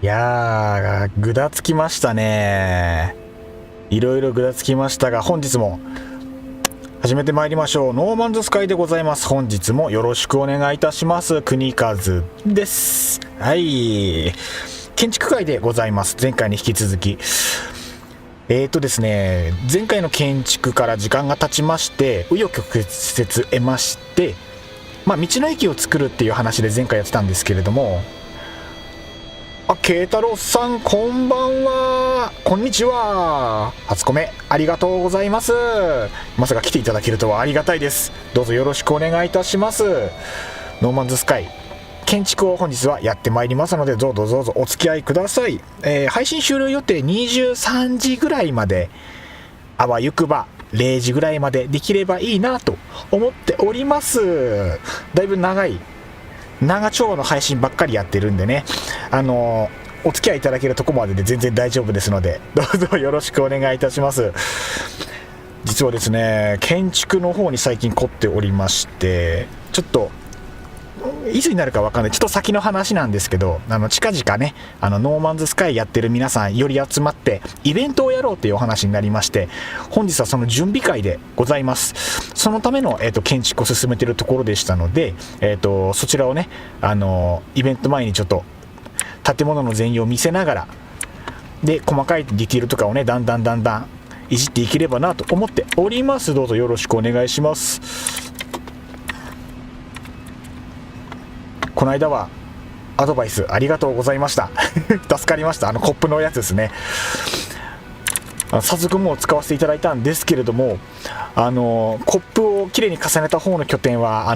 やー、ぐだつきましたね。いろいろぐだつきましたが、本日も始めてまいりましょう。ノーマンズスカイでございます。本日もよろしくお願いいたします。国和です。はい。建築会でございます。前回に引き続き。ですね、前回の建築から時間が経ちまして、紆余曲折得まして、道の駅を作るっていう話で前回やってたんですけれども、慶太郎さん、こんばんは。こんにちは。初コメありがとうございます。まさか来ていただけるとはありがたいです。どうぞよろしくお願いいたします。ノーマンズスカイ建築を本日はやってまいりますので、どうぞお付き合いください。配信終了予定23時ぐらいまで、あわゆくば0時ぐらいまでできればいいなと思っております。だいぶ長丁の配信ばっかりやってるんでね、お付き合いいただけるとこまでで全然大丈夫ですので、どうぞよろしくお願いいたします。実はですね、建築の方に最近凝っておりまして、ちょっといつになるか分かんない、ちょっと先の話なんですけど、近々ね、ノーマンズスカイやってる皆さんより集まってイベントをやろうというお話になりまして、本日はその準備会でございます。そのための、建築を進めているところでしたので、そちらをね、イベント前にちょっと建物の全容を見せながら、で細かいディティールとかをね、だんだんいじっていければなと思っております。どうぞよろしくお願いします。この間はアドバイスありがとうございました助かりました。コップのやつですね。早速もう使わせていただいたんですけれども、コップをきれいに重ねた方の拠点は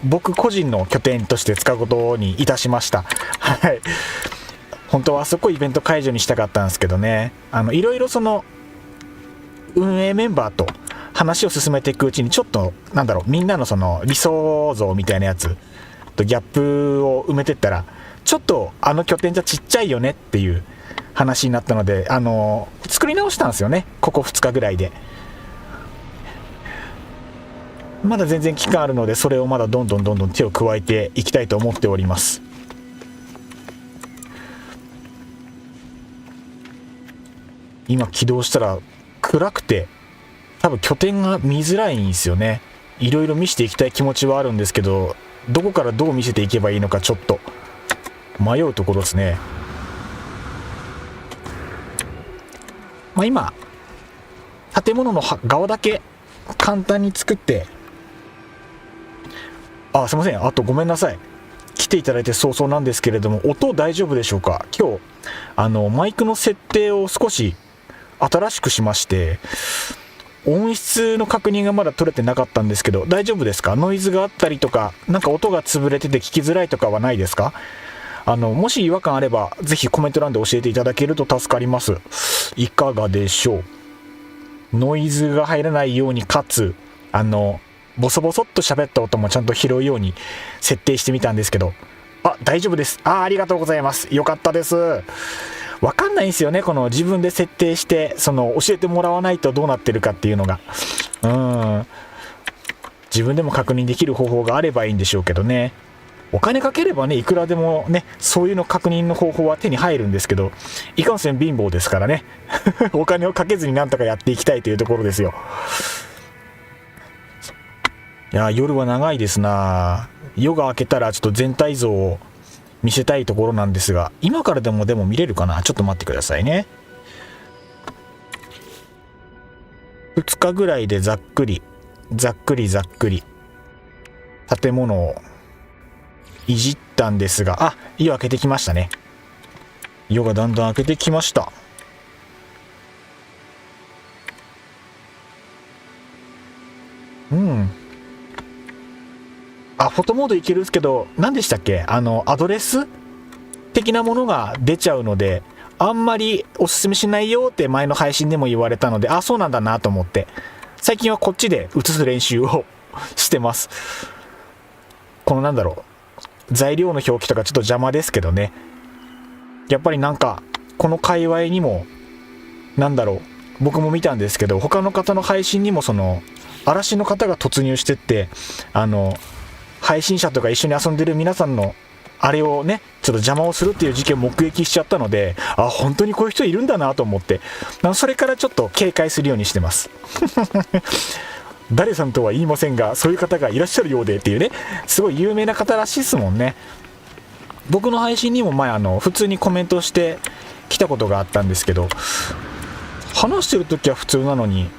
僕個人の拠点として使うことにいたしましたはい。本当はあそこイベント会場にしたかったんですけどね、いろいろその運営メンバーと話を進めていくうちに、ちょっとみんなのその理想像みたいなやつとギャップを埋めてったら、ちょっと拠点じゃちっちゃいよねっていう話になったので、作り直したんですよね、ここ2日ぐらいで。まだ全然期間あるので、それをまだどんどん手を加えていきたいと思っております。今起動したら暗くて、多分拠点が見づらいんですよね。いろいろ見せていきたい気持ちはあるんですけど、どこからどう見せていけばいいのかちょっと迷うところですね。今建物の側だけ簡単に作って、すいません、あとごめんなさい、来ていただいて早々なんですけれども、音大丈夫でしょうか。今日マイクの設定を少し新しくしまして、音質の確認がまだ取れてなかったんですけど、大丈夫ですか？ノイズがあったりとか、音が潰れてて聞きづらいとかはないですか？もし違和感あればぜひコメント欄で教えていただけると助かります。いかがでしょう？ノイズが入らないように、かつボソボソっと喋った音もちゃんと拾うように設定してみたんですけど、大丈夫です。ありがとうございます。よかったです。わかんないんですよね、この自分で設定して教えてもらわないとどうなってるかっていうのが。自分でも確認できる方法があればいいんでしょうけどね。お金かければね、いくらでもね、そういうの確認の方法は手に入るんですけど、いかんせん貧乏ですからねお金をかけずになんとかやっていきたいというところですよ。いや、夜は長いですな。夜が明けたらちょっと全体像を見せたいところなんですが、今からでも見れるかな。ちょっと待ってくださいね。2日ぐらいでざっくり建物をいじったんですが、夜明けてきましたね。夜がだんだん明けてきました。フォトモードいけるんですけど、何でしたっけ、アドレス的なものが出ちゃうので、あんまりおすすめしないよって前の配信でも言われたので、そうなんだなと思って、最近はこっちで映す練習をしてます。この材料の表記とかちょっと邪魔ですけどね。やっぱりこの界隈にも僕も見たんですけど、他の方の配信にも嵐の方が突入してって、配信者とか一緒に遊んでる皆さんのあれをねちょっと邪魔をするっていう事件を目撃しちゃったので、本当にこういう人いるんだなと思って、それからちょっと警戒するようにしてます誰さんとは言いませんがそういう方がいらっしゃるようでっていうね、すごい有名な方らしいですもんね。僕の配信にも前普通にコメントしてきたことがあったんですけど、話してる時は普通なのに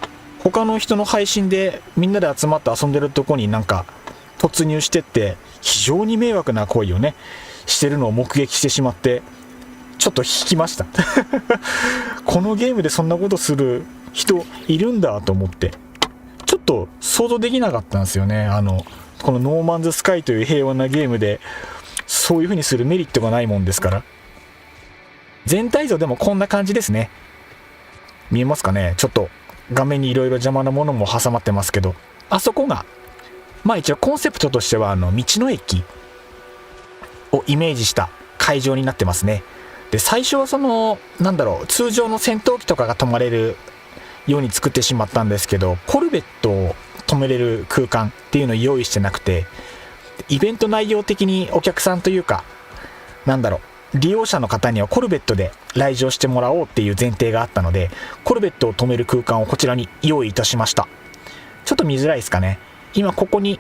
他の人の配信でみんなで集まって遊んでるとこになんか突入してって非常に迷惑な行為をねしてるのを目撃してしまって、ちょっと引きましたこのゲームでそんなことする人いるんだと思って、ちょっと想像できなかったんですよね。このノーマンズスカイという平和なゲームでそういう風にするメリットがないもんですから。全体像でもこんな感じですね。見えますかね。ちょっと画面にいろいろ邪魔なものも挟まってますけど、あそこが一応コンセプトとしては道の駅をイメージした会場になってますね。で最初は通常の戦闘機とかが止まれるように作ってしまったんですけど、コルベットを止めれる空間っていうのを用意してなくて、イベント内容的にお客さんというか利用者の方にはコルベットで来場してもらおうっていう前提があったので、コルベットを止める空間をこちらに用意いたしました。ちょっと見づらいですかね。今ここに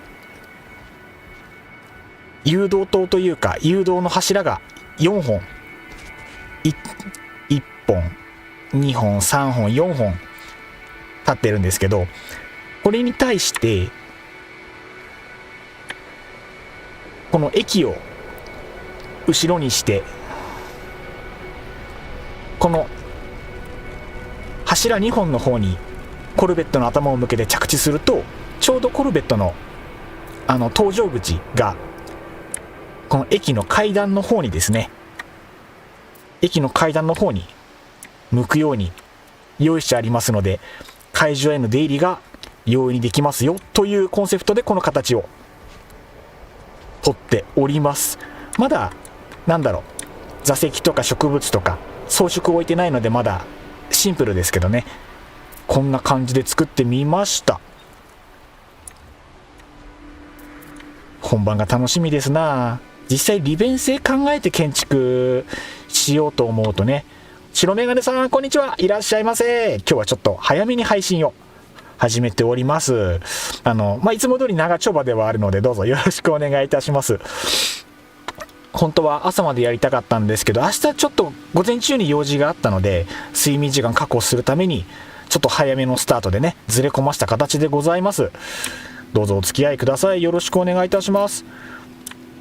誘導灯というか誘導の柱が4本、1本2本3本4本立ってるんですけど、これに対してこの駅を後ろにしてこの柱2本の方にコルベットの頭を向けて着地すると、ちょうどコルベットの搭乗口がこの駅の階段の方にですね、駅の階段の方に向くように用意してありますので、会場への出入りが容易にできますよというコンセプトでこの形をとっております。まだ座席とか植物とか装飾を置いてないのでまだシンプルですけどね、こんな感じで作ってみました。本番が楽しみですな。実際利便性考えて建築しようと思うとね。白メガネさんこんにちは、いらっしゃいませ。今日はちょっと早めに配信を始めております。いつも通り長丁場ではあるのでどうぞよろしくお願いいたします。本当は朝までやりたかったんですけど、明日ちょっと午前中に用事があったので睡眠時間確保するためにちょっと早めのスタートでねずれ込ました形でございます。どうぞお付き合いください。よろしくお願いいたします。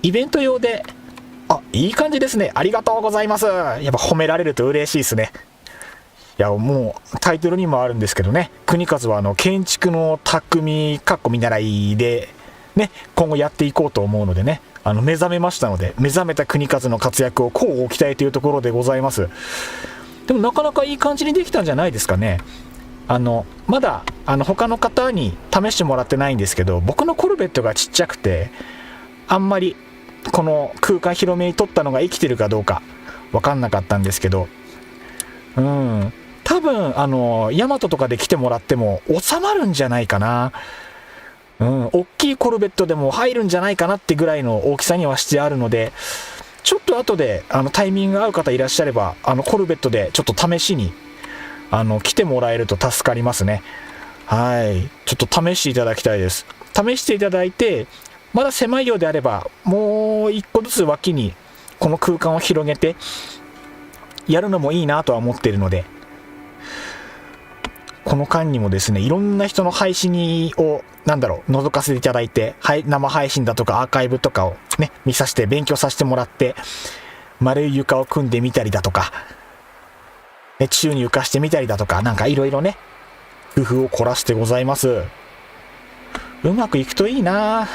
イベント用でいい感じですね。ありがとうございます。やっぱ褒められると嬉しいですね。いやもうタイトルにもあるんですけどね、国和は建築の匠見習いでね今後やっていこうと思うのでね、目覚めましたので、目覚めた国和の活躍をこうご期待というところでございます。でもなかなかいい感じにできたんじゃないですかね。まだ他の方に試してもらってないんですけど、僕のコルベットがちっちゃくてあんまりこの空間広めに取ったのが生きてるかどうか分かんなかったんですけど、多分ヤマトとかで来てもらっても収まるんじゃないかな。大きいコルベットでも入るんじゃないかなってぐらいの大きさにはしてあるので、ちょっと後でタイミングが合う方いらっしゃればコルベットでちょっと試しに来てもらえると助かりますね。はい、ちょっと試していただきたいです。試していただいて、まだ狭いようであればもう一個ずつ脇にこの空間を広げてやるのもいいなとは思っているので、この間にもですねいろんな人の配信を覗かせていただいて、生配信だとかアーカイブとかをね見させて勉強させてもらって、丸い床を組んでみたりだとか、宙に浮かしてみたりだとか、いろいろね工夫を凝らしてございます。うまくいくといいな。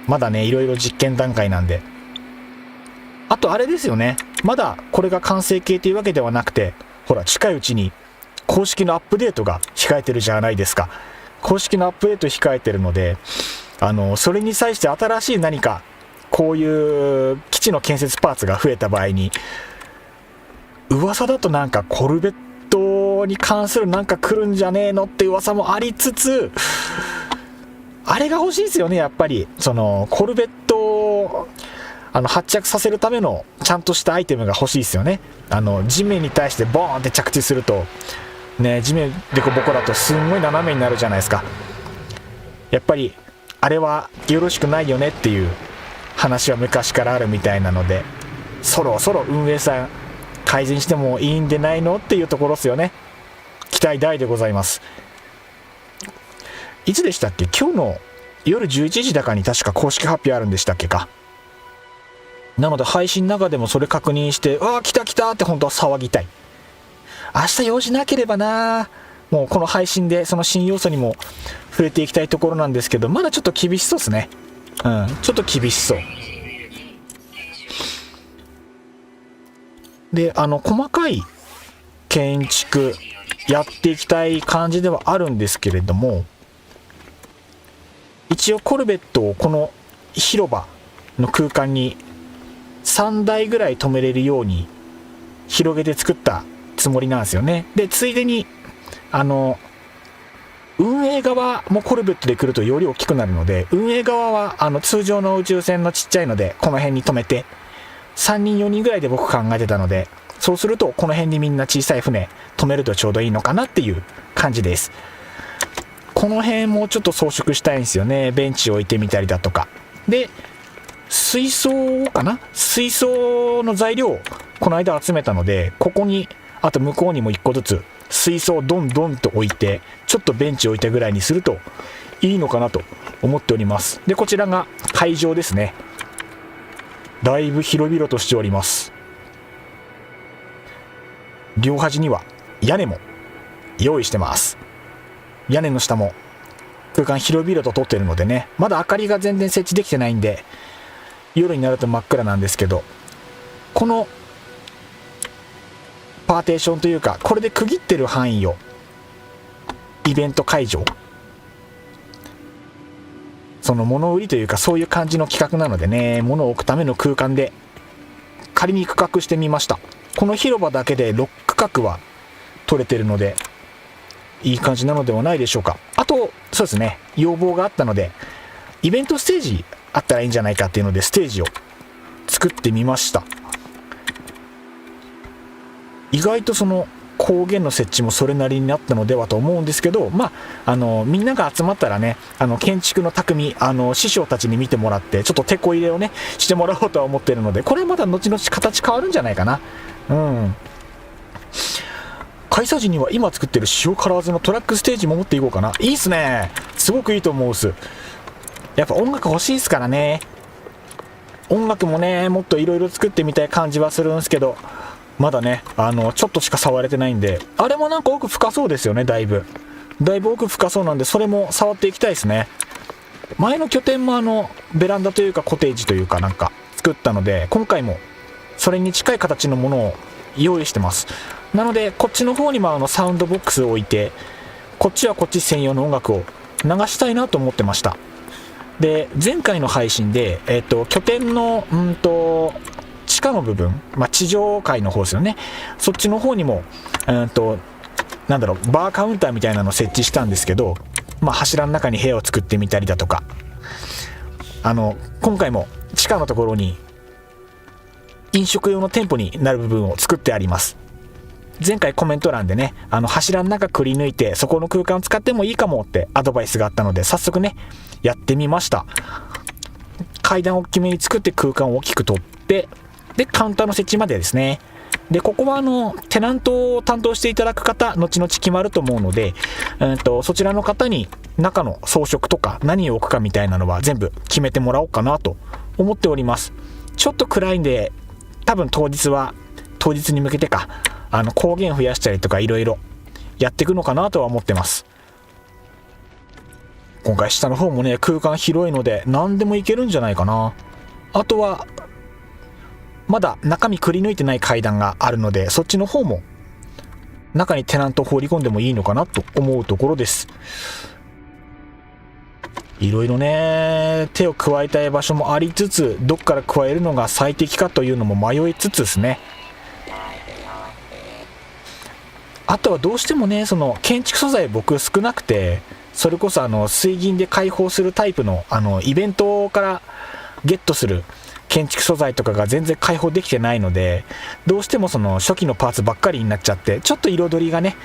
まだねいろいろ実験段階なんで。あとあれですよね、まだこれが完成形というわけではなくて、ほら近いうちに公式のアップデートが控えてるじゃないですか。公式のアップデート控えてるので、それに際して新しい何かこういう基地の建設パーツが増えた場合に、噂だとコルベットに関する来るんじゃねえのって噂もありつつ、あれが欲しいですよね。やっぱりコルベット発着させるためのちゃんとしたアイテムが欲しいですよね。地面に対してボーンって着地するとね、地面でこぼこだとすんごい斜めになるじゃないですか。やっぱりあれはよろしくないよねっていう話は昔からあるみたいなので、そろそろ運営さん改善してもいいんでないのっていうところですよね。期待大でございます。いつでしたっけ？今日の夜11時だかに確か公式発表あるんでしたっけか。なので配信の中でもそれ確認して、ああ来た来たって本当は騒ぎたい。明日用事なければな、もうこの配信でその新要素にも触れていきたいところなんですけど、まだちょっと厳しそうですね。ちょっと厳しそうで、細かい建築やっていきたい感じではあるんですけれども、一応コルベットをこの広場の空間に3台ぐらい止めれるように広げて作ったつもりなんですよね。でついでに運営側もコルベットで来るとより大きくなるので、運営側は通常の宇宙船のちっちゃいのでこの辺に止めて、3人4人ぐらいで僕考えてたので、そうするとこの辺にみんな小さい船止めるとちょうどいいのかなっていう感じです。この辺もちょっと装飾したいんですよね。ベンチを置いてみたりだとかで、水槽かな、水槽の材料をこの間集めたので、ここにあと向こうにも1個ずつ水槽をどんどんと置いて、ちょっとベンチを置いたぐらいにするといいのかなと思っております。でこちらが会場ですね。だいぶ広々としております。両端には屋根も用意してます。屋根の下も空間広々と取ってるのでね、まだ明かりが全然設置できてないんで夜になると真っ暗なんですけど、このパーテーションというかこれで区切ってる範囲をイベント会場、その物売りというかそういう感じの企画なのでね、物を置くための空間で仮に区画してみました。この広場だけで6区画は取れてるのでいい感じなのではないでしょうか。あとそうですね、要望があったのでイベントステージあったらいいんじゃないかっていうのでステージを作ってみました。意外とその光源の設置もそれなりになったのではと思うんですけど、みんなが集まったらね、建築の匠師匠たちに見てもらってちょっとテこ入れをねしてもらおうとは思ってるので、これはまだ後々形変わるんじゃないかな。開催時には今作ってる塩カラーズのトラックステージも持っていこうかな。いいっすね、すごくいいと思うっす。やっぱ音楽欲しいっすからね。音楽もねもっといろいろ作ってみたい感じはするんですけど、まだねちょっとしか触れてないんで、あれもなんか奥深そうですよね。だいぶ奥深そうなんで、それも触っていきたいですね。前の拠点もベランダというかコテージというかなんか作ったので、今回もそれに近い形のものを用意してます。なのでこっちの方にもサウンドボックスを置いて、こっちはこっち専用の音楽を流したいなと思ってました。で前回の配信で、拠点の地下の部分、地上階の方ですよね、そっちの方にもバーカウンターみたいなのを設置したんですけど、柱の中に部屋を作ってみたりだとか、今回も地下のところに飲食用の店舗になる部分を作ってあります。前回コメント欄でね、柱の中くり抜いてそこの空間を使ってもいいかもってアドバイスがあったので、早速ねやってみました。階段を大きめに作って空間を大きく取って、でカウンターの設置までですね。でここはテナントを担当していただく方後々決まると思うので、そちらの方に中の装飾とか何を置くかみたいなのは全部決めてもらおうかなと思っております。ちょっと暗いんで多分当日に向けてか光源増やしたりとかいろいろやっていくのかなとは思ってます。今回下の方もね空間広いので何でもいけるんじゃないかな。あとはまだ中身くり抜いてない階段があるので、そっちの方も中にテナントを放り込んでもいいのかなと思うところです。いろいろね手を加えたい場所もありつつ、どっから加えるのが最適かというのも迷いつつですね。あとはどうしてもねその建築素材僕少なくて、それこそ水銀で開放するタイプのイベントからゲットする建築素材とかが全然開放できてないので、どうしてもその初期のパーツばっかりになっちゃって、ちょっと彩りがね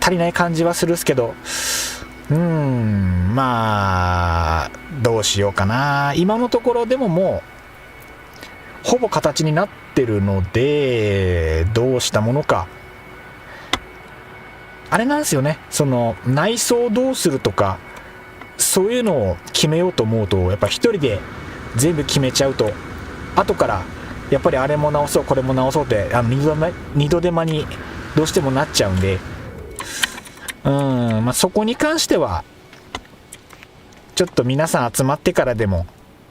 足りない感じはするっすけど、まあどうしようかな。今のところでももうほぼ形になってるので、どうしたものか。あれなんですよね、その内装をどうするとかそういうのを決めようと思うと、やっぱ一人で全部決めちゃうと、後からやっぱりあれも直そうこれも直そうって二度手間にどうしてもなっちゃうんで、そこに関してはちょっと皆さん集まってからでも、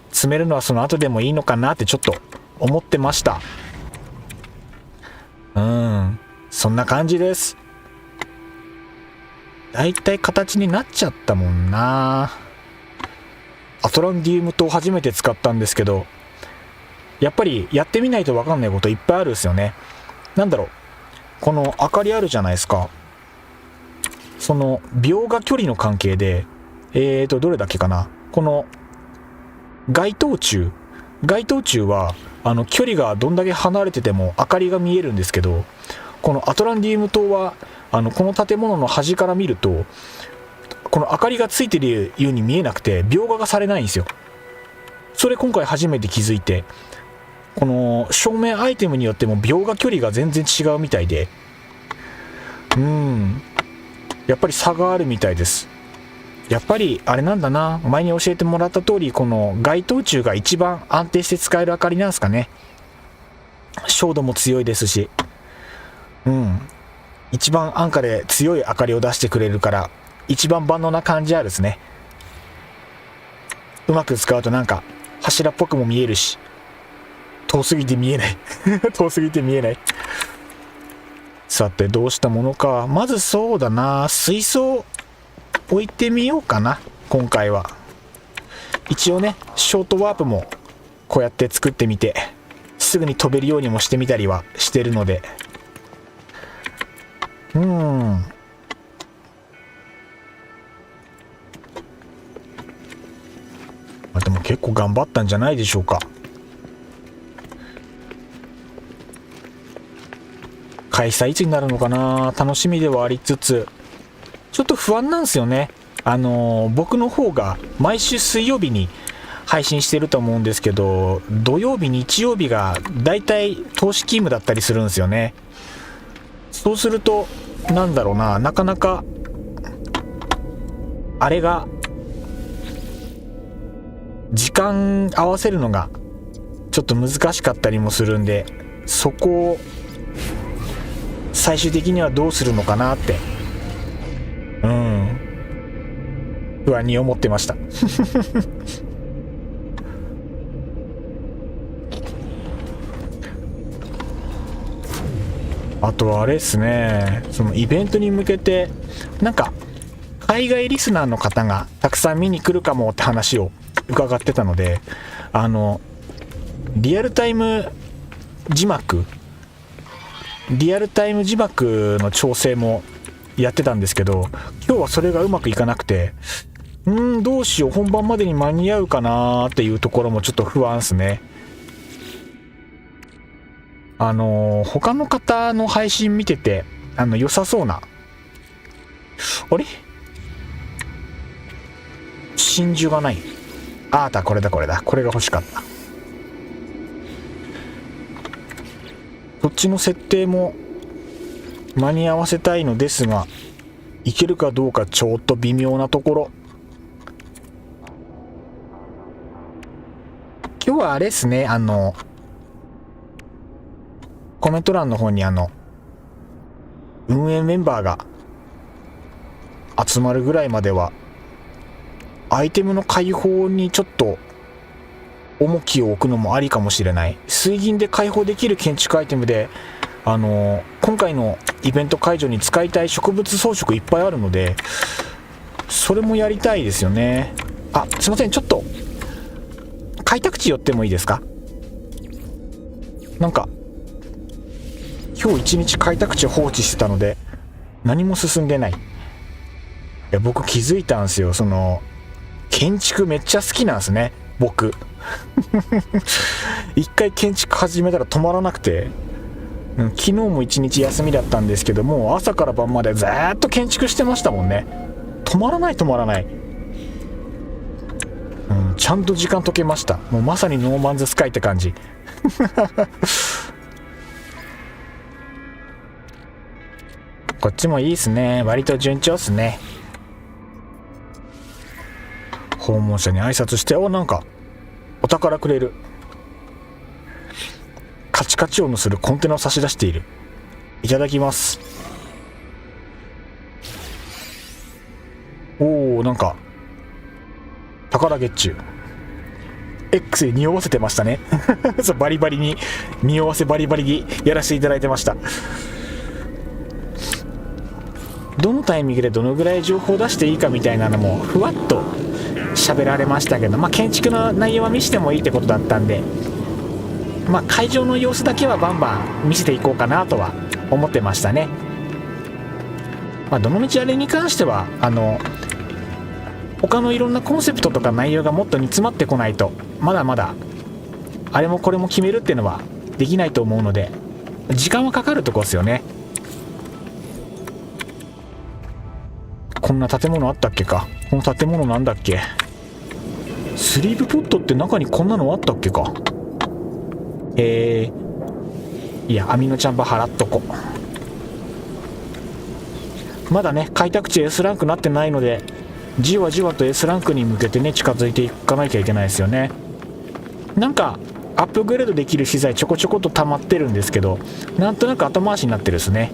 詰めるのはその後でもいいのかなってちょっと思ってました。そんな感じです。だいたい形になっちゃったもんな。アトランディウム灯初めて使ったんですけど、やっぱりやってみないと分かんないこといっぱいあるんですよね。なんだろう、この明かりあるじゃないですか。その描画距離の関係でどれだっけかな、この街灯柱は距離がどんだけ離れてても明かりが見えるんですけど、このアトランディウム灯はこの建物の端から見るとこの明かりがついてるように見えなくて描画がされないんですよ。それ今回初めて気づいて、この照明アイテムによっても描画距離が全然違うみたいで、やっぱり差があるみたいです。やっぱりあれなんだな、前に教えてもらった通り、この街灯柱が一番安定して使える明かりなんですかね。照度も強いですし、一番安価で強い明かりを出してくれるから一番万能な感じあるですね。うまく使うとなんか柱っぽくも見えるし、遠すぎて見えない遠すぎて見えない。さてどうしたものか。まずそうだな、水槽置いてみようかな。今回は一応ね、ショートワープもこうやって作ってみて、すぐに飛べるようにもしてみたりはしてるので、でも結構頑張ったんじゃないでしょうか。開催いつになるのかな、楽しみではありつつちょっと不安なんですよね。僕の方が毎週水曜日に配信してると思うんですけど、土曜日日曜日がだいたい投資勤務だったりするんですよね。そうするとなんだろうな、なかなかあれが時間合わせるのがちょっと難しかったりもするんで、そこを最終的にはどうするのかなって不安に思ってましたあとはあれですね、そのイベントに向けてなんか海外リスナーの方がたくさん見に来るかもって話を伺ってたので、リアルタイム字幕の調整もやってたんですけど、今日はそれがうまくいかなくて、どうしよう、本番までに間に合うかなっていうところもちょっと不安ですね。他の方の配信見てて良さそうな、あれ真珠がない、これだこれが欲しかった。そっちの設定も間に合わせたいのですが、いけるかどうかちょっと微妙なところ。今日はあれですね、コメント欄の方に運営メンバーが集まるぐらいまではアイテムの開放にちょっと重きを置くのもありかもしれない。水銀で開放できる建築アイテムで今回のイベント会場に使いたい植物装飾いっぱいあるので、それもやりたいですよね。すいません、ちょっと開拓地寄ってもいいですか。なんか今日一日開拓地を放置してたので何も進んでない。僕気づいたんですよ、その建築めっちゃ好きなんですね僕一回建築始めたら止まらなくて、昨日も一日休みだったんですけども、朝から晩までずーっと建築してましたもんね。止まらない止まらない、ちゃんと時間解けました。もうまさにノーマンズスカイって感じ。こっちもいいっすね。割と順調っすね。訪問者に挨拶して、なんかお宝くれる。カチカチ音のするコンテナを差し出している。いただきます。なんか宝月中 X で匂わせてましたね。そう、バリバリに匂わせバリバリにやらせていただいてました。どのタイミングでどのぐらい情報を出していいかみたいなのもふわっと喋られましたけど、建築の内容は見せてもいいってことだったんで、会場の様子だけはバンバン見せていこうかなとは思ってましたね。どのみちあれに関しては他のいろんなコンセプトとか内容がもっと煮詰まってこないと、まだまだあれもこれも決めるっていうのはできないと思うので、時間はかかるとこですよね。こんな建物あったっけか。この建物なんだっけ。スリープポットって中にこんなのあったっけか。いや、網のチャンバー払っとこ。まだね、開拓地 S ランクなってないので、じわじわと S ランクに向けてね、近づいていかなきゃいけないですよね。なんかアップグレードできる資材ちょこちょこと溜まってるんですけど、なんとなく後回しになってるですね。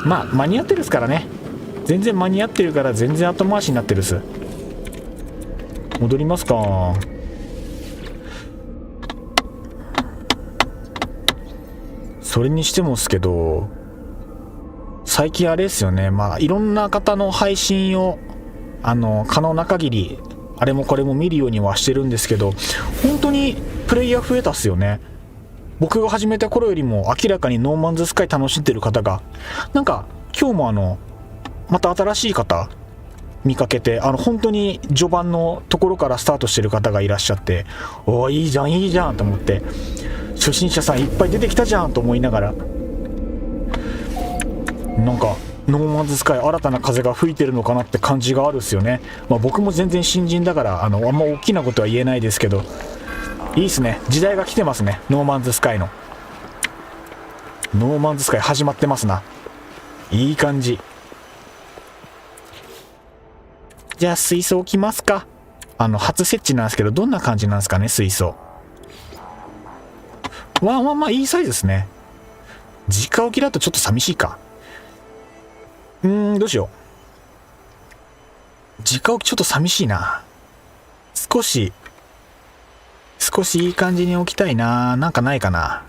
間に合ってるですからね。全然間に合ってるから全然後回しになってるっす。戻りますか。それにしてもですけど、最近あれですよね、いろんな方の配信を可能な限りあれもこれも見るようにはしてるんですけど、本当にプレイヤー増えたっすよね。僕が始めた頃よりも明らかにノーマンズスカイ楽しんでる方が、なんか今日もまた新しい方見かけて、本当に序盤のところからスタートしてる方がいらっしゃって、いいじゃんいいじゃんと思って、初心者さんいっぱい出てきたじゃんと思いながら、なんかノーマンズスカイ新たな風が吹いてるのかなって感じがあるっすよね。僕も全然新人だからあんま大きなことは言えないですけど、いいっすね。時代が来てますね。ノーマンズスカイ始まってますな。いい感じ。じゃあ水槽置きますか。初設置なんですけど、どんな感じなんですかね、水槽。いいサイズですね。直置きだとちょっと寂しいか。どうしよう。直置きちょっと寂しいな。少しいい感じに置きたいな。なんかないかな。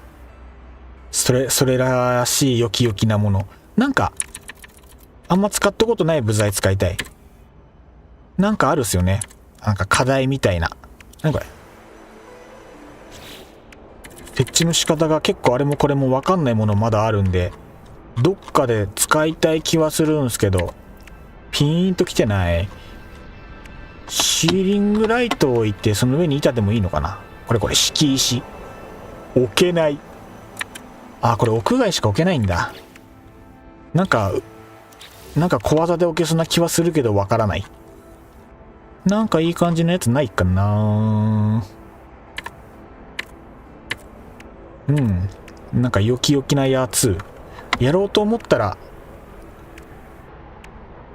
それらしいよきよきなもの。なんかあんま使ったことない部材使いたい。なんかあるっすよね。なんか課題みたいな。何これ。設置の仕方が結構あれもこれも分かんないものまだあるんで、どっかで使いたい気はするんですけど、ピーンときてない。シーリングライトを置いて、その上に板でもいいのかな。これ敷石置けない。これ屋外しか置けないんだ。なんか小技で置けそうな気はするけどわからない。なんかいい感じのやつないかな。なんかよきよきなやつやろうと思ったら、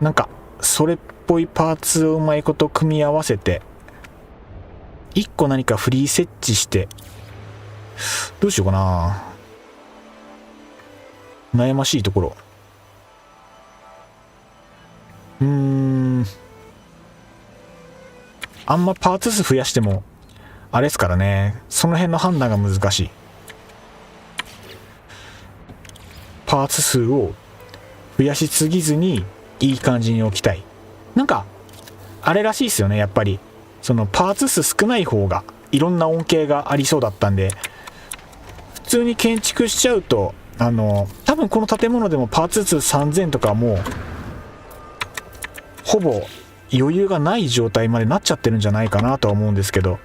なんかそれっぽいパーツをうまいこと組み合わせて1個何かフリー設置して、どうしようかな。悩ましいところ。あんまパーツ数増やしてもあれですからね。その辺の判断が難しい。パーツ数を増やしすぎずにいい感じに置きたい。なんかあれらしいですよね。やっぱりそのパーツ数少ない方がいろんな恩恵がありそうだったんで、普通に建築しちゃうと多分この建物でもパーツ数3000とかもうほぼ余裕がない状態までなっちゃってるんじゃないかなとは思うんですけど、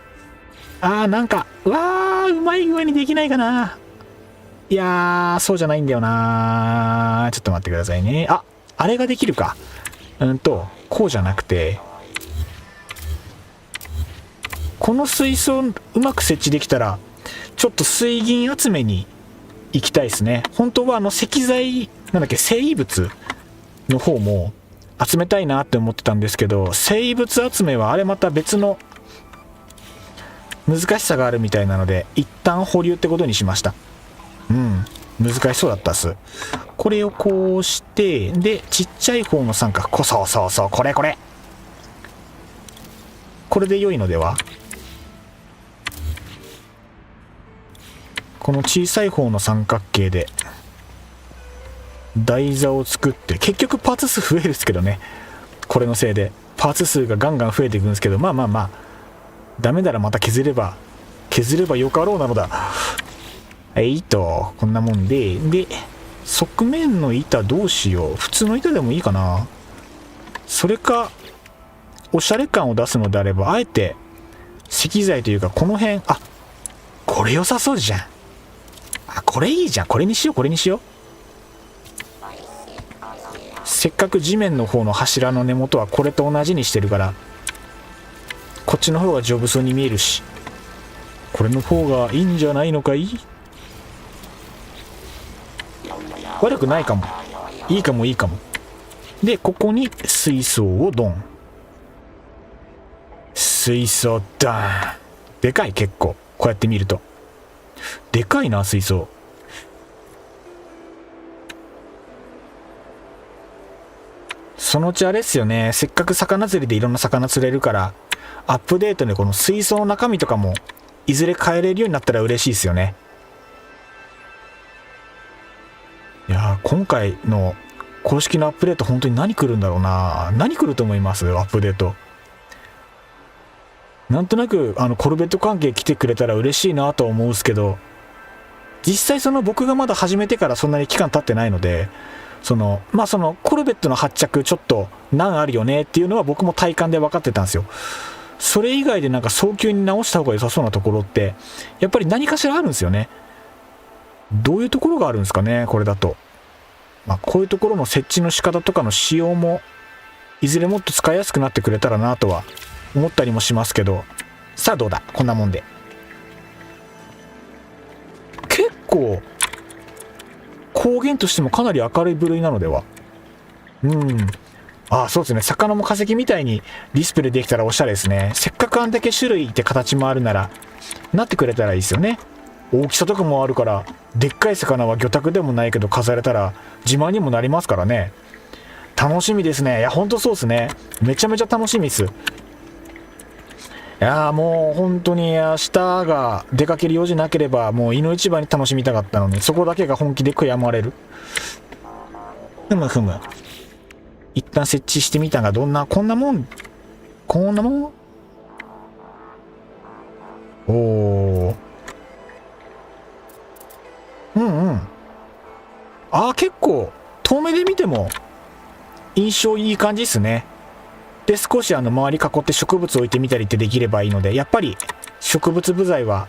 なんかうまい具合にできないかな。いやー、そうじゃないんだよな。ちょっと待ってくださいね。あれができるか。こうじゃなくて、この水槽うまく設置できたら、ちょっと水銀集めに行きたいですね。本当は石材、生物の方も集めたいなって思ってたんですけど、生物集めはあれまた別の難しさがあるみたいなので、一旦保留ってことにしました。難しそうだったっす。これをこうして、で、ちっちゃい方の三角、そう、これ。これで良いのでは？この小さい方の三角形で、台座を作って、結局パーツ数増えるんですけどね。これのせいで。パーツ数がガンガン増えていくんですけど、まあ。ダメならまた削ればよかろうなのだ。こんなもんで、側面の板どうしよう。普通の板でもいいかな。それか、おしゃれ感を出すのであれば、あえて、石材というか、この辺、これ良さそうじゃん。これいいじゃん。これにしよう。せっかく地面の方の柱の根元はこれと同じにしてるから、こっちの方が丈夫そうに見えるし、これの方がいいんじゃないのかい？悪くないかも。いいかも。で、ここに水槽をドン。水槽ドン。でかい、結構。こうやって見ると。でかいな、水槽。そのうちあれっすよね。せっかく魚釣りでいろんな魚釣れるから、アップデートでこの水槽の中身とかも、いずれ変えれるようになったら嬉しいですよね。いやー、今回の公式のアップデート本当に何来るんだろうな。何来ると思います？アップデート。なんとなくコルベット関係来てくれたら嬉しいなとは思うんですけど、実際僕がまだ始めてからそんなに期間経ってないので、コルベットの発着ちょっと難あるよねっていうのは僕も体感で分かってたんですよ。それ以外で早急に直した方が良さそうなところってやっぱり何かしらあるんですよね。どういうところがあるんですかね、これだと。こういうところの設置の仕方とかの仕様もいずれもっと使いやすくなってくれたらなとは思ったりもしますけど、さあどうだ、こんなもんで。結構光源としてもかなり明るい部類なのでは。そうですね。魚も化石みたいにディスプレイできたらおしゃれですね。せっかくあんだけ種類って形もあるならなってくれたらいいですよね。大きさとかもあるから、でっかい魚は魚拓でもないけど飾れたら自慢にもなりますからね。楽しみですね。いや、ほんとそうですね。めちゃめちゃ楽しみです。いやー、もう本当に明日が出かける用事なければもういの一番に楽しみたかったのに、そこだけが本気で悔やまれる。ふむ。一旦設置してみたが、こんなもんおー。結構遠目で見ても印象いい感じですね。で、少し周り囲って植物置いてみたりってできればいいので、やっぱり植物部材は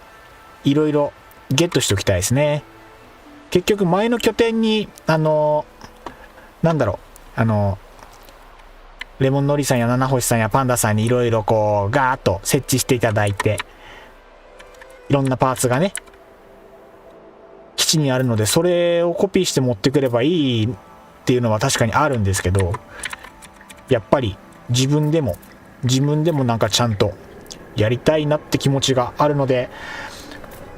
いろいろゲットしておきたいですね。結局前の拠点にレモンのりさんや七星さんやパンダさんにいろいろこうガーッと設置していただいて、いろんなパーツがね基地にあるので、それをコピーして持ってくればいいっていうのは確かにあるんですけど、やっぱり自分でもちゃんとやりたいなって気持ちがあるので、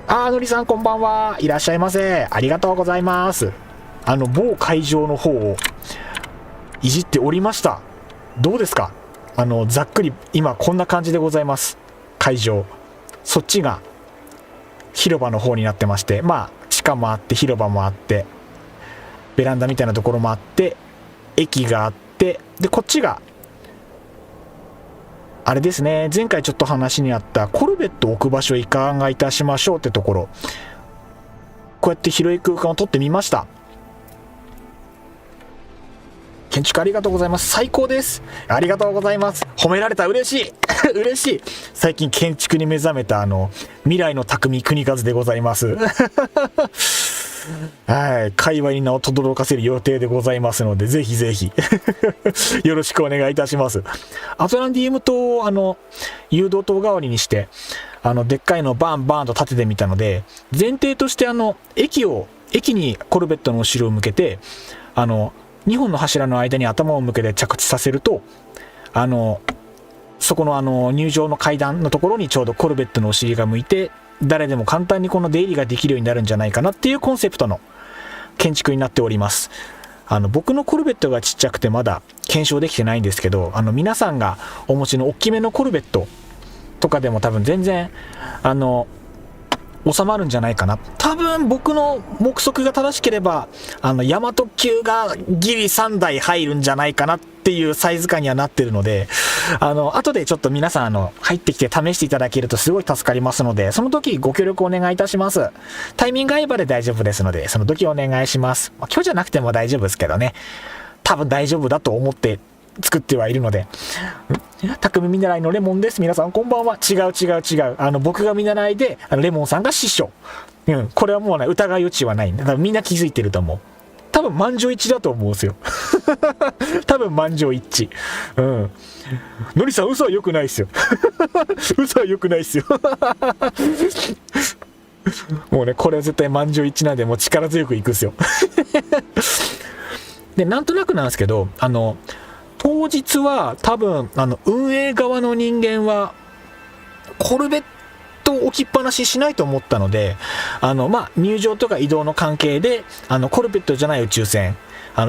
のりさんこんばんは、いらっしゃいませ、ありがとうございます。某会場の方をいじっておりました。どうですか？ざっくり今こんな感じでございます。会場、そっちが広場の方になってまして、地下もあって広場もあってベランダみたいなところもあって駅があって、でこっちがあれですね、前回ちょっと話にあったコルベットを置く場所いかがいたしましょうってところ、こうやって広い空間を取ってみました。建築ありがとうございます。最高です。ありがとうございます。褒められた。嬉しい嬉しい。最近建築に目覚めた未来の匠国和でございますはい、界隈に名を轟かせる予定でございますので、ぜひぜひよろしくお願いいたします。アトランディウム島を誘導灯代わりにしてでっかいのバンバンと立ててみたので、前提として駅にコルベットの後ろを向けて2本の柱の間に頭を向けて着地させるとそこの入場の階段のところにちょうどコルベットのお尻が向いて、誰でも簡単にこの出入りができるようになるんじゃないかなっていうコンセプトの建築になっております。僕のコルベットがちっちゃくてまだ検証できてないんですけど、皆さんがお持ちの大きめのコルベットとかでも多分全然収まるんじゃないかな。多分僕の目測が正しければ大和級がギリ3台入るんじゃないかなっていうサイズ感にはなってるので、後でちょっと皆さん入ってきて試していただけるとすごい助かりますので、その時ご協力お願いいたします。タイミング合えばで大丈夫ですので、その時お願いします。今日じゃなくても大丈夫ですけどね、多分大丈夫だと思って作ってはいるので。匠見習いのレモンです。皆さんこんばんは。違う。僕が見習いでレモンさんが師匠。これはもうね、疑う余地はないんで、多分みんな気づいてると思う。多分満場一致だと思うんですよ多分満場一致。のりさん嘘は良くないですよ嘘は良くないですよもうね、これは絶対満場一致なんで、もう力強くいくんですよで、なんとなくなんですけど、当日は多分運営側の人間はコルベット置きっぱなししないと思ったので、入場とか移動の関係でコルベットじゃない宇宙船、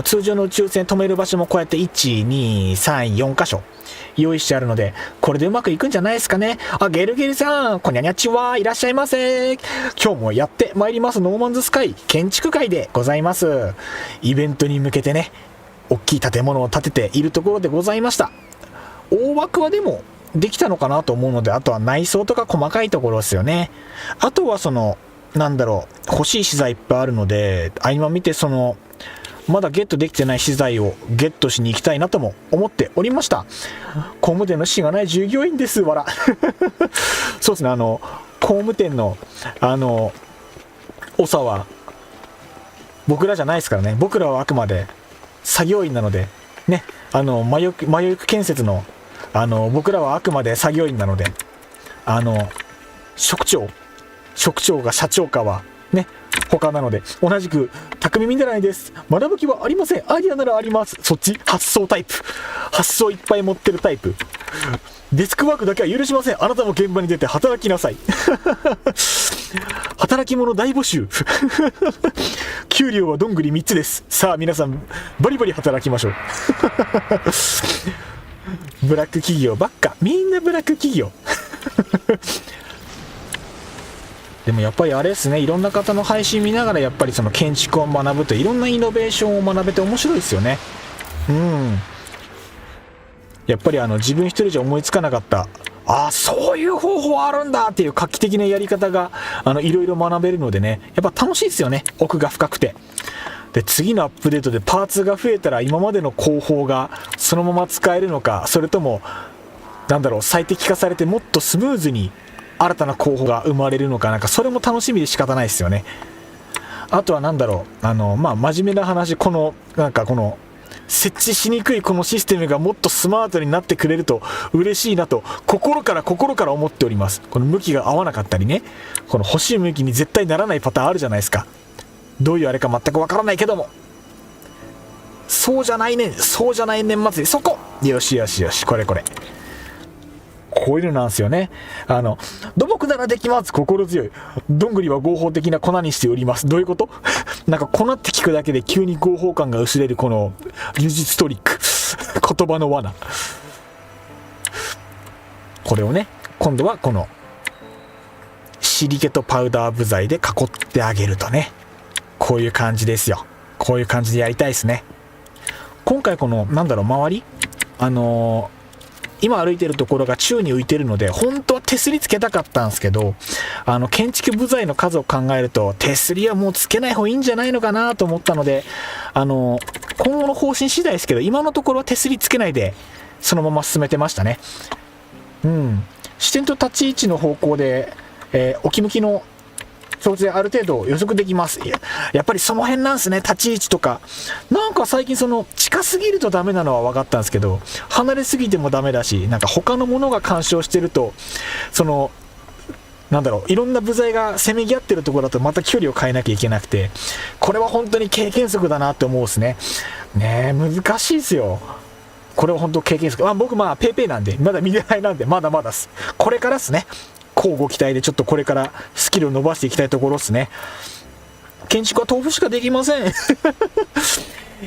通常の宇宙船止める場所もこうやって1、2、3、4箇所用意してあるので、これでうまくいくんじゃないですかね。ゲルゲルさん、こにゃにゃちはいらっしゃいませ。今日もやってまいりますノーマンズスカイ建築会でございます。イベントに向けてね、大きい建物を建てているところでございました。大枠はでもできたのかなと思うので、あとは内装とか細かいところですよね。あとは欲しい資材いっぱいあるので、今見てまだゲットできてない資材をゲットしに行きたいなとも思っておりました。工務店のしがない従業員です。わらそうですね、工務店の長は僕らじゃないですからね。僕らはあくまで作業員なのでね、迷いゆく建設の僕らはあくまで作業員なので、職長が社長かはね、他なので、同じく匠見習いです。学ぶ気はありません。アイデアならあります。そっち発想タイプ、発想いっぱい持ってるタイプ。デスクワークだけは許しません。あなたも現場に出て働きなさい働き者大募集給料はどんぐり3つです。さあ皆さんバリバリ働きましょうブラック企業ばっか、みんなブラック企業でもやっぱりあれですね、いろんな方の配信見ながらやっぱりその建築を学ぶといろんなイノベーションを学べて面白いですよね。やっぱり自分一人じゃ思いつかなかった、そういう方法あるんだっていう画期的なやり方がいろいろ学べるのでね、やっぱ楽しいですよね、奥が深くて。で、次のアップデートでパーツが増えたら今までの工法がそのまま使えるのか、それとも最適化されてもっとスムーズに新たな工法が生まれるのか、それも楽しみで仕方ないですよね。あとは真面目な話、この設置しにくいこのシステムがもっとスマートになってくれると嬉しいなと心から思っております。この向きが合わなかったりね、この欲しい向きに絶対ならないパターンあるじゃないですか。どういうあれか全くわからないけども、そうじゃない年末にそこよし、これこういうのなんですよね。土木ならできます。心強い。どんぐりは合法的な粉にして売ります。どういうこと粉って聞くだけで急に合法感が薄れるこの技術トリック。言葉の罠。これをね、今度はこのシリケとパウダー部材で囲ってあげるとね、こういう感じですよ。こういう感じでやりたいですね。今回この周り今歩いてるところが宙に浮いてるので、本当は手すりつけたかったんですけど、建築部材の数を考えると、手すりはもうつけない方がいいんじゃないのかなと思ったので、今後の方針次第ですけど、今のところは手すりつけないで、そのまま進めてましたね。視点と立ち位置の方向で、置き向きの調整ある程度予測できます。やっぱりその辺なんですね、立ち位置とか。なんか最近近すぎるとダメなのは分かったんですけど、離れすぎてもダメだし、なんか他のものが干渉してると、いろんな部材がせめぎ合ってるところだとまた距離を変えなきゃいけなくて、これは本当に経験則だなって思うですね。難しいですよ。これは本当経験則。僕ペーペーなんで、まだ見てないなんで、まだまだです。これからですね。交互期待でちょっとこれからスキルを伸ばしていきたいところですね。建築は豆腐しかできません。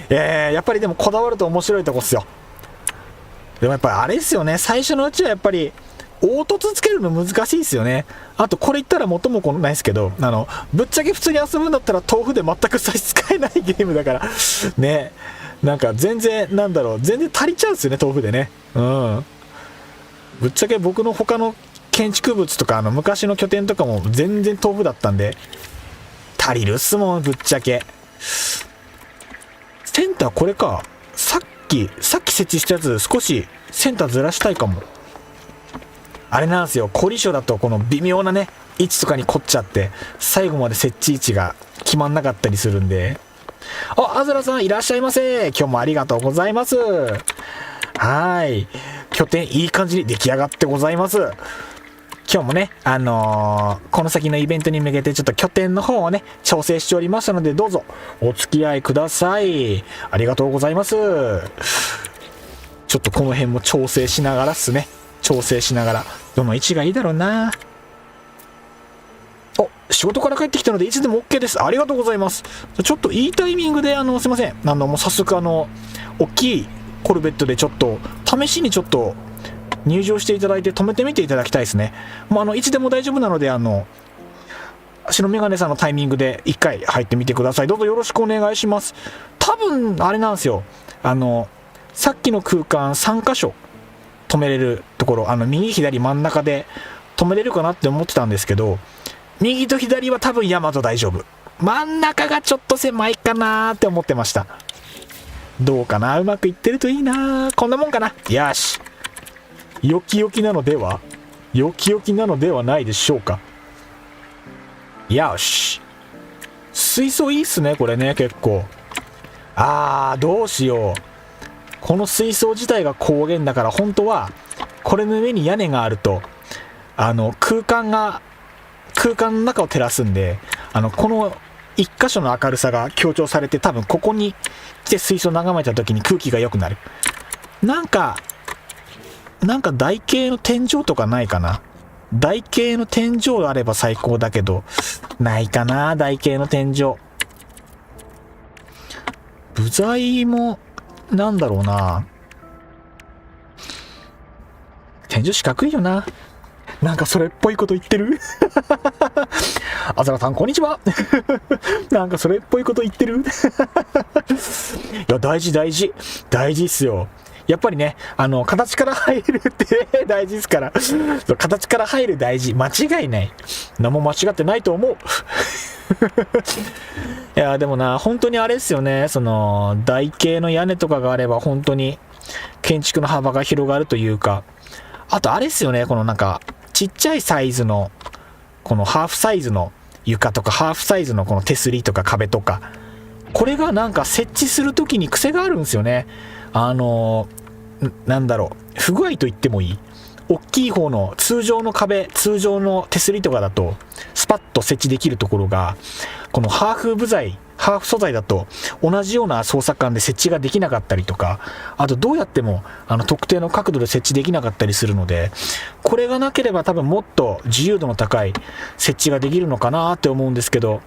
やっぱりでもこだわると面白いとこっすよ。でもやっぱりあれですよね、最初のうちはやっぱり凹凸つけるの難しいですよね。あとこれ言ったら元も子もないですけど、ぶっちゃけ普通に遊ぶんだったら豆腐で全く差し支えないゲームだからね。なんか全然全然足りちゃうんですよね、豆腐でね。ぶっちゃけ僕の他の建築物とか昔の拠点とかも全然豆腐だったんで、足りるっすもん、ぶっちゃけ。センターこれか。さっき設置したやつ少しセンターずらしたいかも。あれなんですよ、凝り性だとこの微妙なね位置とかに凝っちゃって最後まで設置位置が決まんなかったりするんで。あずらさんいらっしゃいませ。今日もありがとうございます。拠点いい感じに出来上がってございます。今日もね、この先のイベントに向けてちょっと拠点の方をね、調整しておりましたので、どうぞお付き合いください。ありがとうございます。ちょっとこの辺も調整しながらっすね。調整しながら。どの位置がいいだろうな。仕事から帰ってきたので、いつでも OK です。ありがとうございます。ちょっといいタイミングで、すいません。もう早速大きいコルベットでちょっと、試しにちょっと、入場していただいて止めてみていただきたいですね。もういつでも大丈夫なので白メガネさんのタイミングで1回入ってみてください。どうぞよろしくお願いします。多分あれなんですよ、さっきの空間3箇所止めれるところ、右左真ん中で止めれるかなって思ってたんですけど、右と左は多分ヤマト大丈夫、真ん中がちょっと狭いかなって思ってました。どうかな、うまくいってるといいな。こんなもんかな。よし、よきよきなのではないでしょうか。よし、水槽いいっすねこれね。結構どうしよう。この水槽自体が高原だから、本当はこれの上に屋根があると空間の中を照らすんで、この一箇所の明るさが強調されて、多分ここに来て水槽を眺めた時に空気が良くなる。なんか台形の天井とかないかな。台形の天井あれば最高だけど、ないかな、台形の天井。部材も、なんだろうな。天井四角いよな。なんかそれっぽいこと言ってるあざらさんこんにちはなんかそれっぽいこと言ってるいや、大事っすよ。やっぱりね、形から入るって大事ですから。形から入る大事。間違いない。何も間違ってないと思う。いや、でもな、本当にあれですよね。台形の屋根とかがあれば、本当に建築の幅が広がるというか、あとあれですよね、ちっちゃいサイズの、このハーフサイズの床とか、ハーフサイズのこの手すりとか壁とか、これが設置するときに癖があるんですよね。不具合と言ってもいい。大きい方の通常の壁、通常の手すりとかだと、スパッと設置できるところが、このハーフ素材だと、同じような操作感で設置ができなかったりとか、あとどうやっても、特定の角度で設置できなかったりするので、これがなければ多分もっと自由度の高い設置ができるのかなって思うんですけど、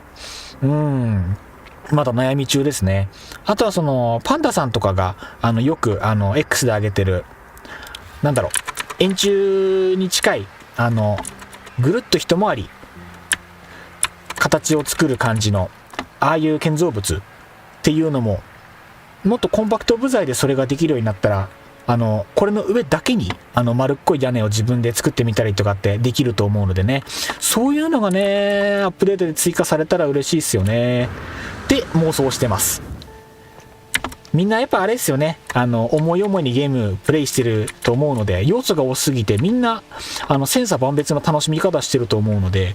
まだ悩み中ですね。あとはパンダさんとかが、よく、X で上げてる、円柱に近い、ぐるっと一回り、形を作る感じの、ああいう建造物っていうのも、もっとコンパクト部材でそれができるようになったらこれの上だけに丸っこい屋根を自分で作ってみたりとかってできると思うのでね、そういうのがねアップデートで追加されたら嬉しいですよねって妄想してます。みんなやっぱあれですよね、思い思いにゲームプレイしてると思うので、要素が多すぎてみんな千差万別の楽しみ方してると思うので、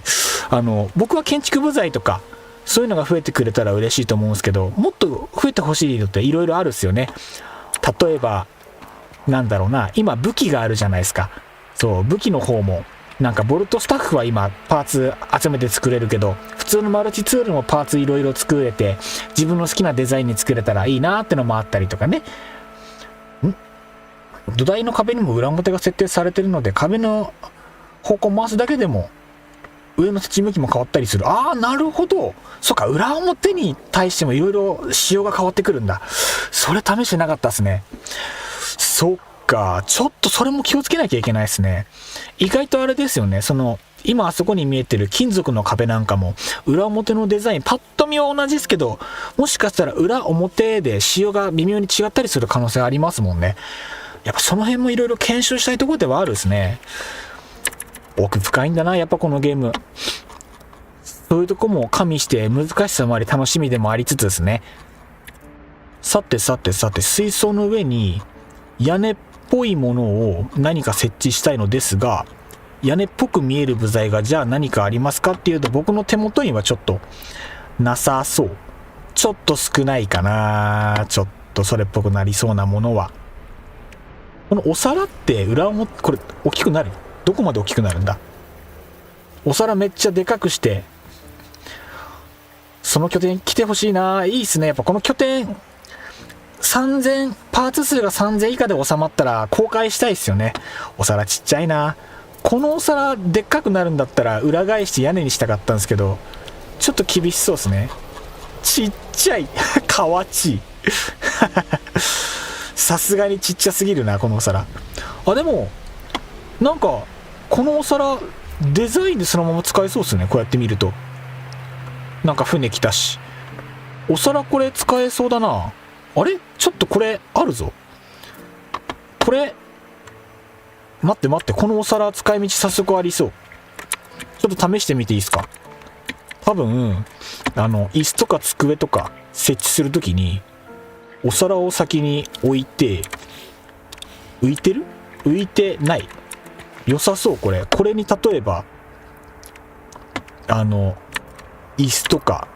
僕は建築部材とかそういうのが増えてくれたら嬉しいと思うんですけど、もっと増えてほしいのっていろいろあるっすよね。例えばなんだろうな、今武器があるじゃないですか。そう、武器の方もなんかボルトスタッフは今パーツ集めて作れるけど、普通のマルチツールもパーツいろいろ作れて自分の好きなデザインに作れたらいいなってのもあったりとかね。土台の壁にも裏表が設定されてるので、壁の方向回すだけでも上の土向きも変わったりする。ああ、なるほど。そっか、裏表に対してもいろいろ仕様が変わってくるんだ。それ試してなかったですね。そっか、ちょっとそれも気をつけなきゃいけないですね。意外とあれですよね、今あそこに見えてる金属の壁なんかも裏表のデザインパッと見は同じですけど、もしかしたら裏表で仕様が微妙に違ったりする可能性ありますもんね。やっぱその辺もいろいろ検証したいところではあるですね。奥深いんだなやっぱこのゲーム。そういうとこも加味して難しさもあり楽しみでもありつつですね。さて水槽の上に屋根っぽいものを何か設置したいのですが、屋根っぽく見える部材がじゃあ何かありますかっていうと、僕の手元にはちょっとなさそう。ちょっと少ないかな。ちょっとそれっぽくなりそうなものは。このお皿って裏表、これ大きくなる？どこまで大きくなるんだ？お皿めっちゃでかくしてその拠点来てほしいな。いいっすね。やっぱこの拠点3000、パーツ数が3000以下で収まったら公開したいっすよね。お皿ちっちゃいな。このお皿でっかくなるんだったら裏返して屋根にしたかったんですけど、ちょっと厳しそうですね。ちっちゃいかわちいさすがにちっちゃすぎるなこのお皿。あ、でもなんかこのお皿デザインでそのまま使えそうですね。こうやって見るとなんか船来たし、お皿これ使えそうだな。あれちょっとこれあるぞ。これ待って、このお皿使い道早速ありそう。ちょっと試してみていいですか？多分椅子とか机とか設置するときにお皿を先に置いて、浮いてる？浮いてない。良さそう。これに例えば椅子とか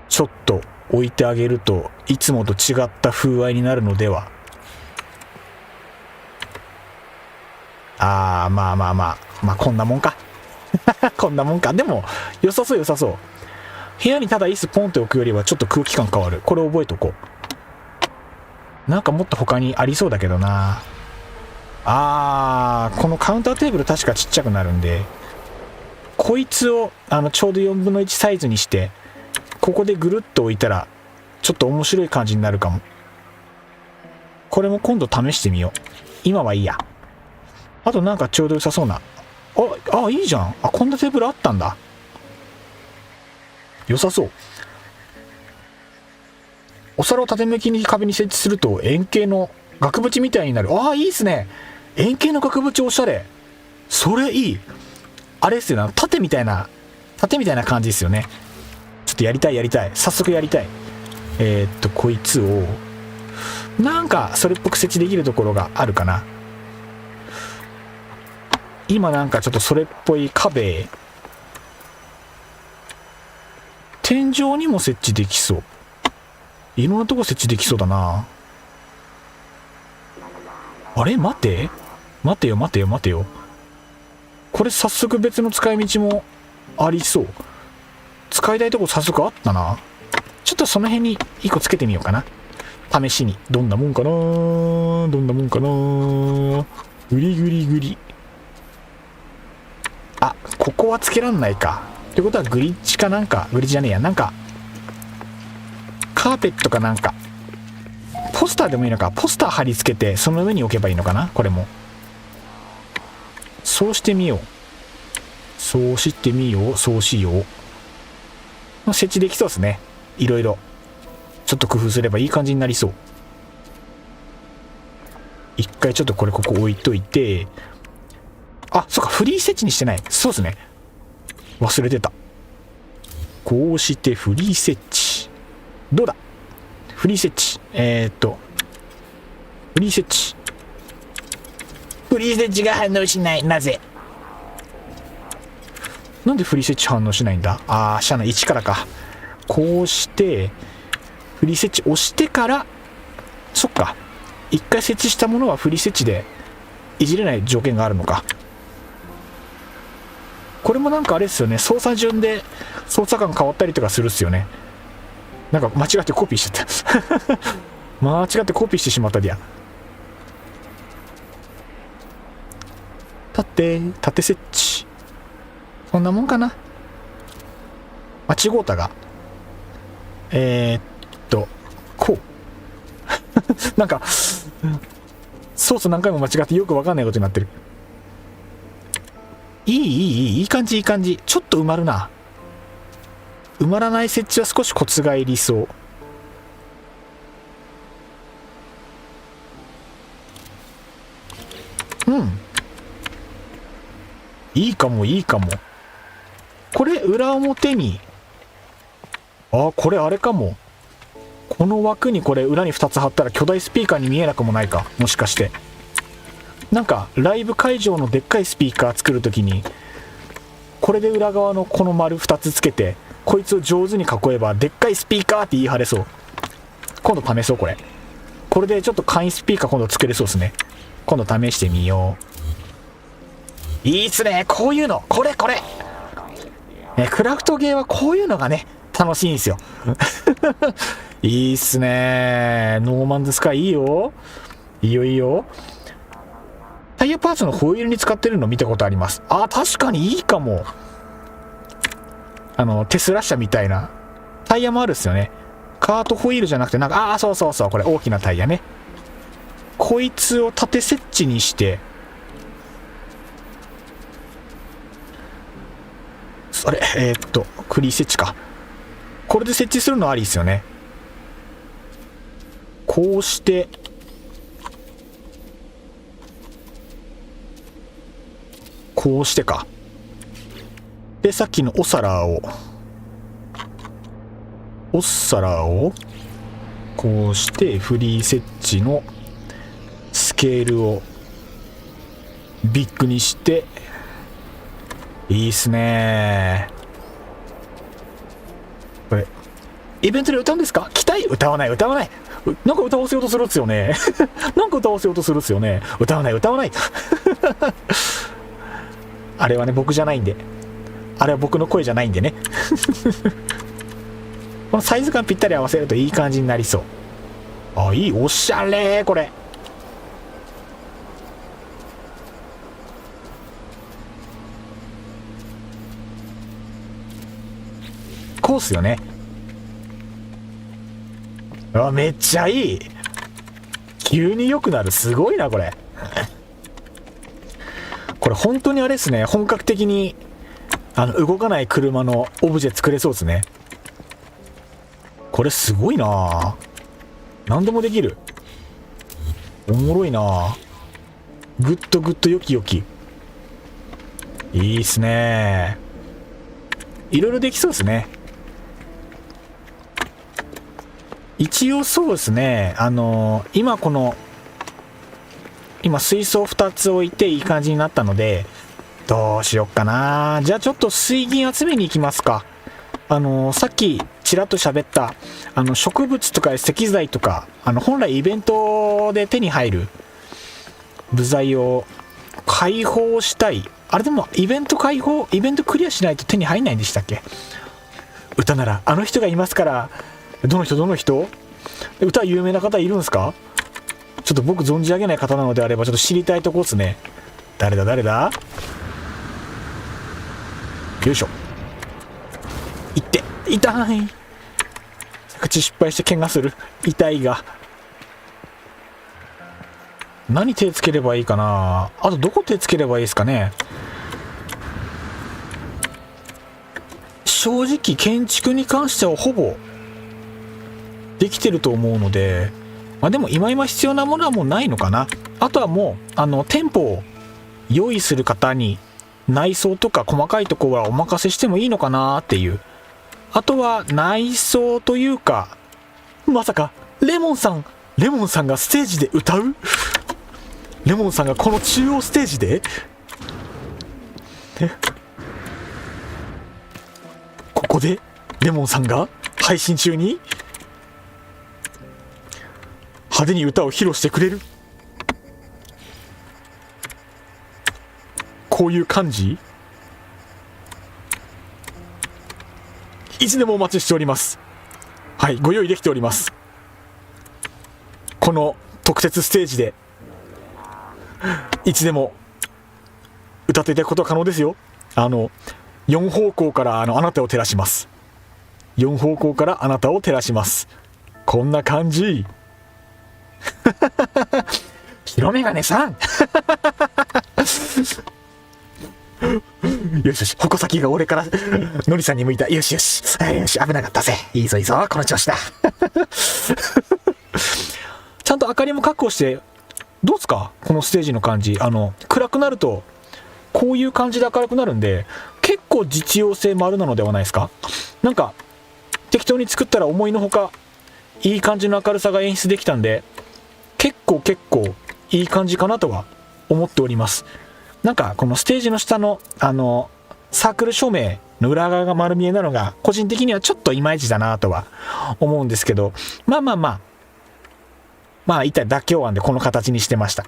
ちょっと置いてあげるといつもと違った風合いになるのでは。まあこんなもんかこんなもんか。でも良さそう。部屋にただ椅子ポンって置くよりはちょっと空気感変わる。これ覚えとこう。なんかもっと他にありそうだけどな。このカウンターテーブル確かちっちゃくなるんで、こいつをちょうど4分の1サイズにしてここでぐるっと置いたらちょっと面白い感じになるかも。これも今度試してみよう。今はいいや。あとなんかちょうど良さそうな。いいじゃん。こんなテーブルあったんだ。良さそう。お皿を縦向きに壁に設置すると円形の額縁みたいになる。いいっすね。円形の額縁おしゃれ。それいい。あれですよね。縦みたいな感じですよね。ちょっとやりたい。早速やりたい。こいつをなんかそれっぽく設置できるところがあるかな。今なんかちょっとそれっぽい壁、天井にも設置できそう。いろんなとこ設置できそうだな。あれ待てよ。これ早速別の使い道もありそう。使いたいとこ早速あったな。ちょっとその辺に1個つけてみようかな。試しに。どんなもんかな。グリ。ここはつけらんないか。ってことはグリッチかなんか、グリッチじゃねえや。なんか、カーペットかなんか。ポスターでもいいのか。ポスター貼り付けて、その上に置けばいいのかな。これも。そうしてみよう。そうしよう。設置できそうですね。いろいろ。ちょっと工夫すればいい感じになりそう。一回ちょっとこれここ置いといて、あ、そっか、フリー設置にしてない。そうですね。忘れてた。こうしてフリー設置。どうだ？フリー設置。フリー設置。フリー設置が反応しない。なぜ？なんでフリー設置反応しないんだ？あー、しゃあない。1からか。こうして、フリー設置押してから、そっか。一回設置したものはフリー設置でいじれない条件があるのか。これもなんかあれですよね。操作順で操作感変わったりとかするっすよね。なんか間違ってコピーしちゃった。間違ってコピーしてしまったりや。縦設置。そんなもんかな。間違うたが。こう。なんか、ソース何回も間違ってよくわかんないことになってる。いい感じ、いい感じ。ちょっと埋まるな。埋まらない設置は少しコツがいりそう。うん。いいかも、いいかも。これ、裏表に。あ、これあれかも。この枠にこれ裏に2つ貼ったら巨大スピーカーに見えなくもないか。もしかして。なんか、ライブ会場のでっかいスピーカー作るときに、これで裏側のこの丸2つつけて、こいつを上手に囲えば、でっかいスピーカーって言い張れそう。今度試そう、これ。これでちょっと簡易スピーカー今度作れそうですね。今度試してみよう。いいっすね。こういうの。これ。クラフトゲーはこういうのがね、楽しいんですよ。いいっすね。ノーマンズスカイいいよ。いいよ。タイヤパーツのホイールに使ってるの見たことあります。あ、確かにいいかも。テスラ車みたいな。タイヤもあるっすよね。カートホイールじゃなくて、なんか、そう。これ大きなタイヤね。こいつを縦設置にして、あれ、クリー設置か。これで設置するのありっすよね。こうして、か。で、さっきのお皿を、こうしてフリー設置のスケールをビッグにして、いいっすね。これ、イベントで歌うんですか？期待？歌わない。なんか歌わせようとするっすよね。歌わない。あれはね、僕じゃないんで。あれは僕の声じゃないんでね。このサイズ感ぴったり合わせるといい感じになりそう。あ、いい。おしゃれこれ。こうっすよね。あ、めっちゃいい。急に良くなる。すごいな、これ。これ本当にあれですね。本格的に、動かない車のオブジェ作れそうですね。これすごいな。何でもできる。おもろいな。グッドよき。いいっすね。いろいろできそうですね。一応そうですね。今水槽2つ置いていい感じになったので、どうしよっかな。じゃあちょっと水銀集めに行きますか。さっきちらっと喋った、植物とか石材とか、本来イベントで手に入る部材を解放したい。あれでもイベントクリアしないと手に入んないんでしたっけ？歌ならあの人がいますから。どの人？歌有名な方いるんですか？ちょっと僕存じ上げない方なのであればちょっと知りたいとこっすね。誰だ？よいしょ。痛い。着地失敗して怪我する。痛いが。何手つければいいかな。あとどこ手つければいいですかね。正直建築に関してはほぼできてると思うので、まあでも今必要なものはもうないのかな。あとはもう店舗を用意する方に内装とか細かいところはお任せしてもいいのかなっていう。あとは内装というか、まさかレモンさんがステージで歌う？レモンさんがこの中央ステージで？ここでレモンさんが配信中に派手に歌を披露してくれる？こういう感じ？いつでもお待ちしております。はい、ご用意できております。この特設ステージでいつでも歌っていただくこと可能ですよ。4方向からあなたを照らします。4方向からあなたを照らします。こんな感じ。白メガネさん。よしよし、矛先が俺からのりさんに向いた。よしよし、よし、危なかったぜ。いいぞいいぞ、この調子だ。ちゃんと明かりも確保して、どうですかこのステージの感じ。暗くなるとこういう感じで明るくなるんで、結構実用性もあるなのではないですか。なんか適当に作ったら思いのほかいい感じの明るさが演出できたんで、結構いい感じかなとは思っております。なんかこのステージの下のサークル照明の裏側が丸見えなのが個人的にはちょっといまいちだなとは思うんですけど、まあ一体妥協案でこの形にしてました。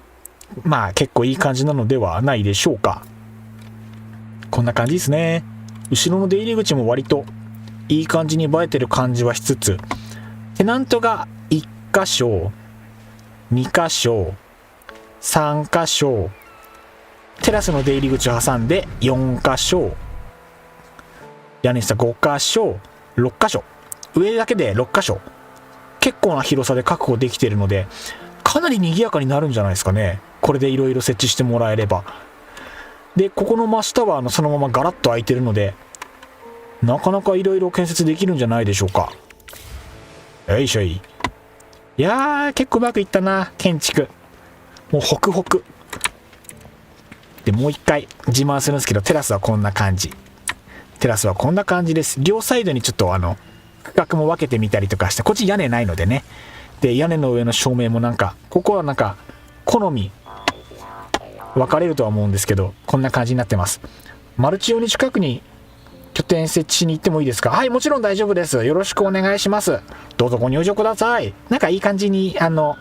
まあ結構いい感じなのではないでしょうか。こんな感じですね。後ろの出入り口も割といい感じに映えてる感じはしつつ、テナントが1箇所2箇所3箇所、テラスの出入り口を挟んで4箇所、屋根下5箇所6箇所、上だけで6箇所、結構な広さで確保できているので、かなり賑やかになるんじゃないですかね。これでいろいろ設置してもらえれば。でここの真下はそのままガラッと開いてるので、なかなかいろいろ建設できるんじゃないでしょうか。よいしょい。いやー結構うまくいったな建築。もうホクホクで、もう一回自慢するんですけど、テラスはこんな感じ。テラスはこんな感じです。両サイドにちょっと区画も分けてみたりとかして、こっち屋根ないのでね。で屋根の上の照明もなんか、ここはなんか好み分かれるとは思うんですけど、こんな感じになってます。マルチ用に近くに拠点設置しに行ってもいいですか？はい、もちろん大丈夫です。よろしくお願いします。どうぞご入場ください。なんかいい感じにこ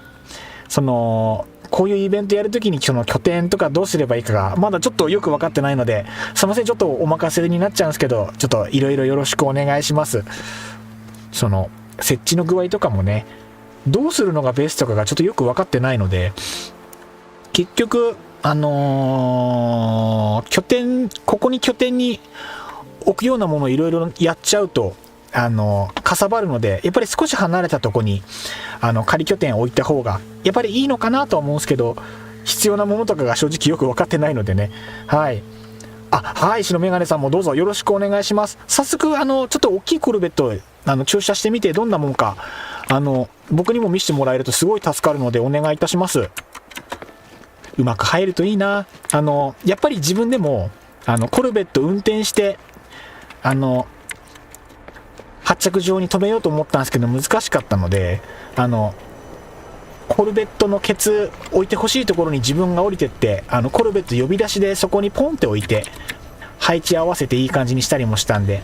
ういうイベントやるときにその拠点とかどうすればいいかがまだちょっとよく分かってないので、すいません、ちょっとお任せになっちゃうんですけど、ちょっといろいろよろしくお願いします。その設置の具合とかもね、どうするのがベストかがちょっとよく分かってないので、結局拠点、ここに拠点に置くようなものをいろいろやっちゃうとかさばるので、やっぱり少し離れたとこに仮拠点を置いた方がやっぱりいいのかなとは思うんですけど、必要なものとかが正直よく分かってないのでね。はい、はい、白メガネさんもどうぞよろしくお願いします。早速ちょっと大きいコルベット駐車してみてどんなもんか僕にも見せてもらえるとすごい助かるのでお願いいたします。うまく入るといいな。やっぱり自分でもコルベット運転して発着場に止めようと思ったんですけど難しかったので、コルベットのケツ置いてほしいところに自分が降りてってコルベット呼び出しでそこにポンって置いて配置合わせていい感じにしたりもしたんで、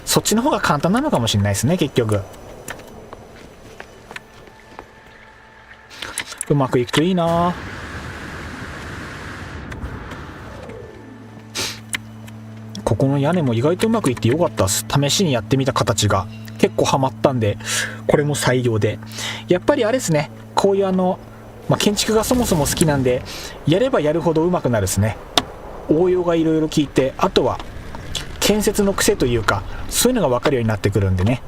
そっちの方が簡単なのかもしれないですね。結局うまくいくといいな。ここの屋根も意外とうまくいってよかったです。試しにやってみた形が結構ハマったんで、これも採用で。やっぱりあれですね、こういう建築がそもそも好きなんで、やればやるほどうまくなるですね。応用がいろいろ効いて、あとは建設の癖というかそういうのが分かるようになってくるんでね。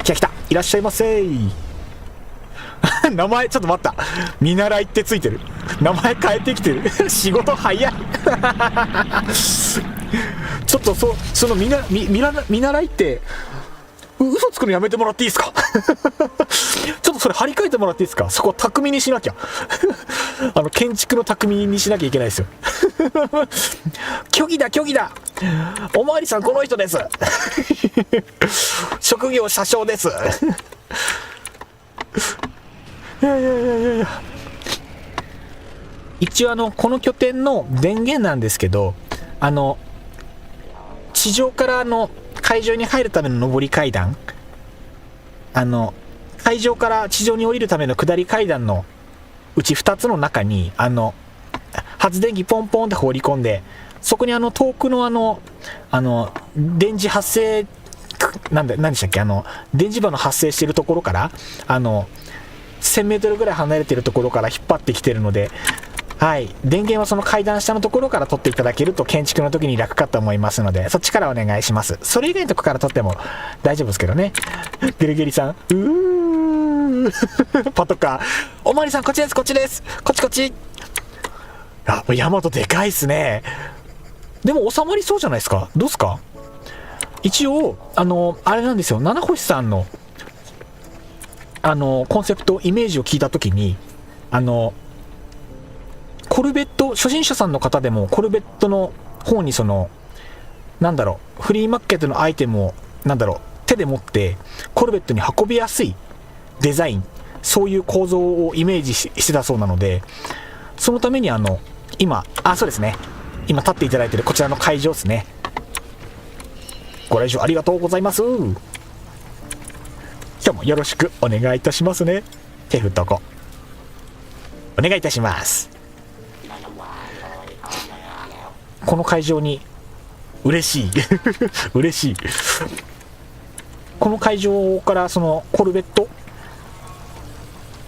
来たいらっしゃいませ名前ちょっと待った、見習いってついてる。名前変えてきてる。仕事早い。ちょっとその見習いって嘘つくのやめてもらっていいですかちょっとそれ張り替えてもらっていいですか。そこ巧みにしなきゃ建築の巧みにしなきゃいけないですよ虚偽だ虚偽だ、おまわりさんこの人です職業車掌ですいやいやいやいやいや、一応この拠点の電源なんですけど、地上から会場に入るための上り階段、会場から地上に降りるための下り階段のうち2つの中に発電機ポンポンって放り込んで、そこに遠くの電磁発生何でしたっけ、電磁場の発生しているところから1000メートルぐらい離れているところから引っ張ってきてるので、はい、電源はその階段下のところから取っていただけると建築の時に楽かと思いますので、そっちからお願いします。それ以外のとこから取っても大丈夫ですけどね。ゲルゲリさん、パトカー、おまわりさんこっちですこっちです、こっちこっち。あ、ヤマトでかいっすね。でも収まりそうじゃないですか。どうっすか。一応あれなんですよ、七星さんのコンセプトイメージを聞いた時にコルベット初心者さんの方でもコルベットの方にフリーマーケットのアイテムを手で持ってコルベットに運びやすいデザイン、そういう構造をイメージしてたそうなので、そのために今そうですね、今立っていただいているこちらの会場ですね。ご来場ありがとうございます。今日もよろしくお願いいたしますね。手振っとこお願いいたします。この会場に嬉しい嬉しいこの会場からそのコルベット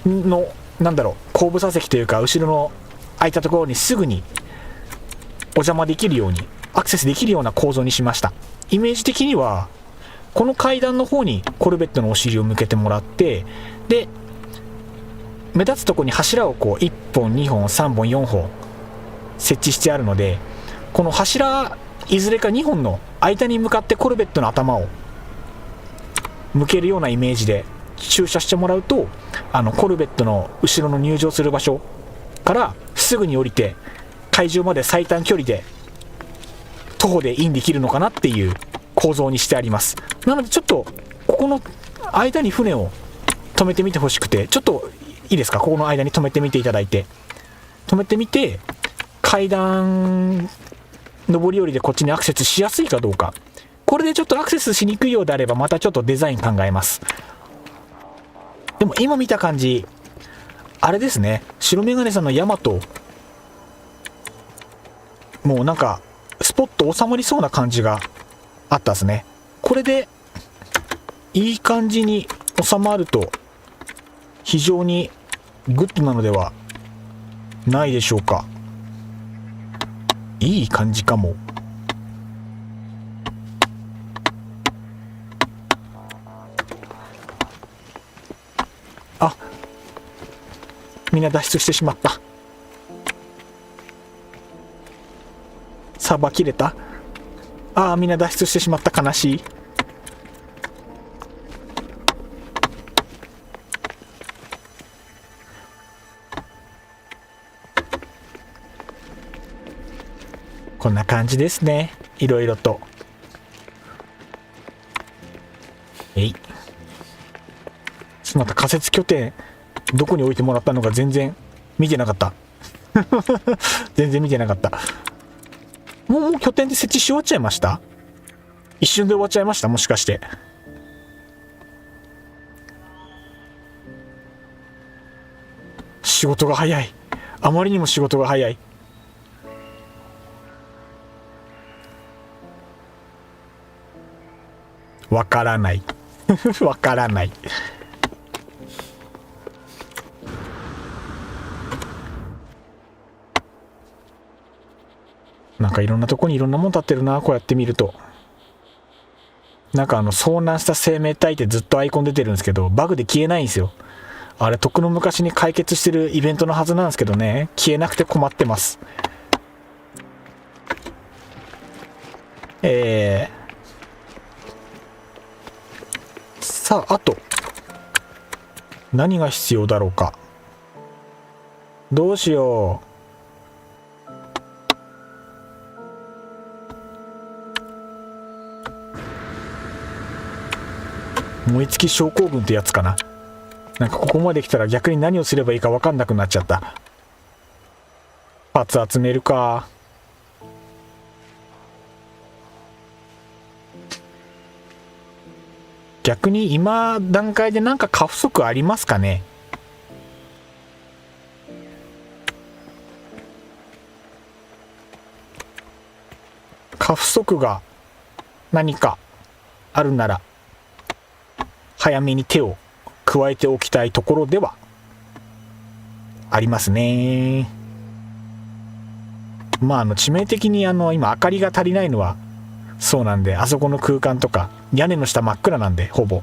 の後部座席というか後ろの空いたところにすぐにお邪魔できるようにアクセスできるような構造にしました。イメージ的にはこの階段の方にコルベットのお尻を向けてもらって、で目立つところに柱を1本2本3本4本設置してあるので、この柱いずれか2本の間に向かってコルベットの頭を向けるようなイメージで駐車してもらうと、コルベットの後ろの入場する場所からすぐに降りて会場まで最短距離で徒歩でインできるのかなっていう構造にしてあります。なのでちょっとここの間に船を止めてみてほしくて、ちょっといいですか、ここの間に止めてみていただいて、止めてみて階段上り下りでこっちにアクセスしやすいかどうか、これでちょっとアクセスしにくいようであればまたちょっとデザイン考えます。でも今見た感じあれですね、白メガネさんのヤマトもうスポッと収まりそうな感じがあったですね。これでいい感じに収まると非常にグッドなのではないでしょうか。いい感じかも。あ、みんな脱出してしまった。サーバー切れた。みんな脱出してしまった。悲しい。こんな感じですね、いろいろと。また仮設拠点どこに置いてもらったのか全然見てなかった全然見てなかった。もう拠点で設置し終わっちゃいました。一瞬で終わっちゃいました、もしかして。仕事が早い、あまりにも仕事が早い。わからないわからない。いろんなとこにいろんなもん立ってるな、こうやって見ると。遭難した生命体ってずっとアイコン出てるんですけど、バグで消えないんですよ。あれ、とっくの昔に解決してるイベントのはずなんですけどね、消えなくて困ってます。さあ、あと何が必要だろうか。どうしよう。燃え尽き症候群ってやつかな。なんかここまで来たら逆に何をすればいいか分かんなくなっちゃった。パーツ集めるか。逆に今段階でなんか過不足ありますかね。過不足が何かあるなら早めに手を加えておきたいところではありますね。まあ致命的に今明かりが足りないのはそうなんで、あそこの空間とか屋根の下真っ暗なんで、ほぼ。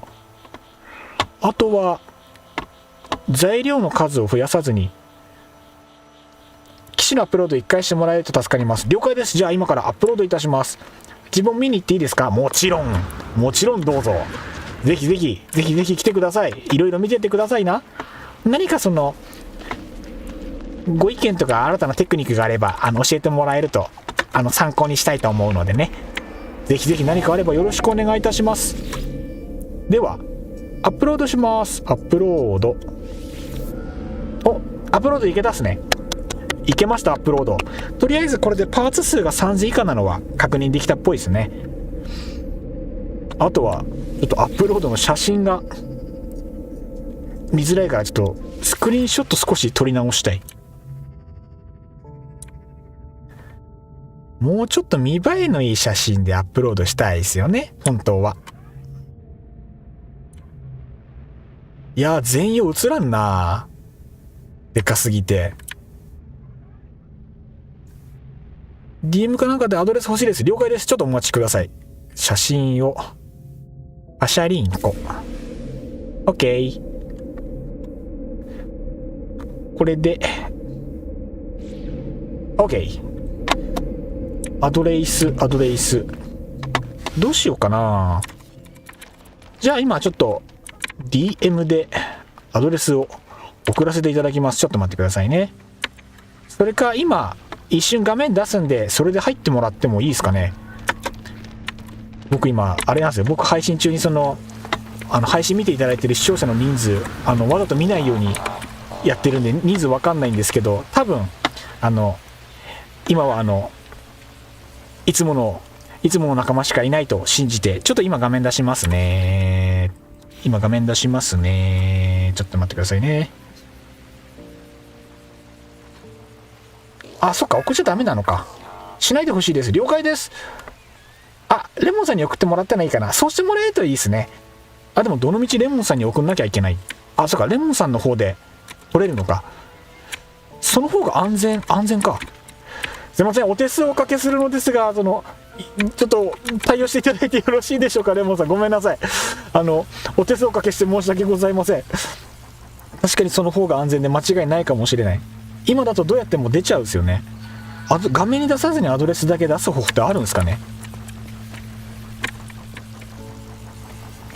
あとは材料の数を増やさずに機種のアップロード1回してもらえると助かります。了解です。じゃあ今からアップロードいたします。自分見に行っていいですか。もちろんどうぞ。ぜひ来てください。いろいろ見てってくださいな。何かご意見とか新たなテクニックがあれば教えてもらえると参考にしたいと思うのでね。ぜひ何かあればよろしくお願いいたします。ではアップロードします。アップロード。アップロードいけたっすね。いけました。アップロード。とりあえずこれでパーツ数が3000以下なのは確認できたっぽいですね。あとはちょっとアップロードの写真が見づらいから、ちょっとスクリーンショット少し撮り直したい。もうちょっと見栄えのいい写真でアップロードしたいですよね、本当は。いや全容映らんな、でかすぎて。 DM かなんかでアドレス欲しいです。了解です。ちょっとお待ちください。写真をパシャリンコ OK。 これで OK。 アドレイスどうしようかな。じゃあ今ちょっと DM でアドレスを送らせていただきます。ちょっと待ってくださいね。それか今一瞬画面出すんで、それで入ってもらってもいいですかね。僕今あれなんですよ、僕配信中に配信見ていただいてる視聴者の人数わざと見ないようにやってるんで人数わかんないんですけど、多分今はいつもの仲間しかいないと信じて、ちょっと今画面出しますね。ちょっと待ってくださいね。あ、そっか、送っちゃダメなのか。しないでほしいです。了解です。あ、レモンさんに送ってもらってないかな。そうしてもらえるといいですね。あ、でもどのみちレモンさんに送んなきゃいけない。あ、そっか、レモンさんの方で取れるのか。その方が安全か。すいません、お手数をおかけするのですが、ちょっと対応していただいてよろしいでしょうか。レモンさんごめんなさい。お手数をおかけして申し訳ございません。確かにその方が安全で間違いないかもしれない。今だとどうやっても出ちゃうんですよね。画面に出さずにアドレスだけ出す方法ってあるんですかね。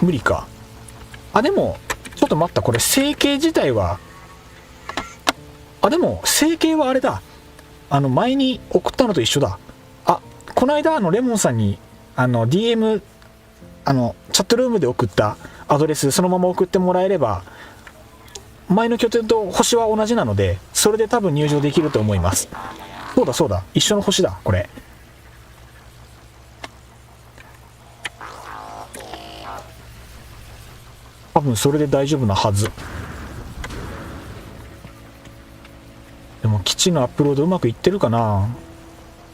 無理か。あ、でもちょっと待った、これ整形自体はでも整形はあれだ、前に送ったのと一緒だ。この間レモンさんにDM チャットルームで送ったアドレスそのまま送ってもらえれば、前の拠点と星は同じなので、それで多分入場できると思います。そうだ、一緒の星だこれ。多分それで大丈夫なはず。でも基地のアップロードうまくいってるかな。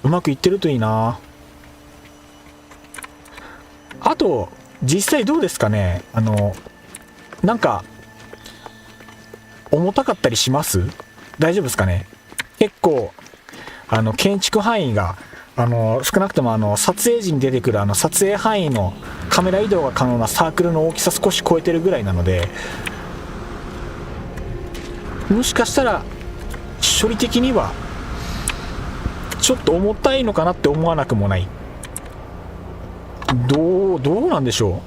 うまくいってるといいな。あと実際どうですかね。なんか重たかったりします？大丈夫ですかね。結構建築範囲が少なくとも撮影時に出てくる撮影範囲のカメラ移動が可能なサークルの大きさ少し超えてるぐらいなので、もしかしたら処理的にはちょっと重たいのかなって思わなくもない。どうなんでしょ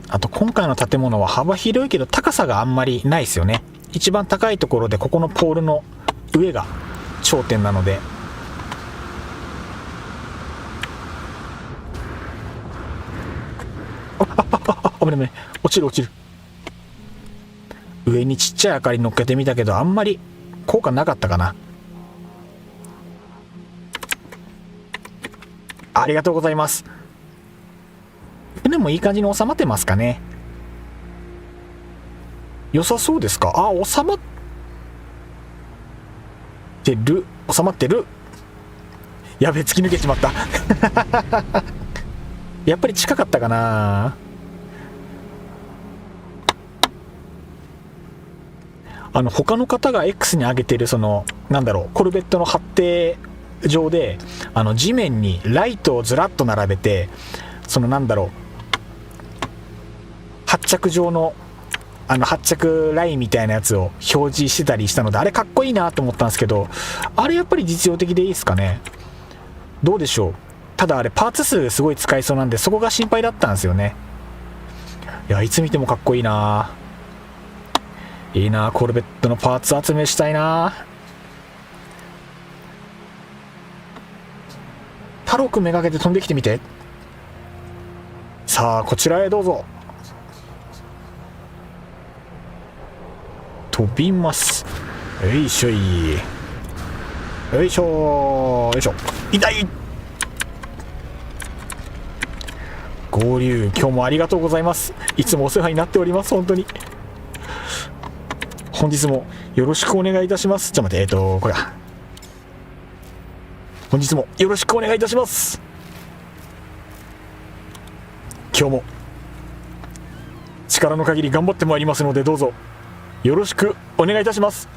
あと今回の建物は幅広いけど高さがあんまりないですよね。一番高いところでここのポールの上が頂点なので、危ない危ない、落ちる落ちる。上にちっちゃい明かり乗っけてみたけどあんまり効果なかったかな。ありがとうございます。船もいい感じに収まってますかね。良さそうですか。あ、収まってる、収まってる。やべ、突き抜けちまったやっぱり近かったかな。他の方が X に上げてるそのなんだろう、コルベットの発程上で地面にライトをずらっと並べて、そのなんだろう、発着状の発着ラインみたいなやつを表示してたりしたので、あれかっこいいなと思ったんですけど、あれやっぱり実用的でいいですかね。どうでしょう。ただあれパーツ数すごい使いそうなんで、そこが心配だったんですよね。いや、いつ見てもかっこいいな。いいな、コルベットのパーツ集めしたいな。太郎くんめがけて飛んできてみて。さあこちらへどうぞ。飛びます。よいしょい、よいしょよいしょ。痛い。合流、今日もありがとうございます。いつもお世話になっております。本当に本日もよろしくお願いいたします。ちょっと待って、これだ。本日もよろしくお願いいたします。今日も力の限り頑張ってまいりますので、どうぞよろしくお願いいたします。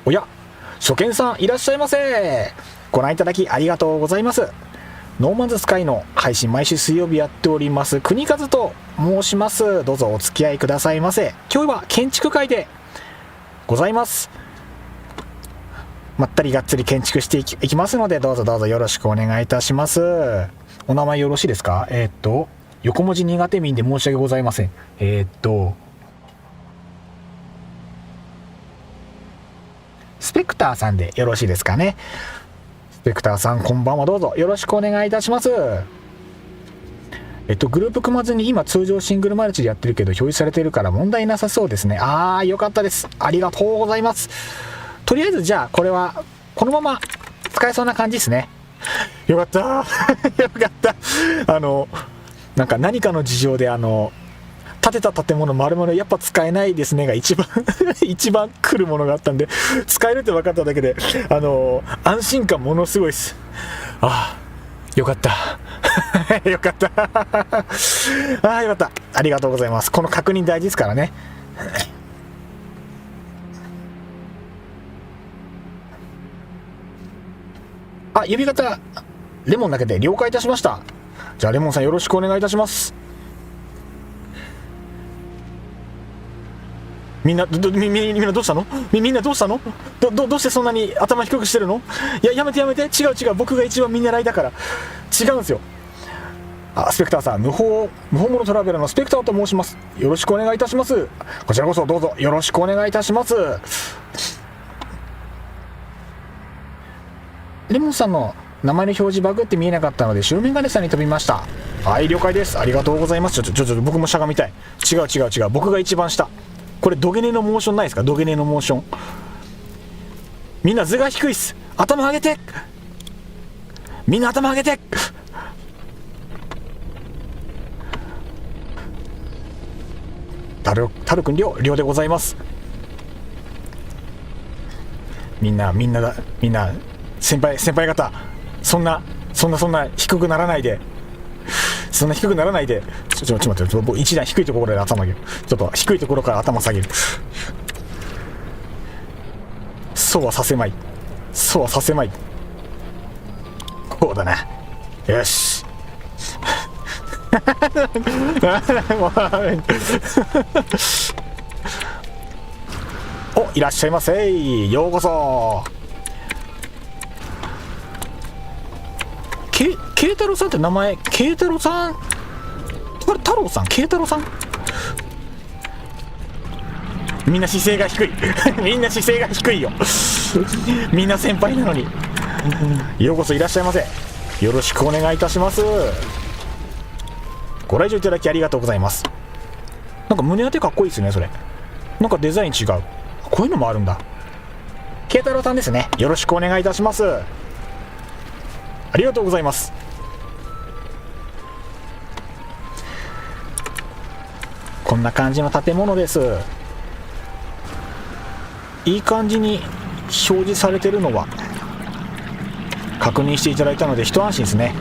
おや、初見さんいらっしゃいませ。ご覧いただきありがとうございます。ノーマンズスカイの配信毎週水曜日やっております国和と申します。どうぞお付き合いくださいませ。今日は建築会でございます。まったりがっつり建築していきますので、どうぞどうぞよろしくお願いいたします。お名前よろしいですか。横文字苦手民で申し訳ございません。スペクターさんでよろしいですかね。スペクターさんこんばんは、どうぞよろしくお願いいたします。グループ組まずに今通常シングルマルチでやってるけど表示されてるから問題なさそうですね。あーよかったです、ありがとうございます。とりあえずじゃあこれはこのまま使えそうな感じですね。よかったよかった。なんか何かの事情で建てた建物丸々やっぱ使えないですねが一番一番来るものがあったんで、使えるって分かっただけで安心感ものすごいです。ああよかったよかったああよかった、ありがとうございます。この確認大事ですからねあ、指型レモンだけで了解いたしました。じゃあレモンさんよろしくお願いいたします。みんなどうしたの。みんなどうしたの。どうしてそんなに頭低くしてるの。いや、やめて、違う、僕が一番見習いだから。違うんですよ。あ、スペクターさん、無法者トラベラーのスペクターと申します。よろしくお願いいたします。こちらこそどうぞよろしくお願いいたします。レモンさんの名前の表示バグって見えなかったので白メガネさんに飛びました。はい、了解です。ありがとうございます。ちょ僕もしゃがみたい。違う、僕が一番下。これドゲネのモーションないですか。ドゲネのモーション。みんな図が低いっす。頭上げて、みんな頭上げて。タルくん了でございます。みんな先輩方、そんな低くならないで。ちょっと待って、僕一段低いところで頭上げる。ちょっと低いところから頭下げる。そうはさせまい。こうだな。よしお、いらっしゃいませ。ようこそ。慶太郎さんって名前、慶太郎さんこれ太郎さん、慶太郎さん、みんな姿勢が低いみんな姿勢が低いよみんな先輩なのにようこそいらっしゃいませ。よろしくお願いいたします。ご来場いただきありがとうございます。なんか胸当てかっこいいですね。それなんかデザイン違う。こういうのもあるんだ。慶太郎さんですね。よろしくお願いいたします。ありがとうございます。こんな感じの建物です。いい感じに表示されてるのは確認していただいたので一安心ですね。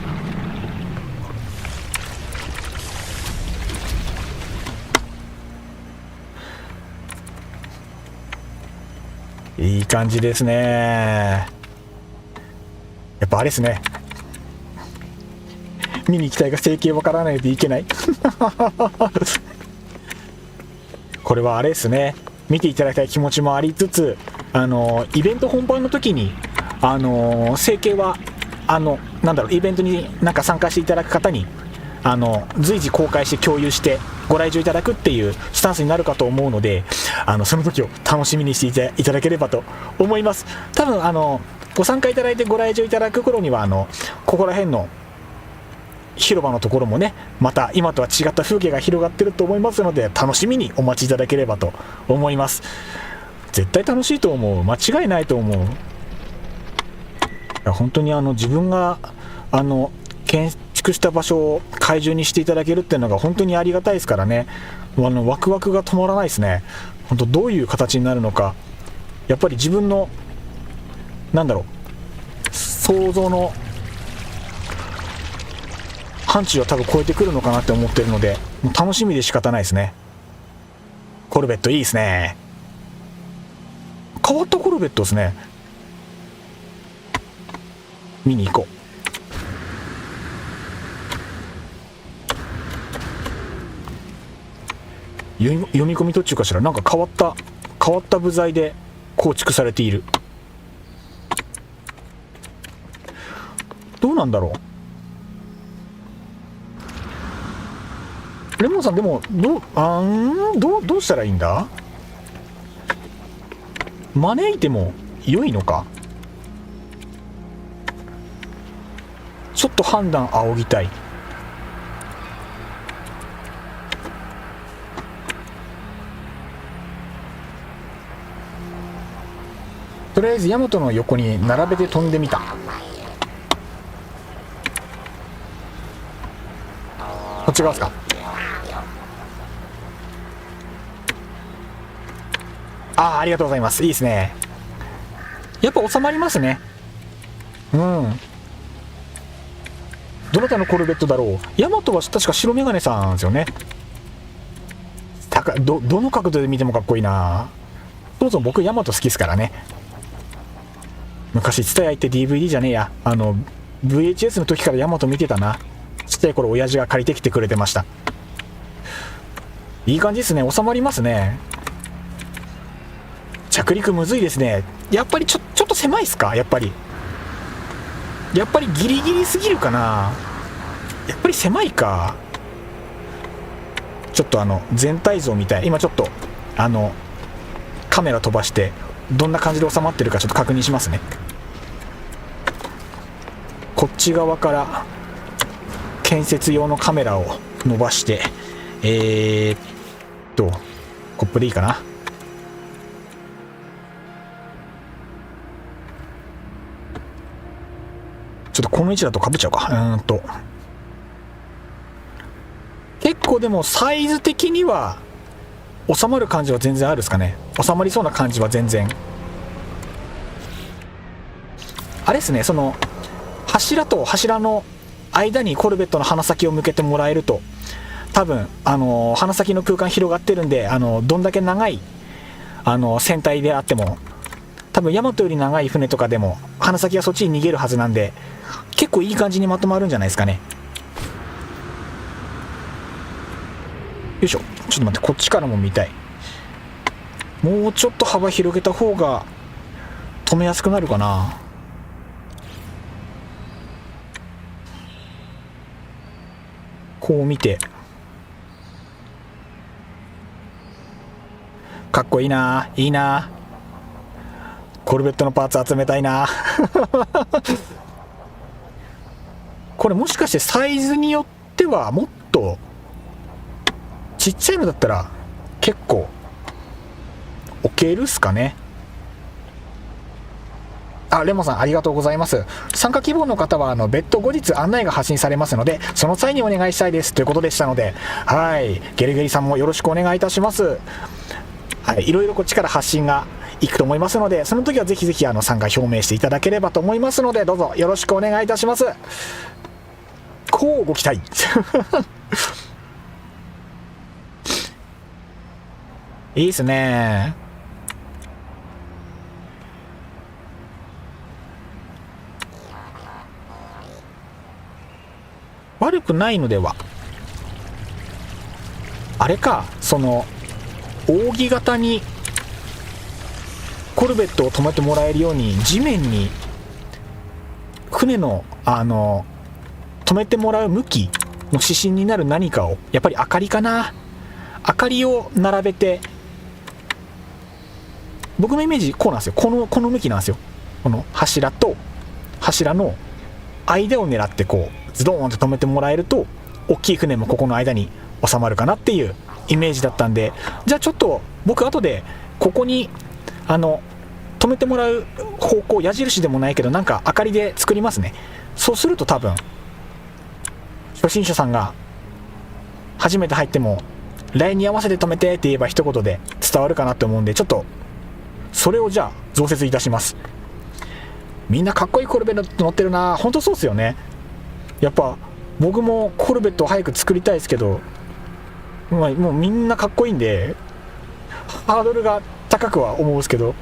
いい感じですね。やっぱあれですね、見に行きたいが整形わからないといけないこれはあれですね、見ていただきたい気持ちもありつつ、イベント本番の時に整形はなんだろう、イベントになんか参加していただく方に随時公開して共有してご来場いただくっていうスタンスになるかと思うので、その時を楽しみにしていただければと思います。多分ご参加いただいてご来場いただく頃にはここら辺の広場のところもね、また今とは違った風景が広がってると思いますので、楽しみにお待ちいただければと思います。絶対楽しいと思う。間違いないと思う。いや本当に自分が建築した場所を怪獣にしていただけるっていうのが本当にありがたいですからね。ワクワクが止まらないですね。本当どういう形になるのか、やっぱり自分のなんだろう、想像の範疇は多分超えてくるのかなって思ってるので、もう楽しみで仕方ないですね。コルベットいいですね。変わったコルベットですね。見に行こう。読み込み途中かしら。なんか変わった部材で構築されている。どうなんだろう。レモンさんでもどうしたらいいんだ。招いても良いのか。ちょっと判断仰ぎたい。とりあえずヤマトの横に並べて飛んでみた。こっち側ですか。ありがとうございます。いいですね。やっぱ収まりますね。うん。どなたのコルベットだろう。ヤマトは確か白メガネさんですよね。どの角度で見てもかっこいいな。そもそも僕ヤマト好きですからね。昔ツタヤ行って DVD じゃねえや、VHS の時からヤマト見てたな。ちっちゃい頃親父が借りてきてくれてました。いい感じですね。収まりますね。着陸むずいですね。やっぱりちょっと狭いっすか。やっぱりギリギリすぎるかな。やっぱり狭いか。ちょっと全体像みたい。今ちょっとカメラ飛ばしてどんな感じで収まってるかちょっと確認しますね。こっち側から建設用のカメラを伸ばしてコップでいいかな。ちょっとこの位置だとかぶっちゃうか。結構でもサイズ的には収まる感じは全然あるですかね。収まりそうな感じは全然。あれですね、その柱と柱の間にコルベットの鼻先を向けてもらえると、多分鼻先の空間広がってるんで、どんだけ長い船体であっても、多分ヤマトより長い船とかでも鼻先がそっちに逃げるはずなんで、結構いい感じにまとまるんじゃないですかね。よいしょ。ちょっと待って、こっちからも見たい。もうちょっと幅広げた方が止めやすくなるかな。こう見てかっこいいな、いいな。コルベットのパーツ集めたいな。これもしかしてサイズによってはもっとちっちゃいのだったら結構置けるっすかね。あ、レモンさんありがとうございます。参加希望の方は別途後日案内が発信されますので、その際にお願いしたいですということでしたので、はい、ゲリゲリさんもよろしくお願いいたします。はい、いろいろこっちから発信がいくと思いますので、その時はぜひぜひ参加表明していただければと思いますので、どうぞよろしくお願いいたします。こうご期待。いいっすね。悪くないのでは。あれか、その扇形にコルベットを止めてもらえるように地面に船の止めてもらう向きの指針になる何かを、やっぱり明かりかな。明かりを並べて、僕のイメージこうなんですよ。この向きなんですよ。この柱と柱の間を狙ってこうズドーンと止めてもらえると、大きい船もここの間に収まるかなっていうイメージだったんで、じゃあちょっと僕後でここに止めてもらう方向、矢印でもないけどなんか明かりで作りますね。そうすると多分初心者さんが初めて入ってもラインに合わせて止めてって言えば一言で伝わるかなと思うんで、ちょっとそれをじゃあ増設いたします。みんなかっこいいコルベット乗ってるな。本当そうっすよね。やっぱ僕もコルベットを早く作りたいですけど、もうみんなかっこいいんでハードルが高くは思うんですけど、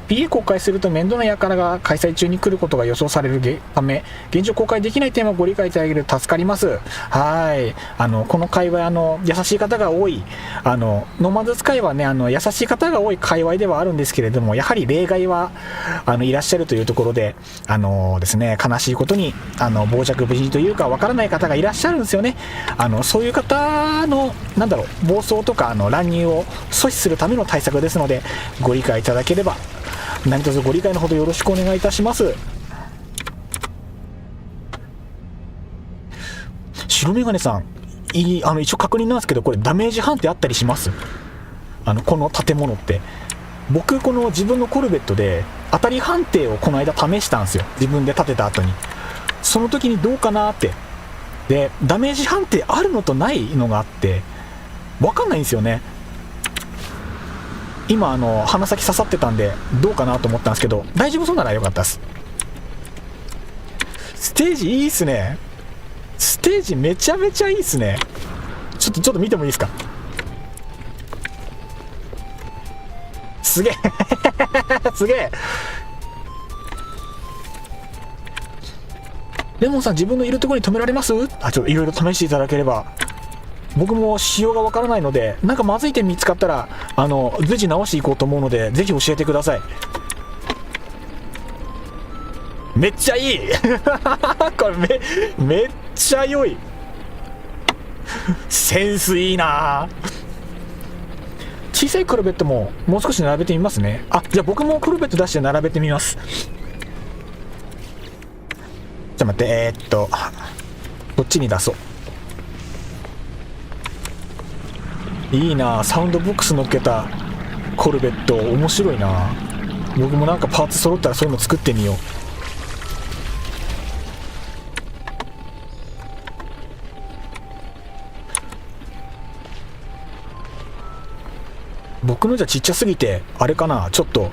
PA 公開すると面倒な輩が開催中に来ることが予想されるため、現状公開できない点はご理解いただけると助かります。はい、この界隈優しい方が多い、ノーマンズスカイはね優しい方が多い界隈ではあるんですけれども、やはり例外はいらっしゃるというところでですね、悲しいことに傍若無人というかわからない方がいらっしゃるんですよね。そういう方の暴走とか乱入を阻止するための対策ですので、ご理解いただければ何卒ご理解のほどよろしくお願いいたします。白メガネさん、一応確認なんですけど、これダメージ判定あったりします？この建物って。僕この自分のコルベットで当たり判定をこの間試したんですよ。自分で建てた後に。その時にどうかなって。でダメージ判定あるのとないのがあって分かんないんですよね。今鼻先刺さってたんでどうかなと思ったんですけど、大丈夫そうならよかったです。ステージいいっすね。ステージめちゃめちゃいいっすね。ちょっと見てもいいですか？すげえすげえ。レモンさん自分のいるところに止められます？ちょっといろいろ試していただければ。僕も仕様がわからないので、なんかまずい点見つかったら随時直していこうと思うので、ぜひ教えてください。めっちゃいいこれめっちゃ良い。センスいいな。小さいコルベットももう少し並べてみますね。じゃあ僕もコルベット出して並べてみます。じゃあ待って、こっちに出そう。いいな、サウンドボックス乗っけたコルベット面白いな。僕もなんかパーツ揃ったらそういうの作ってみよう。僕のじゃちっちゃすぎてあれかな、ちょっと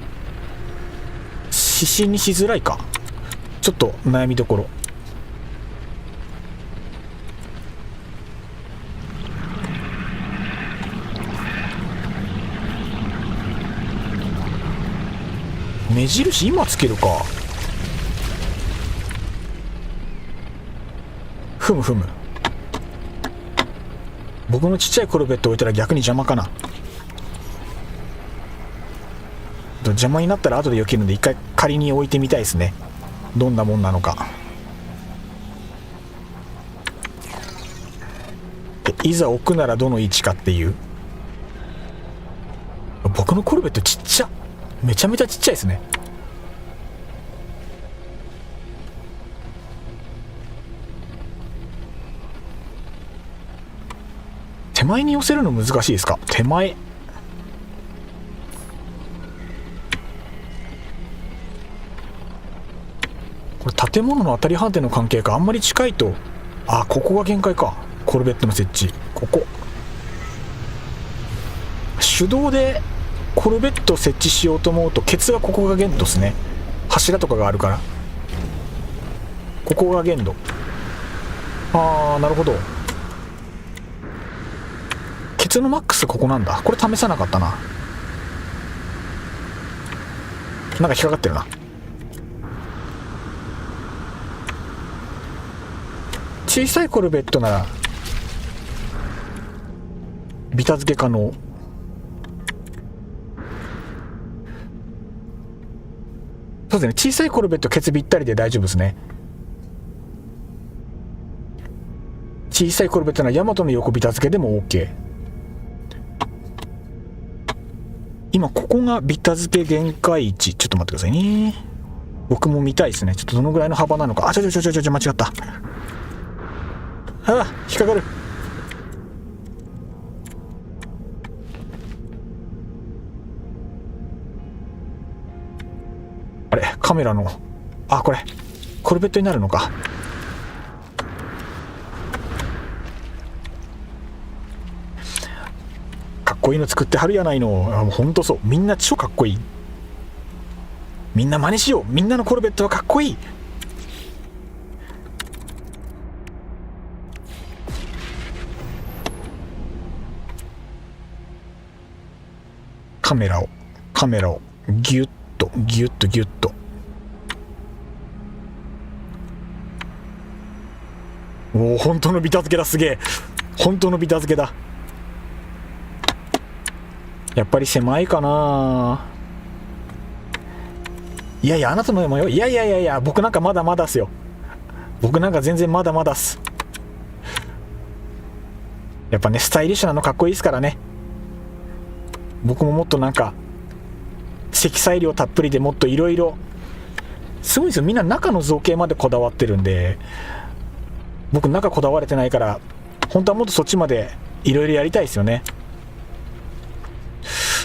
指針にしづらいか。ちょっと悩みどころ。目印今つけるか。ふむふむ。僕のちっちゃいコルベット置いたら逆に邪魔かな。邪魔になったら後で避けるので一回仮に置いてみたいですね。どんなもんなのか。いざ置くならどの位置かっていう。僕のコルベットちっちゃ、めちゃめちゃちっちゃいですね。手前に寄せるの難しいですか？手前。これ建物の当たり判定の関係か、あんまり近いと、あ、ここが限界か。コルベットの設置、ここ手動でコルベット設置しようと思うと、ケツはここが限度ですね。柱とかがあるからここが限度。あー、なるほど。ケツのマックスここなんだ。これ試さなかったな。なんか引っかかってるな。小さいコルベットならビタ付け可能。そうですね、小さいコルベットケツびったりで大丈夫ですね。小さいコルベットならヤマトの横ビタ付けでも OK。 今ここがビタ付け限界値。ちょっと待ってくださいね、僕も見たいですね。ちょっとどのぐらいの幅なのか。あ、間違った。あ、引っかかる。あれ、カメラの、あ、これコルベットになるのか。かっこいいの作ってはるやないの。あ、もうほんとそう、みんな超かっこいい。みんな真似しよう。みんなのコルベットはかっこいい。カメラをギュッと。おお、本当のビタ付けだ。すげえ、本当のビタ付けだ。やっぱり狭いかな。いやいや、あなたのもよ。いや、僕なんかまだまだっすよ。僕なんか全然まだまだっす。やっぱね、スタイリッシュなのかっこいいですからね。僕ももっとなんか積載量たっぷりでもっといろいろすごいんですよ。みんな中の造形までこだわってるんで、僕中こだわれてないから、本当はもっとそっちまでいろいろやりたいですよね。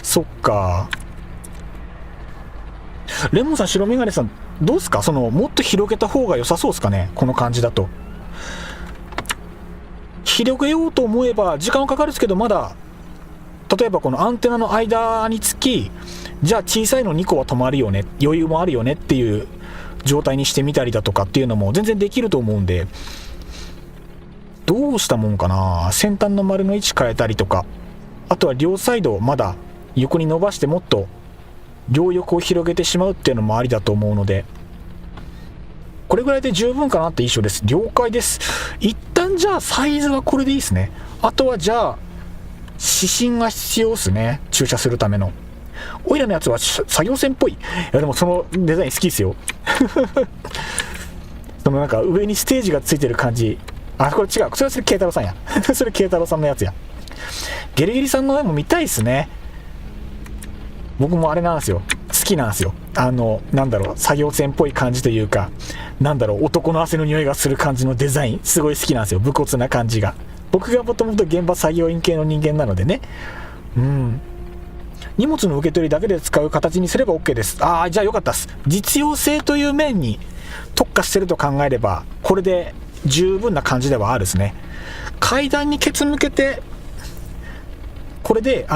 そっか。レモンさん、白メガネさん、どうすか？そのもっと広げた方が良さそうですかね、この感じだと。広げようと思えば時間はかかるんですけど、まだ例えばこのアンテナの間につき、じゃあ小さいの2個は止まるよね、余裕もあるよねっていう状態にしてみたりだとかっていうのも全然できると思うんで、どうしたもんかな。先端の丸の位置変えたりとか、あとは両サイドをまだ横に伸ばしてもっと両翼を広げてしまうっていうのもありだと思うので、これぐらいで十分かなって印象です。了解です。一旦じゃあサイズはこれでいいですね。あとはじゃあ指針が必要ですね、駐車するための。オイラのやつは作業船っぽい。いやでもそのデザイン好きですよそのなんか上にステージがついてる感じ。あ、これ違う、それ慶太郎さんやそれ慶太郎さんのやつや。ゲリゲリさんの絵も見たいですね。僕もあれなんですよ、好きなんですよ。なんだろう、作業船っぽい感じというか、なんだろう、男の汗の匂いがする感じのデザイン、すごい好きなんですよ。武骨な感じが。僕がもともと現場作業員系の人間なのでね。荷物の受け取りだけで使う形にすれば OK です。ああ、じゃあよかったです。実用性という面に特化してると考えれば、これで十分な感じではあるですね。階段にケツ向けて、これで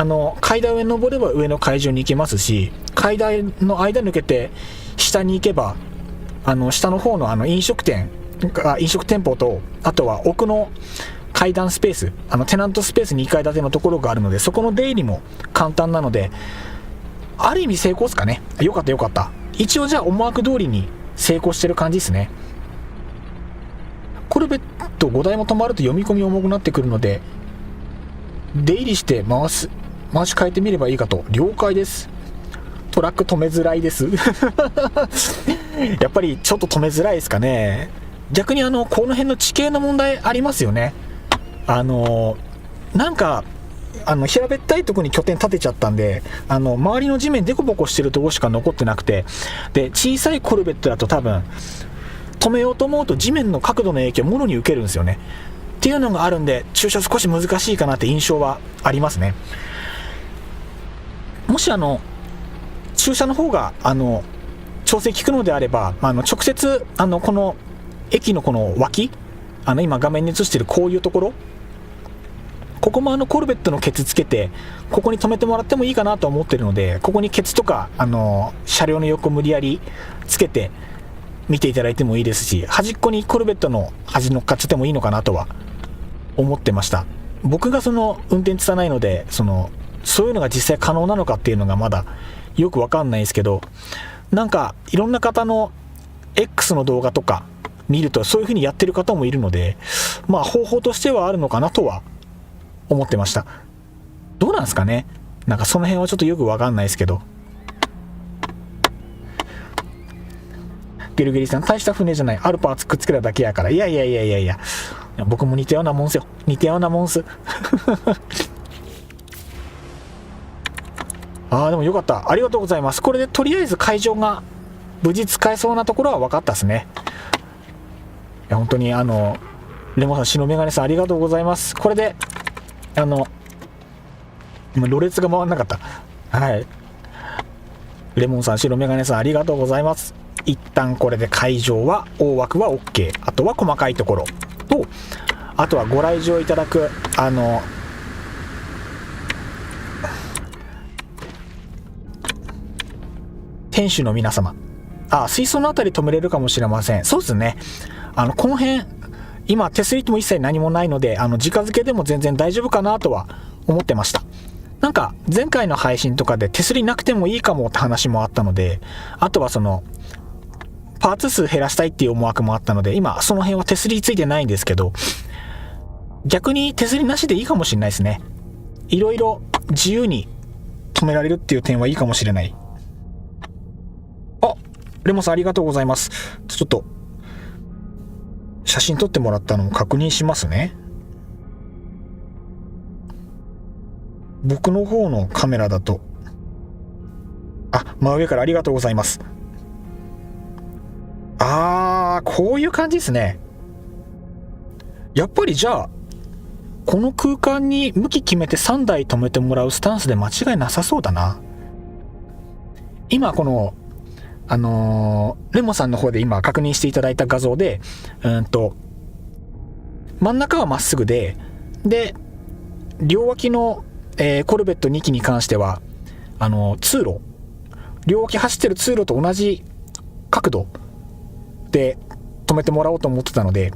階段上に登れば上の会場に行けますし、階段の間抜けて下に行けば下の方の飲食店舗と、あとは奥の階段スペース、テナントスペース2階建てのところがあるので、そこの出入りも簡単なので、ある意味成功ですかね。よかった。一応じゃあ思惑通りに成功してる感じですね。コルベット5台も止まると読み込み重くなってくるので、出入りして回し変えてみればいいかと。了解です。トラック止めづらいですやっぱりちょっと止めづらいですかね。逆にこの辺の地形の問題ありますよね。なんか平べったいとこに拠点立てちゃったんで、周りの地面デコボコしてるとこしか残ってなくて、で小さいコルベットだと多分止めようと思うと地面の角度の影響をもろに受けるんですよねっていうのがあるんで、駐車少し難しいかなって印象はありますね。もし駐車の方が調整効くのであれば、直接この駅のこの脇、今画面に映しているこういうところ、ここもコルベットのケツつけてここに止めてもらってもいいかなと思ってるので、ここにケツとか車両の横無理やりつけて見ていただいてもいいですし、端っこにコルベットの端乗っかっちゃってもいいのかなとは思ってました。僕が運転つたないのでそういうのが実際可能なのかっていうのがまだよくわかんないですけど、なんかいろんな方の X の動画とか見るとそういう風にやってる方もいるので、方法としてはあるのかなとは思ってました。どうなんですかね、なんかその辺はちょっとよくわかんないですけど。ゲルゲリさん、大した船じゃない、あるパーツくっつけただけやから。いや僕も似たようなもんすよ、似たようなもんすでもよかった、ありがとうございます。これでとりあえず会場が無事使えそうなところは分かったですね。いや本当にレモンさん、白メガネさん、ありがとうございます。これで今ろれつが回んなかった。はい、レモンさん、白メガネさん、ありがとうございます。一旦これで会場は大枠は OK、 あとは細かいところと、あとはご来場いただく店主の皆様、水槽のあたり止めれるかもしれません。そうですね、この辺今手すりも一切何もないので直付けでも全然大丈夫かなとは思ってました。なんか前回の配信とかで手すりなくてもいいかもって話もあったので、あとはパーツ数減らしたいっていう思惑もあったので、今その辺は手すりついてないんですけど、逆に手すりなしでいいかもしれないですね。いろいろ自由に止められるっていう点はいいかもしれない。レモンさん、ありがとうございます。ちょっと写真撮ってもらったのを確認しますね。僕の方のカメラだと真上からありがとうございます。こういう感じですね。やっぱりじゃあこの空間に向き決めて3台止めてもらうスタンスで間違いなさそうだな。今このレモンさんの方で今確認していただいた画像で真ん中はまっすぐで両脇の、コルベット2機に関しては通路、両脇走ってる通路と同じ角度で止めてもらおうと思ってたので、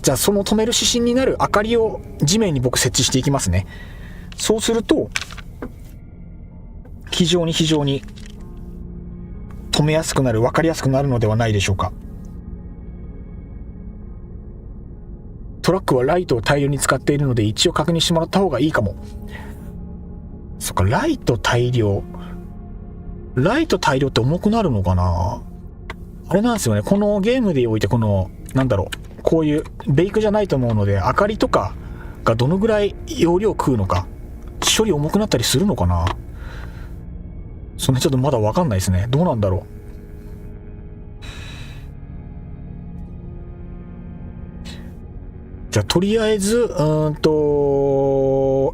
じゃあその止める指針になる明かりを地面に僕設置していきますね。そうすると非常に止めやすくなる、分かりやすくなるのではないでしょうか。トラックはライトを大量に使っているので一応確認してもらった方がいいかも。そっか、ライト大量って重くなるのかな。あれなんですよね、このゲームでおいてこういうベイクじゃないと思うので、明かりとかがどのぐらい容量食うのか、処理重くなったりするのかな。そんなちょっとまだ分かんないですね。どうなんだろう。じゃあとりあえず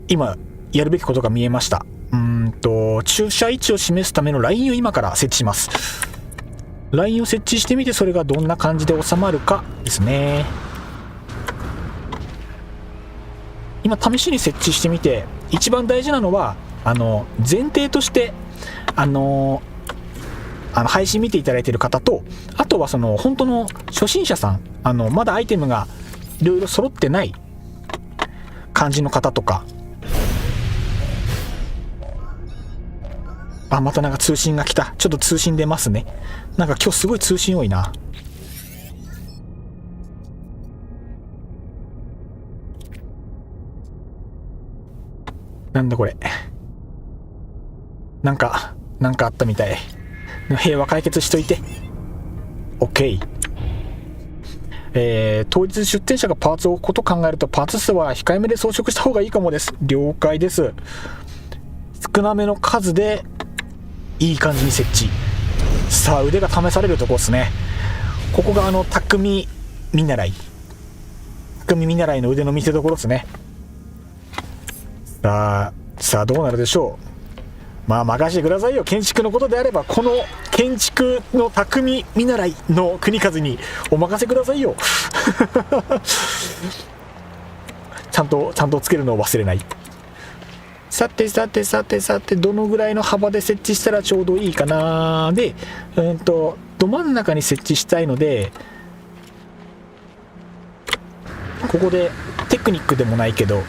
今やるべきことが見えました。駐車位置を示すためのラインを今から設置します。ラインを設置してみて、それがどんな感じで収まるかですね。今試しに設置してみて、一番大事なのは前提として配信見ていただいている方と、あとは本当の初心者さん、まだアイテムがいろいろ揃ってない感じの方とか、またなんか通信が来た。ちょっと通信出ますね。なんか今日すごい通信多いな。なんだこれ。なんかあったみたい。平和解決しといて。 OK。当日出店者がパーツを置くことを考えるとパーツ数は控えめで装飾した方がいいかもです。了解です。少なめの数でいい感じに設置。さあ腕が試されるとこですね。ここが匠見習いの腕の見せ所ですね。さあどうなるでしょう。まあ任せてくださいよ。建築のことであればこの建築の匠見習いの国和にお任せくださいよちゃんとつけるのを忘れない。さてどのぐらいの幅で設置したらちょうどいいかな。でど真ん中に設置したいので、ここでテクニックでもないけど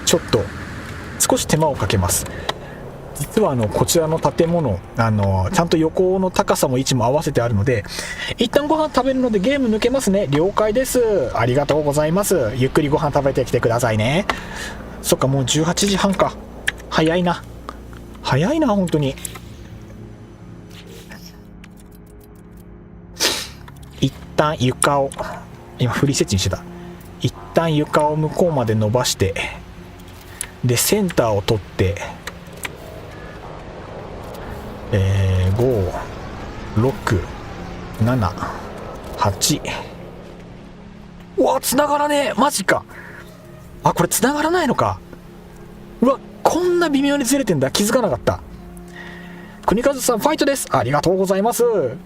ちょっと少し手間をかけます。実はこちらの建物ちゃんと横の高さも位置も合わせてあるので、一旦ご飯食べるのでゲーム抜けますね。了解です。ありがとうございます。ゆっくりご飯食べてきてくださいね。そっか、もう18時半か。早いな本当に。一旦床を今フリー設置にしてた。一旦床を向こうまで伸ばして、でセンターを取って、5、6、7、8。うわ繋がらねえ。マジか。あ、これ繋がらないのか。うわ、こんな微妙にずれてんだ。気づかなかった。国和さんファイトです。ありがとうございます。わ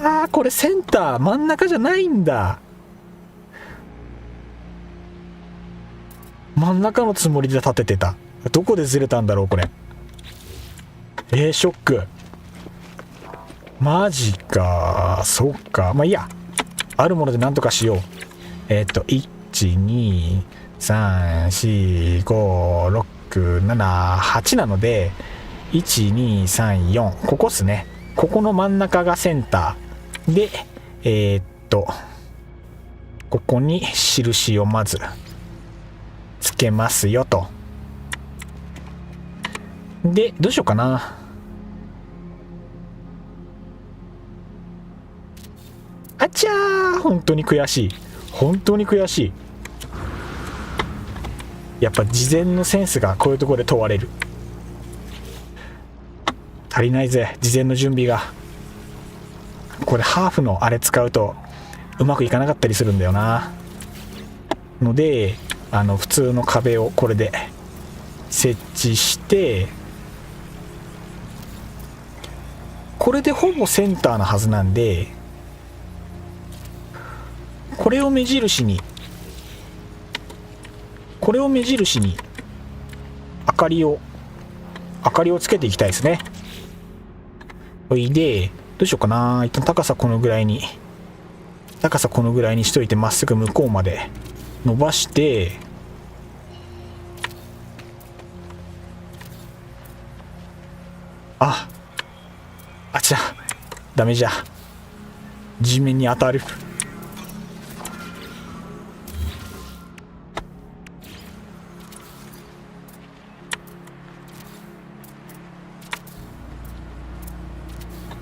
あ、これセンター真ん中じゃないんだ。真ん中のつもりで立ててた。どこでずれたんだろうこれ。ショック。マジか。そっか。まあいいや、あるもので何とかしよう。1234567なので、1234、ここっすね。ここの真ん中がセンターで、ここに印をまずつけますよと。でどうしようかな。あちゃー、本当に悔しい。やっぱ事前のセンスがこういうところで問われる。足りないぜ、事前の準備が。これハーフのあれ使うとうまくいかなかったりするんだよな。ので普通の壁をこれで設置して、これでほぼセンターなはずなんで、これを目印に明かりをつけていきたいですね。おいで、どうしようかな。一旦高さこのぐらいにしといて、まっすぐ向こうまで伸ばして、あちゃ、ダメじゃ。地面に当たる。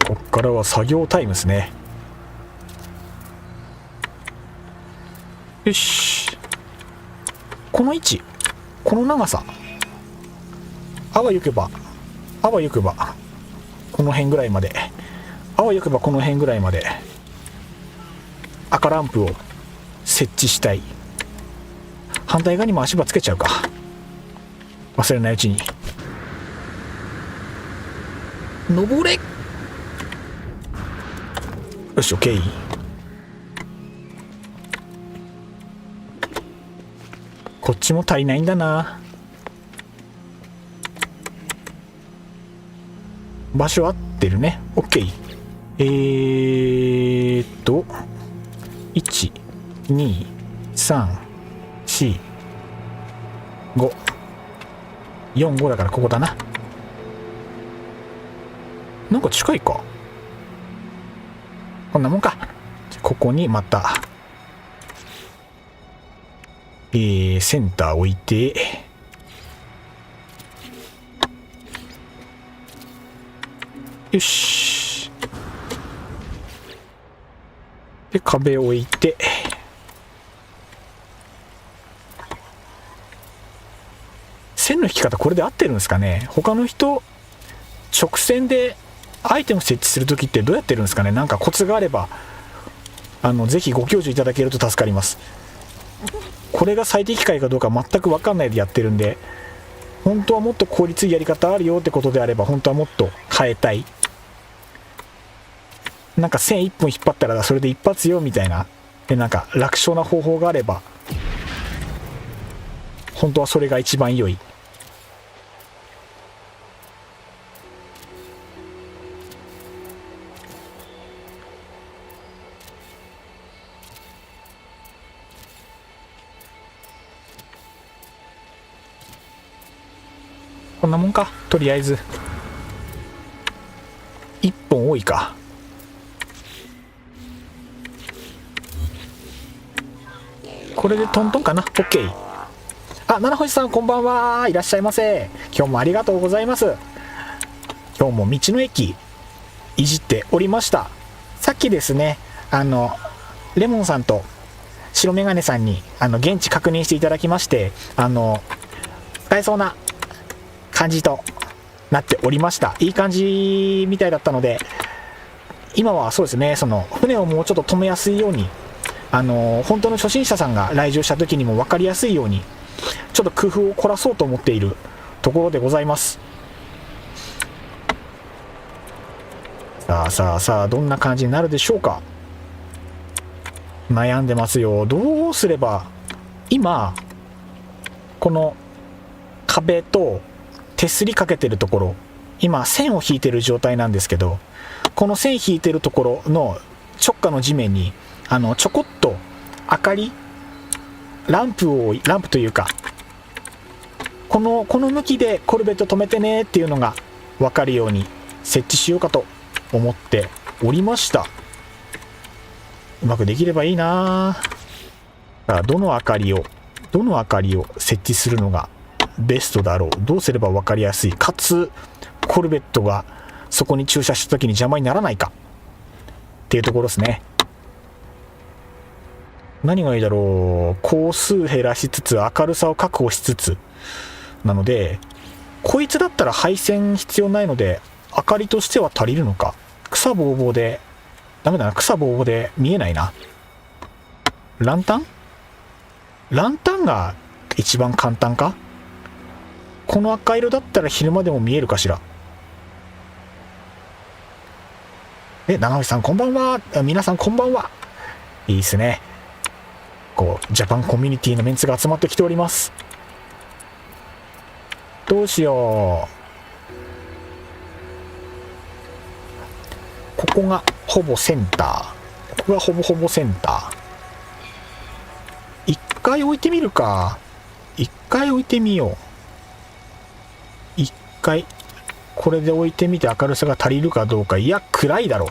こっからは作業タイムですね。よし、この位置、この長さ、あわよくばこの辺ぐらいまで、赤ランプを設置したい。反対側にも足場つけちゃうか、忘れないうちに。登れ。よし、 OK。 こっちも足りないんだな。場所合ってるね。 OK。 1、2、3、4、5、4、5だからここだな。なんか近いか。こんなもんか。ここにまたセンター置いて、よし。で壁を置いて、線の引き方これで合ってるんですかね。他の人直線でアイテム設置するときってどうやってるんですかね。なんかコツがあればぜひご教授いただけると助かります。これが最適解かどうか全く分かんないでやってるんで、本当はもっと効率いいやり方あるよってことであれば本当はもっと変えたい。なんか線1本引っ張ったらそれで一発よみたいなで、なんか楽勝な方法があれば本当はそれが一番良い。こんなもんか。とりあえず1本多いか。これでトントンかな。 OK。 七星さんこんばんは。いらっしゃいませ。今日もありがとうございます。今日も道の駅いじっておりました。さっきですねレモンさんと白メガネさんに現地確認していただきまして、使えそうな感じとなっておりました。いい感じみたいだったので、今はそうですね、その船をもうちょっと止めやすいように本当の初心者さんが来場した時にも分かりやすいようにちょっと工夫を凝らそうと思っているところでございます。さあどんな感じになるでしょうか。悩んでますよ。どうすれば、今この壁と手すりかけてるところ、今線を引いてる状態なんですけど、この線引いてるところの直下の地面にちょこっと明かり、ランプというか、この向きでコルベット止めてねっていうのが分かるように設置しようかと思っておりました。うまくできればいいな。どの明かりを設置するのがベストだろう。どうすれば分かりやすいかつコルベットがそこに駐車した時に邪魔にならないかっていうところですね。何がいいだろう。工数減らしつつ明るさを確保しつつなので、こいつだったら配線必要ないので明かりとしては足りるのか。草ぼうぼうでダメだな。草ぼうぼうで見えないな。ランタンが一番簡単か。この赤色だったら昼間でも見えるかしら。七星さんこんばんは。皆さんこんばんは。いいっすね。こうジャパンコミュニティのメンツが集まってきております。どうしよう。ここがほぼセンター。ここがほぼセンター。一回置いてみるか。一回置いてみよう。一回これで置いてみて明るさが足りるかどうか。いや暗いだろ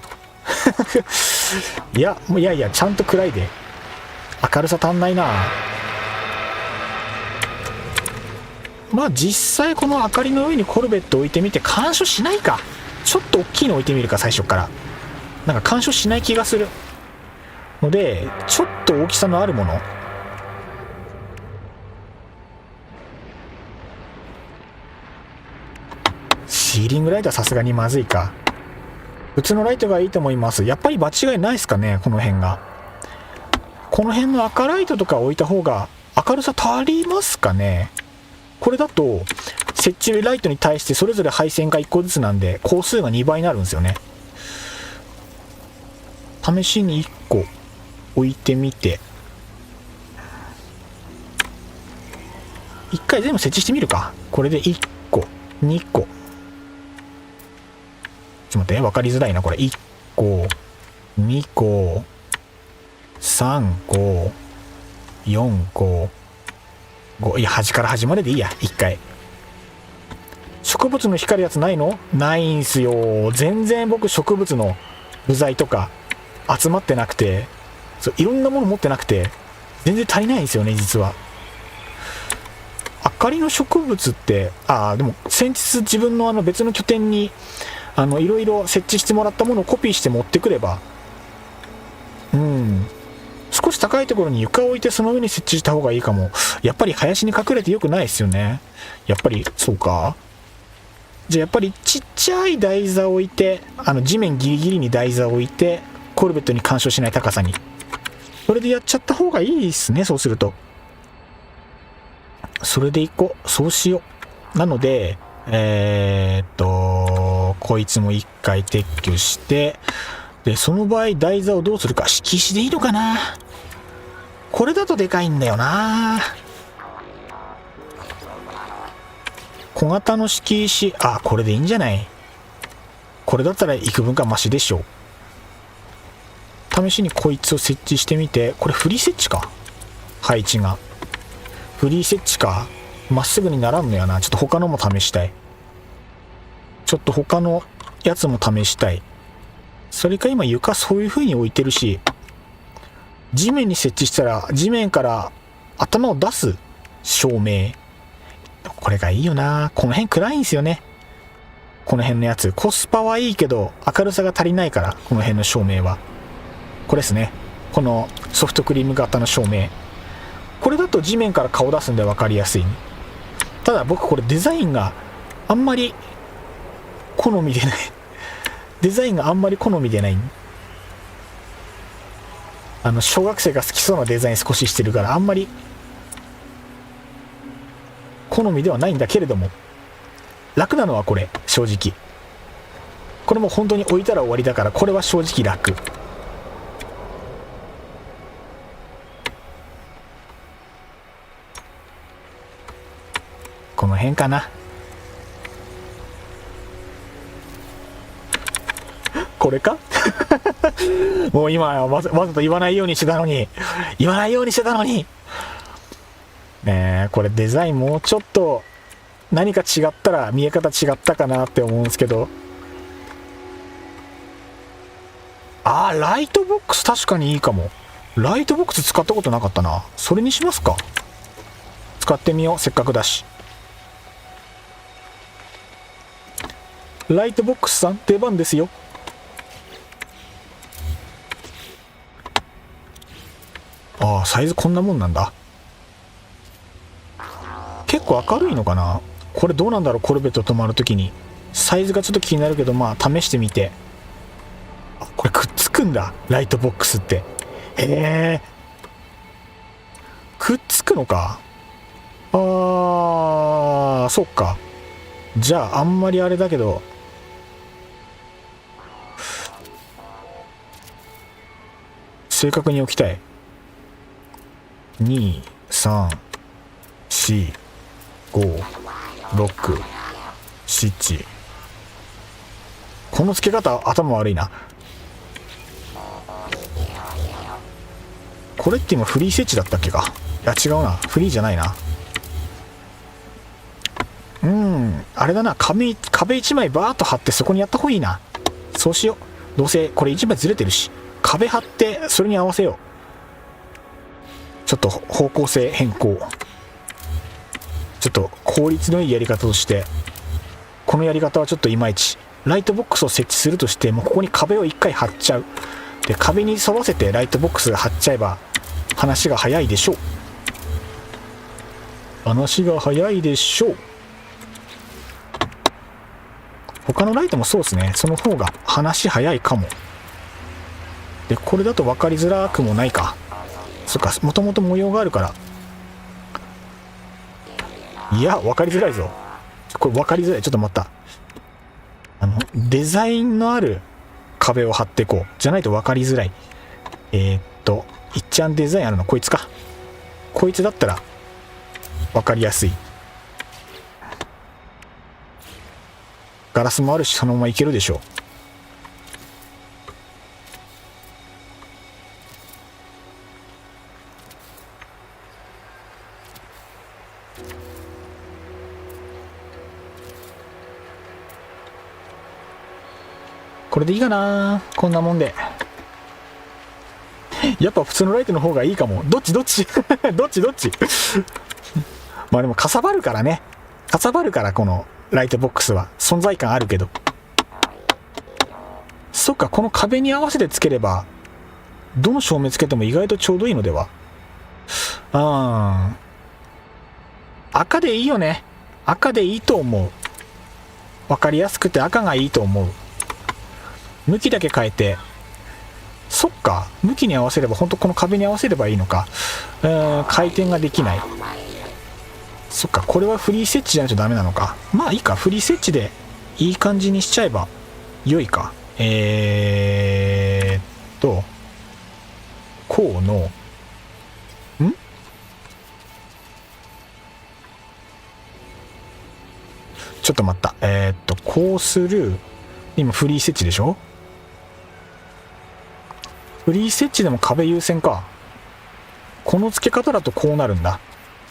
いやちゃんと暗いで。明るさ足んないな。まあ実際この明かりの上にコルベット置いてみて干渉しないか。ちょっと大きいの置いてみるか。最初からなんか干渉しない気がするので、ちょっと大きさのあるもの。シーリングライトはさすがにまずいか。普通のライトがいいと思います。やっぱり間違いないですかね。この辺の赤ライトとか置いた方が明るさ足りますかね。これだと設置ライトに対してそれぞれ配線が1個ずつなんで工数が2倍になるんですよね。試しに1個置いてみて、1回全部設置してみるか。これで1個2個、ちょっと待って、分かりづらいなこれ。1個2個3個4個5、いや端から端まででいいや。1回植物の光るやつないの？ないんすよ。全然僕植物の部材とか集まってなくて、いろんなもの持ってなくて全然足りないんですよね実は。明かりの植物ってでも先日自分の別の拠点にいろいろ設置してもらったものをコピーして持ってくればうん。少し高いところに床を置いてその上に設置した方がいいかも。やっぱり林に隠れてよくないですよね。やっぱりそうか。じゃあやっぱりちっちゃい台座を置いて、地面ギリギリに台座を置いて、コルベットに干渉しない高さに。それでやっちゃった方がいいですね、そうすると。それでいこう。そうしよう。なので、こいつも一回撤去して、で、その場合台座をどうするか。敷石でいいのかな。これだとでかいんだよな。小型の敷石、あ、これでいいんじゃない。これだったら幾分かマシでしょう。試しにこいつを設置してみて、これフリー設置か。配置が。フリー設置か。まっすぐにならんのやな。ちょっと他のも試したい。ちょっと他のやつも試したい。それか今床そういう風に置いてるし、地面に設置したら地面から頭を出す照明。これがいいよな。この辺暗いんですよね。この辺のやつ。コスパはいいけど明るさが足りないから、この辺の照明は。これですね。このソフトクリーム型の照明。これだと地面から顔出すんで分かりやすい。ただ僕これデザインがあんまり好みでない。デザインがあんまり好みでない。小学生が好きそうなデザイン少ししてるからあんまり好みではないんだけれども、楽なのはこれ。正直これも本当に置いたら終わりだから、これは正直楽。この辺かな。これか。もう今わざと言わないようにしてたのに、ねえ、これデザインもうちょっと何か違ったら見え方違ったかなって思うんですけど。あー、ライトボックス確かにいいかも。ライトボックス使ったことなかったな。それにしますか。使ってみよう、せっかくだし。ライトボックスさん出番ですよ。ああ、サイズこんなもんなんだ。結構明るいのかな。これどうなんだろう。コルベット止まるときにサイズがちょっと気になるけど、まあ試してみて。あ、これくっつくんだ、ライトボックスって。へえ、くっつくのか。あー、そっか。じゃああんまりあれだけど、正確に置きたい。2、3、4、5、6、7。この付け方頭悪いな。これって今フリー設置だったっけか。いや違うな、フリーじゃないな。あれだな、壁1枚バーっと貼ってそこにやった方がいいな。そうしよう。どうせこれ1枚ずれてるし、壁貼ってそれに合わせよう。ちょっと方向性変更。ちょっと効率のいいやり方として、このやり方はちょっといまいち。ライトボックスを設置するとして、もうここに壁を1回貼っちゃう。で、壁に沿わせてライトボックスが貼っちゃえば話が早いでしょう。話が早いでしょう。他のライトもそうですね。その方が話早いかも。で、これだと分かりづらくもないか。そっか、もともと模様があるから。いや、分かりづらいぞ。これ分かりづらい。ちょっと待った。デザインのある壁を貼っていこう。じゃないと分かりづらい。いっちゃんデザインあるのこいつか。こいつだったら分かりやすい。ガラスもあるし、そのままいけるでしょう。これでいいかな。こんなもんで。やっぱ普通のライトの方がいいかも。どっちどっちどっちまあでもかさばるからね。かさばるから、このライトボックスは存在感あるけど。そっか、この壁に合わせてつければどの照明つけても意外とちょうどいいのでは。赤でいいよね。赤でいいと思う。わかりやすくて赤がいいと思う。向きだけ変えて。そっか、向きに合わせれば、ほんとこの壁に合わせればいいのか。回転ができない。そっか、これはフリー設置じゃないとダメなのか。まあいいか、フリー設置でいい感じにしちゃえば良いか。こうの、ちょっと待った。こうする、今フリー設置でしょ。フリー設置でも壁優先か。この付け方だとこうなるんだ。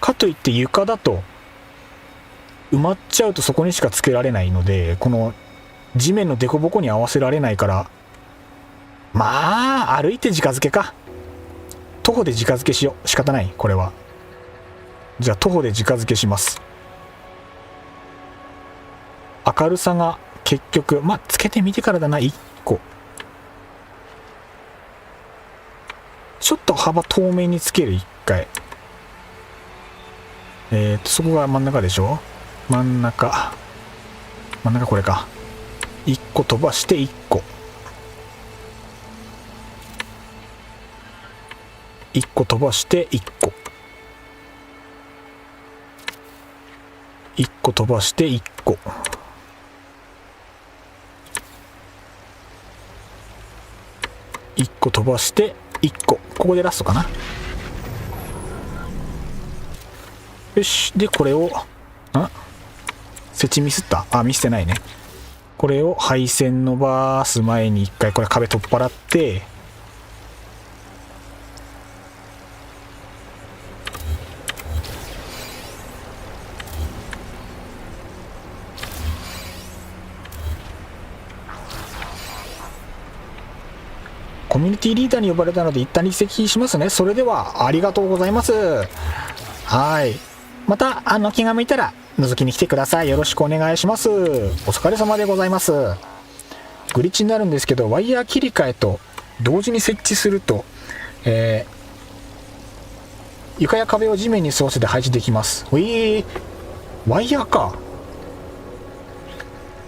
かといって床だと埋まっちゃうとそこにしか付けられないので、この地面の凸凹に合わせられないから、まあ歩いて直付けか。徒歩で直付けしよう。仕方ない、これは。じゃあ徒歩で直付けします。明るさが結局、まあつけてみてからだな。1個ちょっと幅透明につける。1回そこが真ん中でしょ。真ん中これか。1個飛ばして1個1個飛ばして1個1個飛ばして1個1個飛ばして1個。ここでラストかな。よし。でこれを設置ミスった。ミスってないね。これを配線伸ばす前に一回これ壁取っ払って、コミュニティリーダーに呼ばれたので一旦離席しますね。それではありがとうございます。はい。また気が向いたら覗きに来てください。よろしくお願いします。お疲れ様でございます。グリッチになるんですけど、ワイヤー切り替えと同時に設置すると、床や壁を地面に沿わせて配置できます。ワイヤーか。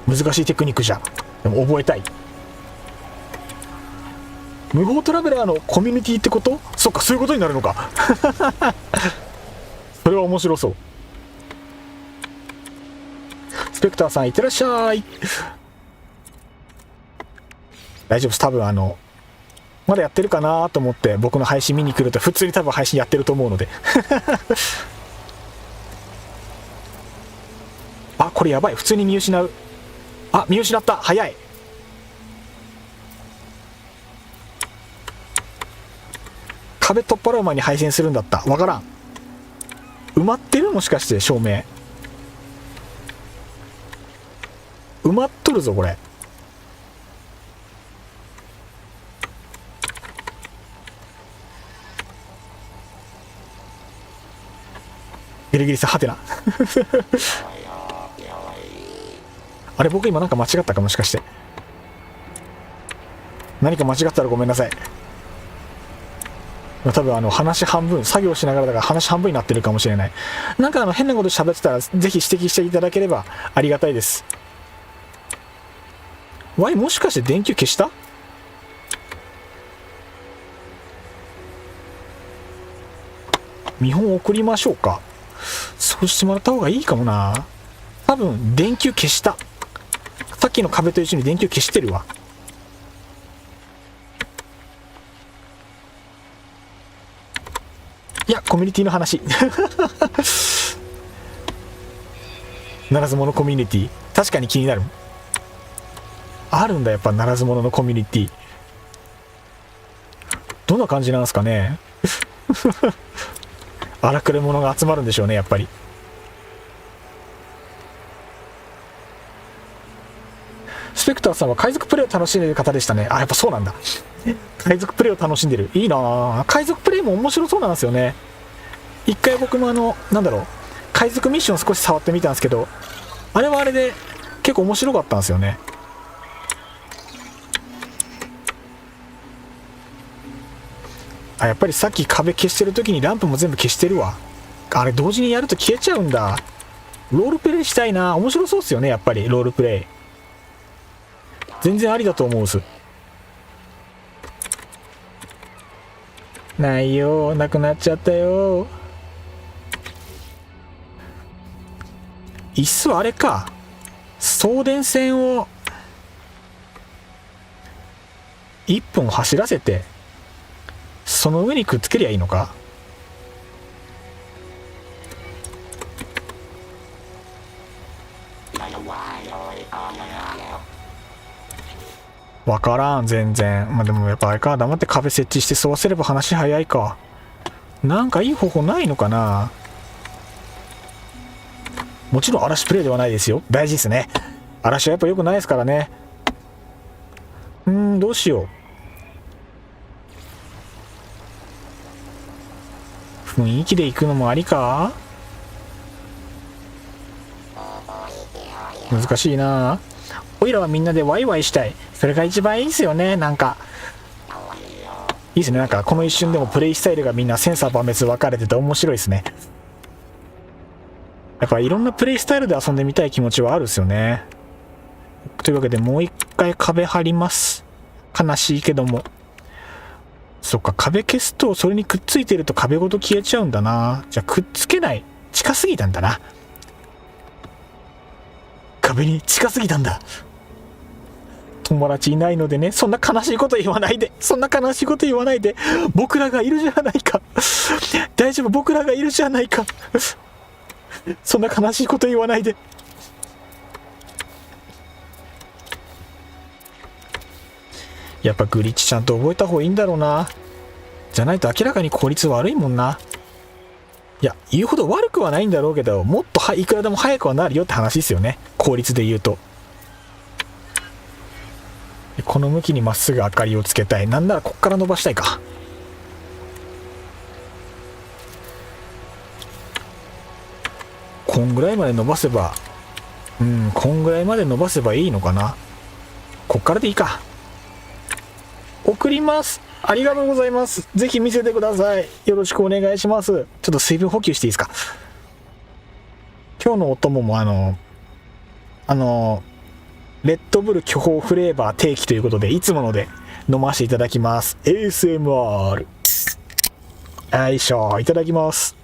難しいテクニックじゃ。でも覚えたい。無法トラベラーのコミュニティってこと？そっか、そういうことになるのか。それは面白そう。スペクターさんいってらっしゃい。大丈夫です。多分まだやってるかなと思って僕の配信見に来ると普通に多分配信やってると思うので。これやばい。普通に見失う。見失った。早い。壁取っ払う前に配線するんだった。わからん。埋まってる？もしかして照明埋まっとるぞこれ。ギリギリさはてな。あれ、僕今なんか間違ったか。もしかして何か間違ったらごめんなさい。多分話半分、作業しながらだから話半分になってるかもしれない。なんか変なこと喋ってたらぜひ指摘していただければありがたいです。もしかして電球消した？見本送りましょうか。そうしてもらった方がいいかもな。多分電球消した。さっきの壁と一緒に電球消してるわ。いや、コミュニティの話。ならず者コミュニティ、確かに気になる。あるんだ、やっぱならず者のコミュニティ。どんな感じなんですかね。荒くれ者が集まるんでしょうね、やっぱり。スペクターさんは海賊プレイを楽しんでる方でしたね。やっぱそうなんだ。海賊プレイを楽しんでる。いいなぁ。海賊プレイも面白そうなんですよね。一回僕も海賊ミッション少し触ってみたんですけど、あれはあれで結構面白かったんですよね。あ、やっぱりさっき壁消してる時にランプも全部消してるわ。あれ同時にやると消えちゃうんだ。ロールプレイしたいな。面白そうっすよね、やっぱりロールプレイ。全然ありだと思うっす。ないよ、なくなっちゃったよ。いっそあれか、送電線を1本走らせてその上にくっつけりゃいいのか。わからん全然。まあでもやっぱあれか、黙って壁設置してそうすれば話早いか。なんかいい方法ないのかな。もちろん嵐プレイではないですよ。大事ですね。嵐はやっぱ良くないですからね。どうしよう。雰囲気で行くのもありか。難しいな。おいらはみんなでワイワイしたい。それが一番いいですよね。なんかいいですね。なんかこの一瞬でもプレイスタイルがみんな千差万別分かれてて面白いですね。やっぱいろんなプレイスタイルで遊んでみたい気持ちはあるですよね。というわけでもう一回壁張ります。悲しいけども。そっか、壁消すとそれにくっついてると壁ごと消えちゃうんだな。じゃあくっつけない。近すぎたんだな。壁に近すぎたんだ。友達いないのでね。そんな悲しいこと言わないで。そんな悲しいこと言わないで。僕らがいるじゃないか。大丈夫、僕らがいるじゃないか。そんな悲しいこと言わないで。やっぱグリッチちゃんと覚えた方がいいんだろうな。じゃないと明らかに効率悪いもんな。いや、言うほど悪くはないんだろうけど、もっといくらでも早くはなるよって話ですよね。効率で言うと。この向きにまっすぐ明かりをつけたい。なんならこっから伸ばしたいか。こんぐらいまで伸ばせば、こんぐらいまで伸ばせばいいのかな。こっからでいいか。送ります。ありがとうございます。ぜひ見せてください。よろしくお願いします。ちょっと水分補給していいですか。今日のお供もレッドブル巨峰フレーバー定期ということで、いつもので飲ませていただきます。 ASMR。 よいしょ、いただきます。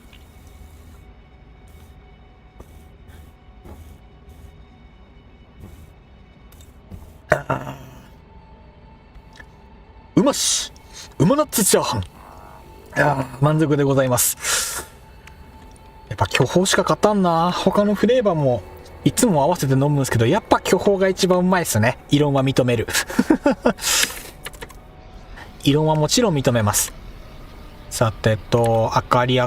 うまし、うまナッツチャーハン。満足でございます。やっぱ巨峰しか勝たんな。他のフレーバーもいつも合わせて飲むんですけど、やっぱ巨峰が一番うまいっすね。異論は認める。異論はもちろん認めます。さて明かり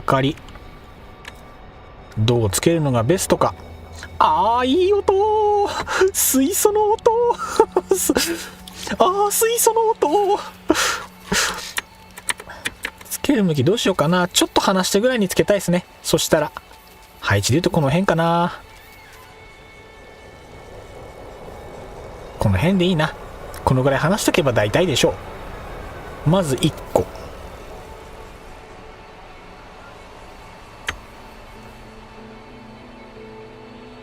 どうつけるのがベストか。いい音。水素の音。水素の音。つける向きどうしようかな。ちょっと離してぐらいにつけたいですね。そしたら配置で言うとこの辺かな。この辺でいいな。このぐらい離しとけば大体でしょう。まず1個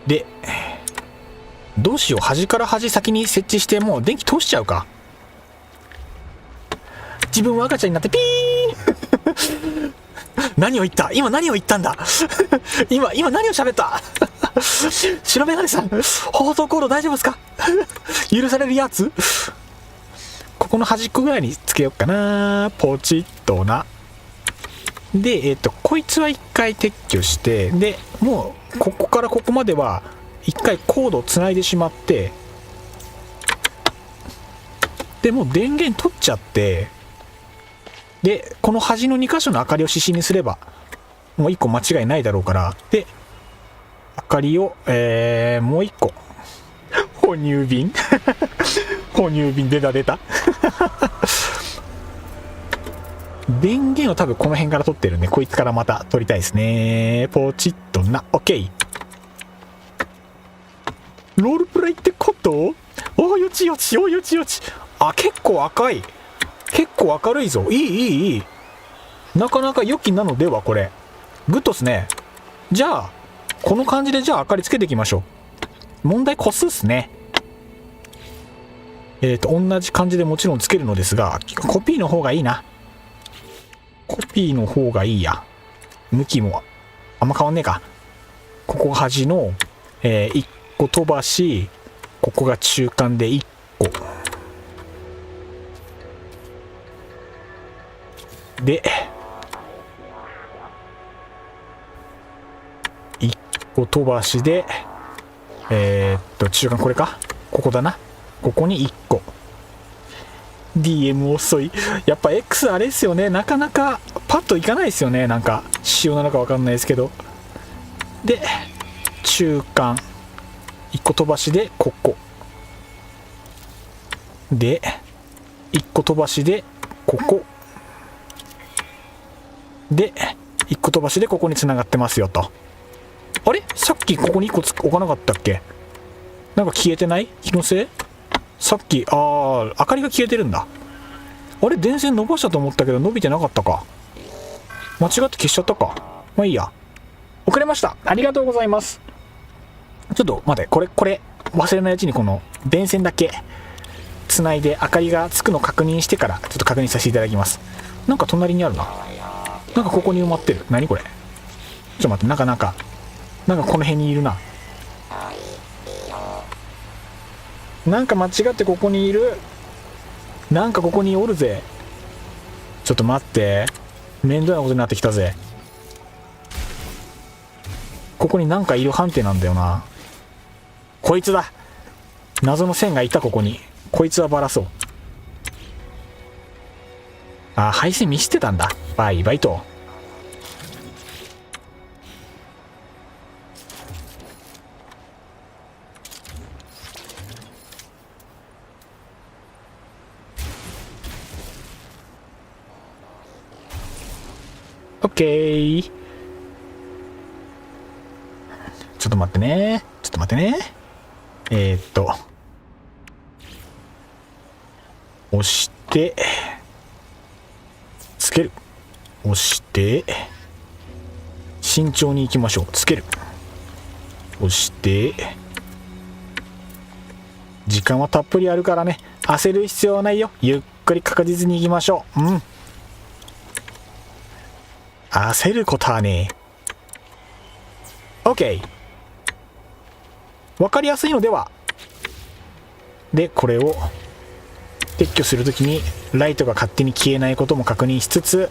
で、どうしよう。端から端先に設置してもう電気通しちゃうか。自分は赤ちゃんになってピー何を言った。今何を言ったんだ。今何を喋った。白メガネさん、放送コード大丈夫ですか。許されるやつ。ここの端っこぐらいにつけようかな。ポチッとな。でこいつは一回撤去して、でもうここからここまでは一回コードをつないでしまって、でもう電源取っちゃって、でこの端の2箇所の明かりを指針にすればもう1個間違いないだろうから。で明かりを、もう1個哺乳瓶哺乳瓶出た電源を多分この辺から取ってるんで、こいつからまた取りたいですね。ポチッとな。 OK。 ロールプレイってこと。よちよち。結構赤い。結構明るいぞ。いい。なかなか良きなのでは。これグッドっすね。じゃあこの感じで、じゃあ明かりつけていきましょう。問題個数っすね。同じ感じでもちろんつけるのですが、コピーの方がいいな。コピーの方がいいや。向きもあんま変わんねえか。ここが端の、1個飛ばし、ここが中間で1個で、1個飛ばしで、中間これか、ここだな。ここに1個。 DM 遅い。やっぱ X あれですよね、なかなかパッといかないですよね。なんか仕様なのか分かんないですけど。で中間1個飛ばしでここで、1個飛ばしでここで、1個飛ばしでここに繋がってますよと。あれ、さっきここに1個置かなかったっけ。なんか消えてない？気のせい？さっき明かりが消えてるんだ。あれ、電線伸ばしたと思ったけど伸びてなかったか。間違って消しちゃったか。まあいいや。遅れました。ありがとうございます。ちょっと待って、これ忘れないうちにこの電線だけつないで明かりがつくの確認してからちょっと確認させていただきます。なんか隣にあるな。なんかここに埋まってる。何これ。ちょっと待って、なんかこの辺にいるな。なんか間違ってここにいる。なんかここにおるぜ。ちょっと待って、面倒なことになってきたぜ。ここになんかいる判定なんだよな。こいつだ。謎の線がいた。ここにこいつはバラそう。配線見してたんだ。バイバイと。オッケー。ちょっと待ってね。押してつける。押して慎重に行きましょう。つける。押して時間はたっぷりあるからね、焦る必要はないよ。ゆっくり確実に行きましょう。焦ることはねえ。 OK。 分かりやすいのでは。でこれを撤去するときにライトが勝手に消えないことも確認しつつ、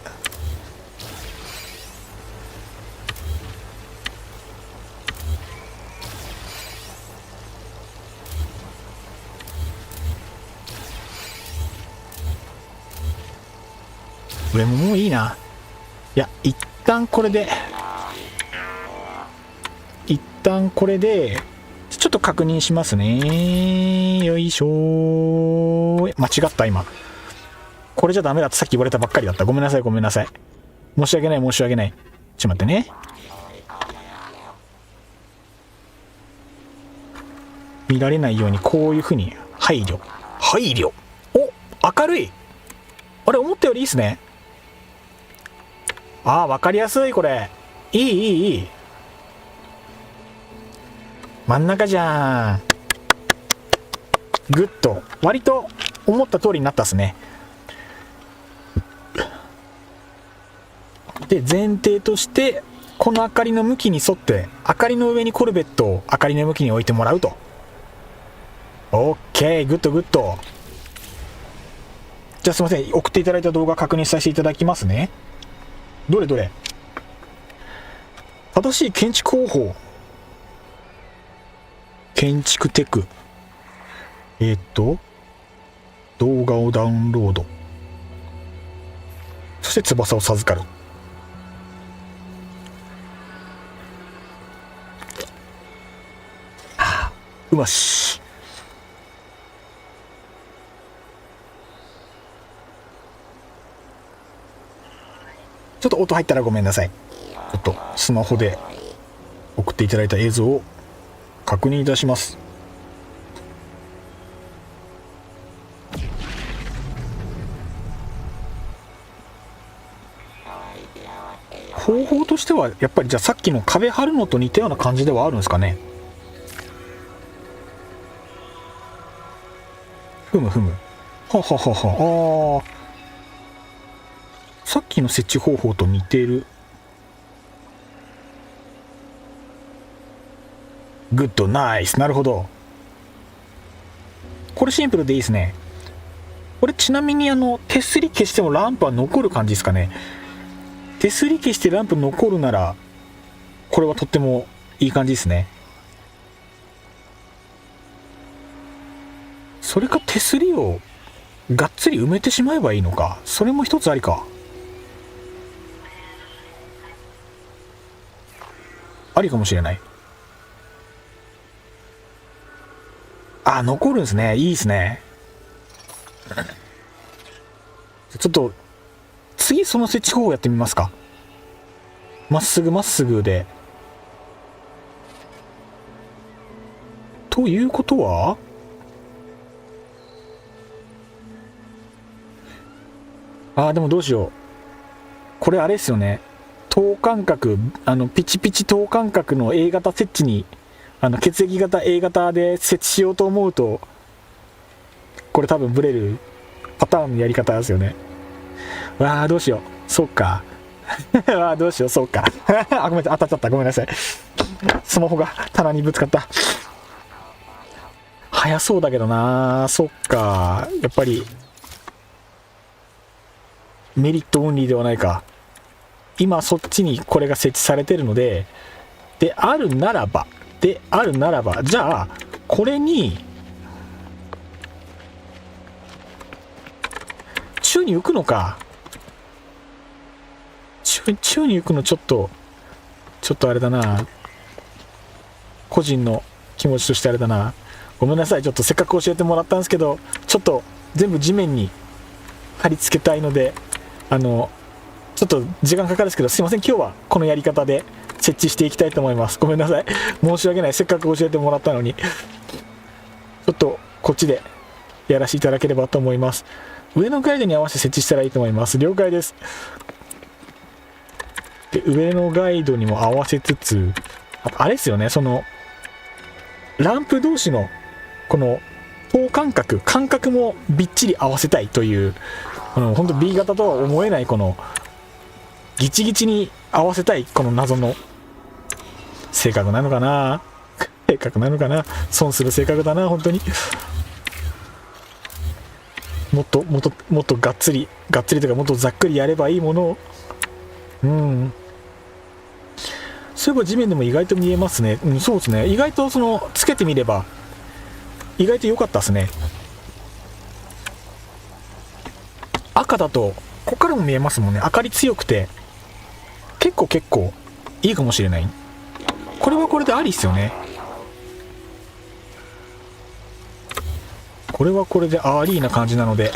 上ももういいな。いや、一旦これでちょっと確認しますね。よいしょー。間違った。今これじゃダメだってさっき言われたばっかりだった。ごめんなさい。申し訳ない。ちょっと待ってね。見られないようにこういう風に配慮。お、明るい。あれ、思ったよりいいっすね。わかりやすい。これいい。真ん中じゃん。グッと割と思った通りになったっすね。で前提としてこの明かりの向きに沿って明かりの上にコルベットを明かりの向きに置いてもらうと。 OK。 グッド。じゃあすいません、送っていただいた動画確認させていただきますね。どれ正しい建築方法、建築テク、動画をダウンロード、そして翼を授かる。うまし。ちょっと音入ったらごめんなさい。ちょっとスマホで送っていただいた映像を確認いたします。方法としてはやっぱりじゃあさっきの壁張るのと似たような感じではあるんですかね。ふむふむ。はははは。さっきの設置方法と似てる。グッドナイス。なるほど。これシンプルでいいですね。これちなみに手すり消してもランプは残る感じですかね。手すり消してランプ残るならこれはとってもいい感じですね。それか手すりをがっつり埋めてしまえばいいのか。それも一つありか。ありかもしれない。あ、残るんですね。いいですね。ちょっと次その設置方法やってみますか。まっすぐまっすぐで。ということはでもどうしよう。これあれですよね。等間隔、ピチピチ等間隔の A 型設置に、血液型 A 型で設置しようと思うと、これ多分ブレるパターンのやり方ですよね。わあ、どうしよう。そうか。わあ、どうしよう。そうか。あ、ごめんなさい。当たっちゃった。ごめんなさい。スマホが棚にぶつかった。早そうだけどな。そっか。やっぱり、メリットオンリーではないか。今そっちにこれが設置されてるので、であるならば、じゃあ、これに、宙に浮くのか。宙に浮くのちょっとあれだな。個人の気持ちとしてあれだな。ごめんなさい。ちょっとせっかく教えてもらったんですけど、ちょっと全部地面に貼り付けたいので、ちょっと時間かかるんですけど、すいません。今日はこのやり方で設置していきたいと思います。ごめんなさい。申し訳ない。せっかく教えてもらったのに。ちょっとこっちでやらせていただければと思います。上のガイドに合わせて設置したらいいと思います。了解です。で、上のガイドにも合わせつつ、あれですよね、ランプ同士のこの等間隔もびっちり合わせたいという、本当 B 型とは思えないこのギチギチに合わせたいこの謎の性格なのかな。損する性格だな、本当に。もっとがっつりというか、もっとざっくりやればいいものを。そういえば地面でも意外と見えますね。そうですね。意外とつけてみれば意外と良かったですね。赤だとここからも見えますもんね。明かり強くて結構いいかもしれない。これはこれでありっすよね。これはこれでありな感じなので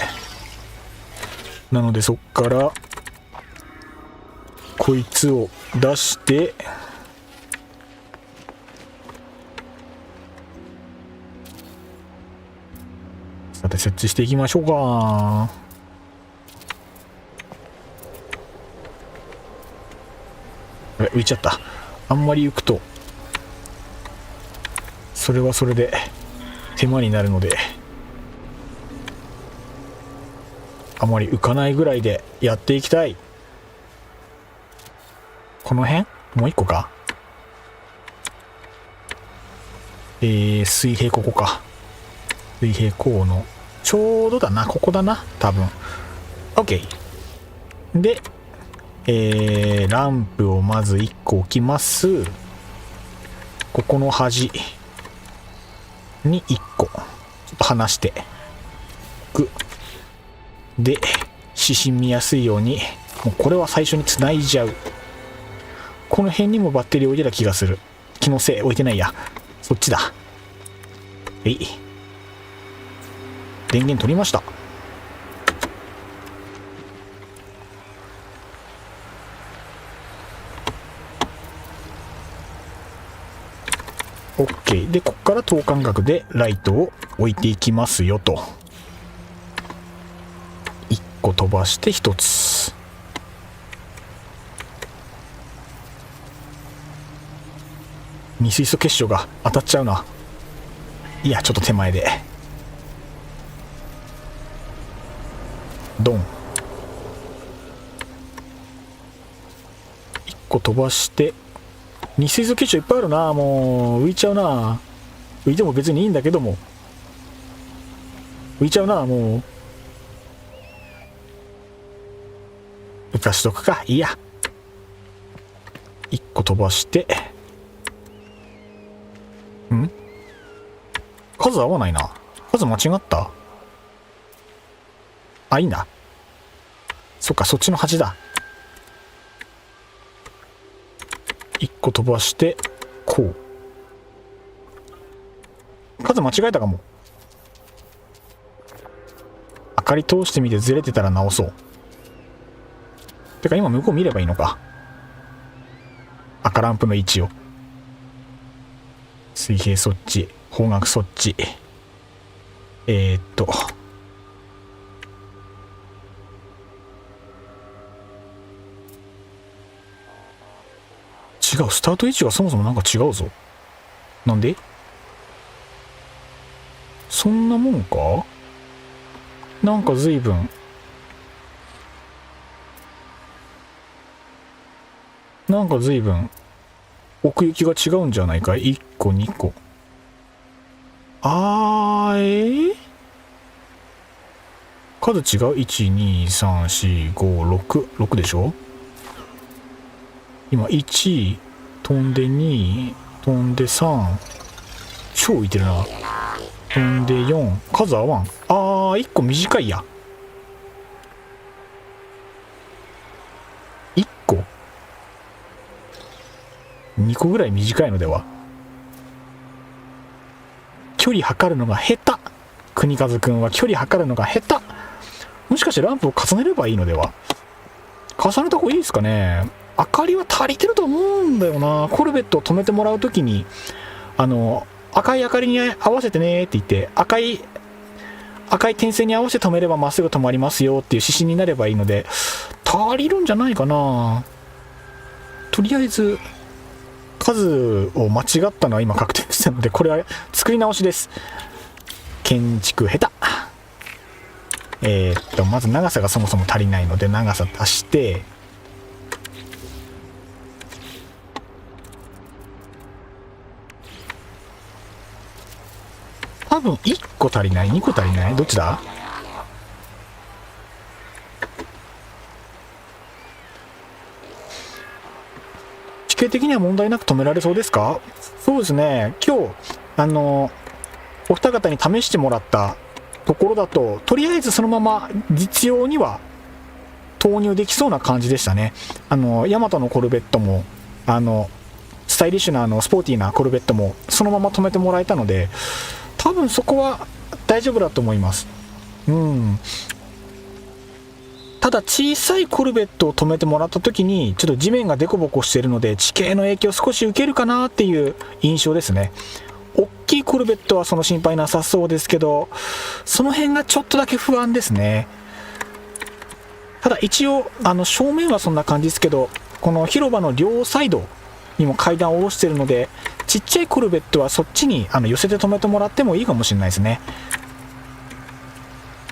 そっからこいつを出して、さて設置していきましょうか。浮いちゃった。あんまり浮くとそれはそれで手間になるので、あまり浮かないぐらいでやっていきたい。この辺もう一個か。水平ここか。水平こうのちょうどだな。ここだな多分。 OK で、ランプをまず1個置きます。ここの端に1個ちょっと離してく。で、指針見やすいようにもうこれは最初につないじゃう。この辺にもバッテリー置いてた気がする。気のせい。置いてないや。そっちだ。電源取りました。OK で、ここから等間隔でライトを置いていきますよと。1個飛ばして1つ。二水素結晶が当たっちゃうな。いや、ちょっと手前でドン。1個飛ばして、二水素結晶いっぱいあるな。もう浮いちゃうな。浮いても別にいいんだけども、浮いちゃうな。もう浮かしとくか。いいや。1個飛ばして、数合わないな。数間違った。あ、いいんだ。そっか、そっちの8だ。1個飛ばしてこう。数間違えたかも。明かり通してみてずれてたら直そう。てか今向こう見ればいいのか。赤ランプの位置を。水平そっち、方角そっち。違う、スタート位置がそもそもなんか違うぞ。なんで？そんなもんか？なんか随分奥行きが違うんじゃないかい。1個2個。数違う。1234566でしょ。今1飛んで2飛んで3、超浮いてるな。飛んで4、数合わん。1個短いや。1個2個ぐらい短いのでは。距離測るのが下手。国和くんは距離測るのが下手。もしかしてランプを重ねればいいのでは。重ねた方がいいですかね。明かりは足りてると思うんだよな。コルベットを止めてもらうときに赤い明かりに合わせてねって言って、赤い点線に合わせて止めればまっすぐ止まりますよっていう指針になればいいので、足りるんじゃないかな。とりあえず数を間違ったのは今確定したので、これは作り直しです。建築下手。まず長さがそもそも足りないので、長さ足して、多分1個足りない、2個足りない、どっちだ。地形的には問題なく止められそうですか？そうですね。今日お二方に試してもらったところだと、とりあえずそのまま実用には投入できそうな感じでしたね。ヤマトのコルベットもスタイリッシュなスポーティーなコルベットもそのまま止めてもらえたので、多分そこは大丈夫だと思います。ただ小さいコルベットを止めてもらった時にちょっと地面がデコボコしているので、地形の影響少し受けるかなっていう印象ですね。大きいコルベットはその心配なさそうですけど、その辺がちょっとだけ不安ですね。ただ一応正面はそんな感じですけど、この広場の両サイドにも階段を下ろしているので、ちっちゃいコルベットはそっちに寄せて止めてもらってもいいかもしれないですね。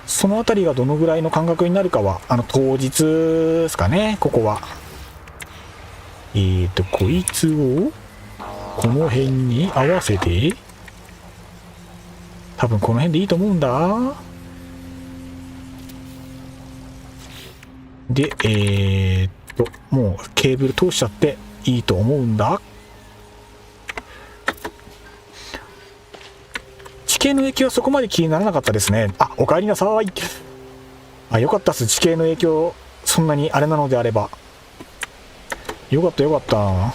その辺りがどのぐらいの感覚になるかは当日ですかね。ここはこいつをこの辺に合わせて、多分この辺でいいと思うんだ。でもうケーブル通しちゃっていいと思うんだ。地形の影響はそこまで気にならなかったですね。お帰りなさい。よかったっす。地形の影響そんなにあれなのであればよかったよかった。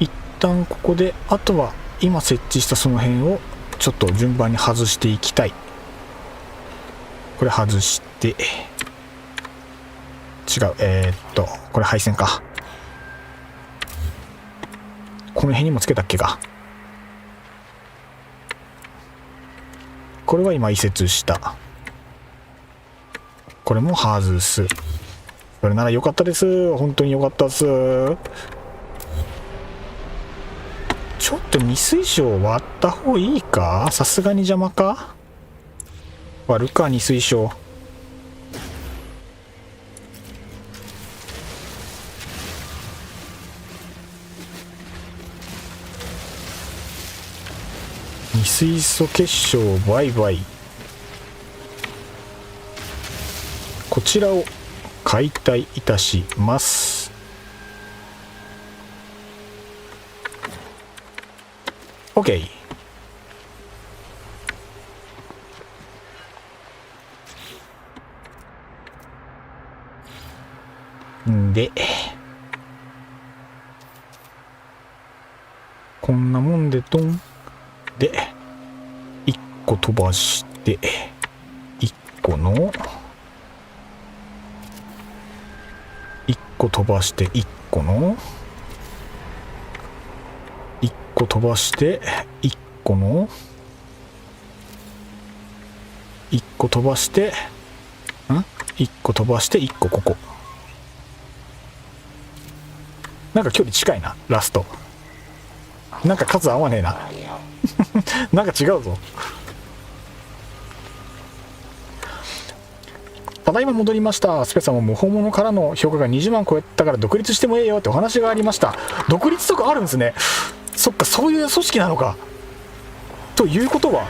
一旦ここで、あとは今設置したその辺をちょっと順番に外していきたい。これ外して、違う、これ配線か。この辺にもつけたっけか。これは今移設した。これも外す。それなら良かったです。本当に良かったです。ちょっと未水晶割った方がいいか。さすがに邪魔か。割るか、未水晶。未水素結晶バイバイ。こちらを解体いたします。OK。で、こんなもんでドン。で、1個飛ばして、1個の、1個飛ばして、1個の、1個飛ばして、1個の、1個飛ばして、1個飛ばして、1個ここ。なんか距離近いな、ラスト。なんか数合わねえな。なんか違うぞ。ただいま戻りました。スペさんも無本物からの評価が20万超えたから独立してもええよってお話がありました。独立とかあるんですね。そっか、そういう組織なのか。ということは、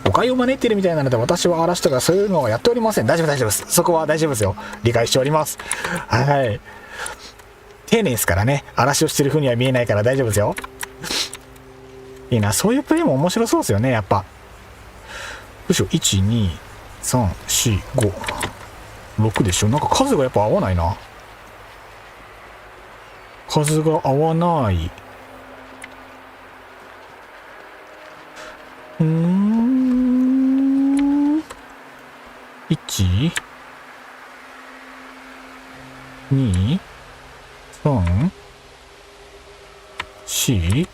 誤解を招いているみたいなので、私は嵐とかそういうのはやっておりません。大丈夫です。そこは大丈夫ですよ。理解しております。はい。丁寧ですからね。嵐をしてる風には見えないから大丈夫ですよ。いいな、そういうプレイも面白そうですよね、やっぱ。よいしょ、1、2、3、4、5、6でしょ。なんか数がやっぱ合わないな。数が合わない。1、2、3、4、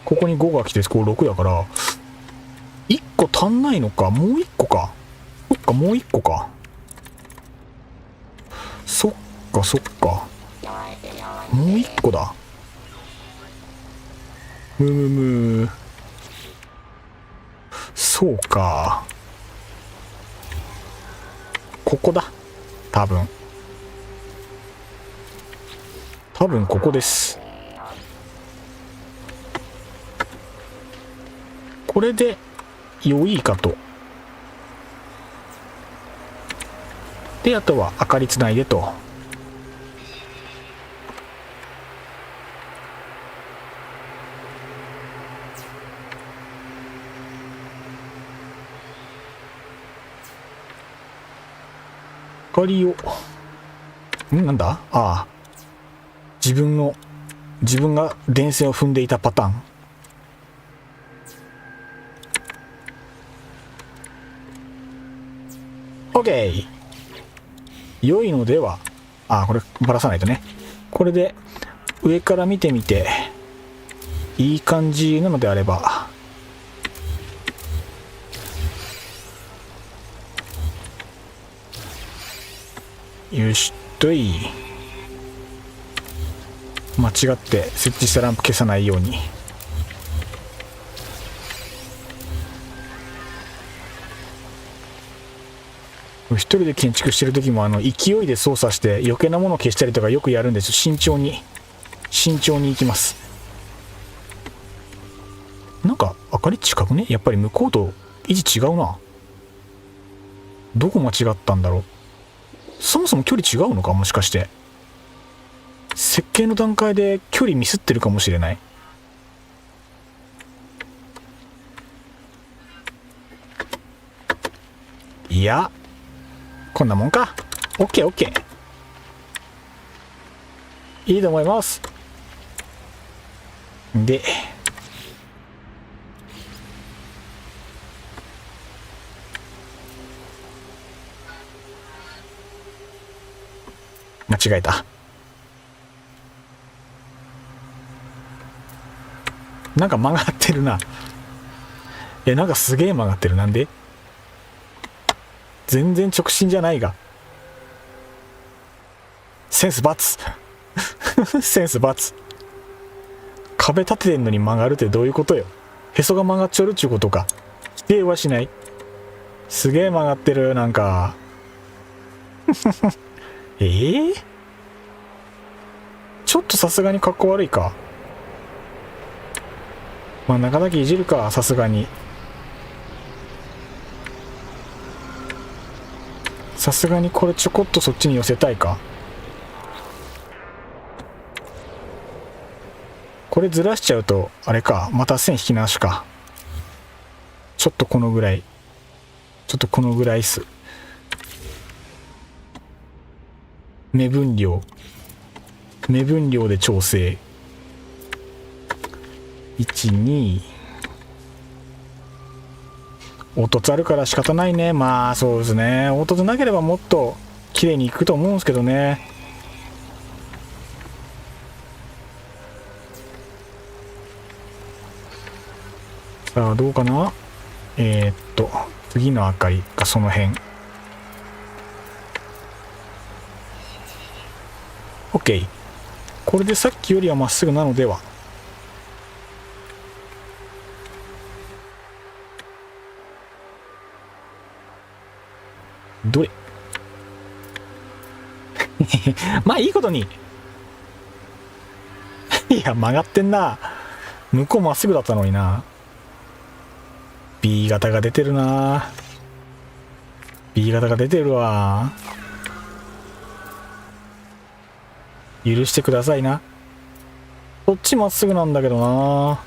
ここに5が来て、こう6だから、1個足んないのか。もう1個か。そっか、もう1個か。そっか、そっか。もう1個だ。そうか。ここだ。多分ここです。これで良いかと。で、あとは明かりつないでと。明かりを、なんだ？ああ。自分が電線を踏んでいたパターン。OK。良いのでは、こればらさないとね。これで上から見てみていい感じなのであれば、よしとい。間違って設置したランプ消さないように。一人で建築してる時も勢いで操作して余計なものを消したりとかよくやるんです。慎重に行きます。なんか明かり近くね。やっぱり向こうと位置違うな。どこ間違ったんだろう。そもそも距離違うのか、もしかして。設計の段階で距離ミスってるかもしれない。いや、こんなもんか。オッケー。いいと思います。で、間違えた。なんか曲がってるな。なんかすげえ曲がってる。なんで？全然直進じゃないが。センスバツセンスバツ。壁立ててんのに曲がるってどういうことよ。へそが曲がっちょるっちゅうことか。否定はしない。すげえ曲がってる、なんかちょっとさすがにかっこ悪いか。真ん中だけいじるか、さすがに。さすがにこれちょこっとそっちに寄せたいか。これずらしちゃうとあれか、また線引き直しか。ちょっとこのぐらい、ちょっとこのぐらいっす。目分量で調整。12凹凸あるから仕方ないね。まあそうですね、凹凸なければもっと綺麗にいくと思うんですけどね。さあどうかな。次の明かりがその辺。 OK。 これでさっきよりはまっすぐなのでは。どれまあいいことにいや曲がってんな。向こうまっすぐだったのにな。 B 型が出てるな。 B 型が出てるわ。許してくださいな。こっちまっすぐなんだけどな。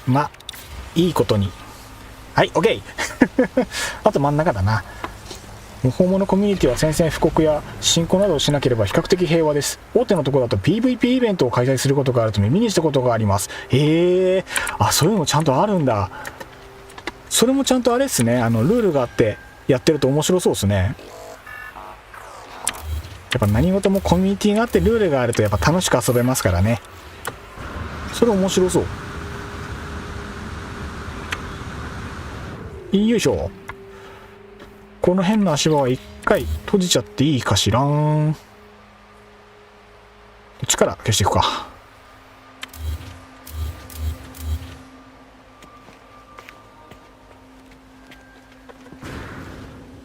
まあいいことに。はい OK あと真ん中だな。無法者コミュニティは宣戦布告や進行などをしなければ比較的平和です。大手のところだと PVP イベントを開催することがあると耳にしたことがあります。あ、そういうのもちゃんとあるんだ。それもちゃんとあれっすね、ルールがあってやってると面白そうですね。やっぱ何事もコミュニティがあってルールがあるとやっぱ楽しく遊べますからね。それ面白そう。よいしょ。この変な足場は一回閉じちゃっていいかしらん。こっちから消していくか。よ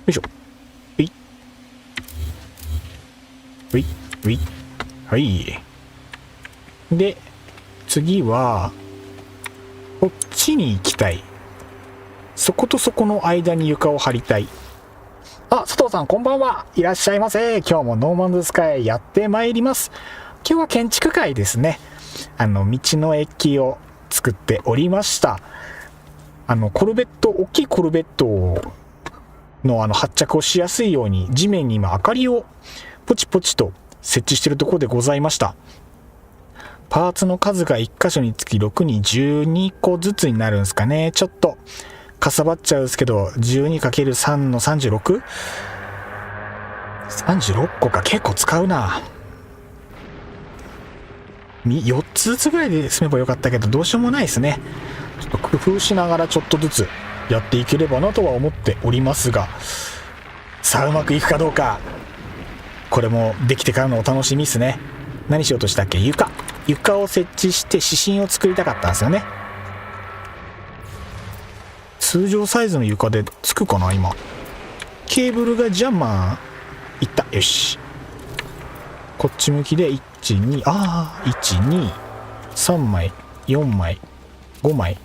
いしょ。うい。はい。で、次は、こっちに行きたい。そことそこの間に床を張りたい。あ、佐藤さんこんばんは。いらっしゃいませ。今日もノーマンズスカイやってまいります。今日は建築会ですね。道の駅を作っておりました。コルベット、大きいコルベットの発着をしやすいように地面に今明かりをポチポチと設置しているところでございました。パーツの数が1箇所につき6に12個ずつになるんですかね。ちょっとかさばっちゃうんですけど、 12×3 の 36？ 36個か。結構使うな。4つずつぐらいで済めばよかったけど、どうしようもないですね。ちょっと工夫しながらちょっとずつやっていければなとは思っておりますが、さあうまくいくかどうか、これもできてからのお楽しみですね。何しようとしたっけ。床を設置して指針を作りたかったんですよね。通常サイズの床でつくかな。今ケーブルがジャンマーいった。よし、こっち向きで12、123枚4枚5枚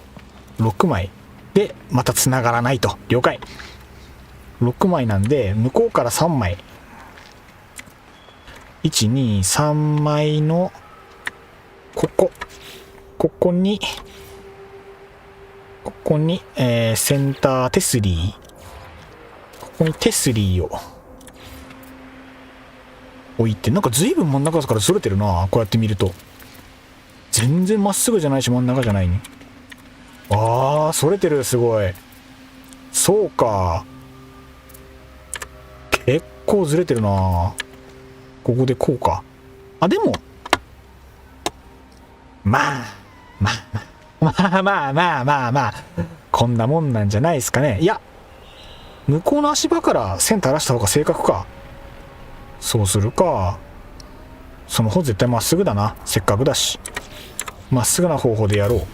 6枚でまたつながらないと。了解。6枚なんで向こうから3枚、123枚のここにセンター手すり、ここに手すりを置いて、なんか随分真ん中からずれてるな。こうやって見ると全然まっすぐじゃないし真ん中じゃないね。あー、それてる。すごい。そうか、結構ずれてるな。ここでこうか。あ、でもまあこんなもんなんじゃないですかね。いや、向こうの足場から線垂らした方が正確か。そうするか。その方絶対まっすぐだな。せっかくだし。まっすぐな方法でやろう。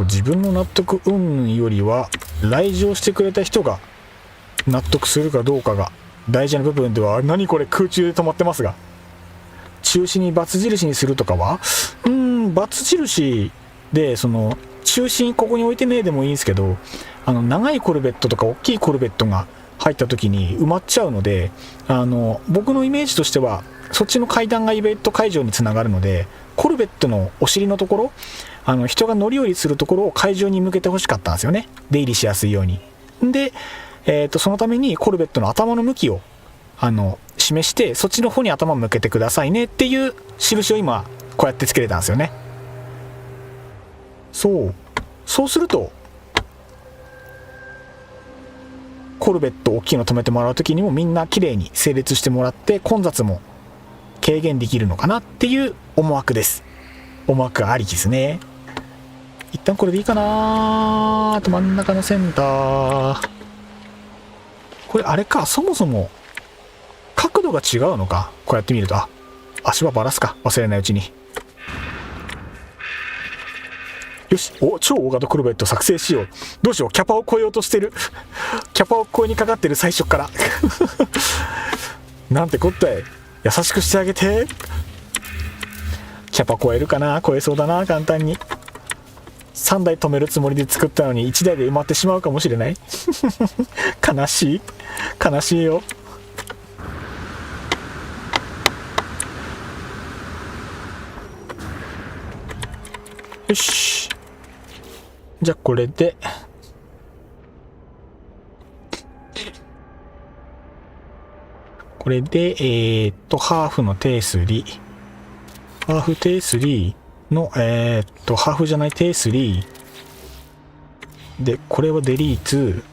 自分の納得云々よりは来場してくれた人が納得するかどうかが大事な部分では。何これ、空中で止まってますが、中心にバツ印にするとかはバツ印でその中心ここに置いてねえでもいいんですけど、長いコルベットとか大きいコルベットが入った時に埋まっちゃうので、僕のイメージとしてはそっちの階段がイベント会場につながるので、コルベットのお尻のところ、人が乗り降りするところを会場に向けてほしかったんですよね。出入りしやすいように。で、そのためにコルベットの頭の向きを示して、そっちの方に頭を向けてくださいねっていう印を今こうやってつけれたんですよね。そうするとコルベット大きいの止めてもらう時にもみんな綺麗に整列してもらって混雑も軽減できるのかなっていう思惑です。思惑ありきですね。一旦これでいいかな。あと真ん中のセンター、これあれか、そもそも角度が違うのか。こうやって見ると、足場ばらすか、忘れないうちに。よし、超大型コルベット作成しよう。どうしよう、キャパを超えようとしてる。キャパを超えにかかってる、最初からなんてこったい。優しくしてあげて。キャパ超えるかな。超えそうだな、簡単に。3台止めるつもりで作ったのに1台で埋まってしまうかもしれない悲しいよ。よし、じゃあこれでハーフの定数リ、ハーフ定数リのハーフじゃない定数リで、これをデリート、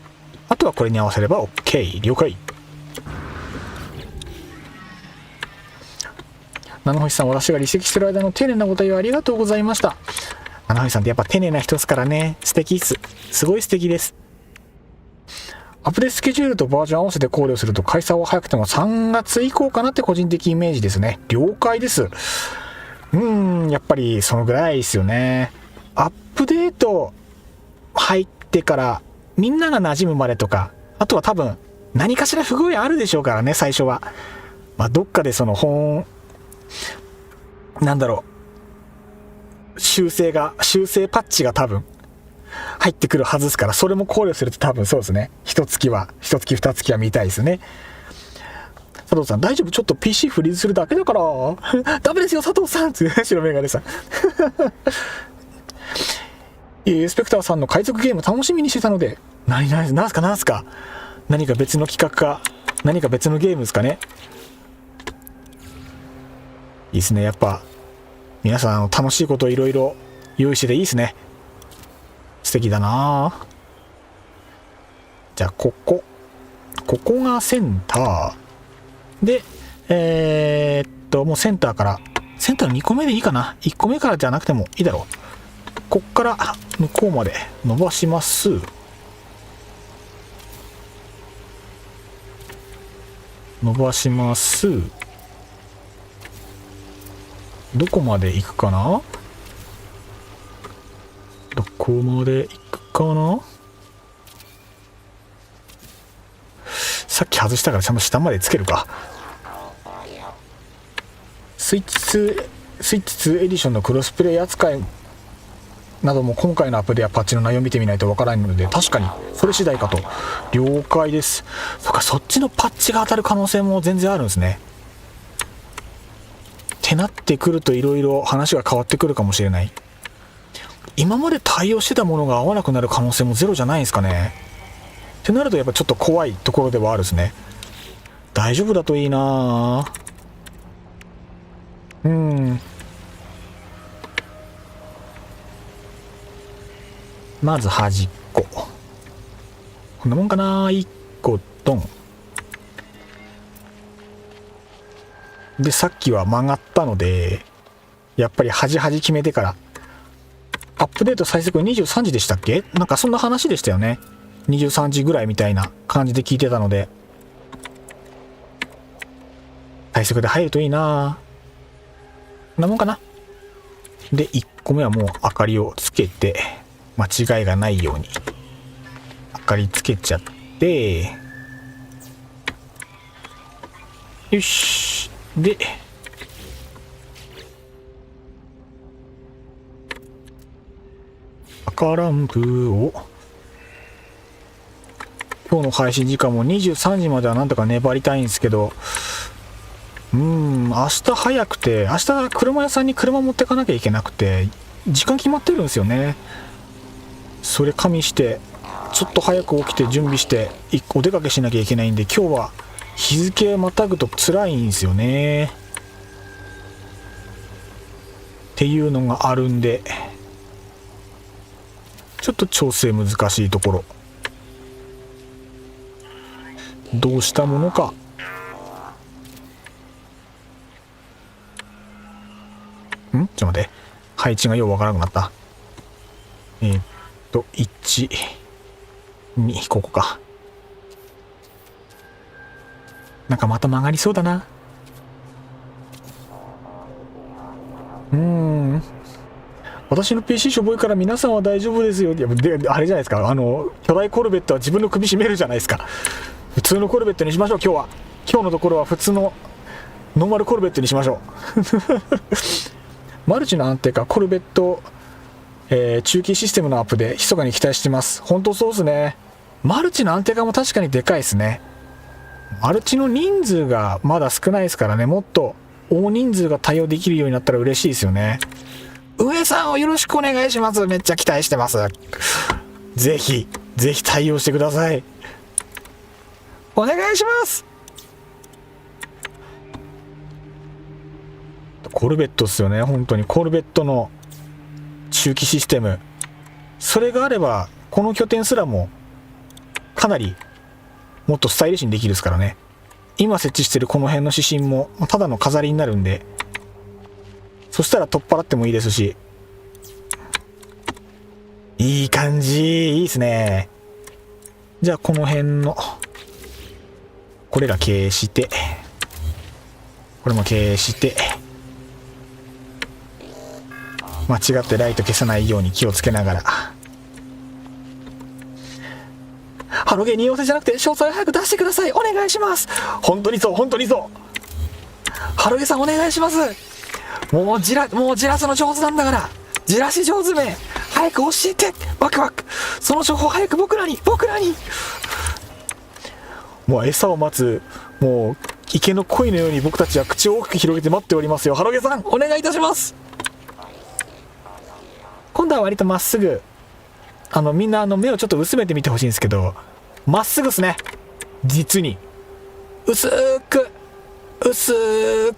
あとはこれに合わせれば OK。 了解。七星さん、私が離席してる間の丁寧なご対応ありがとうございました。七星さんってやっぱ丁寧な人ですからね。素敵っす。すごい素敵です。アップデートスケジュールとバージョン合わせて考慮すると開催は早くても3月以降かなって個人的イメージですね。了解です。やっぱりそのぐらいですよね。アップデート入ってからみんなが馴染むまでとか、あとは多分何かしら不具合あるでしょうからね、最初は。どっかでその修正パッチが多分入ってくるはずですから、それも考慮すると多分そうですね。一月二月は見たいですね。佐藤さん、大丈夫、ちょっと PC フリーズするだけだからダメですよ佐藤さんって白メガネさんスペクターさんの海賊ゲーム楽しみにしてたので。なんすか何か別の企画か、何か別のゲームですかね。いいですね。やっぱ皆さん楽しいことをいろいろ用意してていいですね。素敵だな。じゃあここがセンターで、もうセンターの2個目でいいかな。1個目からじゃなくてもいいだろう。こっから向こうまで伸ばします。どこまで行くかな。さっき外したからちゃんと下までつけるか。スイッチ2エディションのクロスプレイ扱いなども今回のアップデートやパッチの内容を見てみないとわからないので、確かにそれ次第かと。了解です。そっちのパッチが当たる可能性も全然あるんですね。ってなってくるといろいろ話が変わってくるかもしれない。今まで対応してたものが合わなくなる可能性もゼロじゃないんですかね。ってなるとやっぱちょっと怖いところではあるですね。大丈夫だといいな。まず端っこ、こんなもんかな。1個ドンで、さっきは曲がったのでやっぱり端決めてからアップデート最速23時でしたっけ？なんかそんな話でしたよね。23時ぐらいみたいな感じで聞いてたので、最速で入るといいな。こんなもんかな。で、1個目はもう明かりをつけて、間違いがないように明かりつけちゃって、よし。で、赤ランプを、今日の配信時間も23時まではなんとか粘りたいんですけど、明日早くて、明日車屋さんに車持ってかなきゃいけなくて、時間決まってるんですよね。それ加味して、ちょっと早く起きて準備してお出かけしなきゃいけないんで、今日は日付またぐと辛いんですよね。っていうのがあるんで、ちょっと調整難しいところ。どうしたものか。ちょっと待って。配置がようわからなくなった。1、2、ここか。なんかまた曲がりそうだな。私の PC しょぼいから皆さんは大丈夫ですよ。で、あれじゃないですか。巨大コルベットは自分の首絞めるじゃないですか。普通のコルベットにしましょう、今日は。今日のところは普通のノーマルコルベットにしましょう。マルチの安定か、コルベット、中継システムのアップで密かに期待してます。本当そうですね。マルチの安定化も確かにでかいですね。マルチの人数がまだ少ないですからね。もっと大人数が対応できるようになったら嬉しいですよね。上さんをよろしくお願いします。めっちゃ期待してます。ぜひ対応してください。お願いします。コルベットっすよね。本当にコルベットの中期システム。それがあれば、この拠点すらもかなりもっとスタイリッシュにできるですからね。今設置してるこの辺の指針もただの飾りになるんで、そしたら取っ払ってもいいですし、いい感じ、いいですね。じゃあこの辺のこれら消して、これも消して、間違ってライト消さないように気をつけながら。ハロゲーに要請じゃなくて詳細を早く出してください。お願いします。本当にそう、本当にそう。ハロゲーさんお願いします。もうじらすの上手なんだから。じらし上手め。早く教えて。ワクワク。その情報早く僕らに。もう餌を待つ、もう池の鯉のように僕たちは口を大きく広げて待っておりますよ。ハロゲさんお願いいたします。今度は割とまっすぐ、みんな目をちょっと薄めてみてほしいんですけど、まっすぐですね。実に薄く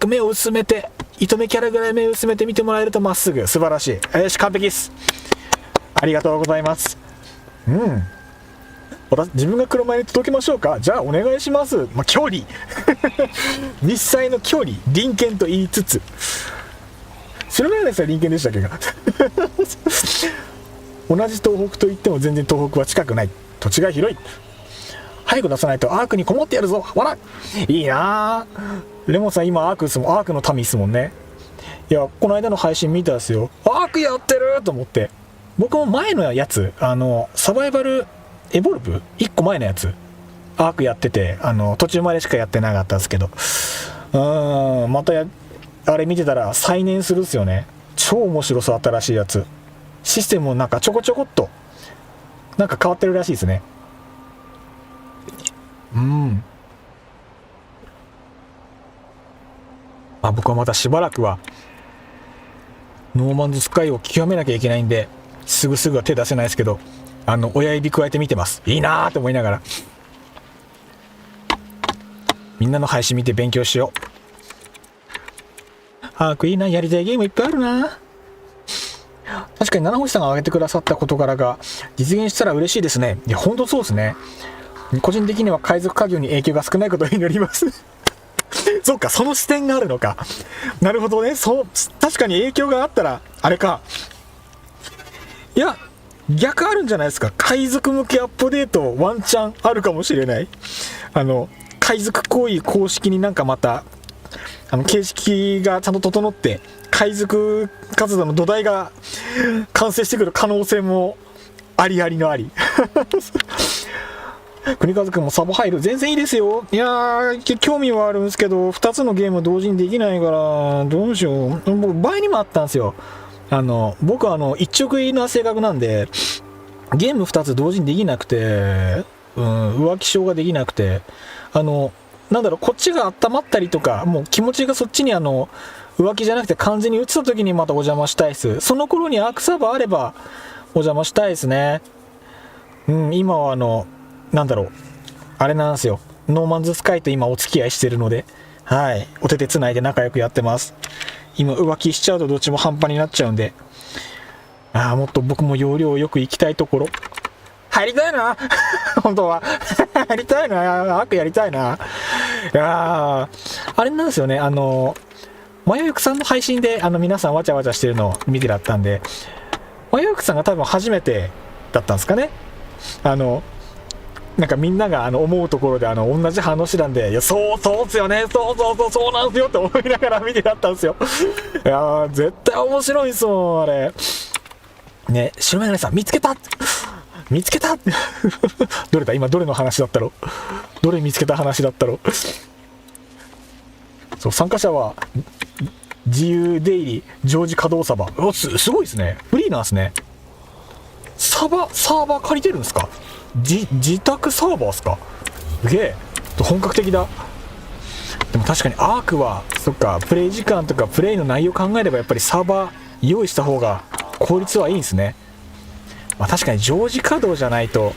目を薄めて、糸目キャラぐらい目を薄めて見てもらえるとまっすぐ。素晴らしい。よし、完璧です。ありがとうございます。自分が車に届けましょうか。じゃあお願いします。距離実際の距離、隣県と言いつつ、知らないですよ、隣県でしたっけが同じ東北と言っても全然東北は近くない。土地が広い。早く出さないとアークにこもってやるぞ。笑いいなレモンさん今アークの民っすもんね。いや、この間の配信見たんですよ。アークやってると思って。僕も前のやつ、サバイバルエボルブ1個前のやつアークやってて、途中までしかやってなかったんですけど、またあれ見てたら再燃するっすよね。超面白そう。新しいやつ、システムもなんかちょこちょこっとなんか変わってるらしいですね。僕はまたしばらくはノーマンズスカイを極めなきゃいけないんで、すぐは手出せないですけど、親指加えて見てます。いいなーと思いながら、みんなの配信見て勉強しよう。アークいいな、やりたいゲームいっぱいあるな。確かに七星さんが挙げてくださった事柄が実現したら嬉しいですね。いや、ほんとそうですね。個人的には海賊家業に影響が少ないことを祈りますそうか、その視点があるのか。なるほどね。確かに影響があったらあれか、いや、逆あるんじゃないですか。海賊向けアップデートワンチャンあるかもしれない。海賊行為公式になんかまた形式がちゃんと整って海賊活動の土台が完成してくる可能性もありありのあり。国和君もサボ入る全然いいですよ。いやー、興味はあるんですけど2つのゲーム同時にできないからどうしよう。僕倍にもあったんですよ。僕は一直な性格なんでゲーム2つ同時にできなくて、浮気症ができなくて、なんだろう、こっちが温まったりとか、もう気持ちがそっちに浮気じゃなくて完全に移った時にまたお邪魔したいです。その頃にアークサーバーあればお邪魔したいですね。今はなんだろう、あれなんですよ。ノーマンズスカイと今お付き合いしてるので、はい、お手手つないで仲良くやってます。今浮気しちゃうとどっちも半端になっちゃうんで、もっと僕も要領よく行きたいところ。入りたいな本当は入りたいな、悪やりたいな。いやあれなんですよね、まよゆくさんの配信で皆さんわちゃわちゃしてるのを見てだったんで、まよゆくさんが多分初めてだったんですかね。なんかみんなが思うところで同じ話なんで、いやそうっすよね、そうなんすよって思いながら見てだったんですよ。いやー絶対面白いっすもんあれね。白眼鏡さん見つけたどれだ今、どれの話だったろう、どれ見つけた話だったろう。そう、参加者は自由出入り常時稼働サバ。すごいですね、フリーなんですね。サーバー借りてるんですか。自宅サーバーですか。すげえ本格的だ。でも確かにアークはそっか、プレイ時間とかプレイの内容考えればやっぱりサーバー用意した方が効率はいいんですね。確かに常時稼働じゃないと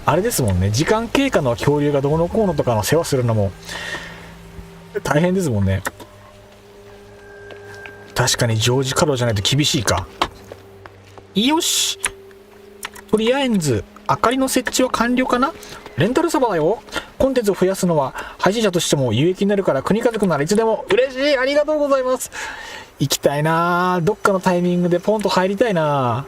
あれですもんね。時間経過の恐竜がどうのこうのとかの世話するのも大変ですもんね。確かに常時稼働じゃないと厳しいか。よし、とりあえず明かりの設置は完了かな。レンタルサバだよ。コンテンツを増やすのは配信者としても有益になるから国風くんならいつでも。嬉しい、ありがとうございます。行きたいな、どっかのタイミングでポンと入りたいな。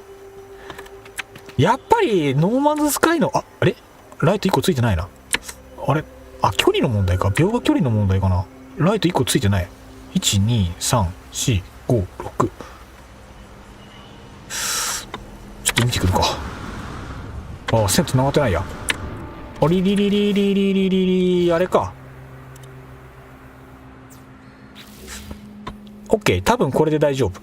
やっぱりノーマンズスカイのあれライト1個ついてないな。あれ距離の問題か、描画距離の問題かな。ライト1個ついてない。12345 6。ちょっと見てくるか。線繋がってないや。ありりりりりりりりり、あれか。OK、多分これで大丈夫。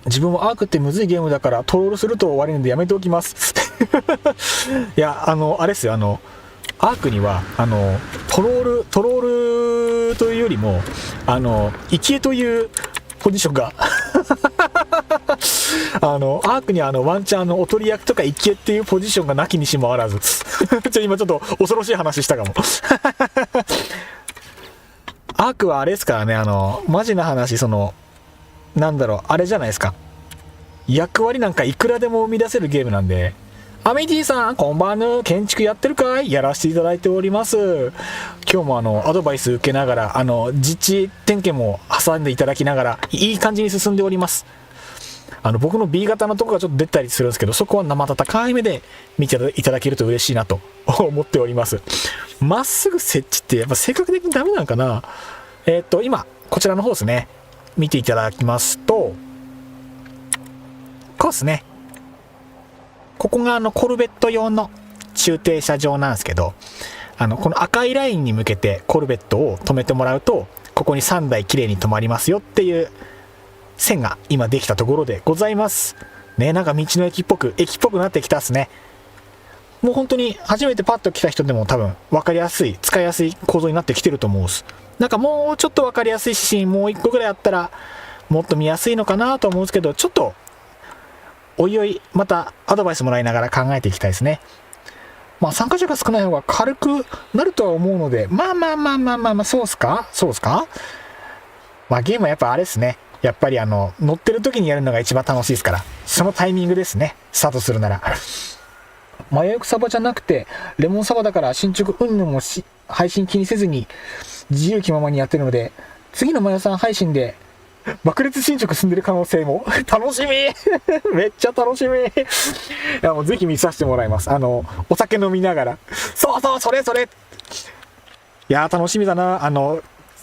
自分はアークってむずいゲームだからトロールすると終わりなんでやめておきます。いや、あれっすよ、アークにはトロールというよりもイケというポジションがアークにワンチャンおとり役とかイケっていうポジションがなきにしもあらず。今ちょっと恐ろしい話したかも。アークはあれですからね、マジな話、なんだろう、あれじゃないですか。役割なんかいくらでも生み出せるゲームなんで。アメティさん、こんばんは。建築やってるかい？やらせていただいております。今日もアドバイス受けながら、実地点検も挟んでいただきながら、いい感じに進んでおります。僕の B 型のとこがちょっと出たりするんですけど、そこは生温かい目で見ていただけると嬉しいなと思っております。まっすぐ設置ってやっぱ性格的にダメなんかな。今、こちらの方ですね。見ていただきますと、こうですね。ここがコルベット用の駐停車場なんですけど、この赤いラインに向けてコルベットを止めてもらうと、ここに3台きれいに止まりますよっていう線が今できたところでございますね。なんか道の駅っぽくなってきたっすね。もう本当に初めてパッと来た人でも多分分かりやすい、使いやすい構造になってきてると思うっす。なんかもうちょっと分かりやすい指針もう1個ぐらいあったらもっと見やすいのかなと思うんですけど、ちょっとおいおいまたアドバイスもらいながら考えていきたいですね。参加者が少ない方が軽くなるとは思うので、まあそうっすか。ゲームはやっぱあれですね。やっぱり乗ってる時にやるのが一番楽しいですから、そのタイミングですね、スタートするなら。マヨヨクサバじゃなくてレモンサバだから進捗云々も配信気にせずに自由気ままにやってるので、次のマヨさん配信で爆裂侵食進んでる可能性も楽しみめっちゃ楽しみいや、もうぜひ見させてもらいます。お酒飲みながら。そうそう、それそれ。いやー、楽しみだな。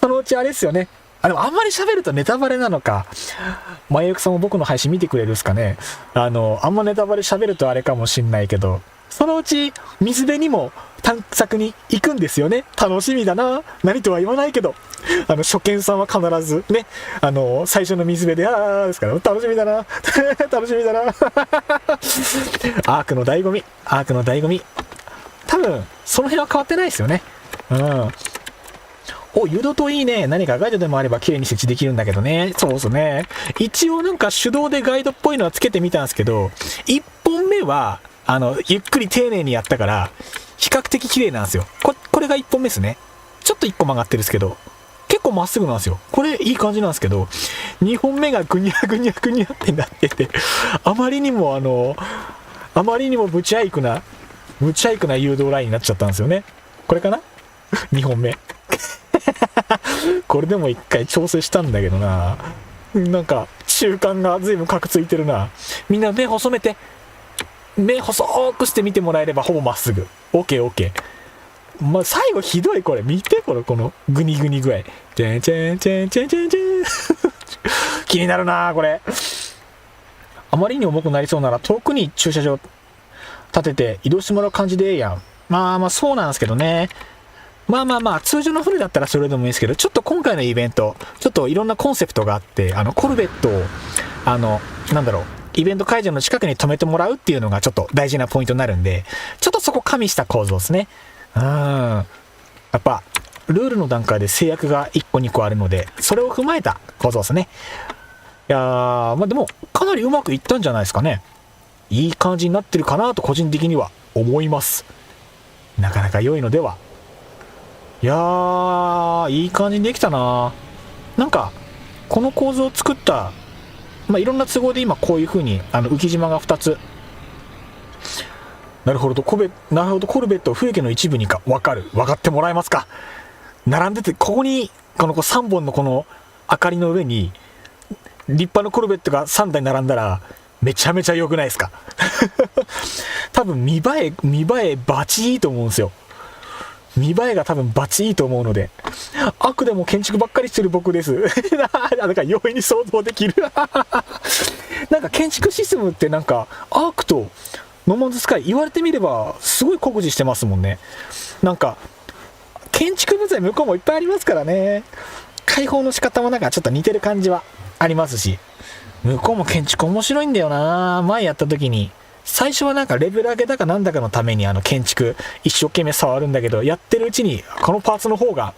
そのうちあれですよね。でもあんまり喋るとネタバレなのか。前ゆくさんも僕の配信見てくれるっすかね。あんまネタバレ喋るとあれかもしんないけど、そのうち水辺にも探索に行くんですよね。楽しみだな。何とは言わないけど、初見さんは必ずね、最初の水辺で、ですから、楽しみだな。楽しみだな。アークの醍醐味。アークの醍醐味。多分、その辺は変わってないですよね。うん。お、誘導灯いいね。何かガイドでもあれば綺麗に設置できるんだけどね。そうですね。一応なんか手動でガイドっぽいのはつけてみたんですけど、1本目は、ゆっくり丁寧にやったから、比較的綺麗なんですよ。これが1本目ですね。ちょっと1個曲がってるんですけど、結構まっすぐなんですよ。これいい感じなんですけど、2本目がぐにゃぐにゃぐにゃってなってて、あまりにもブチャイクな誘導ラインになっちゃったんですよね。これかな ?2 本目。これでも1回調整したんだけどな。なんか、中間が随分カクついてるな。みんな目細めて。目細くして見てもらえればほぼまっすぐ。OK、OK。まあ、最後ひどいこれ。見てこのグニグニ具合。チェンチェンチェンチェンチェンチェン。気になるなこれ。あまりに重くなりそうなら遠くに駐車場建てて移動してもらう感じでええやん。まあそうなんですけどね。まあ通常の船だったらそれでもいいですけど、ちょっと今回のイベント、ちょっといろんなコンセプトがあって、コルベットを、イベント会場の近くに止めてもらうっていうのがちょっと大事なポイントになるんで、ちょっとそこ加味した構造ですね。やっぱ、ルールの段階で制約が1個2個あるので、それを踏まえた構造ですね。いやー、でも、かなりうまくいったんじゃないですかね。いい感じになってるかなと個人的には思います。なかなか良いのでは。いやー、いい感じにできたな。なんか、この構造を作った、いろんな都合で今こういう風に、浮島が2つ。なるほど、コルベットを風景の一部にか分かってもらえますか。並んでて、ここに、この3本のこの明かりの上に、立派なコルベットが3台並んだら、めちゃめちゃ良くないですか。多分見栄えバチいいと思うんですよ。見栄えが多分バチいいと思うので、悪でも建築ばっかりしてる僕です。なんか容易に想像できる。なんか建築システムってなんかアークとノーマンズスカイ言われてみればすごい酷似してますもんね。なんか建築部材向こうもいっぱいありますからね。開放の仕方もなんかちょっと似てる感じはありますし、向こうも建築面白いんだよな。前やった時に最初はなんかレベル上げだかなんだかのために建築一生懸命触るんだけど、やってるうちにこのパーツの方が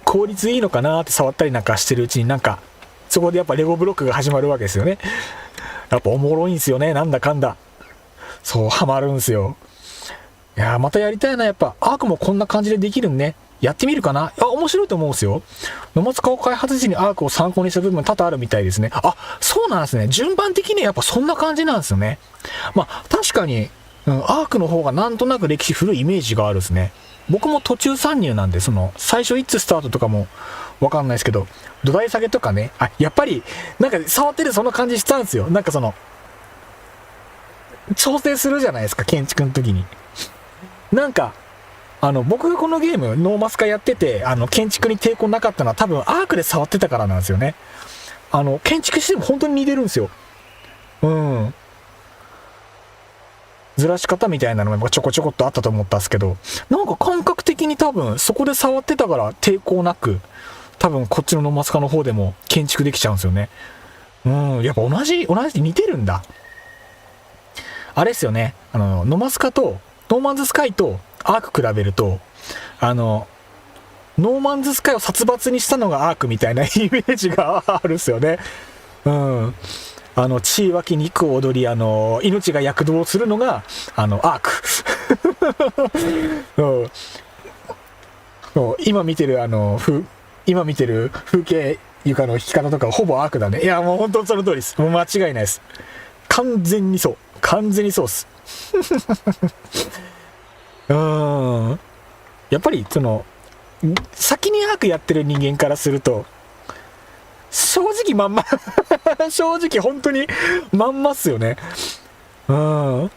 効率いいのかなって触ったりなんかしてるうちに、なんかそこでやっぱレゴブロックが始まるわけですよね。やっぱおもろいんすよね、なんだかんだ。そうハマるんすよ。いやー、またやりたいな。やっぱアークもこんな感じでできるんね。やってみるかな。面白いと思うんですよ。野松川開発時にアークを参考にした部分多々あるみたいですね。そうなんですね。順番的にはやっぱそんな感じなんですよね。確かに、アークの方がなんとなく歴史古いイメージがあるですね。僕も途中参入なんで、最初いつスタートとかもわかんないですけど、土台下げとかね、やっぱり、なんか触ってるその感じしたんですよ。なんか調整するじゃないですか、建築の時に。なんか、僕がこのゲーム、ノーマスカやってて、建築に抵抗なかったのは多分アークで触ってたからなんですよね。建築しても本当に似てるんですよ。ずらし方みたいなのがちょこちょこっとあったと思ったんですけど、なんか感覚的に多分そこで触ってたから抵抗なく、多分こっちのノーマスカの方でも建築できちゃうんですよね。やっぱ同じ似てるんだ。あれですよね。ノマスカと、ノーマンズスカイとアーク比べると、ノーマンズスカイを殺伐にしたのがアークみたいなイメージがあるんですよね。血湧き肉を踊り、命が躍動するのが、アーク。今見てる風景床の引き方とかほぼアークだね。いや、もう本当にその通りです。もう間違いないです。完全にそう。完全にそうっす。やっぱり、先にアークやってる人間からすると、正直まんま正直本当にまんまっすよね。うん。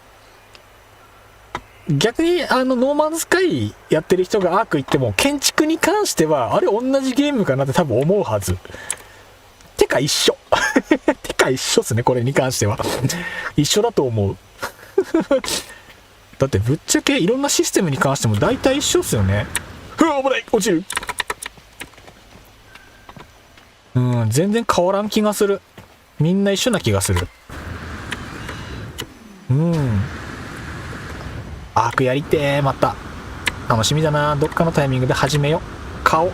逆にノーマンズスカイやってる人がアーク行っても建築に関してはあれ同じゲームかなって多分思うはず。てか一緒てか一緒っすね、これに関しては一緒だと思うだってぶっちゃけいろんなシステムに関しても大体一緒っすよね。うわ危ない、落ちる。全然変わらん気がする。みんな一緒な気がする。アークやりてー。また楽しみだな。どっかのタイミングで始めよう。買おう。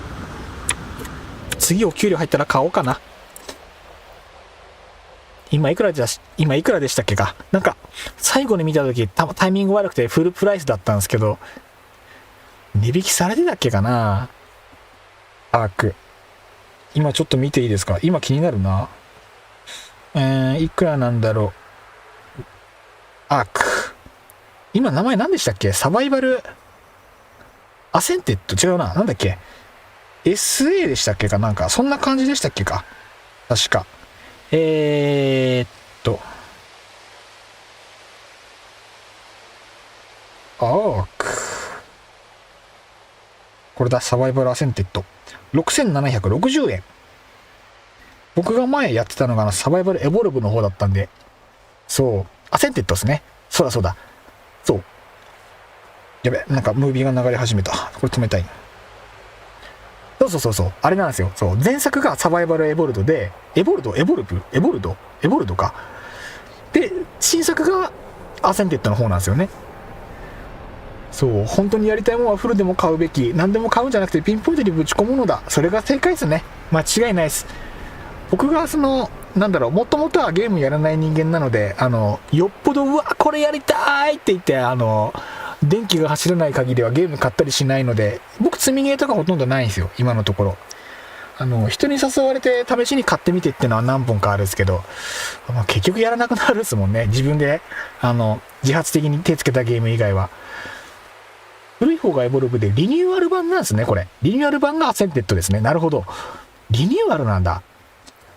次お給料入ったら買おうかな。今いくらでしたっけか。なんか最後に見た時タイミング悪くてフルプライスだったんですけど、値引きされてたっけかな。アーク今ちょっと見ていいですか。今気になるな。いくらなんだろう。アーク今名前何でしたっけ。サバイバルアセンテッド、違うな。なんだっけ SA でしたっけか。なんかそんな感じでしたっけか、確か。アークこれだ。サバイバルアセンテッド6760円。僕が前やってたのがサバイバルエボルブの方だったんで、そうアセンテッドですね。そうだそうだ、そう。やべ、なんかムービーが流れ始めた。これ止めたい。そうあれなんですよ。そう前作がサバイバルエボルドで、エボルドか。で新作がアセンテッドの方なんですよね。そう本当にやりたいものはフルでも買うべき。何でも買うんじゃなくてピンポイントにぶち込むのだ。それが正解ですね。間違いないです。僕がもともとはゲームやらない人間なので、よっぽどうわこれやりたいって言って電気が走らない限りはゲーム買ったりしないので、僕積みゲーとかほとんどないんですよ今のところ。人に誘われて試しに買ってみてっていうのは何本かあるんですけど、結局やらなくなるですもんね。自分で自発的に手つけたゲーム以外は。古い方がエボルブでリニューアル版なんですね。これリニューアル版がアセンテッドですね。なるほど、リニューアルなんだ。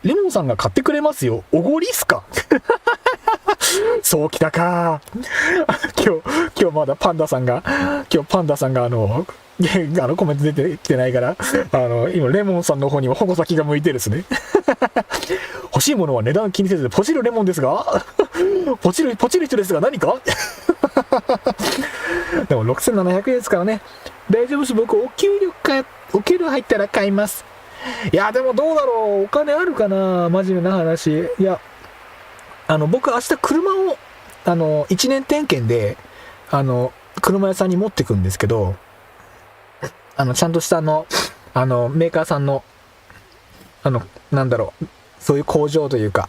レモンさんが買ってくれますよ。おごりっすかそうきたか今日まだパンダさんがコメント出てきてないから今レモンさんの方には矛先が向いてるですね欲しいものは値段気にせずポチるレモンですがポチる人ですが何かでも6700円ですからね。大丈夫です。僕お給料入ったら買います。いやでもどうだろう、お金あるかな。真面目な話。いや僕明日車を1年点検で車屋さんに持ってくんですけど、ちゃんとしたメーカーさんのそういう工場というか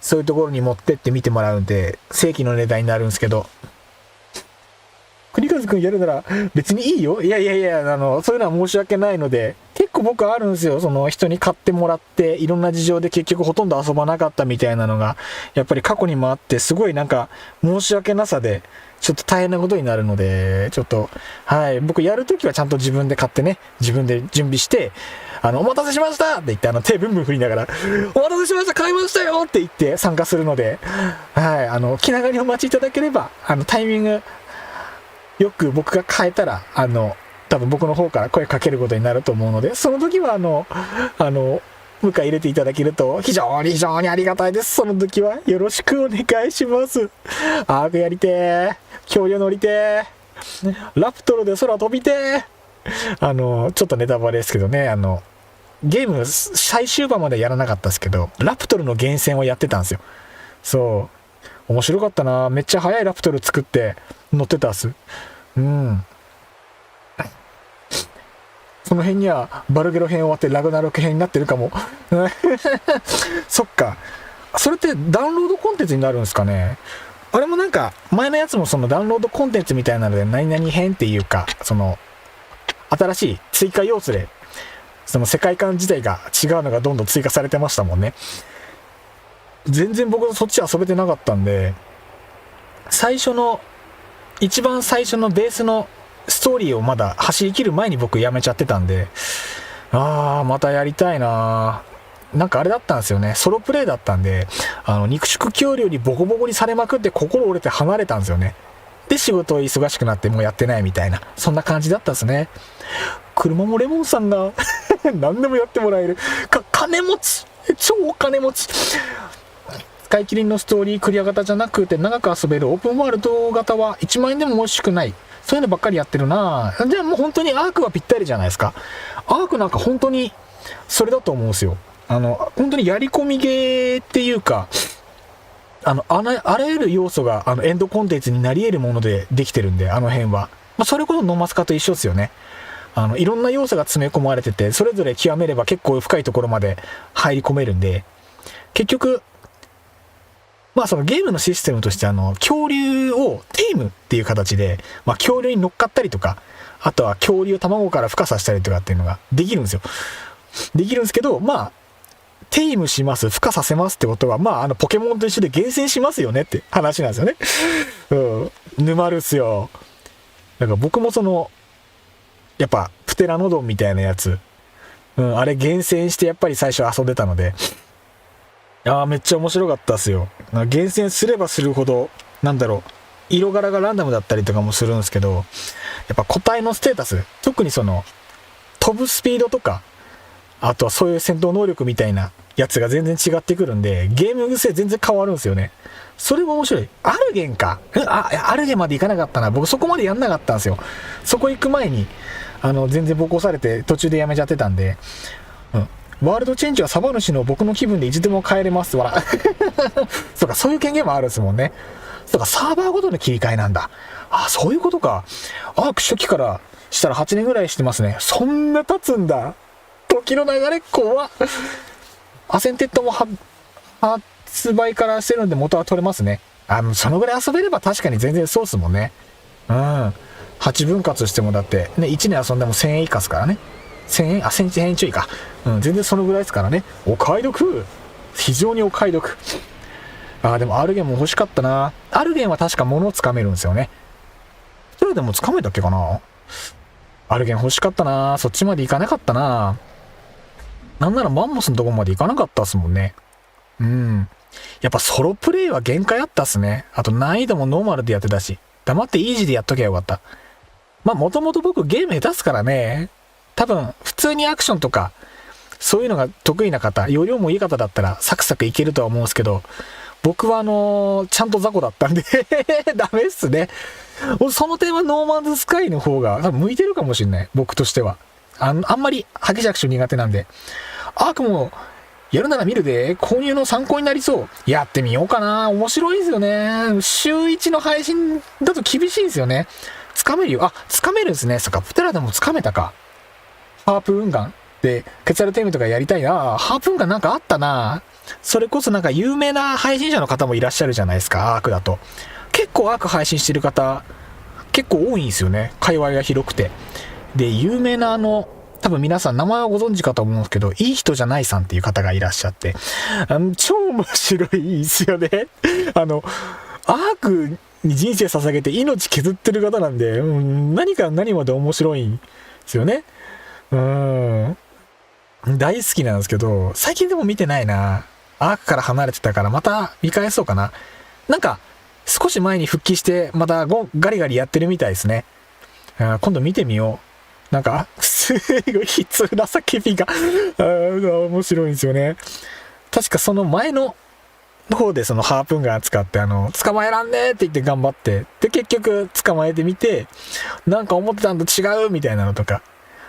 そういうところに持ってって見てもらうんで正規の値段になるんですけど、国和くんやるなら別にいいよ。いやそういうのは申し訳ないので、結構僕あるんですよ。その人に買ってもらっていろんな事情で結局ほとんど遊ばなかったみたいなのがやっぱり過去にもあって、すごい申し訳なさでちょっと大変なことになるので、ちょっと僕やるときはちゃんと自分で買ってね、自分で準備してお待たせしましたって言って手ブンブン振りながらお待たせしました買いましたよって言って参加するので、気長にお待ちいただければタイミングよく僕が変えたら多分僕の方から声かけることになると思うので、その時は迎え入れていただけると非常にありがたいです。その時はよろしくお願いします。アークやりてー、恐竜乗りてー、ラプトルで空飛びてー。ちょっとネタバレですけどね、ゲーム最終盤までやらなかったですけどラプトルの厳選をやってたんですよ。そう面白かったな。めっちゃ速いラプトル作って乗ってたっす。その辺にはバルゲロ編終わってラグナロク編になってるかもそっか、それってダウンロードコンテンツになるんですかね。あれも前のやつもそのダウンロードコンテンツみたいなので何々編っていうか新しい追加要素でその世界観自体が違うのがどんどん追加されてましたもんね。全然僕そっち遊べてなかったんで、一番最初のベースのストーリーをまだ走り切る前に僕やめちゃってたんで、またやりたいな。なんかあれだったんですよね。ソロプレイだったんで、肉食恐竜にボコボコにされまくって心折れて離れたんですよね。で、仕事忙しくなってもうやってないみたいな、そんな感じだったんですね。車もレモンさんが何でもやってもらえる。金持ち、超金持ち。使い切りのストーリークリア型じゃなくて長く遊べるオープンワールド型は1万円でも惜しくない。そういうのばっかりやってるな。じゃあもう本当にアークはぴったりじゃないですか。アークなんか本当にそれだと思うんですよ。本当にやり込みゲーっていうか、あらゆる要素がエンドコンテンツになり得るものでできてるんで、あの辺は。それこそノマスカと一緒ですよね。いろんな要素が詰め込まれてて、それぞれ極めれば結構深いところまで入り込めるんで、結局、そのゲームのシステムとして恐竜をテイムっていう形で、恐竜に乗っかったりとか、あとは恐竜を卵から孵化させたりとかっていうのができるんですよ。できるんですけど、テイムします、孵化させますってことは、ポケモンと一緒で厳選しますよねって話なんですよね。沼るっすよ。だから僕もやっぱ、プテラノドンみたいなやつ、あれ厳選してやっぱり最初遊んでたので、めっちゃ面白かったっすよ。厳選すればするほど、色柄がランダムだったりとかもするんですけど、やっぱ個体のステータス、特に飛ぶスピードとか、あとはそういう戦闘能力みたいなやつが全然違ってくるんで、ゲーム癖全然変わるんですよね。それも面白い。アルゲンか。アルゲンまで行かなかったな。僕そこまでやんなかったんですよ。そこ行く前に、全然ボコされて途中でやめちゃってたんで、ワールドチェンジはサバ主の僕の気分でいつでも変えれますわ。そうか、そういう権限もあるんですもんね。そうか、サーバーごとの切り替えなんだ。そういうことか。アーク初期からしたら8年ぐらいしてますね。そんな経つんだ。時の流れ怖っ。アセンテッドも発売からしてるんで元は取れますね。そのぐらい遊べれば確かに全然そうっすもんね。8分割してもだって、ね、1年遊んでも1000円以下っすからね。1000円1000円ちょいか。全然そのぐらいですからね。お買い得。非常にお買い得。でもアルゲンも欲しかったな。アルゲンは確か物をつかめるんですよね。それでもつかめたっけかな。アルゲン欲しかったな。そっちまで行かなかったな。なんならマンモスのとこまで行かなかったっすもんね。やっぱソロプレイは限界あったっすね。あと難易度もノーマルでやってたし、黙ってイージーでやっときゃよかった。もともと僕ゲーム下手っすからね。多分、普通にアクションとか、そういうのが得意な方、容量もいい方だったらサクサクいけるとは思うんですけど、僕はちゃんと雑魚だったんでダメっすね。その点はノーマンズスカイの方が多分向いてるかもしれない。僕としては。あんまり激しいアクション苦手なんで。アークもやるなら見るで、購入の参考になりそう。やってみようかな。面白いですよね。週1の配信だと厳しいんですよね。つかめるよ。つかめるんですね。そっか、プテラでもつかめたか。ハープ運河で、ケツァルテームとかやりたいな。ハープ運河なんかあったな。それこそ有名な配信者の方もいらっしゃるじゃないですか、アークだと。結構アーク配信してる方、結構多いんですよね。界隈が広くて。で、有名な多分皆さん名前はご存知かと思うんですけど、いい人じゃないさんっていう方がいらっしゃって、超面白いですよね。アークに人生捧げて命削ってる方なんで、何から何まで面白いんですよね。大好きなんですけど、最近でも見てないな。アークから離れてたからまた見返そうかな。少し前に復帰してまたガリガリやってるみたいですね。今度見てみよう。すごい悲痛な叫びが面白いんですよね。確かその前の方でハープンガン使って捕まえらんねーって言って頑張って、で結局捕まえてみて、思ってたんと違うみたいなのとか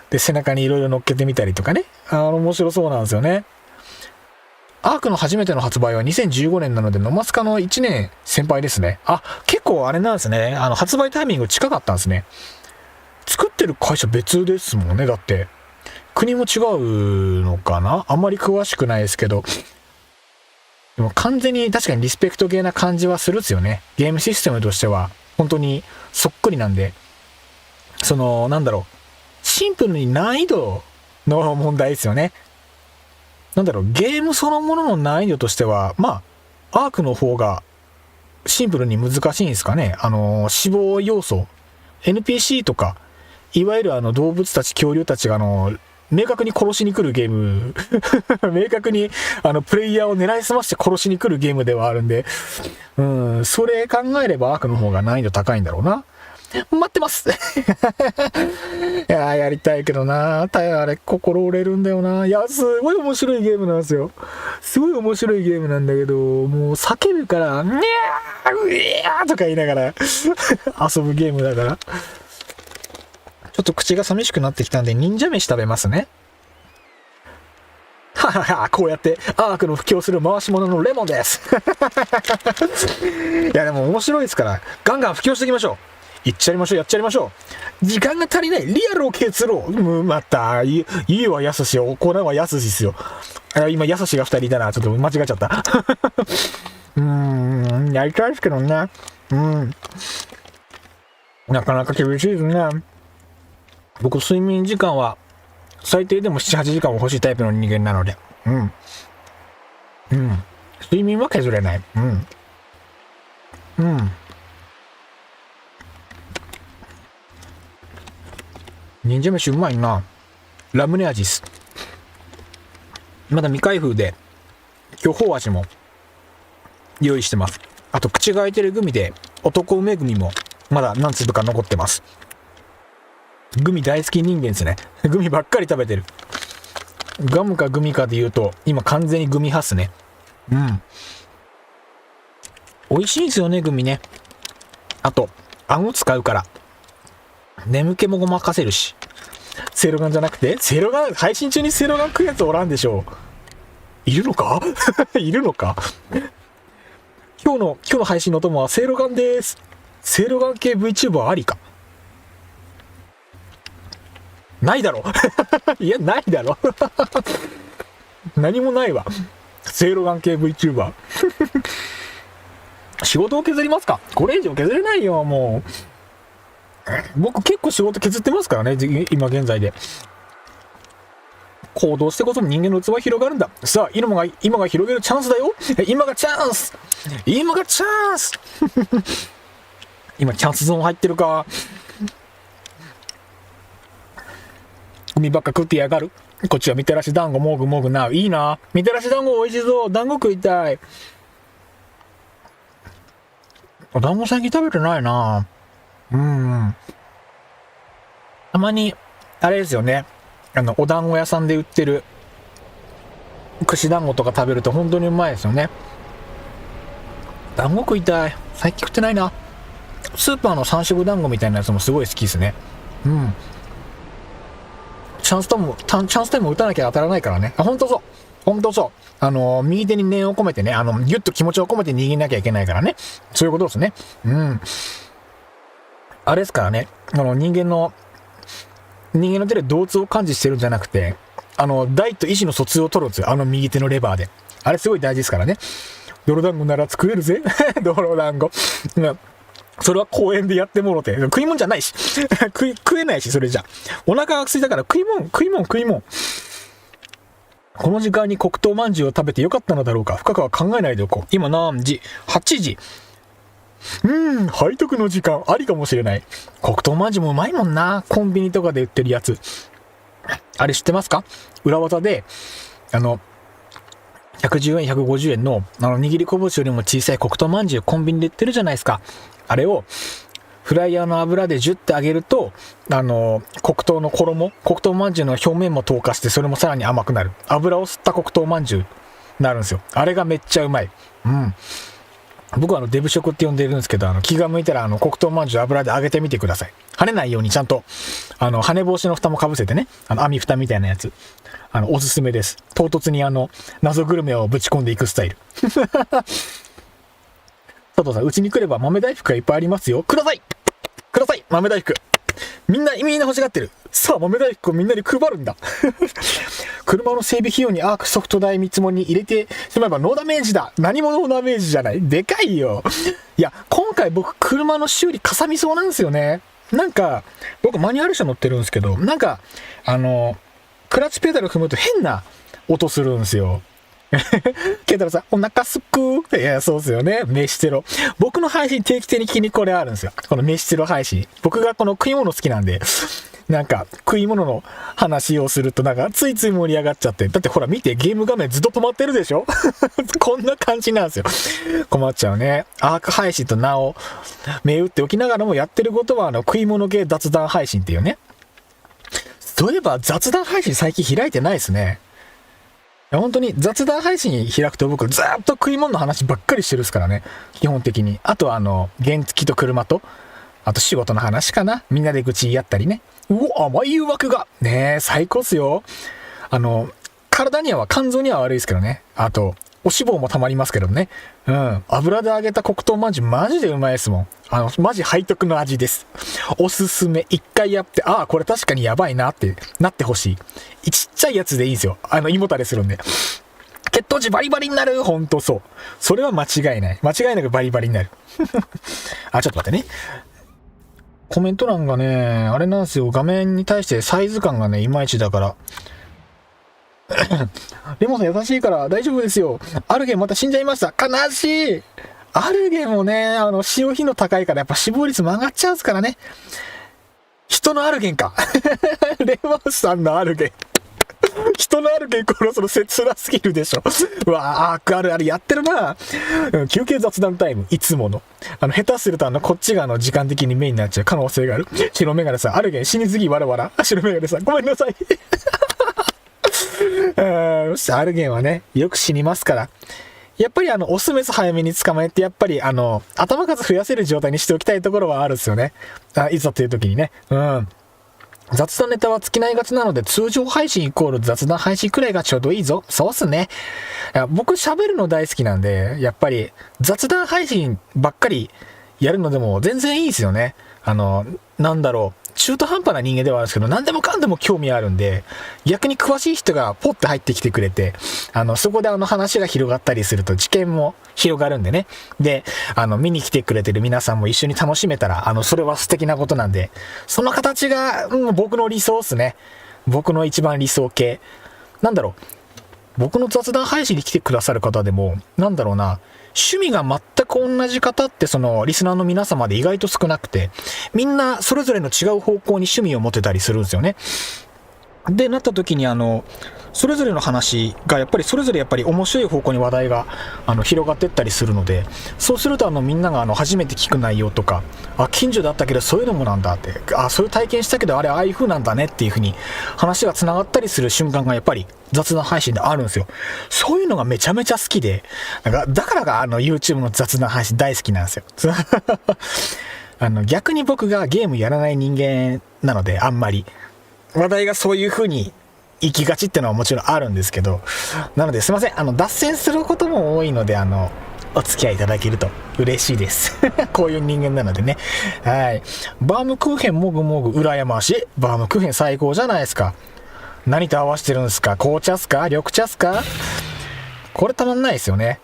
で背中にいろいろ乗っけてみたりとかね。面白そうなんですよね。アークの初めての発売は2015年なので、ノマスカの1年先輩ですね。結構あれなんですね。発売タイミング近かったんですね。作ってる会社別ですもんね。だって、国も違うのかな。あんまり詳しくないですけど。でも完全に確かにリスペクト系な感じはするっすよね。ゲームシステムとしては、本当にそっくりなんで。シンプルに難易度の問題ですよね。ゲームそのものの難易度としては、アークの方がシンプルに難しいんですかね。死亡要素、NPC とか、いわゆる動物たち、恐竜たちが明確に殺しに来るゲーム明確にプレイヤーを狙いすまして殺しに来るゲームではあるんで、それ考えればアークの方が難易度高いんだろうな。待ってますいややりたいけどな、あれ心折れるんだよな。いやすごい面白いゲームなんですよ。すごい面白いゲームなんだけど、もう叫ぶからにゃーうやーとか言いながら遊ぶゲームだから、ちょっと口が寂しくなってきたんで忍者飯食べますね。ははは、こうやってアークの布教する回し物のレモンですいやでも面白いですから、ガンガン布教していきましょう。いっちゃいましょう、やっちゃいましょう。時間が足りない、リアルを結論。また、いいわ、やすし、行うはやすしっすよ。今、やすしが2人いたな、ちょっと間違えちゃった。やりたいですけどね。なかなか厳しいですね。僕、睡眠時間は、最低でも7、8時間は欲しいタイプの人間なので。睡眠は削れない。忍者飯うまいな。ラムネ味っす。まだ未開封で巨峰味も用意してます。あと口が開いてるグミで男梅グミもまだ何粒か残ってます。グミ大好き人間ですね。グミばっかり食べてる。ガムかグミかで言うと今完全にグミ派っすね。美味しいんですよね、グミね。あと顎使うから眠気もごまかせるし。セイロガンじゃなくて、セイロガン、配信中にセイロガン食うやつおらんでしょう。いるのかいるのか今日の配信の友はセイロガンです。セイロガン系 VTuber ありか。ないだろいや、ないだろ何もないわ。セイロガン系 VTuber 仕事を削りますか。これ以上削れないよ、もう。僕結構仕事削ってますからね、今現在で。行動してこそ人間の器は広がるんだ。さあ、今が広げるチャンスだよ。今がチャンス今チャンスゾーン入ってるか。海ばっか食ってやがる。こっちはみたらし団子もぐもぐな。いいな。みたらし団子美味しそう。団子食いたい。団子最近食べてないな。たまにあれですよね、お団子屋さんで売ってる串団子とか食べると本当にうまいですよね。団子食いたい。最近食ってないな。スーパーの三色団子みたいなやつもすごい好きですね。チャンスタイム打たなきゃ当たらないからね。本当そう。右手に念を込めてね、ギュッと気持ちを込めて握んなきゃいけないからね。そういうことですね。あれですからね、人間の手で動物を感知してるんじゃなくて、大と意思の疎通を取るんですよ。右手のレバーで。あれすごい大事ですからね。泥団子なら作れるぜ。泥団子。それは公園でやってもろて。食い物じゃないし。食えないし、それじゃ。お腹が空いたから食い物。この時間に黒糖まんじゅうを食べてよかったのだろうか。深くは考えないでおこう。今何時 ?8 時。背徳の時間ありかもしれない。黒糖まんじゅうもうまいもんな。コンビニとかで売ってるやつ。あれ知ってますか？裏技で、110円、150円の、握り拳よりも小さい黒糖まんじゅうコンビニで売ってるじゃないですか。あれを、フライヤーの油でジュッて揚げると、黒糖まんじゅうの表面も透過して、それもさらに甘くなる。油を吸った黒糖まんじゅうになるんですよ。あれがめっちゃうまい。僕はデブ食って呼んでるんですけど、気が向いたら黒糖まんじゅう油で揚げてみてください。跳ねないようにちゃんと、跳ね防止の蓋もかぶせてね、網蓋みたいなやつ。おすすめです。唐突に謎グルメをぶち込んでいくスタイル。佐藤さん、うちに来れば豆大福がいっぱいありますよ。ください豆大福。みんな欲しがってる。さあ、豆大福をみんなに配るんだ。車の整備費用にアークソフト代見積もりに入れてしまえばノーダメージだ。何もノーダメージじゃない。でかいよ。いや、今回僕、車の修理かさみそうなんですよね。なんか、僕マニュアル車乗ってるんですけど、なんか、クラッチペダル踏むと変な音するんですよ。ケンタロウさん、お腹すくー。いや、そうですよね。飯テロ。僕の配信定期的に気にこれあるんですよ。この飯テロ配信。僕がこの食い物好きなんで、なんか食い物の話をするとなんかついつい盛り上がっちゃって。だってほら見て、ゲーム画面ずっと止まってるでしょこんな感じなんですよ。困っちゃうね。アーク配信と名を銘打っておきながらもやってることは食い物系雑談配信っていうね。そういえば雑談配信最近開いてないですね。いや本当に雑談配信開くと僕ずっと食い物の話ばっかりしてるっすからね。基本的に。あとは原付と車と、あと仕事の話かな。みんなで愚痴言い合ったりね。甘い誘惑が。ねえ、最高っすよ。体には、肝臓には悪いですけどね。あと、お脂肪もたまりますけどね。うん。油で揚げた黒糖まんじゅうマジでうまいですもん。マジ背徳の味です。おすすめ。一回やって、ああ、これ確かにやばいなってなってほしい。ちっちゃいやつでいいんですよ。胃もたれするんで。血糖値バリバリになる。ほんとそう。それは間違いない。間違いなくバリバリになる。あ、ちょっと待ってね。コメント欄がね、あれなんですよ。画面に対してサイズ感がね、いまいちだから。レモンさん優しいから大丈夫ですよ。アルゲンまた死んじゃいました。悲しい。アルゲンもね、使用頻度高いからやっぱ死亡率も上がっちゃうんですからね。人のアルゲンか。レモンさんのアルゲン。人のある原稿のその切なすぎるでしょ。うわあ、あるやってるな。休憩雑談タイム、いつもの。下手するとこっちが時間的にメインになっちゃう可能性がある。白メガネさん、あるげん死にすぎわらわら。白メガネさん、ごめんなさい。よし、アルゲンはね、よく死にますから。やっぱりオスメス早めに捕まえて、やっぱり頭数増やせる状態にしておきたいところはあるんですよね。いざという時にね。うん。雑談ネタは尽きないがちなので、通常配信イコール雑談配信くらいがちょうどいいぞ。そうっすね。いや僕喋るの大好きなんで、やっぱり雑談配信ばっかりやるのでも全然いいですよね。なんだろう。中途半端な人間ではあるんですけど、何でもかんでも興味あるんで、逆に詳しい人がポッて入ってきてくれて、そこで話が広がったりすると知見も広がるんでね。で、見に来てくれてる皆さんも一緒に楽しめたら、それは素敵なことなんで、その形が、僕の理想っすね。僕の一番理想系。なんだろう。僕の雑談配信に来てくださる方でも、なんだろうな、趣味が全く同じ方ってリスナーの皆様で意外と少なくて、みんなそれぞれの違う方向に趣味を持てたりするんですよね。で、なった時にそれぞれの話がやっぱりそれぞれやっぱり面白い方向に話題が広がってったりするので、そうするとみんなが初めて聞く内容とか、近所だったけどそういうのもなんだって、そういう体験したけどあれああいう風なんだねっていう風に話が繋がったりする瞬間がやっぱり雑談配信であるんですよ。そういうのがめちゃめちゃ好きで、だからがYouTube の雑談配信大好きなんですよ。逆に僕がゲームやらない人間なので、あんまり話題がそういう風に行きがちってのはもちろんあるんですけど、なのですいません、脱線することも多いので、お付き合いいただけると嬉しいです。こういう人間なのでね。はい。バームクーヘンもぐもぐ羨ましい。バームクーヘン最高じゃないですか。何と合わせてるんですか？紅茶っすか？緑茶っすか？これたまんないですよね。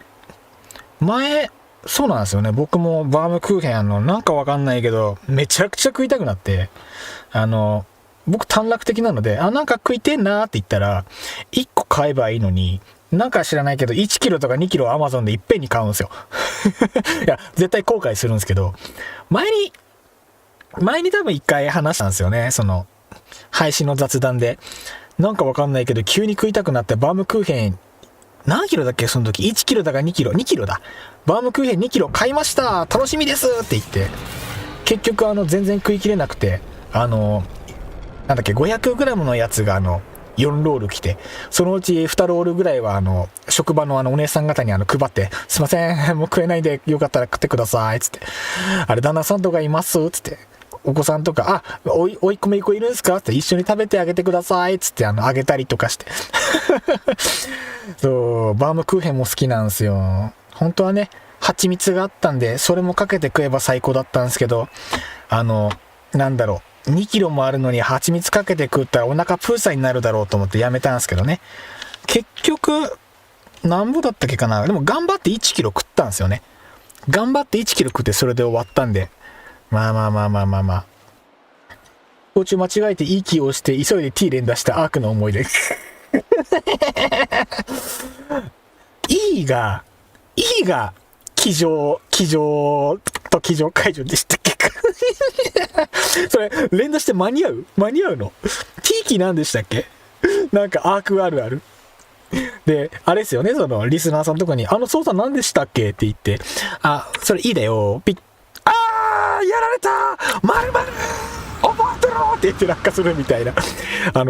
そうなんですよね。僕もバームクーヘンなんかわかんないけど、めちゃくちゃ食いたくなって、僕短絡的なので、なんか食いてんなーって言ったら、1個買えばいいのに、なんか知らないけど、1キロとか2キロ Amazon でいっぺんに買うんですよ。いや、絶対後悔するんですけど、前に多分1回話したんですよね。配信の雑談で。なんかわかんないけど、急に食いたくなってバームクーヘン、何キロだっけその時。1キロだか2キロ。2キロだ。バームクーヘン2キロ買いました。楽しみですって言って、結局全然食い切れなくて、なんだっけ、500g のやつが4ロール来て、そのうち2ロールぐらいは職場のお姉さん方に配って、すいません、もう食えないんでよかったら食ってください、つって。旦那さんとかいますつって。お子さんとか、おいっ子めいっ子いるんすかって一緒に食べてあげてください、つってあげたりとかして。そう、バームクーヘンも好きなんですよ。本当はね、蜂蜜があったんで、それもかけて食えば最高だったんですけど、なんだろう。2キロもあるのに蜂蜜かけて食ったらお腹プーサーになるだろうと思ってやめたんですけどね。結局、なんぼだったっけかな。でも頑張って1キロ食ったんですよね。頑張って1キロ食ってそれで終わったんで。まあ。途中間違えて息をして急いで T 連打したアークの思い出。E が机上と机上解除でしたっけそれ、連打して間に合うの ?T キーなんでしたっけなんかアークあるある。で、あれですよね、その、リスナーさんとかに、操作何でしたっけって言って、それいいだよ、ピッ、やられた〇〇覚えてろって言って落下するみたいな、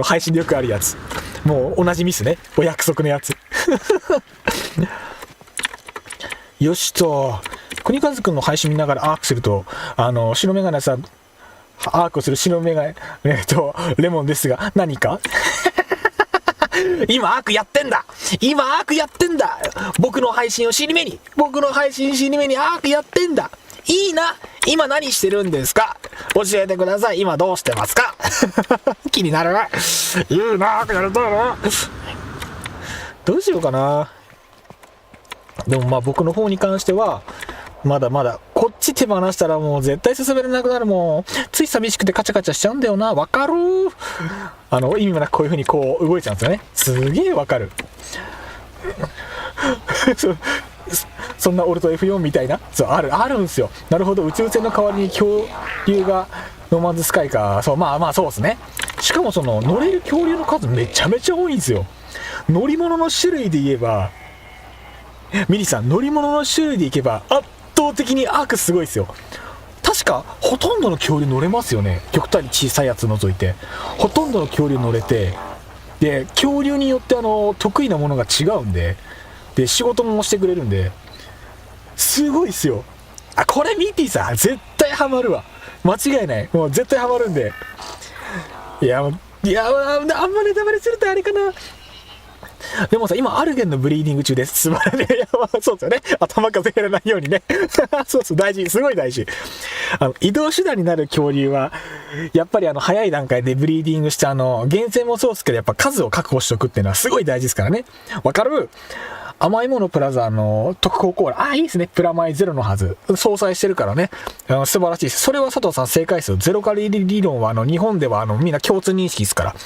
配信でよくあるやつ。もう同じミスね、お約束のやつ。よしと、国和くんの配信見ながらアークすると、白メガネさん、アークをする白メガネ、レモンですが、何か今アークやってんだ僕の配信尻目にアークやってんだ。いいな。今何してるんですか？教えてください。今どうしてますか？気になる。いいな、アークやりたいな。どうしようかな。でも僕の方に関してはまだまだこっち手放したらもう絶対進めれなくなるもん。つい寂しくてカチャカチャしちゃうんだよな。わかる。意味もなくこういう風にこう動いちゃうんですよね。すげえわかる。そんなオルト F4 みたいな、そうあるんすよ。なるほど、宇宙船の代わりに恐竜がノーマンズスカイか。そう、まあそうですね。しかもその乗れる恐竜の数めちゃめちゃ多いんですよ。乗り物の種類で言えば、ミリさん、乗り物の種類でいけば圧倒的にアークすごいですよ。確かほとんどの恐竜乗れますよね。極端に小さいやつ除いてほとんどの恐竜乗れて、で恐竜によって得意なものが違うんで、仕事もしてくれるんで、すごいっすよ。これミーティーさん絶対ハマるわ。間違いない。もう絶対ハマるんで。いやあんまネタバレするとあれかな。でもさ、今アルゲンのブリーディング中です。素晴らしい。そうですよね。頭風邪やらないようにね。そう大事。すごい大事。移動手段になる恐竜はやっぱり早い段階でブリーディングして厳選もそうですけど、やっぱ数を確保しておくっていうのはすごい大事ですからね。わかる？甘いものプラザ特高コーラ。いいですね。プラマイゼロのはず。相殺してるからね。素晴らしいです。それは佐藤さん正解ですよ。ゼロカロリー理論は日本ではみんな共通認識ですから。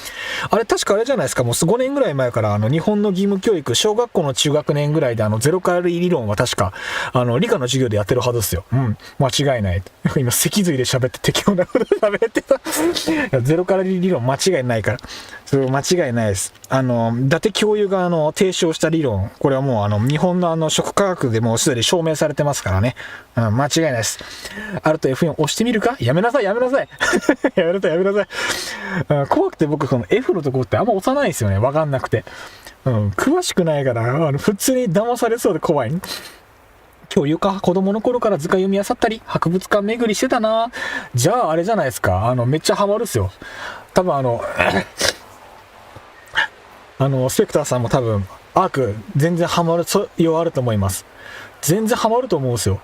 あれ確かあれじゃないですか。もう5年ぐらい前から日本の義務教育、小学校の中学年ぐらいでゼロカロリー理論は確か理科の授業でやってるはずですよ。間違いない。今脊髄で喋って適当なこと喋ってた。ゼロカロリー理論間違いないから。そう間違いないです。伊達教諭が提唱した理論、これはもう日本の食科学でもうすでに証明されてますからね。間違いないです。アルト F4 押してみるか？やめなさい。やめなさい。怖くて僕この F のとこってあんま押さないんですよね。わかんなくて。詳しくないから普通に騙されそうで怖い。今日子供の頃から図鑑読み漁ったり博物館巡りしてたな。じゃああれじゃないですか。めっちゃハマるっすよ。多分スペクターさんも多分アーク全然ハマるようあると思います。全然ハマると思うんですよ。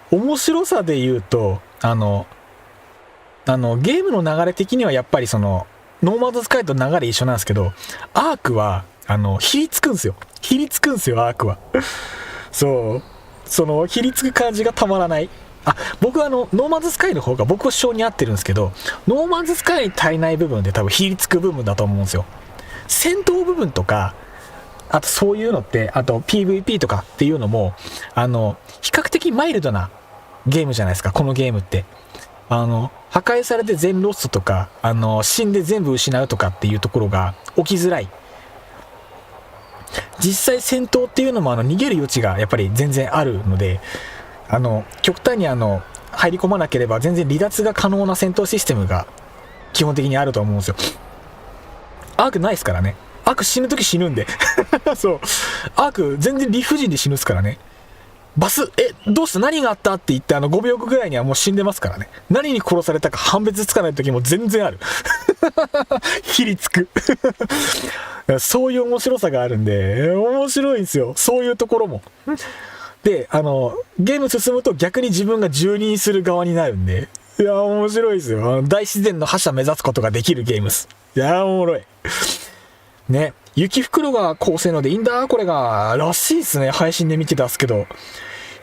面白さで言うとゲームの流れ的にはやっぱりノーマンズスカイと流れ一緒なんですけど、アークはひりつくんすよアークは。そうそのひりつく感じがたまらない。僕はノーマンズスカイの方が僕は性に合ってるんですけど、ノーマンズスカイに足りない部分で多分ひりつく部分だと思うんですよ。戦闘部分とか、あとそういうのって、あと PVP とかっていうのも比較的マイルドなゲームじゃないですか、このゲームって。破壊されて全ロストとか死んで全部失うとかっていうところが起きづらい。実際戦闘っていうのも逃げる余地がやっぱり全然あるので、極端に入り込まなければ全然離脱が可能な戦闘システムが基本的にあると思うんですよ。アークないですからね。アーク死ぬとき死ぬんでそうアーク全然理不尽で死ぬっすからね。バスどうした何があったって言って5秒後ぐらいにはもう死んでますからね。何に殺されたか判別つかない時も全然あるひりつくそういう面白さがあるんで面白いんですよ、そういうところも。でゲーム進むと逆に自分が蹂躙する側になるんで、いや面白いですよ。大自然の覇者目指すことができるゲームです。いやおもろいね。雪袋が高性能でいいんだこれがらしいですね。配信で見てたっすけど、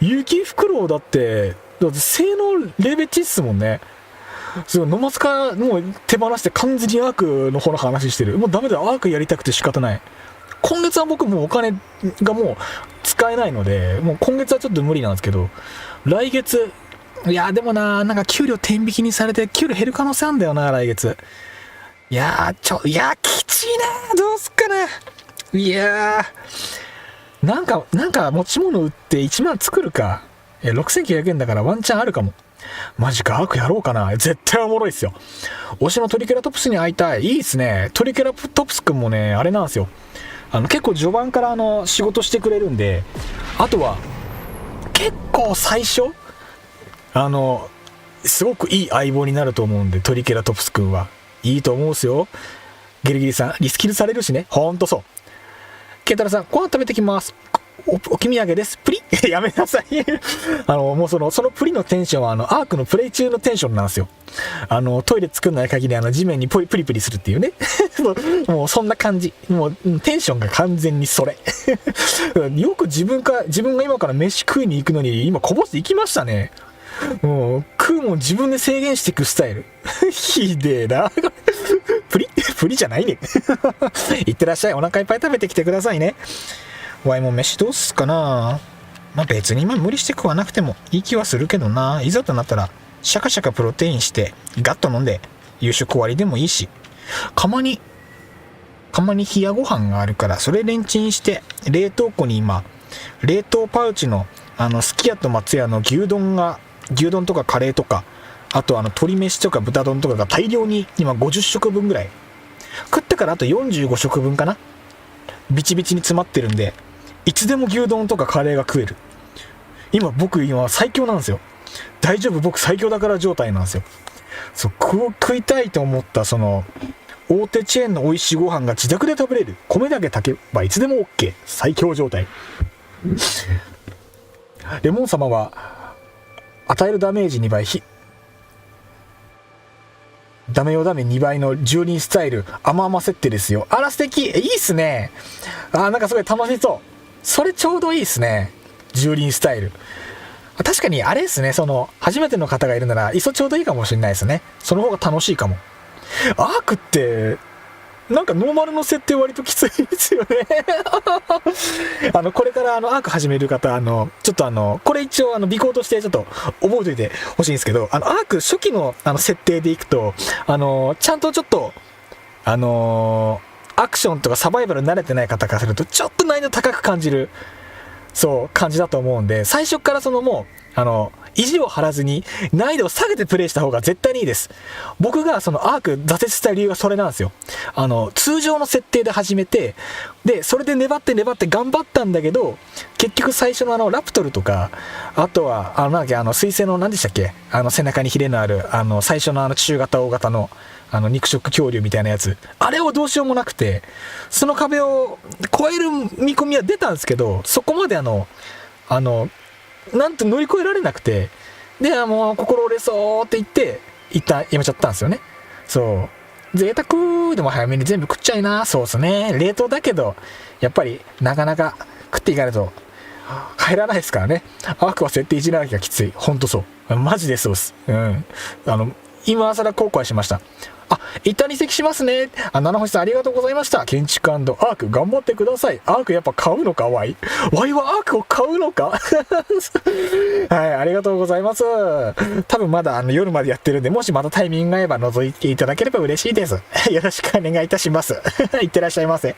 雪袋だって性能レベチっすもんね。すごいノマスカもう手放して完全にアークの方の話してる。もうダメだ、アークやりたくて仕方ない。今月は僕もうお金がもう使えないので、もう今月はちょっと無理なんですけど、来月、いやでもなんか給料天引きにされて給料減る可能性あるんだよな、来月。いやきちいな、どうすっかな。いやなんか持ち物売って1万作るか。6900円だからワンチャンあるかも。マジか、アークやろうかな。絶対おもろいっすよ。推しのトリケラトプスに会いたい。いいっすね。トリケラトプスくんもね、あれなんですよ。結構序盤から仕事してくれるんで、あとは、結構最初、すごくいい相棒になると思うんで、トリケラトプスくんは。いいと思うんすよ。ゲリギリさん、リスキルされるしね。ほんとそう。ケンタロウさん、ご飯食べてきます。おき土産です。プリやめなさい。もうそのプリのテンションはアークのプレイ中のテンションなんですよ。トイレ作んない限り地面にプリプリするっていうね。もうそんな感じ。もうテンションが完全にそれ。よく自分が今から飯食いに行くのに今こぼして行きましたね。もう食うもん自分で制限していくスタイル。ひでえな。プリじゃないね。いってらっしゃい。お腹いっぱい食べてきてくださいね。わいも飯どうすっかな。まあ別に今無理して食わなくてもいい気はするけどな。いざとなったらシャカシャカプロテインしてガッと飲んで夕食終わりでもいいし、かまに冷やご飯があるからそれレンチンして冷凍庫に今冷凍パウチのすき家と松屋の牛丼とかカレーとか、あと鶏飯とか豚丼とかが大量に今50食分ぐらい食ったからあと45食分かな、ビチビチに詰まってるんで、いつでも牛丼とかカレーが食える。僕最強なんですよ。大丈夫、僕最強だから状態なんですよ。そう、食いたいと思った大手チェーンの美味しいご飯が自宅で食べれる。米だけ炊けばいつでも OK。最強状態。レモン様は与えるダメージ2倍、ダメよダメ2倍の蹂躙スタイル、甘々設定ですよ。あら素敵、いいっすね。なんかすごい楽しそう。それちょうどいいっすね。蹂躙スタイル。確かにあれですね、初めての方がいるならいっそちょうどいいかもしれないですね。その方が楽しいかも。アークってなんかノーマルの設定割ときついですよね。これからアーク始める方、ちょっとこれ一応尾行としてちょっと覚えておいてほしいんですけど、アーク初期の設定でいくと、ちゃんとちょっと、アクションとかサバイバル慣れてない方からすると、ちょっと難易度高く感じる、感じだと思うんで、最初からもう、意地を張らずに難易度を下げてプレイした方が絶対にいいです。僕がアーク挫折した理由がそれなんですよ。通常の設定で始めて、で、それで粘って頑張ったんだけど、結局最初のラプトルとか、あとは、水星の何でしたっけ、背中にヒレのある、最初の中型大型の、肉食恐竜みたいなやつ。あれをどうしようもなくて、その壁を越える見込みは出たんですけど、そこまでなんと乗り越えられなくて、で、もう心折れそうって言って、一旦やめちゃったんですよね。そう。贅沢でも早めに全部食っちゃいな。そうですね。冷凍だけど、やっぱりなかなか食っていかないと入らないですからね。アークは設定いじらなきゃきつい。ほんとそう。マジでそうです。うん。今更後悔しました。一旦離席しますね。七星さんありがとうございました。建築&アーク頑張ってください。アークやっぱ買うのか、ワイはアークを買うのか。はい、ありがとうございます。多分まだ夜までやってるんで、もしまたタイミングが合えば覗いていただければ嬉しいです。よろしくお願いいたします。いってらっしゃいませ。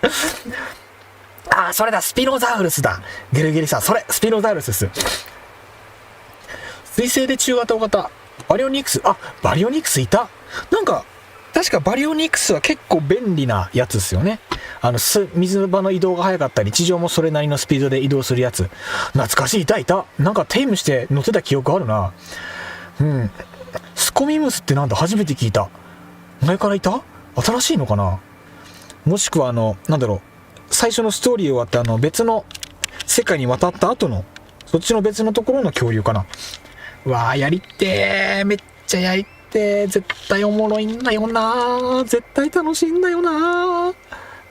それだ、スピノザウルスだ。ゲルゲリさん、それ、スピノザウルスです。水星で中型大型。バリオニクス、バリオニクスいた。なんか、確かバリオニクスは結構便利なやつですよね。水場の移動が速かったり、地上もそれなりのスピードで移動するやつ。懐かしい、いた。なんかテイムして乗ってた記憶あるな。うん。スコミムスってなんだ、初めて聞いた。前からいた？新しいのかな？もしくは最初のストーリー終わって別の世界に渡った後の、そっちの別のところの恐竜かな。やりてー。めっちゃやりてー。絶対おもろいんだよな、絶対楽しいんだよな。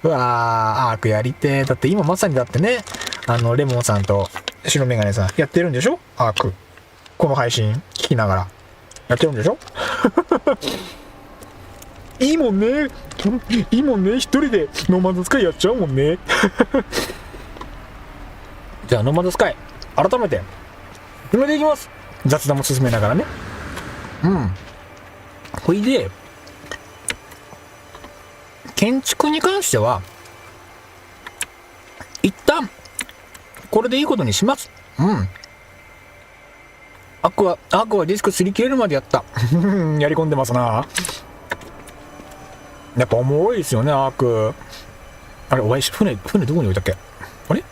アークやりてー。だって今まさにね、レモンさんと白メガネさんやってるんでしょ、アーク。この配信聞きながらやってるんでしょ。いいもんね。いいもんね。一人でノーマンズスカイやっちゃうもんね。じゃあノーマンズスカイ改めて進めていきます。雑談も進めながらね。ほいで建築に関しては一旦これでいいことにします。アクアディスク擦り切れるまでやった。やり込んでますな。やっぱおもろいですよね、アーク。あれ、お前船どこに置いたっけ。あれ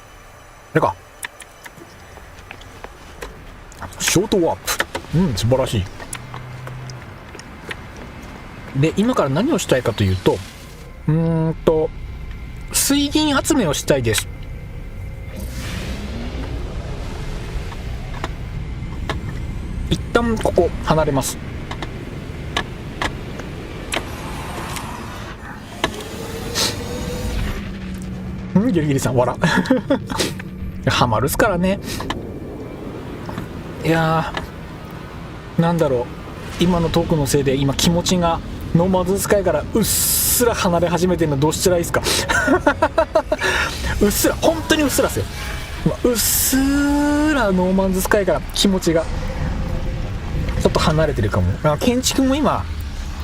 か。ショートワープ。素晴らしい。で、今から何をしたいかというと、水銀集めをしたいです。一旦ここ離れます。ギリギリさん笑ハマるっすからね。いやー、なんだろう、今のトークのせいで今気持ちがノーマンズスカイからうっすら離れ始めてるのどうしたらいいですか。うっすら、本当にうっすらですよ。うっすらノーマンズスカイから気持ちがちょっと離れてるかも。建築も今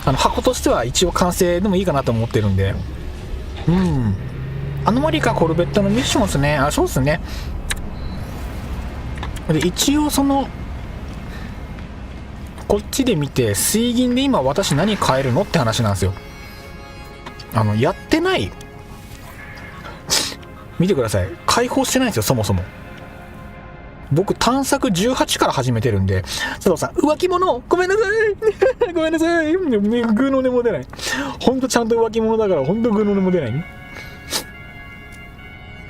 箱としては一応完成でもいいかなと思ってるんで、アノマリカコルベットのミッションですね。そうですね。で一応こっちで見て水銀で今私何買えるのって話なんですよ。やってない見てください、開放してないんですよ。そもそも僕探索18から始めてるんで、佐藤さん浮気者ごめんなさいごめんなさい、グーの音も出ない。ほんとちゃんと浮気者だからほんとグーの音も出ない。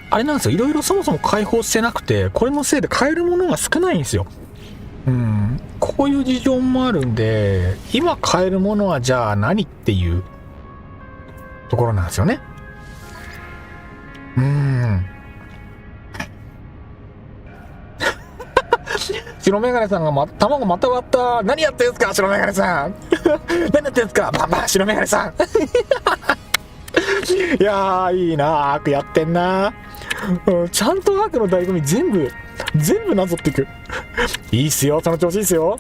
あれなんですよ、いろいろそもそも開放してなくて、これのせいで買えるものが少ないんですよ。こういう事情もあるんで、今買えるものはじゃあ何っていうところなんですよね。白メガネさんが卵また割った。何やってんすか白メガネさん。何やってんすかバンバン白メガネさん。いやー、いいな、アークやってんな。ちゃんとアークの醍醐味全部なぞっていく。いいっすよ、その調子いいっすよ。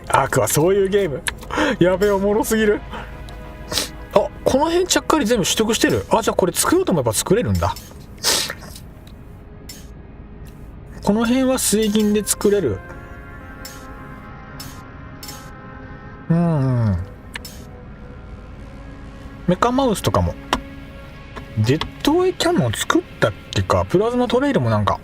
アークはそういうゲーム。やべえ、おもろすぎる。この辺ちゃっかり全部取得してる。じゃあこれ作ろうと思えば作れるんだ。この辺は水銀で作れる。メカマウスとかもデッドアイキャノン作ったっけか。プラズマトレイルもなんか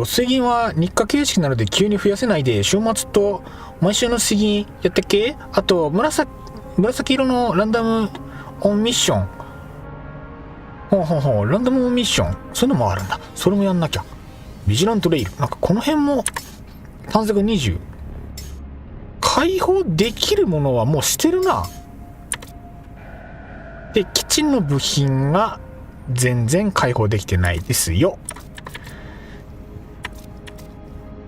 水銀は日課形式なので急に増やせないで、週末と毎週の水銀やったっけ。あと紫色のランダムオンミッション。ランダムオンミッション、そういうのもあるんだ。それもやんなきゃ。ビジラントレイル、なんかこの辺も探索20開放できるものはもうしてるな。で基地の部品が全然開放できてないですよ。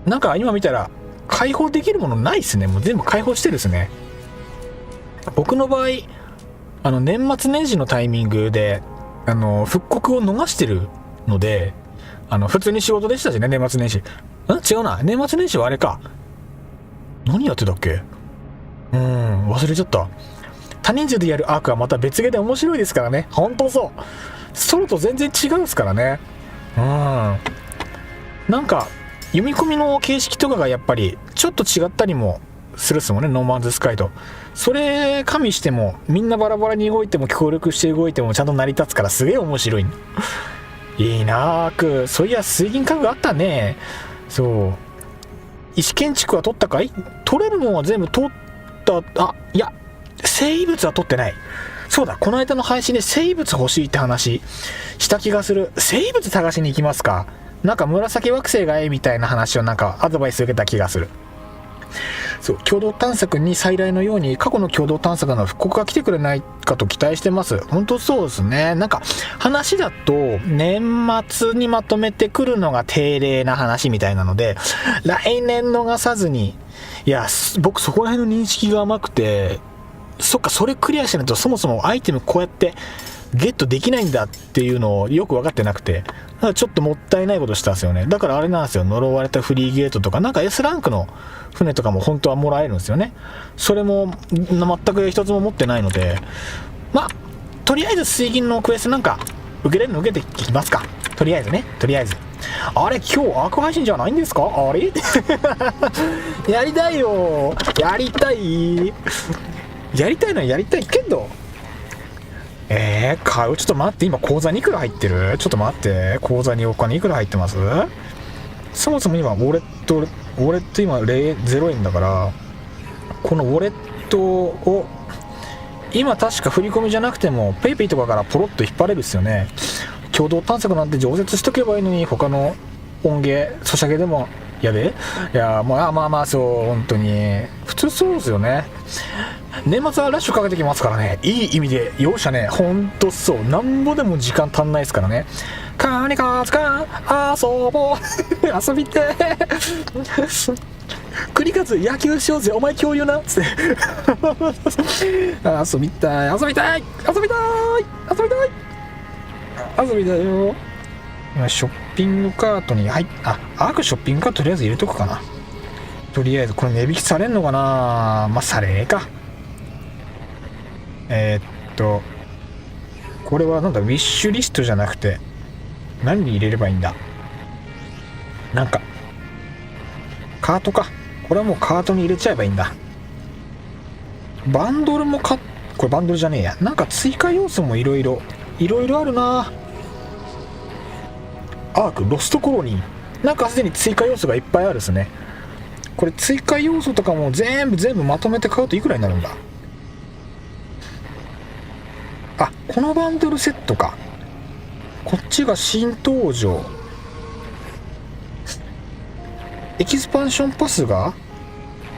なんか今見たら開放できるものないっすね。もう全部開放してるっすね。僕の場合年末年始のタイミングで復刻を逃してるので、普通に仕事でしたしね。年末年始違うな、年末年始はあれか、何やってたっけ。忘れちゃった。多人数でやるアークはまた別ゲーで面白いですからね。ほんとそう、ソロと全然違うんですからね。なんか読み込みの形式とかがやっぱりちょっと違ったりもするっすもんね、ノーマンズスカイと。それ加味してもみんなバラバラに動いても協力して動いてもちゃんと成り立つからすげえ面白い。いいなー。そういや水銀家具あったね。そう、石建築は取ったかい。取れるもんは全部取った。いや生物は取ってない。そうだ、この間の配信で生物欲しいって話した気がする。生物探しに行きますか。なんか紫惑星がええみたいな話をなんかアドバイス受けた気がする。そう共同探索に再来のように過去の共同探索の復刻が来てくれないかと期待してます。本当そうですね。なんか話だと年末にまとめてくるのが定例な話みたいなので、来年逃さずに、いや僕そこら辺の認識が甘くて、そっかそれクリアしないとそもそもアイテムこうやってゲットできないんだっていうのをよく分かってなくて、だからちょっともったいないことしたんですよね。だからあれなんですよ、呪われたフリーゲートとかなんか S ランクの船とかも本当はもらえるんですよね。それも全く一つも持ってないので、まあとりあえず水銀のクエストなんか受けれるの受けていきますか。とりあえずね、とりあえず。あれ今日アーク配信じゃないんですか、あれやりたいよ、やりたいのはやりたいけど、買う。ちょっと待って、今口座にいくら入ってる？ちょっと待って、口座にお金いくら入ってます？そもそも今ウォレット今0円だから、このウォレットを今確か振り込みじゃなくても PayPay とかからポロッと引っ張れるっすよね。共同探索なんて常設しとけばいいのに、他の音ゲーソシャゲでもやで、いやまあそう本当に普通そうですよね。年末はラッシュかけてきますからね、いい意味で容赦ね、ほんとそう、なんぼでも時間足んないですからね。カニカツカ遊ぼう遊びて栗カツ野球しようぜ、お前恐竜なっつって遊びたいよ、今ショッピングカートにアークショッピングカートとりあえず入れとくかな。とりあえずこれ値引きされんのかな。まあされねえか。これはなんだ、ウィッシュリストじゃなくて何に入れればいいんだ。なんかカートか。これはもうカートに入れちゃえばいいんだ。バンドルもこれバンドルじゃねえや。なんか追加要素もいろいろあるな。アークロストコロニー、なんかすでに追加要素がいっぱいあるですね。これ追加要素とかも全部まとめて買うといくらになるんだ。このバンドルセットか。こっちが新登場。エキスパンションパスが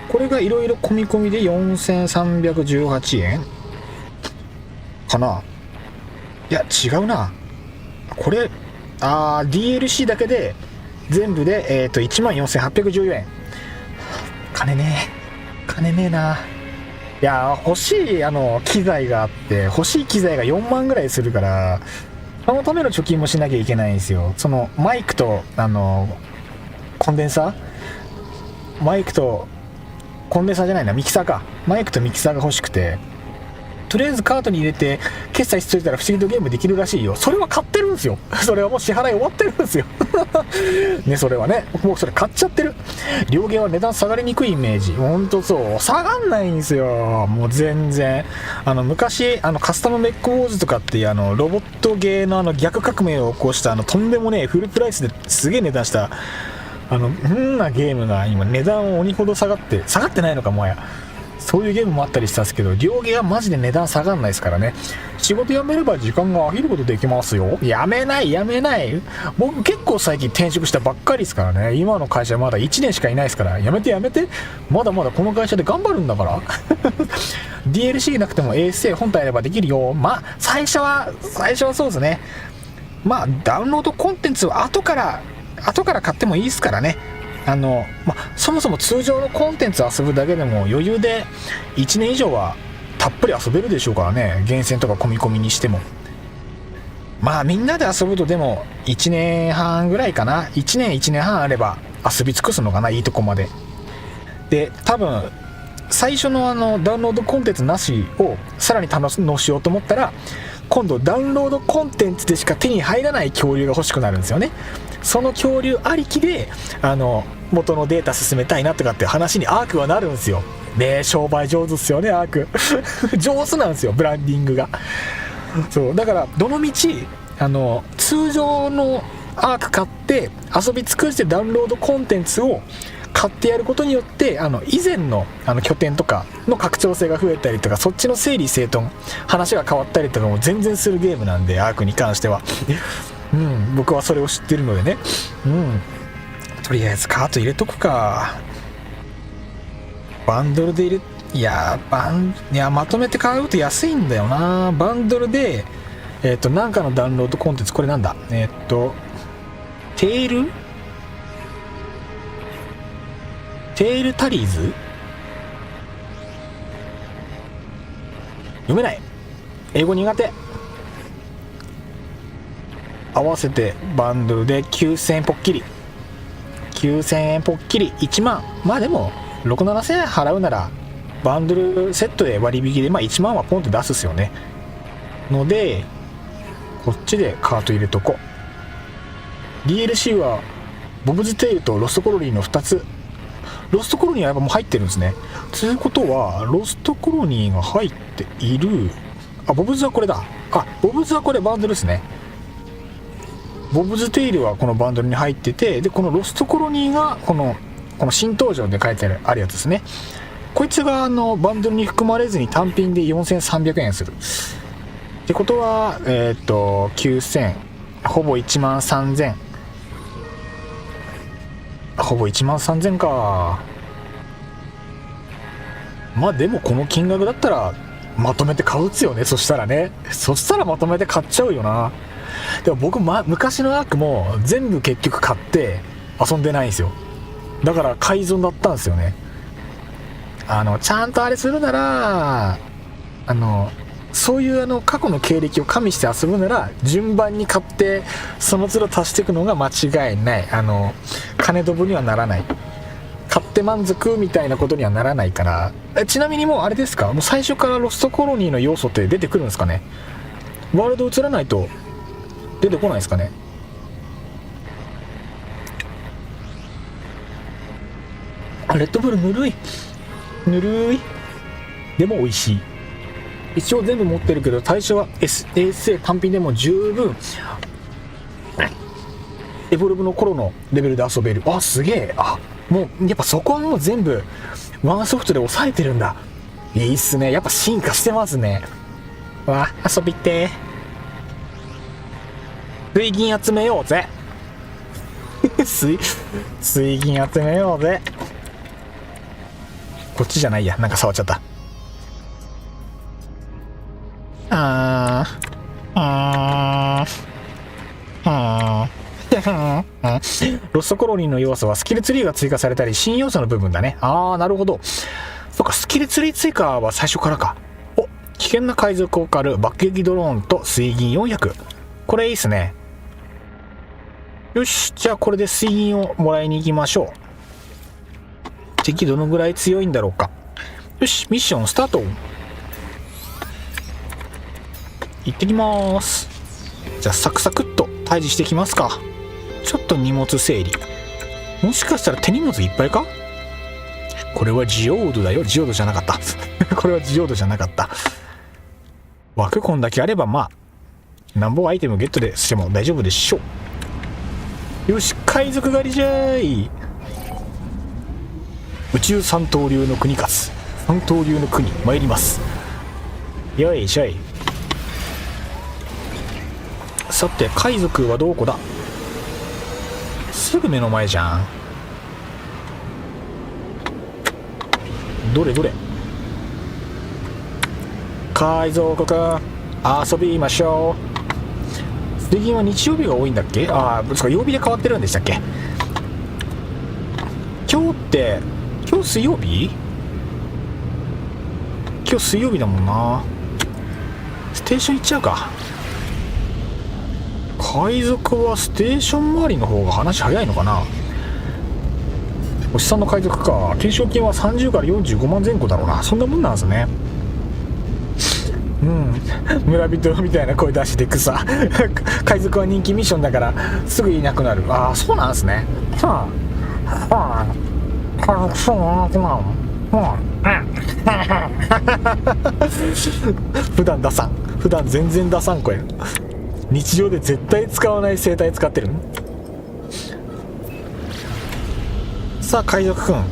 これがいろいろ込み込みで4318円かな。いや違うな、これDLC だけで全部で14,814円。金ねえな。いや欲しい機材があって、欲しい機材が4万ぐらいするから、そのための貯金もしなきゃいけないんですよ。そのマイクとコンデンサー、マイクとコンデンサーじゃないな、ミキサーか。マイクとミキサーが欲しくて、とりあえずカートに入れて決済しといたら不思議とゲームできるらしいよ。それは買ってるんですよ。それはもう支払い終わってるんですよね。それはね、もうそれ買っちゃってる。両ゲーは値段下がりにくいイメージ。ほんとそう下がんないんですよ、もう全然。昔カスタムメックウォーズとかっていうロボットゲーの逆革命を起こしたとんでもねえフルプライスですげえ値段したなゲームが今値段を鬼ほど下がってないのか、もはやそういうゲームもあったりしたんですけど、両ゲーはマジで値段下がんないですからね。仕事辞めれば時間が空けることできますよ。やめない。僕結構最近転職したばっかりですからね。今の会社まだ1年しかいないですから、やめて。まだまだこの会社で頑張るんだからDLC なくても ASA 本体あればできるよ。まあ最初はそうですね。まあダウンロードコンテンツは後から買ってもいいですからね。そもそも通常のコンテンツ遊ぶだけでも余裕で1年以上はたっぷり遊べるでしょうからね。厳選とか込み込みにしても、まあみんなで遊ぶとでも1年半ぐらいかな。1年半あれば遊び尽くすのかな、いいとこまで。で多分最初のダウンロードコンテンツなしをさらに楽しようと思ったら、今度ダウンロードコンテンツでしか手に入らない恐竜が欲しくなるんですよね。その恐竜ありきで元のデータ進めたいなとかって話にアークはなるんですよね。商売上手っすよね、アーク上手なんですよ、ブランディングが。そうだからどのみち通常のアーク買って遊び尽くしてダウンロードコンテンツを買ってやることによって以前の拠点とかの拡張性が増えたりとか、そっちの整理整頓話が変わったりとかも全然するゲームなんで、アークに関しては僕はそれを知ってるのでね。とりあえずカート入れとくか。バンドルでいる。いやまとめて買うと安いんだよな。バンドルでなんかのダウンロードコンテンツ、これなんだ、テールタリーズ、読めない、英語苦手。合わせてバンドルで9000円ぽっきり、9000円ぽっきり1万。まあでも6、7000円払うならバンドルセットで割引で1万はポンって出すっすよね。のでこっちでカート入れとこ。 DLC はボブズテイルとロストコロニーの2つ。ロストコロニーはやっぱもう入ってるんですね。ということはロストコロニーが入っている。ボブズはこれだ。ボブズはこれバンドルですね。ボブズテイルはこのバンドルに入ってて、でこのロストコロニーがこの新登場で書いてあるやつですね。こいつがバンドルに含まれずに単品で4300円するってことは9000、ほぼ1万3000、ほぼ1万3000か。まあでもこの金額だったらまとめて買うっすよね。そしたらまとめて買っちゃうよな。でも僕、昔のアークも全部結局買って遊んでないんですよ。だから改造だったんですよね。ちゃんとあれするならそういう過去の経歴を加味して遊ぶなら順番に買ってその都度足していくのが間違いない。金ドブにはならない。買って満足みたいなことにはならないから。ちなみにもうあれですか、もう最初からロストコロニーの要素って出てくるんですかね。ワールド映らないと出てこないですかね。レッドブルぬるいでも美味しい。一応全部持ってるけど最初は SA 単品でも十分エボルブの頃のレベルで遊べる。すげえ。もうやっぱそこはもう全部ワンソフトで抑えてるんだ。いいっすね。やっぱ進化してますね。遊びて水銀集めようぜ水銀集めようぜ。こっちじゃないや、なんか触っちゃった。ロストコロニーの要素はスキルツリーが追加されたり新要素の部分だね。なるほど。そっか、スキルツリー追加は最初からか。危険な海賊を狩る爆撃ドローンと水銀400。これいいっすね。よし、じゃあこれで水銀をもらいに行きましょう。敵どのぐらい強いんだろうか。よし、ミッションスタート。行ってきます。じゃあサクサクっと退治してきますか。ちょっと荷物整理。もしかしたら手荷物いっぱいか。これはジオードだよ。ジオードじゃなかったこれはジオードじゃなかった。枠こんだけあればなんぼアイテムゲットでしても大丈夫でしょう。よし、海賊狩りじゃーい。宇宙三刀流の国三刀流の国参ります。よいしょい。さて海賊はどこだ。すぐ目の前じゃん。どれ海賊くん遊びましょう。水銀は日曜日が多いんだっけ。曜日で変わってるんでしたっけ。今日水曜日だもんな。ステーション行っちゃうか。海賊はステーション周りの方が話早いのかな。おっさんの海賊か。懸賞金は30から45万前後だろうな。そんなもんなんですね。村人みたいな声出してくさ海賊は人気ミッションだからすぐいなくなる。そうなんですね。普段全然出さん声。日常で絶対使わない声帯使ってる。さあ海賊くん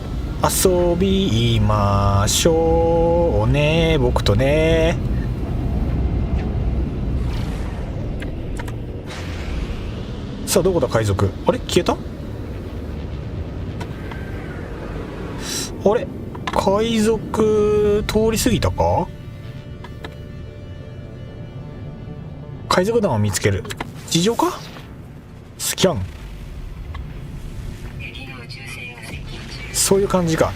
遊びましょうね、僕とね。さあどこだ海賊。あれ消えた。あれ海賊通り過ぎたか。海賊団を見つける。地上か。スキャン。そういう感じか。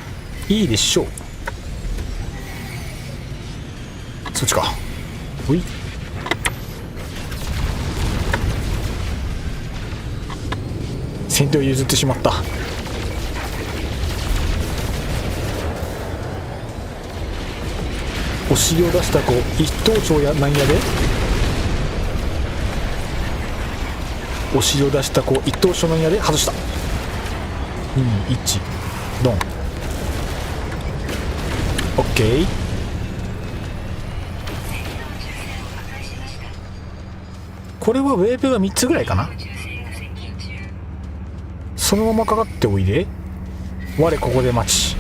いいでしょう。そっちか。ほい。先手を譲ってしまった。お尻を出した子一等賞やなんやで。お尻を出した子一等賞なんやで。外した。2-1ドン。オッケー。これはウェーブが3つぐらいかな。そのままかかっておいで。我ここで待ち。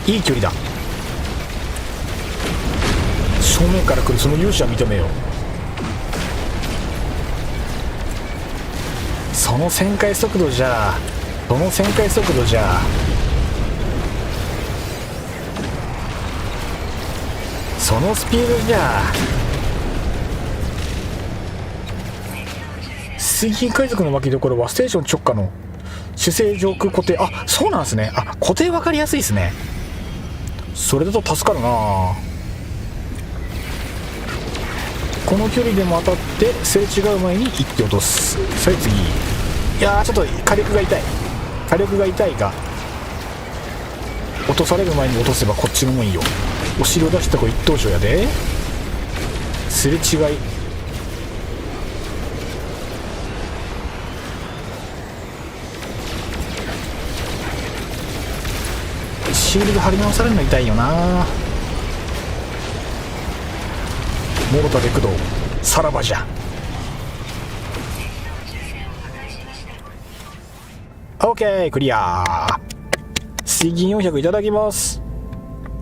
いい距離だ。正面から来るその勇姿は認めよう。その旋回速度じゃ、その旋回速度じゃ。そのスピードじゃ。水銀海賊の巻きどころはステーション直下の主制上空固定。あ、そうなんですね。あ、固定分かりやすいですね。それだと助かるな。この距離でも当たってすれ違う前に一手落とす。それ次。いやー、ちょっと火力が痛い。火力が痛いが、落とされる前に落とせばこっちのもんいいよ。お尻を出した子一等賞やで。すれ違い。シールド貼り直されるの痛いよな。モロタで駆動。さらばじゃ。オッケー、クリア。水銀400いただきます。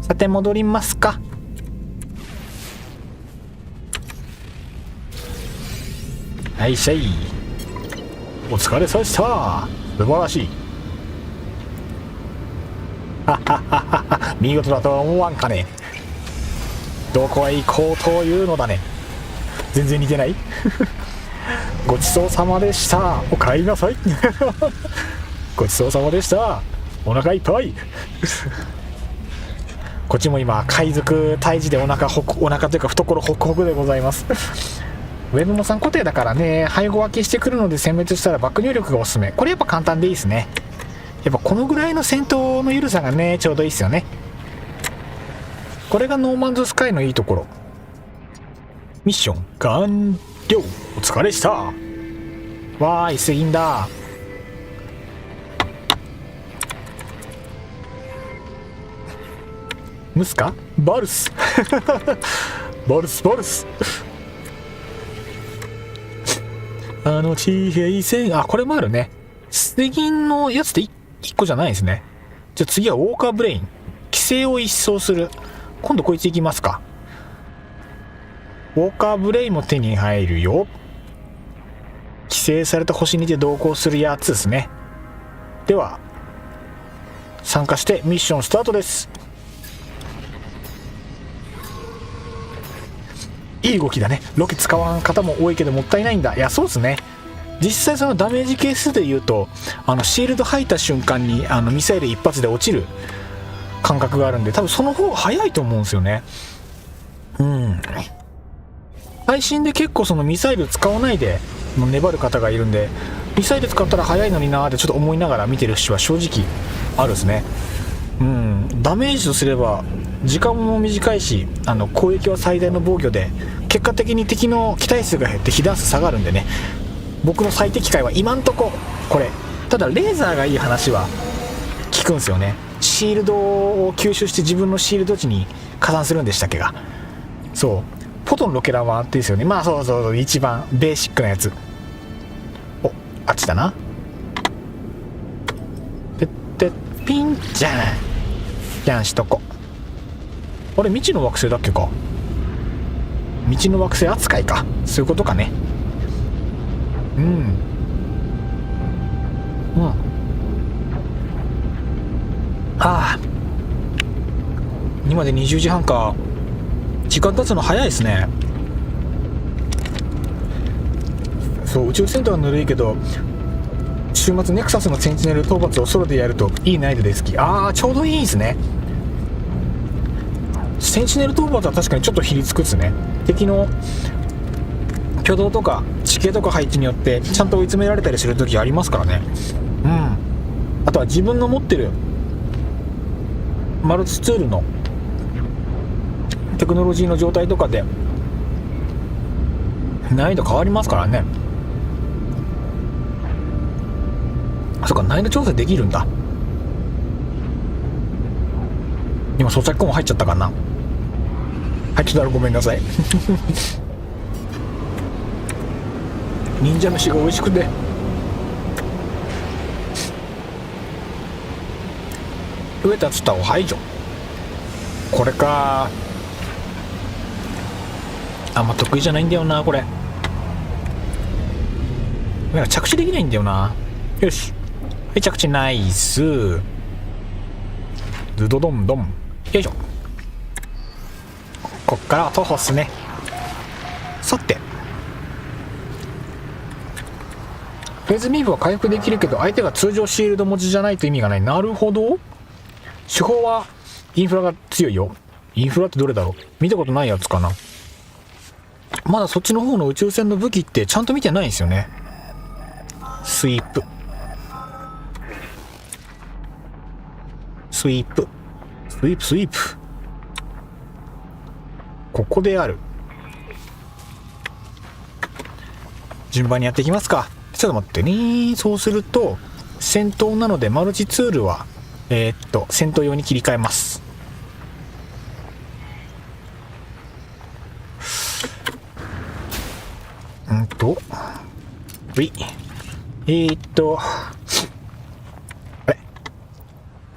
さて戻りますか。はいしゃい。お疲れさまでした。素晴らしい。見事だとは思わんかね。どこへ行こうというのだね。全然似てない。ごちそうさまでした。お帰りなさい。ごちそうさまでした。お腹いっぱい。こっちも今海賊退治でお腹というか懐ホクホクでございます。ウェブも3固定だからね、背後分けしてくるので殲滅したらバック入力がおすすめ。これやっぱ簡単でいいですね。やっぱこのぐらいの戦闘の緩さがね、ちょうどいいですよね。これがノーマンズスカイのいいところ。ミッション完了。お疲れした。わーい、過ぎんだ。ムスカバルス。バルスバルス。あの地平線。あ、これもあるね。水銀のやつって1個じゃないですね。じゃあ次はウォーカーブレイン。規制を一掃する。今度こいついきますか。ウォーカーブレインも手に入るよ。規制された星にて同行するやつですね。では参加してミッションスタートです。いい動きだね。ロケ使わん方も多いけどもったいないんだ。いや、そうですね。実際そのダメージ係数でいうと、シールド吐いた瞬間にミサイル一発で落ちる感覚があるんで、多分その方が早いと思うんですよね。配信で結構そのミサイル使わないで粘る方がいるんで、ミサイル使ったら早いのになーってちょっと思いながら見てる人は正直あるですね。ダメージとすれば時間も短いし、攻撃は最大の防御で、結果的に敵の機体数が減って被弾数下がるんでね、僕の最適解は今んとここれ。ただレーザーがいい話は聞くんですよね。シールドを吸収して自分のシールド値に加算するんでしたっけが。そう、フォトンロケランはあってですよね。まあそうそうそう、一番ベーシックなやつ。お、あっちだな。てってピンじゃんじゃんしとこ。あれ、未知の惑星だっけか。未知の惑星扱いか。そういうことかね。今で20時半か。時間経つの早いですね。そう、宇宙戦闘はぬるいけど週末ネクサスのセンチネル討伐をソロでやるといい難易度で好き。ちょうどいいですね。センチネル討伐は確かにちょっとひりつくっすね。敵の挙動とか地形とか配置によってちゃんと追い詰められたりする時ありますからね。あとは自分の持ってるマルチツールのテクノロジーの状態とかで難易度変わりますからね。そうか、難易度調整できるんだ。今装着コン入っちゃったかな。入ってたらごめんなさい忍者飯が美味しくて植えたツタを排除。これか。あんま得意じゃないんだよなこれ。なんか着地できないんだよな。よし、はい、着地ナイス。ドドドンドン。よいしょ。こっからは徒歩っすね。さてフェーズミーブは回復できるけど相手が通常シールド持ちじゃないと意味がない。なるほど。手法はインフラが強いよ。インフラってどれだろう。見たことないやつかな。まだそっちの方の宇宙船の武器ってちゃんと見てないんですよね。スイープスイープスイープスイープ。ここである。順番にやっていきますか。ちょっと待ってね。そうすると戦闘なのでマルチツールは戦闘用に切り替えます。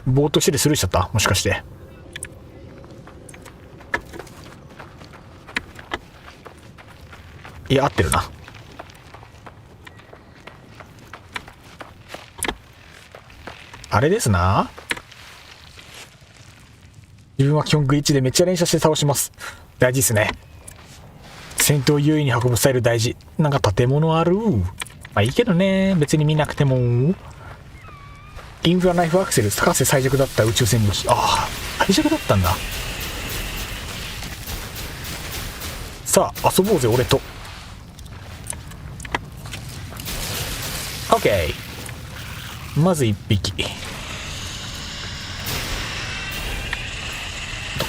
ぼーっとしててスルーしちゃった。もしかしていや合ってるな。あれですな。自分は基本グリッチでめっちゃ連射して倒します。大事ですね。戦闘優位に運ぶスタイル大事。なんか建物ある。まあいいけどね、別に見なくても。インフラナイフアクセル、高瀬最弱だった宇宙戦武器。最弱だったんだ。さあ遊ぼうぜ俺と。 OK。 まず1匹。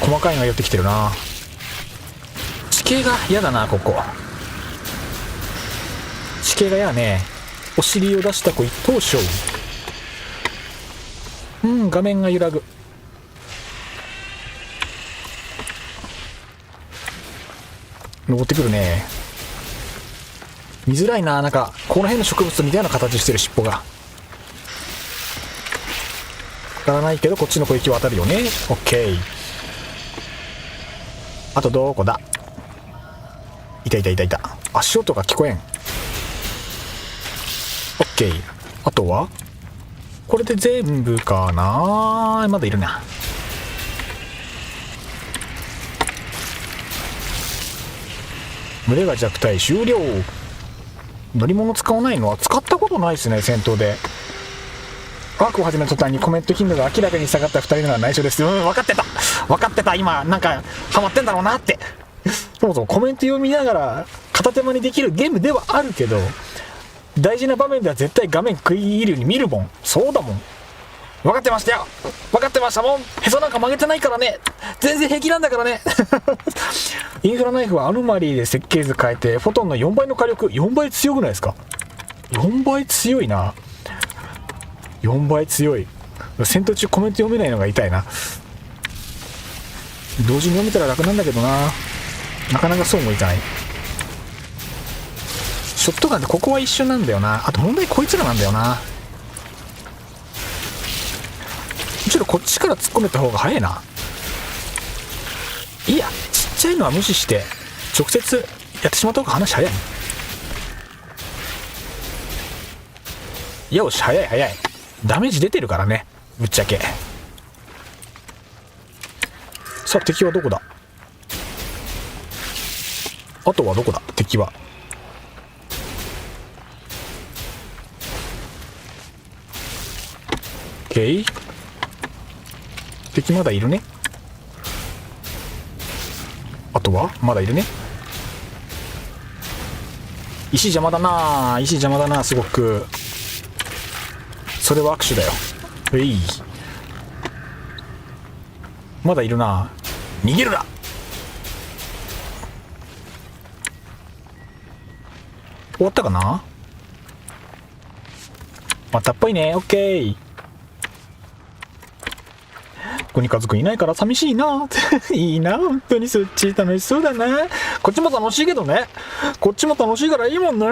細かいのが寄ってきてるな。地形が嫌だな。ここ地形が嫌ね。お尻を出した子一等賞。画面が揺らぐ。登ってくるね。見づらいな。なんかこの辺の植物と似たような形してる尻尾が。当たらないけどこっちの小雪は当たるよね。 OK。 あとどこだ。いたいたいたいた。足音が聞こえん。 OK。 あとはこれで全部かな。まだいるな。群れが弱体終了。乗り物使わないのは使ったことないですね。戦闘でワークを始めた途端にコメント頻度が明らかに下がった2人のは内緒です。分かってた分かってた。今なんかハマってんだろうなって。そもそもコメント読みながら片手間にできるゲームではあるけど、大事な場面では絶対画面食い入るように見るもん。そうだもん。分かってましたよ。分かってましたもん。へそなんか曲げてないからね。全然平気なんだからね。インフラナイフはアノマリーで設計図変えてフォトンの4倍の火力。4倍強くないですか。4倍強いな。4倍強い。戦闘中コメント読めないのが痛いな。同時に読めたら楽なんだけどな。なかなかそうもいかない。ショットガンでここは一緒なんだよな。あと問題こいつらなんだよな。ちょっとこっちから突っ込めた方が早いな。いや、ちっちゃいのは無視して直接やってしまった方が話早い。よし、早い早い。ダメージ出てるからね、ぶっちゃけ。さあ敵はどこだ。あとはどこだ敵は。オッケー、敵まだいるね。あとはまだいるね。石邪魔だな、石邪魔だな、すごく。それは握手だよ。まだいるな。逃げるな。終わったかな。またっぽいね。オッケー。ここに家族いないから寂しいな。いいな、本当にそっち楽しそうだな。こっちも楽しいけどね。こっちも楽しいからいいもんね。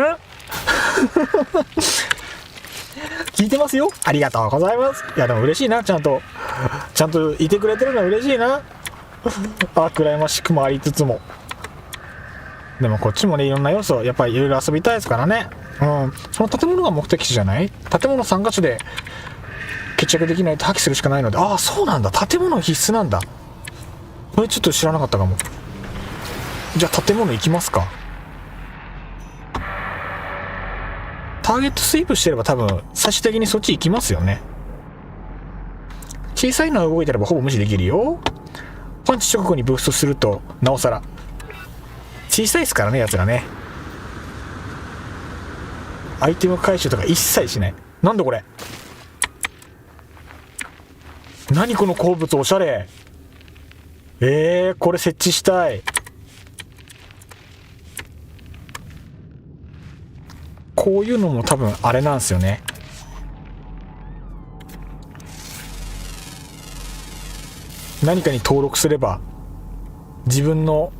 聞いてますよ。ありがとうございます。いやでも嬉しいな、ちゃんといてくれてるのは嬉しいな。羨ましくもありつつも、でもこっちもね、いろんな要素やっぱりいろいろ遊びたいですからね。その建物が目的地じゃない。建物3カ所で決着できないと破棄するしかないので。ああ、そうなんだ、建物必須なんだ。これちょっと知らなかったかも。じゃあ建物行きますか。ターゲットスイープしてれば多分最終的にそっち行きますよね。小さいのは動いてればほぼ無視できるよ。パンチ直後にブーストするとなおさら。小さいですからね、やつらね。アイテム回収とか一切しない。なんだこれ、何この鉱物、おしゃれ。これ設置したい。こういうのも多分あれなんですよね。何かに登録すれば自分の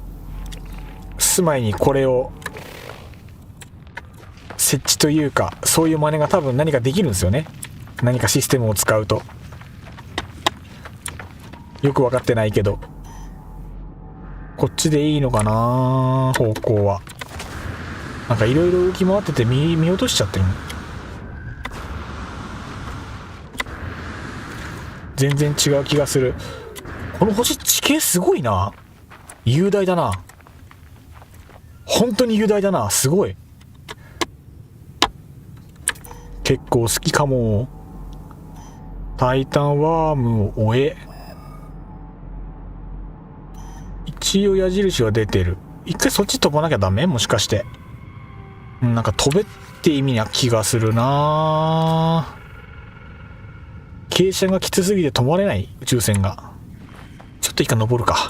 住まいにこれを設置というか、そういう真似が多分何かできるんですよね。何かシステムを使うと。よく分かってないけど、こっちでいいのかな、方向は。なんかいろいろ動き回ってて見落としちゃってる。全然違う気がする。この星、地形すごいな。雄大だな、本当に雄大だな。すごい、結構好きかも。タイタンワームを終え、一応矢印は出てる。一回そっち飛ばなきゃダメ、もしかして。なんか飛べって意味な気がするな。傾斜がきつすぎて止まれない、宇宙船が。ちょっと一回登るか。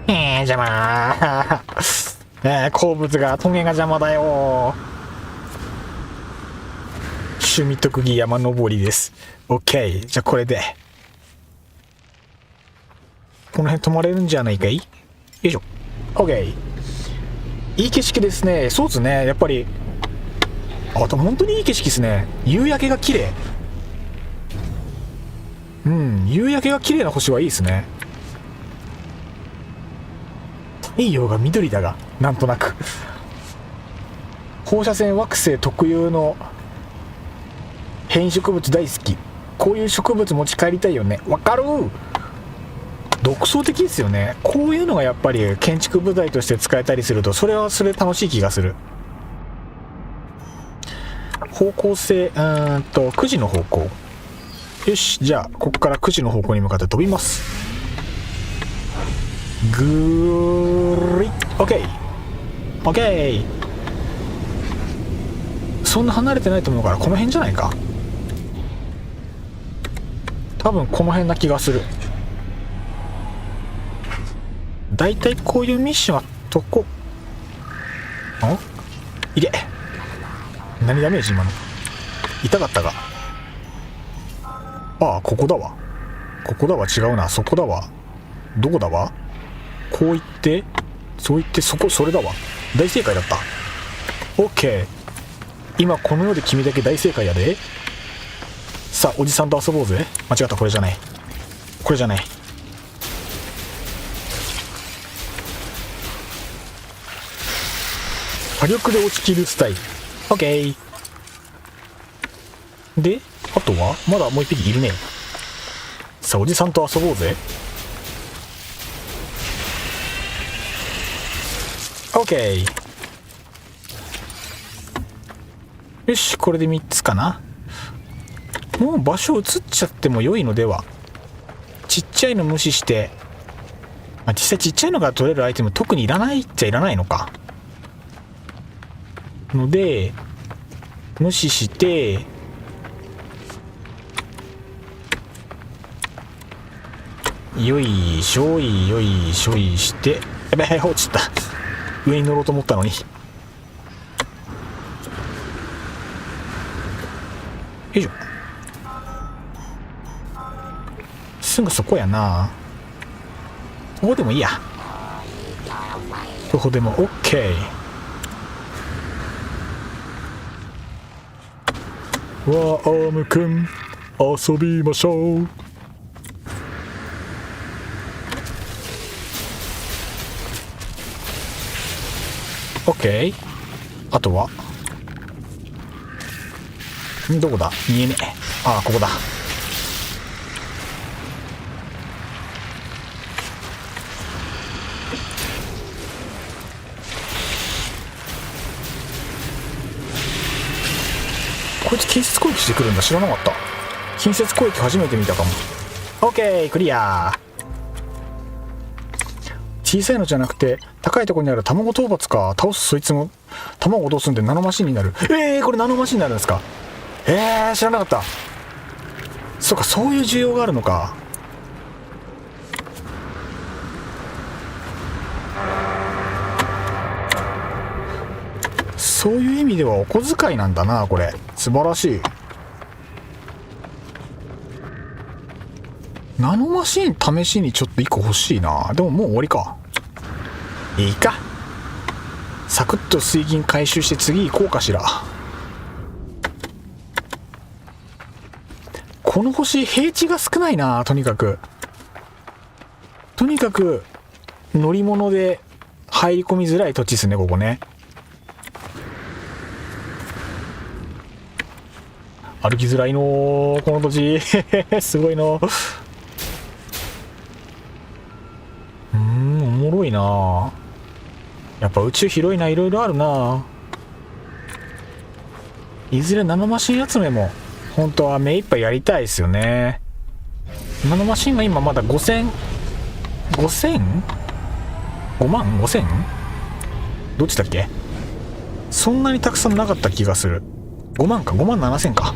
邪魔。鉱物が、トゲが邪魔だよ。趣味特技山登りです。 OK、 じゃあこれでこの辺泊まれるんじゃないかい。よいしょ。 OK、 いい景色ですね。そうですね、やっぱり。あと本当にいい景色ですね。夕焼けが綺麗。夕焼けが綺麗な星はいいですね。太陽が緑だが、なんとなく放射線惑星特有の変異植物大好き。こういう植物持ち帰りたいよね。わかる。独創的ですよね。こういうのがやっぱり建築部材として使えたりすると、それはそれ楽しい気がする。方向性、9時の方向。よし、じゃあここから9時の方向に向かって飛びます。ぐーり OK。 そんな離れてないと思うからこの辺じゃないか。多分この辺な気がする。だいたいこういうミッションはとこ。いけ。何ダメージ今の。痛かったが。ああ、ここだわ。ここだわ。違うな。そこだわ。どこだわ。こう言って、そう言って、それだわ。大正解だった。OK。今この世で君だけ大正解やで。さあ、おじさんと遊ぼうぜ。間違った、これじゃない。これじゃない。火力で落ちきるスタイル。OK。で、あとはまだもう一匹いるね。さあおじさんと遊ぼうぜ。 OK。 よし、これで3つかな。もう場所移っちゃっても良いのでは。ちっちゃいの無視して、まあ、実際ちっちゃいのが取れるアイテム特にいらないっちゃいらないのかので無視して、よいしょいよいしょいして、やべえ落ちた。上に乗ろうと思ったのに。よいしょ。すぐそこやな。ここでもいいや。ここでも OK。 ワームくん遊びましょう。OK。 あとはどこだ、見えねえ。ああ、ここだ。こいつ近接攻撃してくるんだ、知らなかった。近接攻撃初めて見たかも。 OK クリア。小さいのじゃなくて高いところにある卵討伐か。倒すそいつも卵を落とすんでナノマシンになる。これナノマシンになるんですか。知らなかった。そうか、そういう需要があるのか。そういう意味ではお小遣いなんだな、これ。素晴らしい。ナノマシン試しにちょっと1個欲しいな。でももう終わりか。いいか、サクッと水銀回収して次行こうかしら。この星平地が少ないな。とにかく乗り物で入り込みづらい土地ですね、ここね。歩きづらいのこの土地すごいの。おもろいな。やっぱ宇宙広いな。いろいろあるな。いずれナノマシン集めも本当は目いっぱいやりたいですよね。ナノマシンが今まだ5000 5万5000どっちだっけ。そんなにたくさんなかった気がする。5万か、5万7000か。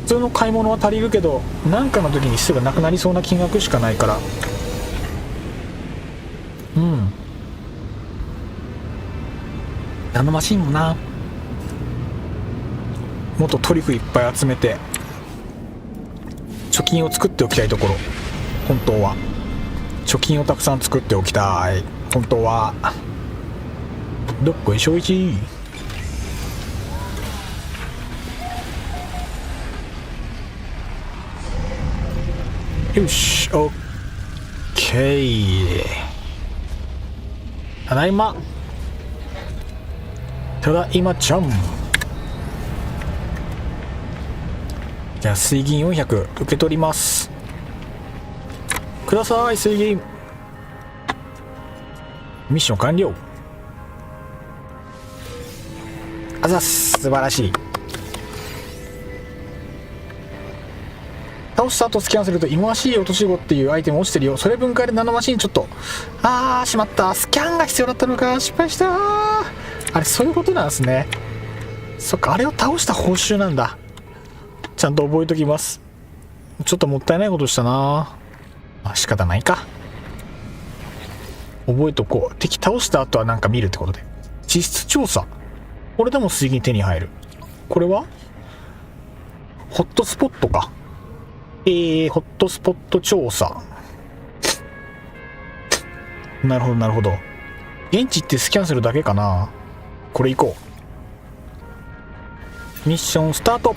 普通の買い物は足りるけど、何かの時にすぐなくなりそうな金額しかないから。ナノマシンもな、もっとトリュフいっぱい集めて貯金を作っておきたいところ。本当は貯金をたくさん作っておきたい。本当は。どっこいしょいち。よし、オッケー。ただいま。ただいまちゃん。じゃあ水銀400受け取ります。ください、水銀。ミッション完了。あざっす、素晴らしい。倒した後スキャンすると忌まわしい落とし子っていうアイテム落ちてるよ。それ分解でナノマシンちょっと。しまった。スキャンが必要だったのか。失敗した。あれ、そういうことなんですね。そっか、あれを倒した報酬なんだ。ちゃんと覚えときます。ちょっともったいないことしたな。仕方ないか。覚えとこう。敵倒した後はなんか見るってことで。地質調査。これでも水銀手に入る。これはホットスポットか。ホットスポット調査。なるほどなるほど。現地行ってスキャンするだけかな。これ行こう。ミッションスタート。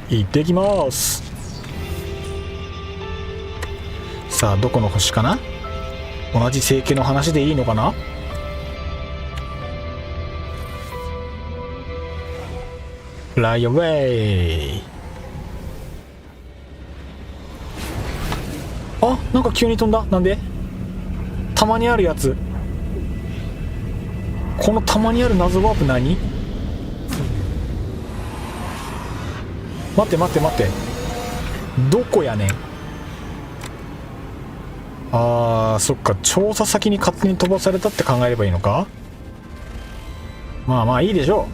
行ってきます。さあ、どこの星かな。同じ星系の話でいいのかな。ライアウェイ。あ、なんか急に飛んだ。なんで？たまにあるやつ。このたまにある謎ワープ何？待って待って待って、どこやねん。あー、そっか、調査先に勝手に飛ばされたって考えればいいのか。まあまあいいでしょ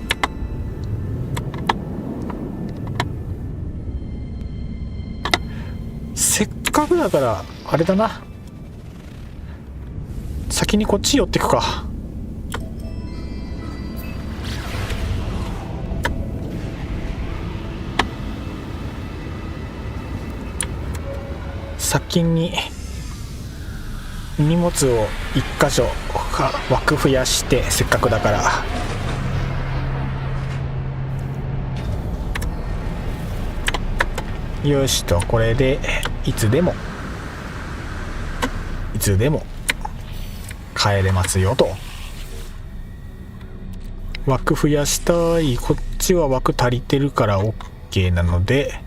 う。せっかくだからあれだな、先にこっち寄ってくか。先に荷物を一箇所枠増やして、せっかくだから。よしと、これでいつでも帰れますよと。枠増やしたい。こっちは枠足りてるから OK なので、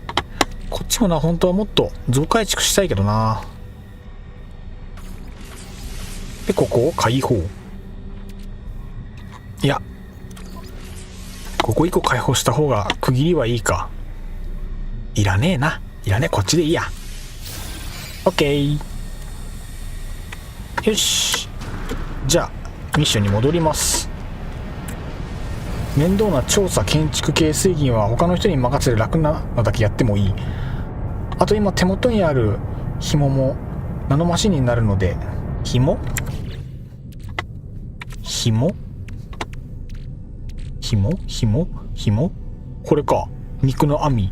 こっちもな、本当はもっと増改築したいけどな。でここを開放。いや、ここ1個開放した方が区切りはいいか。いらねえな、いらねえ、こっちでいいや。 OK。 よし、じゃあミッションに戻ります。面倒な調査建築系水銀は他の人に任せる、楽なのだけやってもいい。あと今手元にある紐もナノマシンになるので、紐これか、肉の網。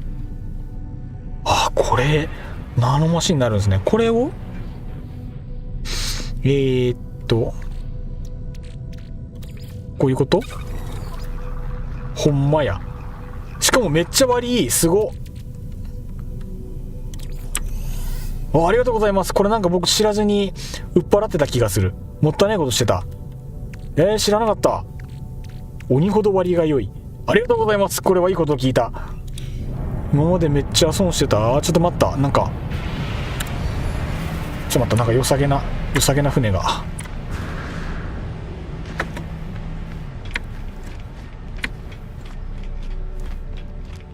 あ、これナノマシンになるんですね。これをこういうこと？ほんまや。しかもめっちゃ割いい。すごっ。ありがとうございます。これなんか僕知らずに売っ払ってた気がする。もったいないことしてた。知らなかった。鬼ほど割が良い。ありがとうございます。これはいいことを聞いた。今までめっちゃ損してた。ちょっと待った、なんかなんか良さげな船が。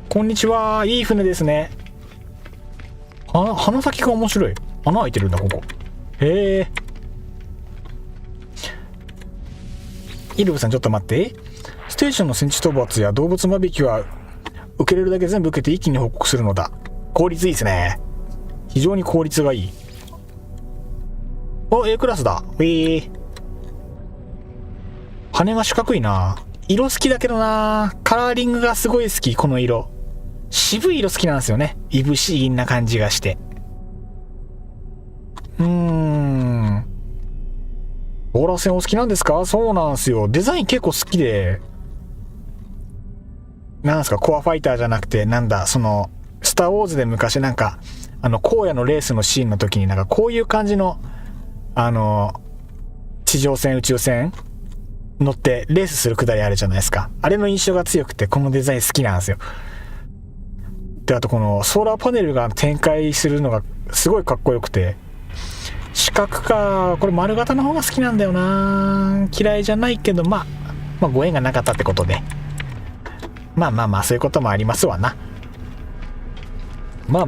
こんにちは。いい船ですね。鼻先が面白い。穴開いてるんだここ。へえ。イルブさんちょっと待って。ステーションの戦地討伐や動物間引きは受けれるだけ全部受けて一気に報告するのだ。効率いいですね。非常に効率がいい。お、A クラスだ。羽が四角いな。色好きだけどな。カラーリングがすごい好き。この色渋い色好きなんですよね。いぶし銀な感じがして。オーラ線お好きなんですか？そうなんですよ。デザイン結構好きで、なんですか、コアファイターじゃなくて、なんだ、そのスターウォーズで昔なんか荒野のレースのシーンの時になんかこういう感じの地上戦宇宙船乗ってレースするくだりあるじゃないですか。あれの印象が強くて、このデザイン好きなんですよ。で、あとこのソーラーパネルが展開するのがすごいかっこよくて、四角か、これ丸型の方が好きなんだよな。嫌いじゃないけど、まあご縁がなかったってことで、まあそういうこともありますわな。まあ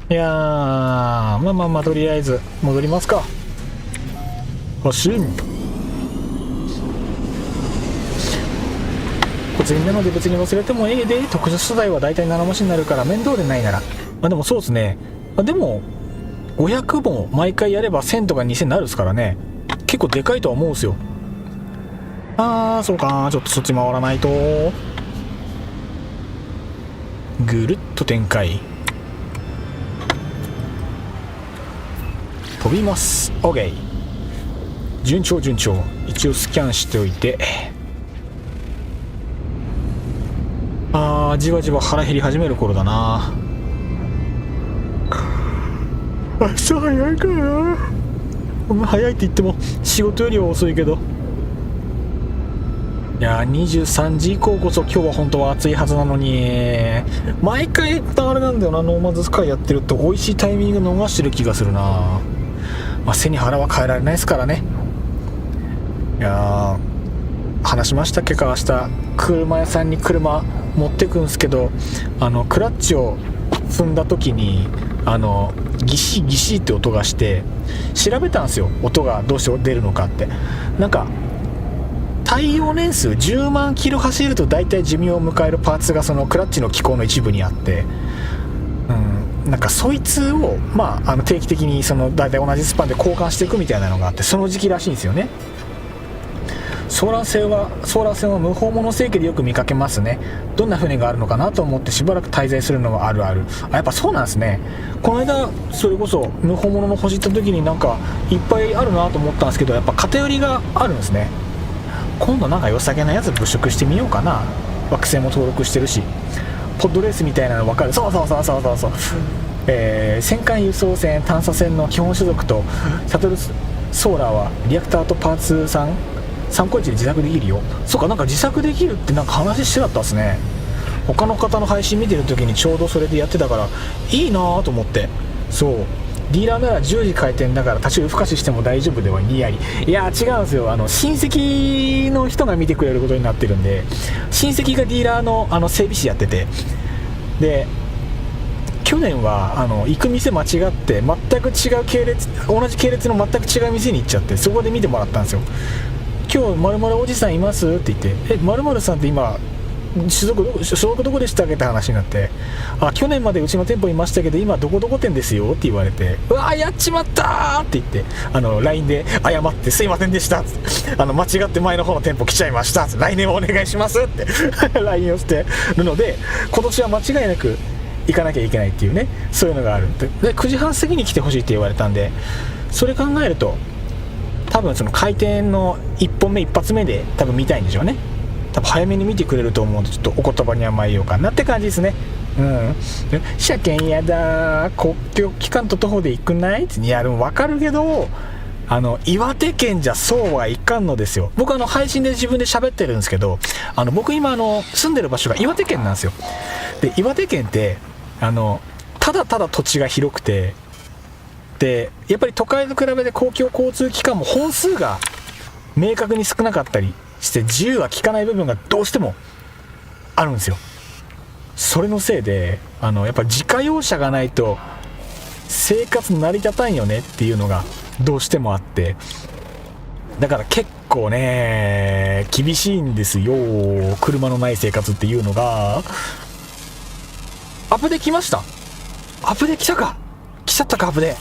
いやー、まあとりあえず戻りますか。発進。小銭なので別に忘れてもええで。特殊素材は大体7文字になるから面倒でないなら。でもそうですね。でも500も毎回やれば1000とか2000になるっすからね。結構でかいとは思うんですよ。そうか、ちょっとそっち回らないと。ぐるっと展開。飛びます。 OK。 順調。一応スキャンしておいて。じわじわ腹減り始める頃だな。朝早いかな。早いって言っても仕事よりは遅いけど。いやー、23時以降こそ今日は本当は暑いはずなのに、毎回あれなんだよな、ノーマンズスカイやってると美味しいタイミング逃してる気がするな。まあ、背に腹は変えられないですからね。いやー、話しましたっけか、明日車屋さんに車持ってくんすけど、クラッチを踏んだ時にギシギシって音がして調べたんですよ、音がどうして出るのかって。なんか耐用年数10万キロ走ると大体寿命を迎えるパーツがそのクラッチの機構の一部にあって、なんかそいつを、定期的にその大体同じスパンで交換していくみたいなのがあって、その時期らしいんですよね。ソーラー船は無法物整形でよく見かけますね。どんな船があるのかなと思ってしばらく滞在するのはあるある。やっぱそうなんですね。この間それこそ無法物の星行った時になんかいっぱいあるなと思ったんですけど、やっぱ偏りがあるんですね。今度なんか良さげなやつ物色してみようかな。惑星も登録してるし、ポッドレースみたいなの分かる。そう、戦艦輸送船探査船の基本種族とシャトルソーラーはリアクターとパーツ3個1で自作できるよ。そうか、なんか自作できるってなんか話してだったっすね。他の方の配信見てる時にちょうどそれでやってたからいいなと思って。そう、ディーラーなら10時開店だから多少夜更かししても大丈夫ではにやり。いや違うんですよ。親戚の人が見てくれることになってるんで、親戚がディーラーの整備士やってて、で去年は行く店間違って全く違う系列、同じ系列の全く違う店に行っちゃって、そこで見てもらったんですよ。今日〇〇おじさんいますって言って、〇〇さんって今所属どこでしたっけって話になって、去年までうちの店舗いましたけど今どこどこ店ですよって言われて、うわやっちまったーって言ってLINE で謝ってすいませんでしたっつって、間違って前の方の店舗来ちゃいましたっつって、来年はお願いしますって LINE をしてるので、今年は間違いなく行かなきゃいけないっていうね、そういうのがある。で9時半過ぎに来てほしいって言われたんで、それ考えると多分その開店の1本目一発目で多分見たいんでしょうね。多分早めに見てくれると思うんで、ちょっとお言葉に甘えようかなって感じですね。車検やだ、国境機関と徒歩で行くないって。いやでも分かるけど、岩手県じゃそうはいかんのですよ。僕配信で自分で喋ってるんですけど、僕今住んでる場所が岩手県なんですよ。で岩手県ってただただ土地が広くて、でやっぱり都会と比べて公共交通機関も本数が明確に少なかったりして自由が利かない部分がどうしてもあるんですよ。それのせいでやっぱ自家用車がないと生活成り立たんよねっていうのがどうしてもあって、だから結構ね厳しいんですよ、車のない生活っていうのが。アップデ来ました。アップデ来たか、来ちゃったか。アップデ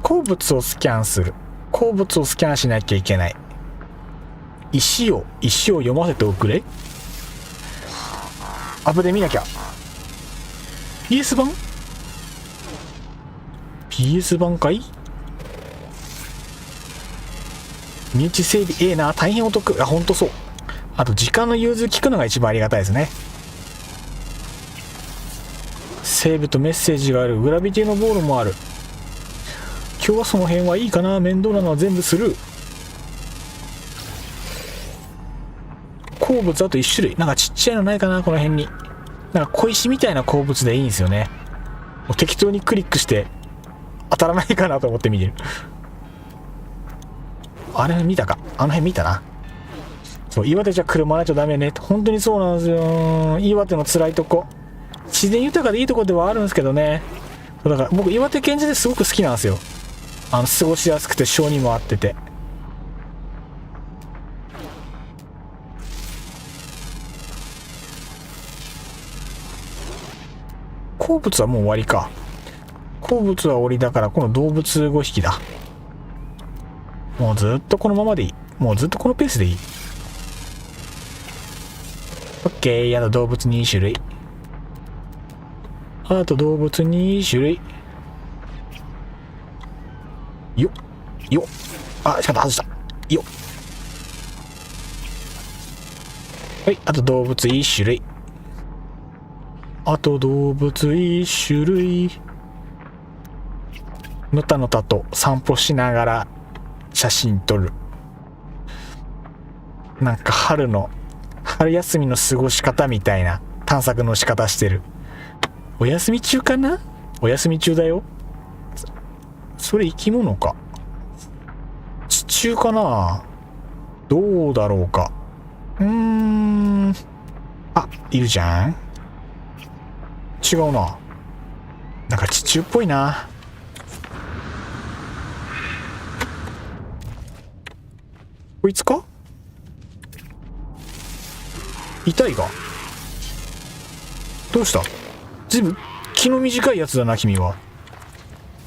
鉱物をスキャンする。鉱物をスキャンしなきゃいけない。石を読ませておくれ。アップで見なきゃ。 PS 版 PS 版かい。身内整備な、大変お得。ほんとそう。あと時間の融通聞くのが一番ありがたいですね。セーブとメッセージがある。グラビティのボールもある。今日はその辺はいいかな。面倒なのは全部する。鉱物あと1種類。なんかちっちゃいのないかな、この辺に。なんか小石みたいな鉱物でいいんですよね。もう適当にクリックして当たらないかなと思って見てる。あれ見たか、あの辺見たな。そう、岩手じゃ車ないとダメね。本当にそうなんですよ。岩手の辛いとこ。自然豊かでいいとこではあるんですけどね。だから僕岩手県自ですごく好きなんですよ。過ごしやすくて性にも合ってて。鉱物はもう終わりか。鉱物は終わりだから、この動物5匹だ。もうずっとこのままでいい。もうずっとこのペースでいい。オッケー。やだ、動物2種類。あと動物2種類。よっよっ。しかも外した。よっ。はい、あと動物1種類。あと動物1種類。のたのたと散歩しながら写真撮る。なんか春休みの過ごし方みたいな探索の仕方してる。お休み中かな？お休み中だよ。それ生き物か。地中かな？どうだろうか。あ、いるじゃん。違うな。なんか地中っぽいな。こいつか？痛いが。どうした？ずいぶん気の短いやつだな、君は。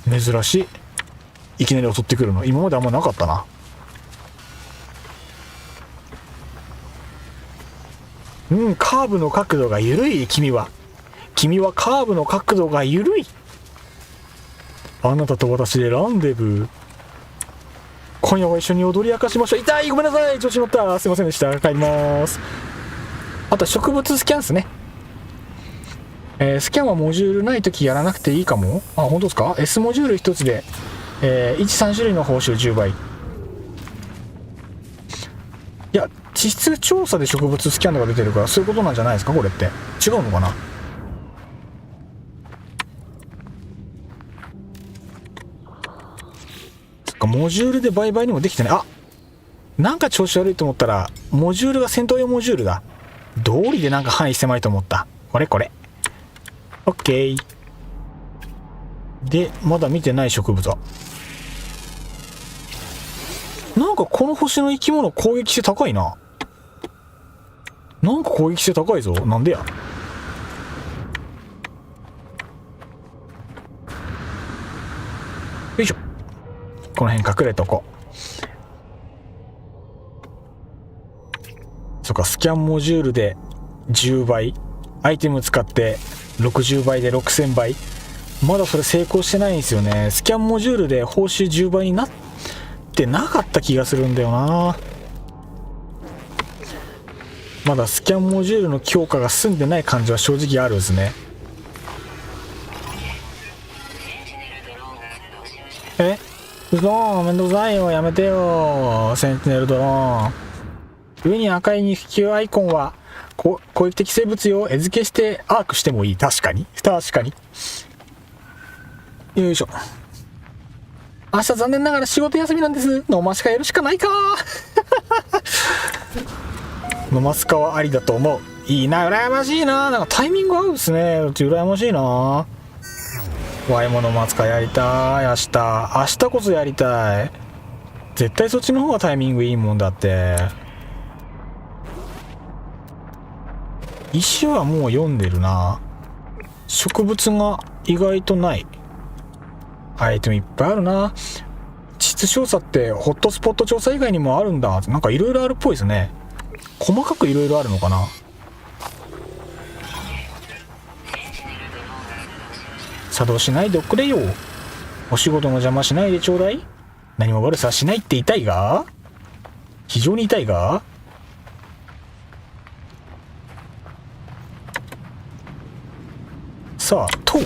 珍しい。いきなり襲ってくるの。今まであんまなかったな。カーブの角度が緩い。君はカーブの角度が緩い。あなたと私でランデブー。今夜は一緒に踊り明かしましょう。痛い、ごめんなさい、調子乗った。すいませんでした。帰ります。あと植物スキャンですね。スキャンはモジュールないときやらなくていいかも。あ、本当ですか？ S モジュール1つで、3種類の報酬10倍。いや、地質調査で植物スキャンが出てるから、そういうことなんじゃないですか、これって。違うのかな？そっか、モジュールで売買にもできてない。あ、なんか調子悪いと思ったら、モジュールが戦闘用モジュールだ。道理でなんか範囲狭いと思った。これ。オッケー。で、まだ見てない植物は。なんかこの星の生き物攻撃性高いな。なんか攻撃性高いぞ。なんでや。よいしょ。この辺隠れとこう。そっか、スキャンモジュールで10倍。アイテム使って60倍で6000倍。まだそれ成功してないんですよね。スキャンモジュールで報酬10倍になってなかった気がするんだよな。まだスキャンモジュールの強化が済んでない感じは正直あるんですね。嘘、めんどくさいよ、やめてよ。センティネルドローン。上に赤い肉球アイコンは攻撃的生物よ。餌付けしてアークしてもいい。確かによいしょ。明日残念ながら仕事休みなんです。飲ましかやるしかないか。飲ますかはありだと思う。いいな、羨ましいな。なんかタイミング合うですね。羨ましいな。ワイモノマツカやりたい。明日こそやりたい。絶対そっちの方がタイミングいいもんだって。石はもう読んでるな。植物が意外とない。アイテムいっぱいあるな。地質調査ってホットスポット調査以外にもあるんだ。なんかいろいろあるっぽいですね。細かくいろいろあるのかな。作動しないでおくれよ。お仕事の邪魔しないでちょうだい。何も悪さしないって言いたいが、非常に痛いが。さあ、トン。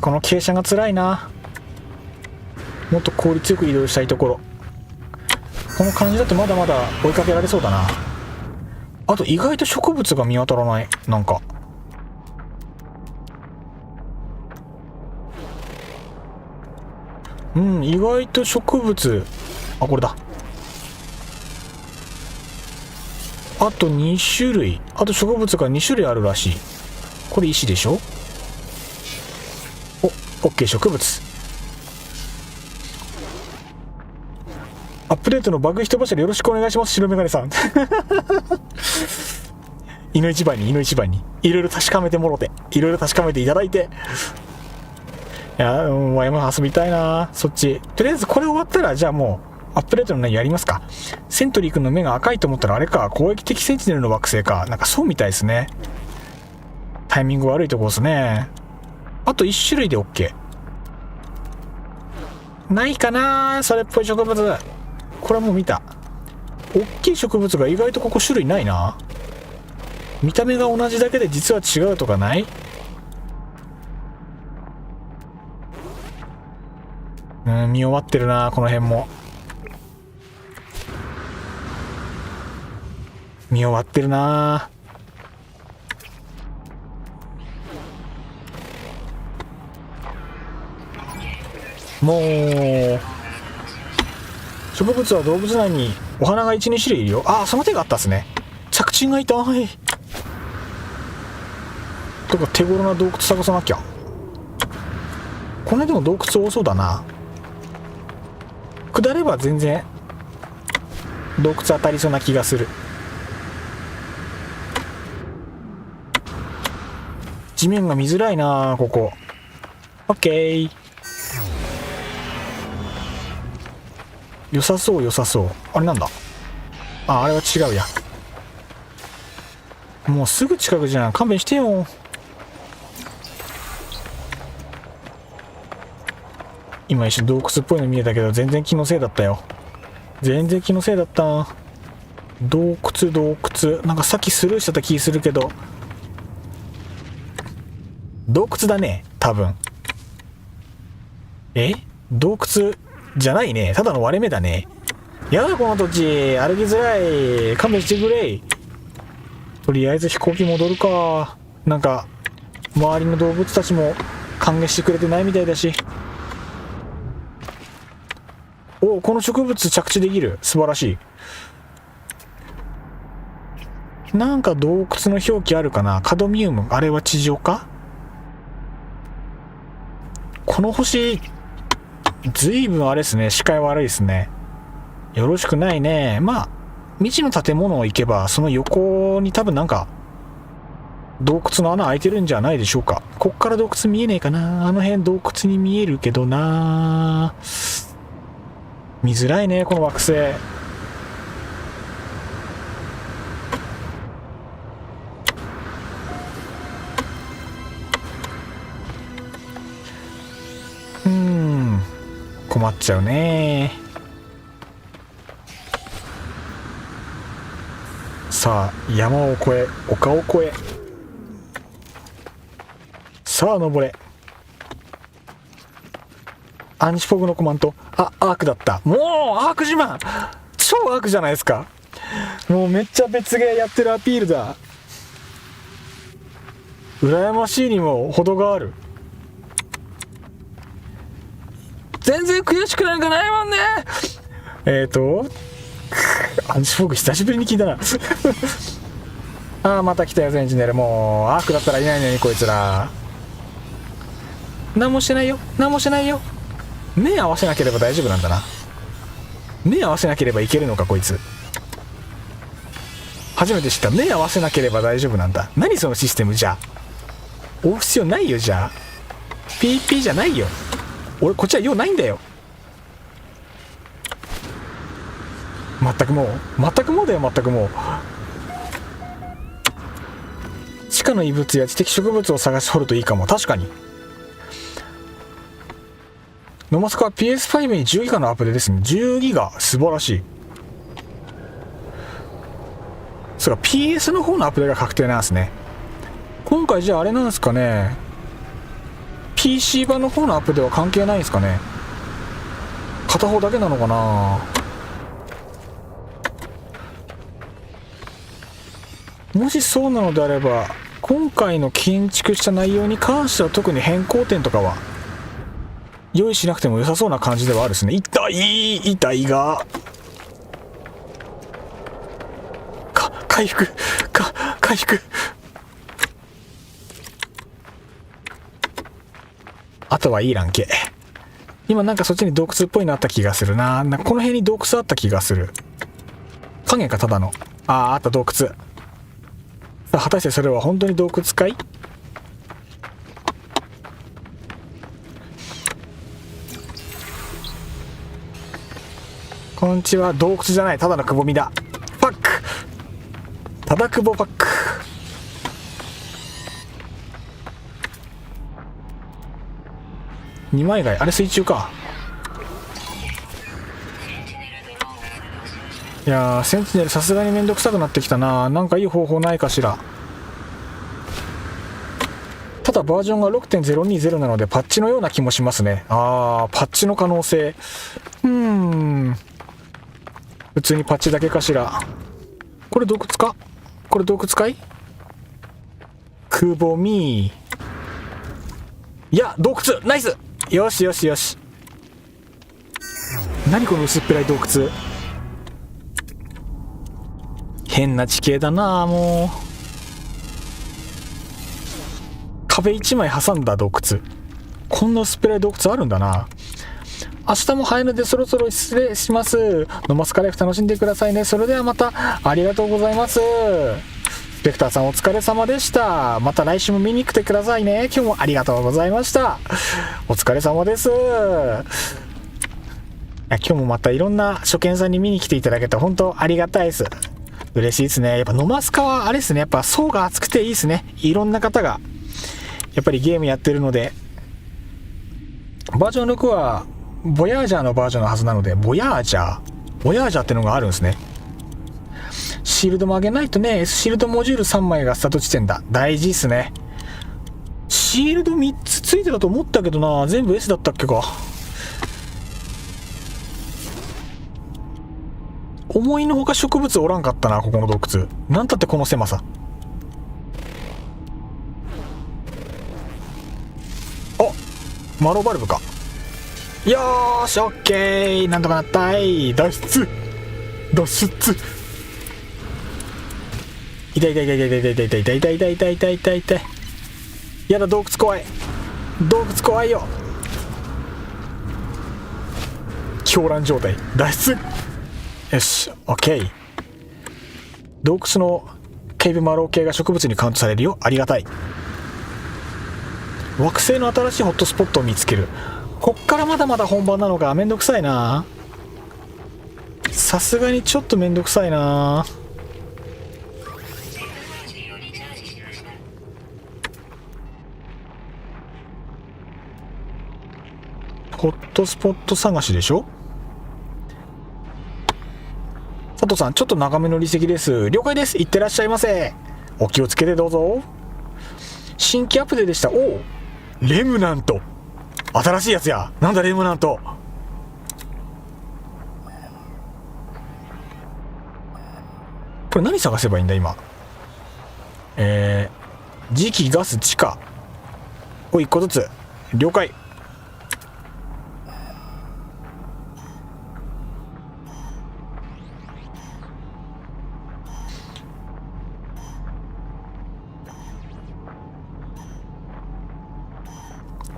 この傾斜が辛いな。もっと効率よく移動したいところ。この感じだとまだまだ追いかけられそうだな。あと意外と植物が見当たらない。なんか意外と植物。これだ。あと2種類。あと植物が2種類あるらしい。これ石でしょ。オッケー、植物。アップデートのバグ人柱よろしくお願いします、白メガネさん。いの一番にいろいろ確かめてもろて、いろいろ確かめていただいて。いや、ワイも遊びたいな。そっちとりあえずこれ終わったら、じゃあもうアップデートの内容やりますか。セントリー君の目が赤いと思ったらあれか、攻撃的センチネルの惑星か。なんかそうみたいですね。タイミング悪いとこですね。あと1種類で OK。 ないかな、それっぽい植物。これはもう見た。大きい植物が意外とここ種類ないな。見た目が同じだけで実は違うとかない？見終わってるな、この辺も。見終わってるな。もう植物は動物内にお花が 1,2 種類いるよ。ああ、その手があったっすね。着地が痛い。とか手頃な洞窟探さなきゃ。この辺でも洞窟多そうだな。下れば全然洞窟当たりそうな気がする。地面が見づらいなここ。オッケー。良さそう良さそう。あれなんだ。あれは違うや。もうすぐ近くじゃん、勘弁してよ。今一瞬洞窟っぽいの見えたけど全然気のせいだったよ。全然気のせいだった。洞窟なんかさっきスルーしちゃった気するけど洞窟だね多分。洞窟じゃないね、ただの割れ目だね。やだこの土地歩きづらい、勘弁してくれ。とりあえず飛行機戻るか。なんか周りの動物たちも歓迎してくれてないみたいだし。お、この植物着地できる、素晴らしい。なんか洞窟の表記あるかな。カドミウム、あれは地上か。この星ずいぶんあれですね、視界悪いですね。よろしくないね。まあ未知の建物を行けばその横に多分なんか洞窟の穴開いてるんじゃないでしょうか。こっから洞窟見えねえかな。あの辺洞窟に見えるけどな。見づらいねこの惑星。困っちゃうね。さあ山を越え丘を越え、さあ登れ。アンチフォグのコマンド。アークだった。もうアーク自慢、超アークじゃないですか。もうめっちゃ別ゲーやってるアピールだ。羨ましいにも程がある。全然悔しくなんかないもんね。アンチフォグ久しぶりに聞いたな。ああまた来たよセンチネル。もうアークだったらいないのにこいつら。何もしてないよ何もしてないよ。目合わせなければ大丈夫なんだな。目合わせなければいけるのかこいつ。初めて知った。目合わせなければ大丈夫なんだ。何そのシステム。じゃあ追う必要ないよ。じゃあ PP じゃないよ。俺こっちは用ないんだよ。全くもうだよ。全くもう地下の異物や知的植物を探し掘るといいかも。確かに。ノマスカは PS5 に10ギガのアップデーですね。10ギガ素晴らしい。そうか PS の方のアップデートが確定なんですね。今回じゃああれなんですかね、 PC 版の方のアップデートは関係ないんですかね。片方だけなのかな。もしそうなのであれば今回の建築した内容に関しては特に変更点とかは用意しなくても良さそうな感じではあるですね。痛いが回復。あとはいいランケ。今なんかそっちに洞窟っぽいのあった気がするな。なんかこの辺に洞窟あった気がする。影かただの。あった洞窟。さあ果たしてそれは本当に洞窟かい。こんにちは。洞窟じゃない、ただのくぼみだ。パックただくぼパック。二枚貝あれ水中か。いやーセンチネルさすがにめんどくさくなってきたな。なんかいい方法ないかしら。ただバージョンが 6.020 なのでパッチのような気もしますね。パッチの可能性。普通にパッチだけかしら。これ洞窟か？これ洞窟かい？くぼみ。いや、洞窟ナイス。よしよしよし。何この薄っぺらい洞窟。変な地形だなあ。もう壁一枚挟んだ洞窟。こんな薄っぺらい洞窟あるんだな。明日も早いのでそろそろ失礼します。ノマスカライフ楽しんでくださいね。それではまた。ありがとうございます。スペクターさんお疲れ様でした。また来週も見に来てくださいね。今日もありがとうございました。お疲れ様です。今日もまたいろんな初見さんに見に来ていただけて本当ありがたいです。嬉しいですね。やっぱノマスカはあれですね。やっぱ層が厚くていいですね。いろんな方がやっぱりゲームやってるので。バージョン6はボヤージャーのバージョンのはずなので、ボヤージャーってのがあるんですね。シールドも上げないとね。 S シールドモジュール3枚がスタート地点だ。大事っすね。シールド3つついてたと思ったけどな。全部 S だったっけか。思いのほか植物おらんかったな、ここの洞窟。なんたってこの狭さ。マローバルブか。よーし、オッケー。なんとかなったい。脱出。痛い。やだ、洞窟怖いよ。狂乱状態。脱出。よし、オッケー。洞窟のケイブマロー系が植物にカウントされるよ。ありがたい。惑星の新しいホットスポットを見つける。こっからまだまだ本番なのか。めんどくさいな。さすがにちょっとめんどくさいな。ホットスポット探しでしょ。佐藤さん、ちょっと長めの離席です。了解です。いってらっしゃいませ。お気をつけてどうぞ。新規アップデートでした。おう、レムナント。新しいやつや。なんだレムナント。これ何探せばいいんだ今。磁気、ガス、地下を1個ずつ。了解。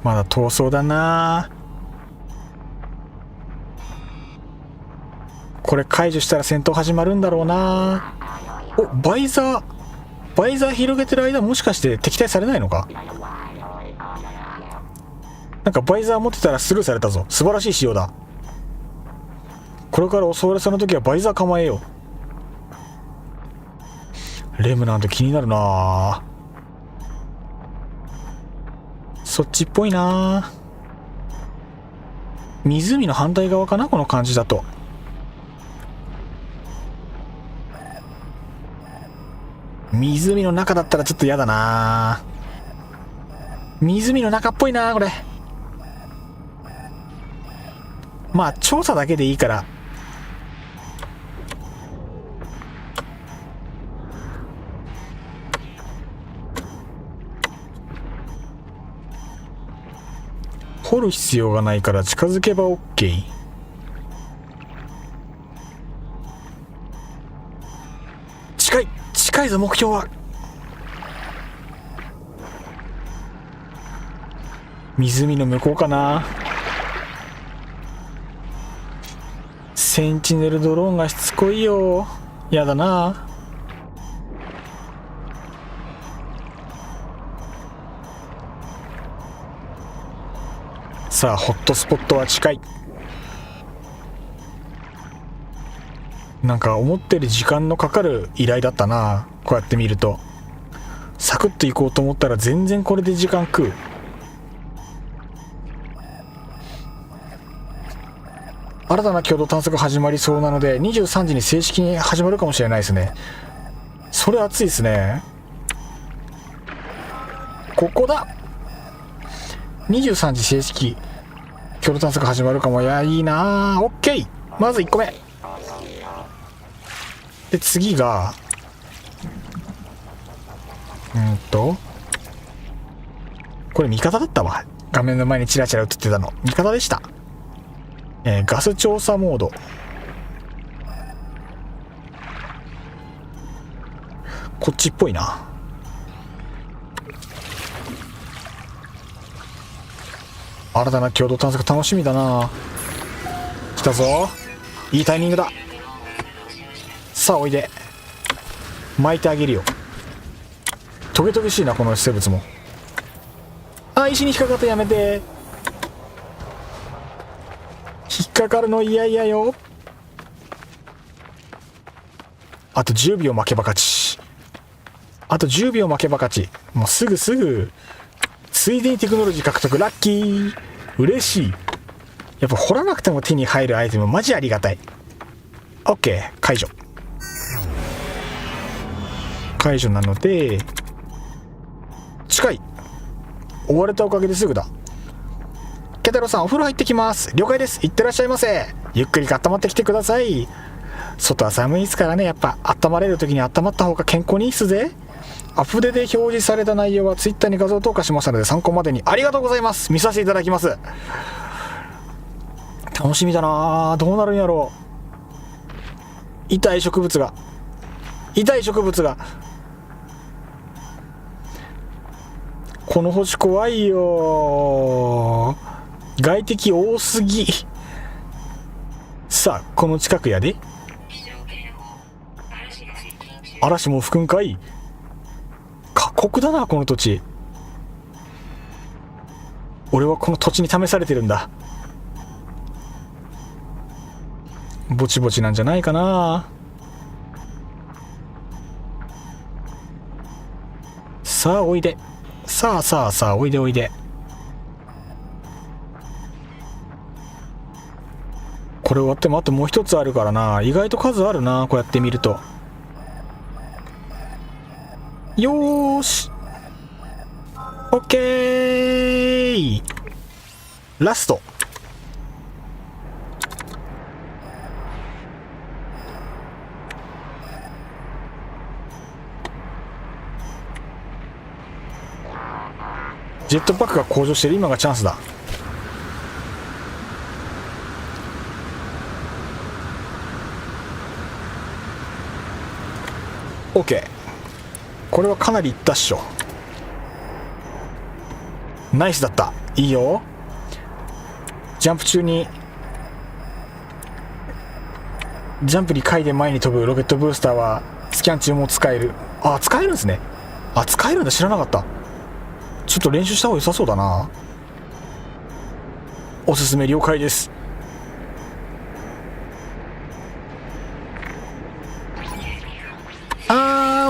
まだ逃走だな。これ解除したら戦闘始まるんだろうな。お、バイザー広げてる間もしかして敵対されないのか。なんかバイザー持ってたらスルーされたぞ。素晴らしい仕様だ。これから襲われそうな時はバイザー構えよう。レムなんて気になるな。そっちっぽいな。湖の反対側かな、この感じだと。湖の中だったらちょっと嫌だな。湖の中っぽいなこれ。まあ調査だけでいいから。掘る必要がないから近づけば OK。 近いぞ。目標は湖の向こうかな。センチネルドローンがしつこいよ。やだな。さあホットスポットは近い。なんか思ってる時間のかかる依頼だったな。こうやって見るとサクッと行こうと思ったら全然これで時間食う。新たな共同探索始まりそうなので23時に正式に始まるかもしれないですね。それ熱いですね。ここだ。23時正式共同探索始まるかも。いや、いいなー。オッケー。まず1個目で、次がこれ味方だったわ。画面の前にチラチラ映ってたの味方でした。ガス調査モード。こっちっぽいな。新たな共同探索楽しみだな。来たぞ。いいタイミングだ。さあおいで。巻いてあげるよ。トゲトゲしいなこの生物も。あ、石に引っかかってやめて。引っかかるの嫌々よ。あと10秒負けば勝ち。あと10秒負けば勝ち。もうすぐついでにテクノロジー獲得。ラッキー。嬉しい。やっぱ掘らなくても手に入るアイテムマジありがたい。 OK 解除なので近い。追われたおかげですぐだ。ケタロウさんお風呂入ってきます。了解です。いってらっしゃいませ。ゆっくり温まってきてください。外は寒いですからね。やっぱ温まれる時に温まった方が健康にいいっすぜ。アップデで表示された内容は Twitter に画像投下しましたので参考までに。ありがとうございます。見させていただきます。楽しみだな。どうなるんやろう。痛い植物がこの星怖いよ。外敵多すぎ。さあこの近くやで。嵐も吹くんかい。過酷だなこの土地。俺はこの土地に試されてるんだ。ぼちぼちなんじゃないかな。さあおいで。さあおいでおいで。これ終わってもあともう一つあるからな。意外と数あるなこうやって見ると。よーし OK ラスト。ジェットパックが向上してる。今がチャンスだ。OK。これはかなりいったっしょ。ナイスだった。いいよ。ジャンプ中にジャンプに回で前に飛ぶロケットブースターはスキャン中も使える。あ、使えるんですね。あ、使えるんだ。知らなかった。ちょっと練習した方が良さそうだな。おすすめ了解です。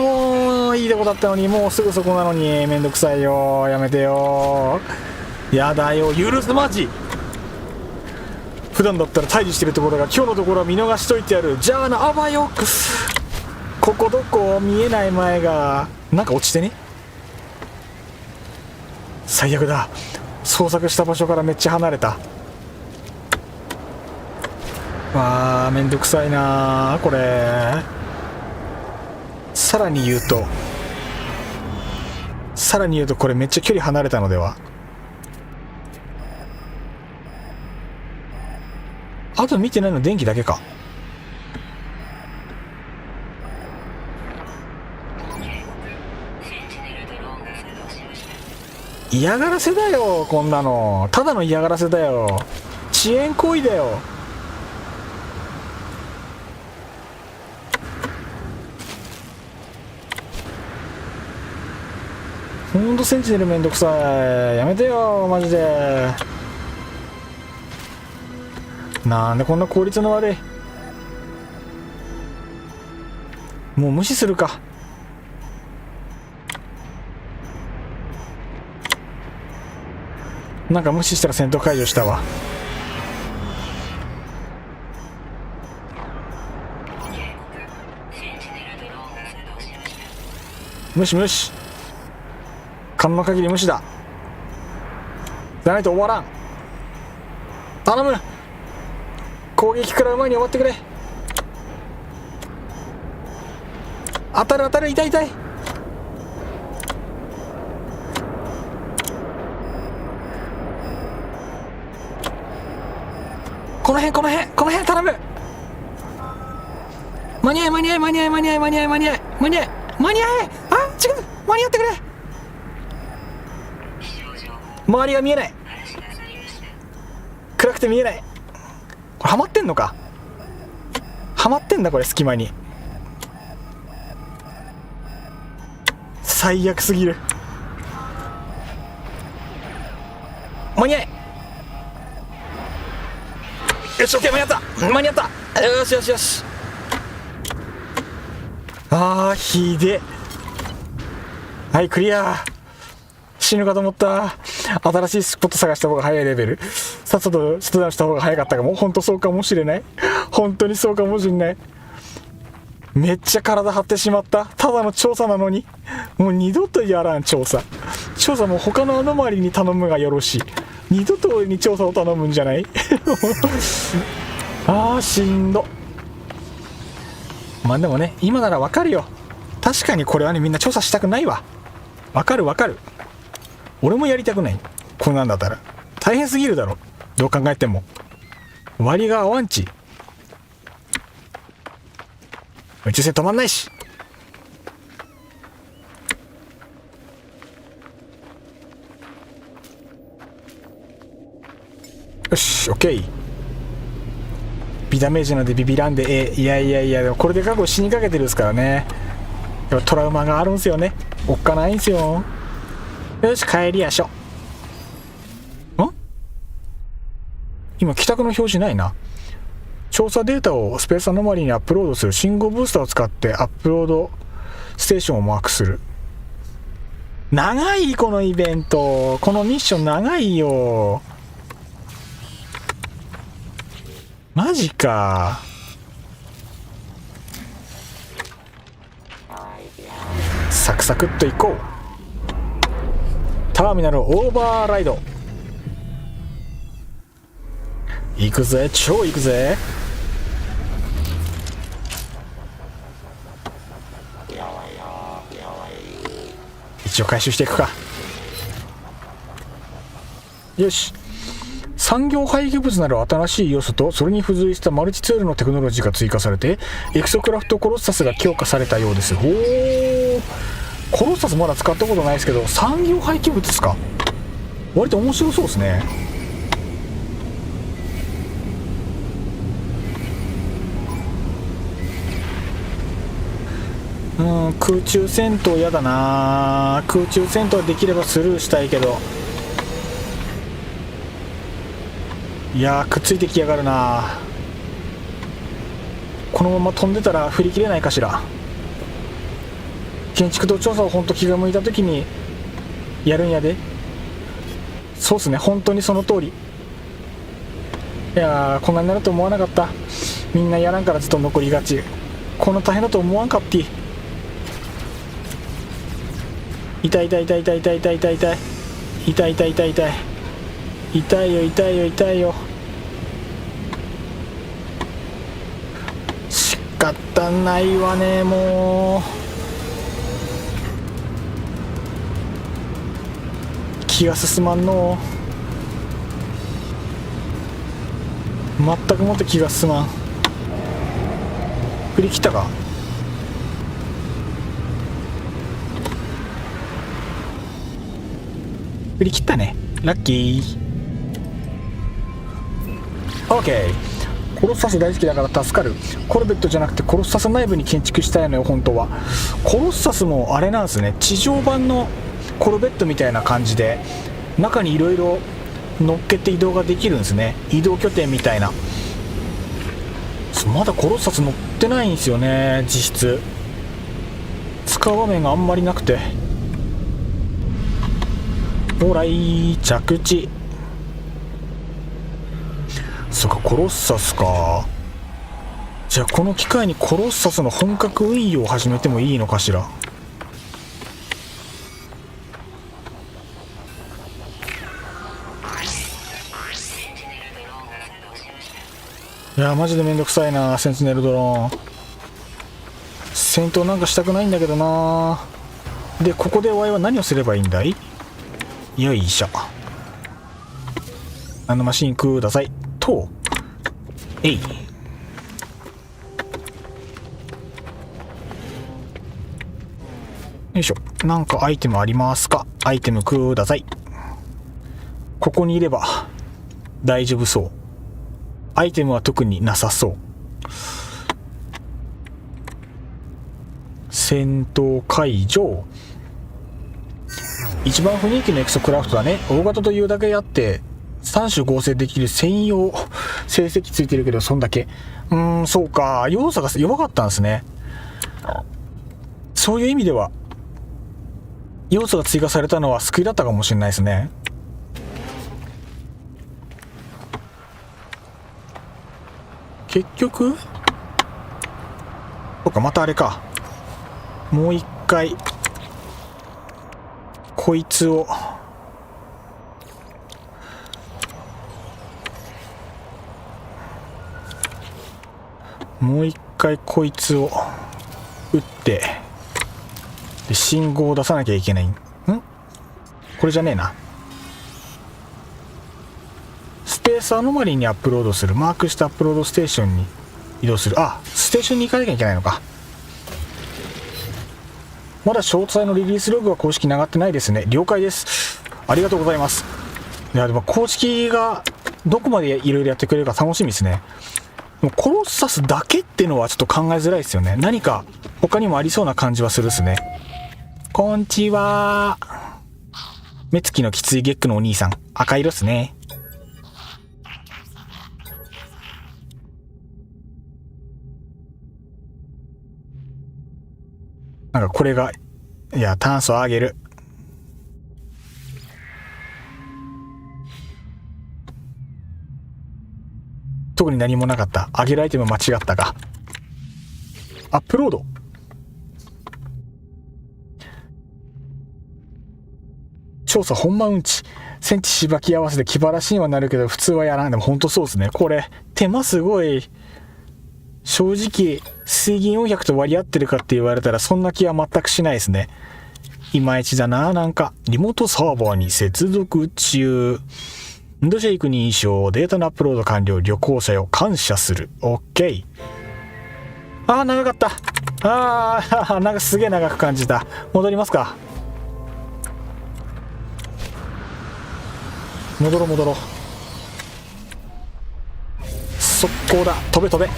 もういいとこだったのに、もうすぐそこなのにめんどくさいよ。やめてよ。やだよ。許すマジ。普段だったら退治してるところが今日のところは見逃しといてやる。じゃあな。あばよ。ここどこ。見えない前がなんか落ちてね。最悪だ。捜索した場所からめっちゃ離れた。わあめんどくさいなこれ。さらに言うとこれめっちゃ距離離れたのでは。あと見てないの電気だけか。嫌がらせだよこんなの。ただの嫌がらせだよ。遅延行為だよ。ほんとセンチネルめんどくさい。やめてよマジで。なんでこんな効率の悪い。もう無視するか。なんか無視したら戦闘解除したわ。無視無視。可能な限り無視だ。じゃないと終わらん。頼む。攻撃からうまいに終わってくれ。当たる当たる、痛い痛い。この辺頼む。間に合い。あ、違う、間に合ってくれ。周りが見えない。暗くて見えない。これはまってんのか。はまってんだこれ、隙間に。最悪すぎる。間に合い。よし、オッケー、間に合った。よし。あー、ひで。はい、クリア。死ぬかと思った。新しいスポット探した方が早いレベル。さっさとシャットダウンした方が早かったかも。本当そうかもしれない。本当にそうかもしれない。めっちゃ体張ってしまった。ただの調査なのに。もう二度とやらん。調査も他のアノマリに頼むがよろしい。二度とに調査を頼むんじゃないあー、しんど。まあでもね、今ならわかるよ。確かにこれはね、みんな調査したくないわ。わかる。俺もやりたくない。こんなんだったら大変すぎるだろ、どう考えても。割が合わんち。宇宙船止まんないし。よし、オッケー。微ダメージなんでビビらんでいやでもこれで過去死にかけてるんですからね。トラウマがあるんすよね。おっかないんすよ。よし、帰りやしょ。今帰宅の表示ないな。調査データをスペースアノマリにアップロードする。信号ブースターを使ってアップロードステーションをマークする。長い、このイベント。このミッション長いよ。マジか。サクサクっといこう。ターミナルオーバーライド。行くぜ、超行くぜ。一応回収していくか。よし。産業廃棄物なる新しい要素とそれに付随したマルチツールのテクノロジーが追加されて、エクソクラフトコロッサスが強化されたようです。おー、コロッサスまだ使ったことないですけど、産業廃棄物ですか。割と面白そうですね。空中戦闘やだな。空中戦闘はできればスルーしたいけど、いやー、くっついてきやがるな。このまま飛んでたら振り切れないかしら。建築と調査を本当気が向いた時にやるんやで。そうっすね、本当にその通り。いやー、こんなになると思わなかった。みんなやらんからずっと残りがち。こんな大変だと思わんかって。痛いよ。仕方ないわね、もう。気が進まんの。全くもって気が進まん。振り切ったか。振り切ったね。ラッキー。オーケー。コロッサス大好きだから助かる。コルベットじゃなくてコロッサス内部に建築したいのよ、本当は。コロッサスもあれなんですね、地上版のコルベットみたいな感じで、中にいろいろ乗っけて移動ができるんですね。移動拠点みたいな。まだコロッサス乗ってないんですよね、実質。使う場面があんまりなくて。ほら、いい着地。そっか、コロッサスか。じゃあこの機会にコロッサスの本格運用を始めてもいいのかしら。いやマジでめんどくさいな、センチネルドローン。戦闘なんかしたくないんだけどな。でここでお前は何をすればいいんだい。よいしょ。マシンくださいと。えい。よいしょ。なんかアイテムありますか。アイテムください。ここにいれば大丈夫そう。アイテムは特になさそう。戦闘解除。一番雰囲気のエクソクラフトだね。大型というだけあって3種合成できる専用成績ついてるけど、そんだけ。そうか、要素が弱かったんですね。そういう意味では要素が追加されたのは救いだったかもしれないですね。結局そうか、またあれか。もう一回こいつを撃ってで信号を出さなきゃいけない。これじゃねえな。スペースアノマリーにアップロードする。マークしたアップロードステーションに移動する。あ、ステーションに行かなきゃいけないのか。まだ詳細のリリースログは公式に上がってないですね。了解です。ありがとうございます。いやでも公式がどこまでいろいろやってくれるか楽しみですね。もうコロッサスだけってのはちょっと考えづらいですよね。何か他にもありそうな感じはするっすね。こんちは。目つきのきついゲックのお兄さん、赤色っすね。なんかこれが、いや炭素上げる。特に何もなかった。上げるアイテム間違ったか。アップロード。調査本間うんち。センチしばき合わせで気晴らしにはなるけど普通はやらん。でもほんとそうですね。これ手間すごい。正直水銀400と割り合ってるかって言われたらそんな気は全くしないですね。いまいちだな。なんかリモートサーバーに接続中。ドシェイク認証。データのアップロード完了。旅行者よ感謝する。 OK。 あー長かった。なんかすげえ長く感じた。戻りますか。戻ろう。速攻だ。飛べ。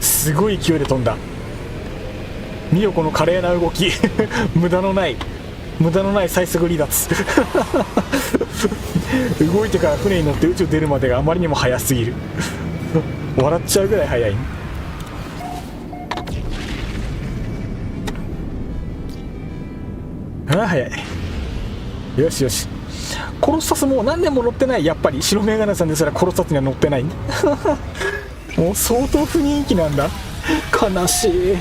すごい勢いで飛んだ。見よこの華麗な動き。無駄のない最速離脱。動いてから船に乗って宇宙出るまでがあまりにも早すぎる。笑っちゃうぐらい早い。早い。よし。コロッサスもう何年も乗ってない。やっぱり白メガネさんですらコロッサスには乗ってない。もう相当雰囲気なんだ。悲しい。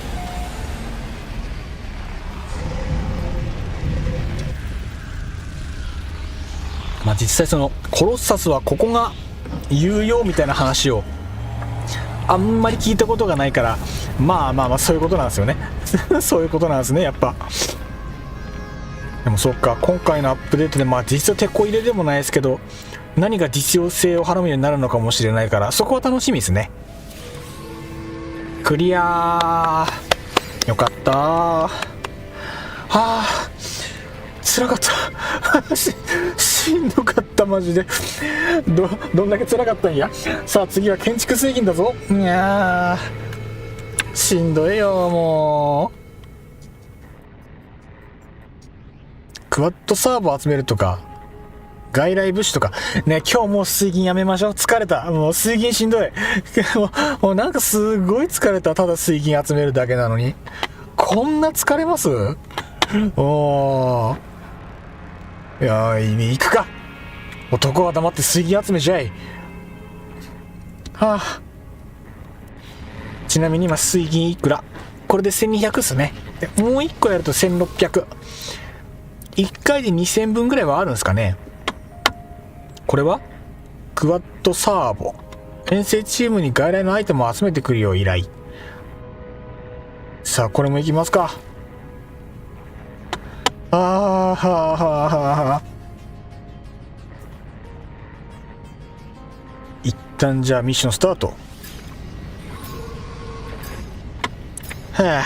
まあ実際そのコロッサスはここが有用みたいな話をあんまり聞いたことがないから、まあそういうことなんですよね。そういうことなんですね、やっぱ。でもそっか、今回のアップデートで実はテこ入れでもないですけど、何が実用性をはらむようになるのかもしれないから、そこは楽しみですね。クリアー。よかったー。辛かった。しんどかったマジで。どんだけ辛かったんや。さあ次は建築水銀だぞ。いやーしんどいよもう。クワッドサーバー集めるとか外来物資とかね。今日もう水銀やめましょう。疲れた。もう水銀しんどい。もうなんかすごい疲れた。ただ水銀集めるだけなのにこんな疲れます？おー、いやー行くか。男は黙って水銀集めちゃい。ちなみに今水銀いくら？これで1200っすね。もう1個やると1600。1回で2000分ぐらいはあるんですかね。これはクワッドサーボ。遠征チームに外来のアイテムを集めてくるよう依頼。さあこれもいきますか。一旦じゃあミッションスタート。はあ、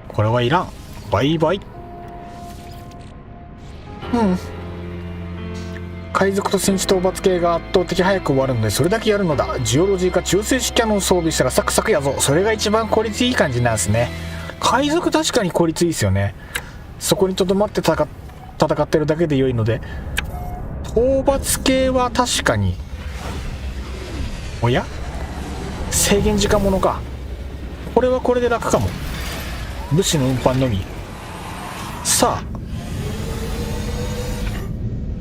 これはいらん。バイバイ。海賊と戦士討伐系が圧倒的早く終わるのでそれだけやるのだ。ジオロジーか中性子キャノン装備したらサクサクやぞ。それが一番効率いい感じなんですね。海賊確かに効率いいですよね。そこにとどまって戦ってるだけで良いので。討伐系は確かに、おや制限時間ものか。これはこれで楽かも。物資の運搬のみ。さあ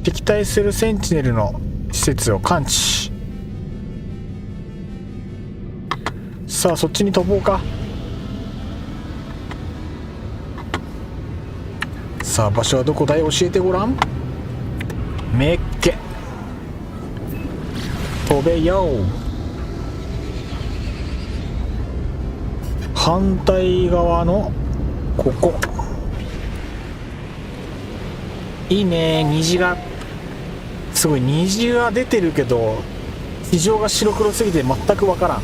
敵対するセンチネルの施設を感知。さあそっちに飛ぼうか。さあ場所はどこだい、教えてごらん。めっけ飛べよ。反対側のここいいね。虹がすごい、虹が出てるけど地上が白黒すぎて全く分からん。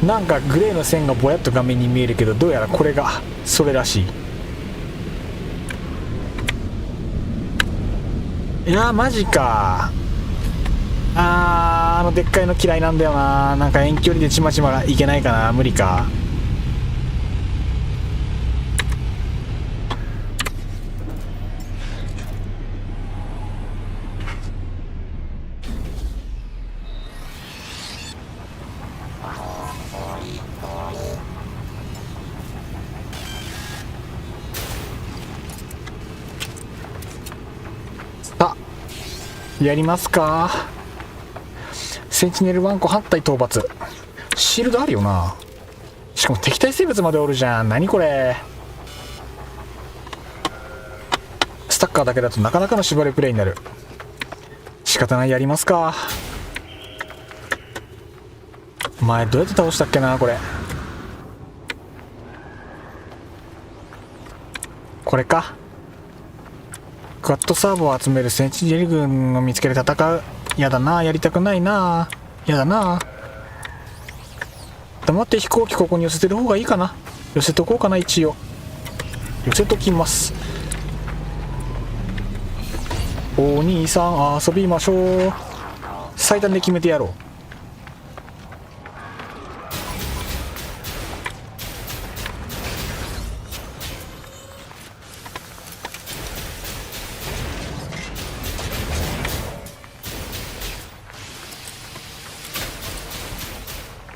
なんかグレーの線がぼやっと画面に見えるけど、どうやらこれがそれらしい。いやーマジか。あのでっかいの嫌いなんだよな。なんか遠距離でちまちまいけないかな。無理か。やりますか。センチネルワンコ8体討伐。シールドあるよな。しかも敵対生物までおるじゃん。何これ。スタッカーだけだとなかなかの縛りプレイになる。仕方ない、やりますか。前どうやって倒したっけな。これか。クワッドサーブを集めるセンチネル軍を見つけて戦う。やだな、やりたくないな。やだな。黙って飛行機ここに寄せてる方がいいかな。寄せとこうかな。一応寄せときます。お兄さん遊びましょう。最短で決めてやろう。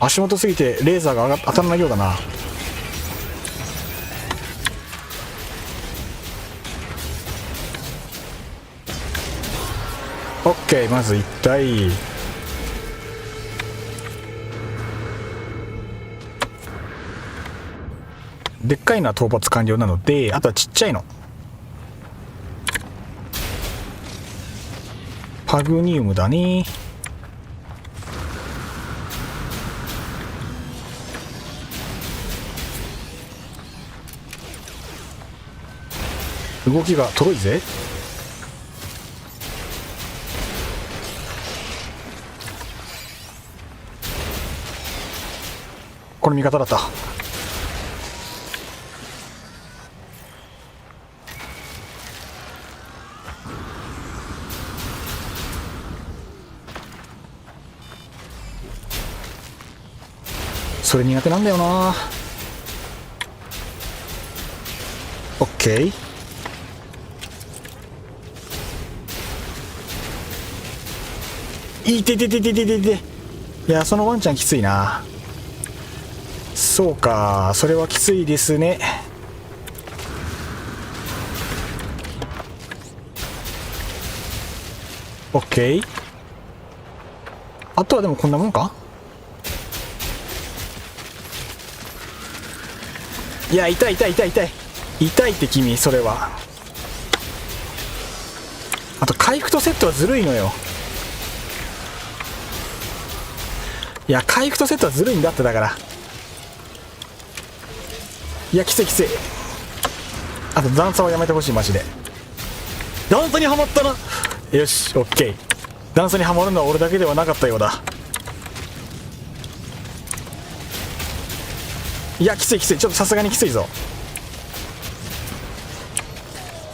足元すぎてレーザーが当たらないようだな。オッケー、まず1体。でっかいのは討伐完了なので、あとはちっちゃいの。パグニウムだね。動きがとろいぜ。これ味方だった。それ苦手なんだよな。オッケー。いててててててて。いや、そのワンちゃんきついな。そうか、それはきついですね。オッケー。あとはでもこんなもんか。いや、痛い痛い痛い痛い痛いって君。それはあと回復とセットはずるいのよ。いや回復とセットはずるいんだって。だからいやきついきつい。あと段差はやめてほしいマジで。段差にはまったな。よしオッケー。段差にはまるのは俺だけではなかったようだ。いやきついきつい。ちょっとさすがにきついぞ。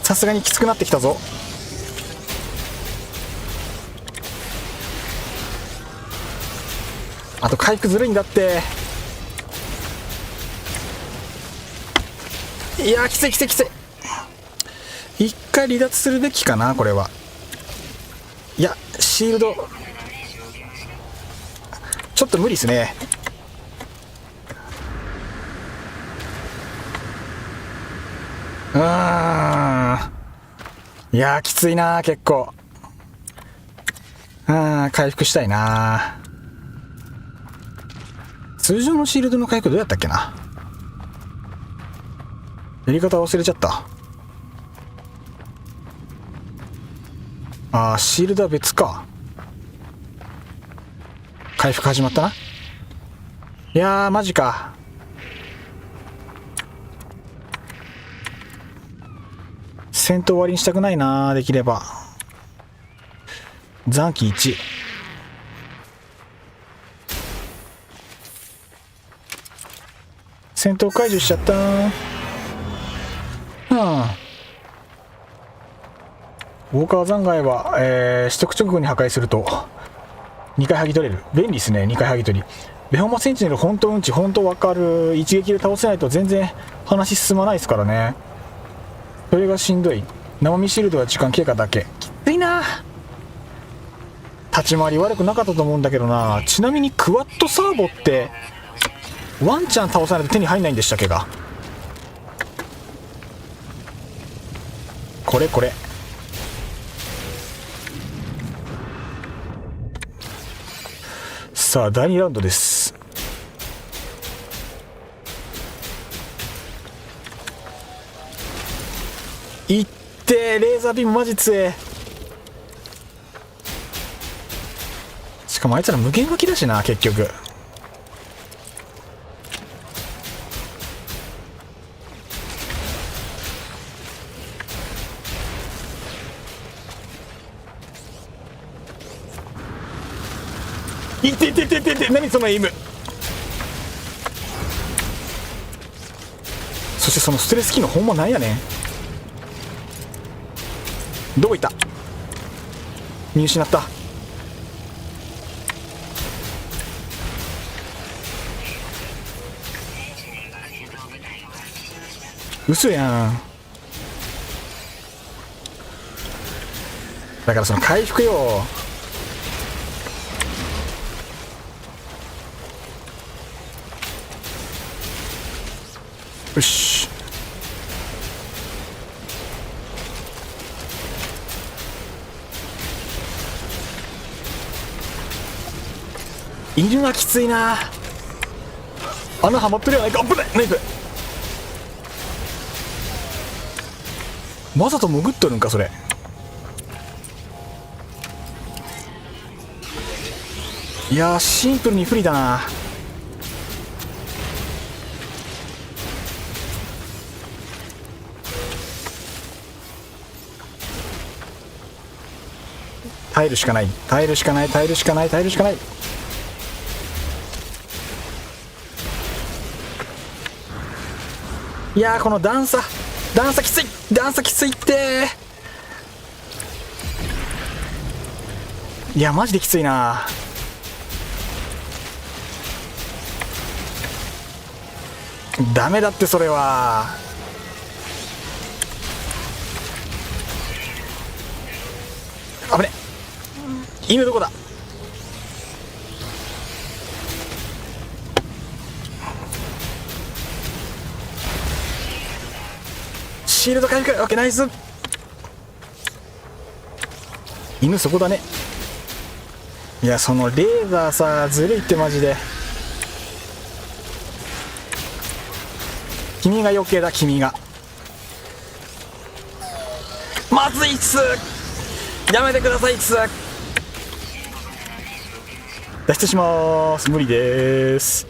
さすがにきつくなってきたぞ。あと回復ずるいんだって。いやきついきついきつい。一回離脱するべきかなこれは。いやシールドちょっと無理ですね。いやきついな結構。回復したいな。通常のシールドの回復どうやったっけな。やり方忘れちゃった。シールドは別か。回復始まったな。いやーマジか。戦闘終わりにしたくないな。できれば残機1。戦闘解除しちゃったー。ウォーカー残骸は、取得直後に破壊すると2回剥ぎ取れる。便利ですね。2回剥ぎ取り。ベホマセンチネル本当うんち本当わかる。一撃で倒せないと全然話進まないですからね。それがしんどい。生身シールドは時間経過だけ。きついな。立ち回り悪くなかったと思うんだけどな。ちなみにクワッドサーボってワンチャン倒さないと手に入んないんでしたっけが。これこれ。さあ第2ラウンドです。いってレーザービームマジ強え。しかもあいつら無限武器だしな結局。いっていっていっていっていって。何そのエイム。そしてそのストレス機能ほんまなんやねん。どこ行った。見失った。嘘やん。だからその回復よ。よし。犬はきついな。穴はまってるやないか。危ない。ナイフ。わざと潜っとるんかそれ。いやーシンプルに不利だな。耐えるしかない。耐えるしかない。耐えるしかない。耐えるしかない。いやーこの段差きつい。段差きついって。いやマジできついな。ダメだってそれは。危ね。犬どこだ。シールド回復。オッケーナイス。犬そこだね。いやそのレーザーさずるいってマジで。君が余計だ。君がまずいっす。やめてください。脱出します。無理です。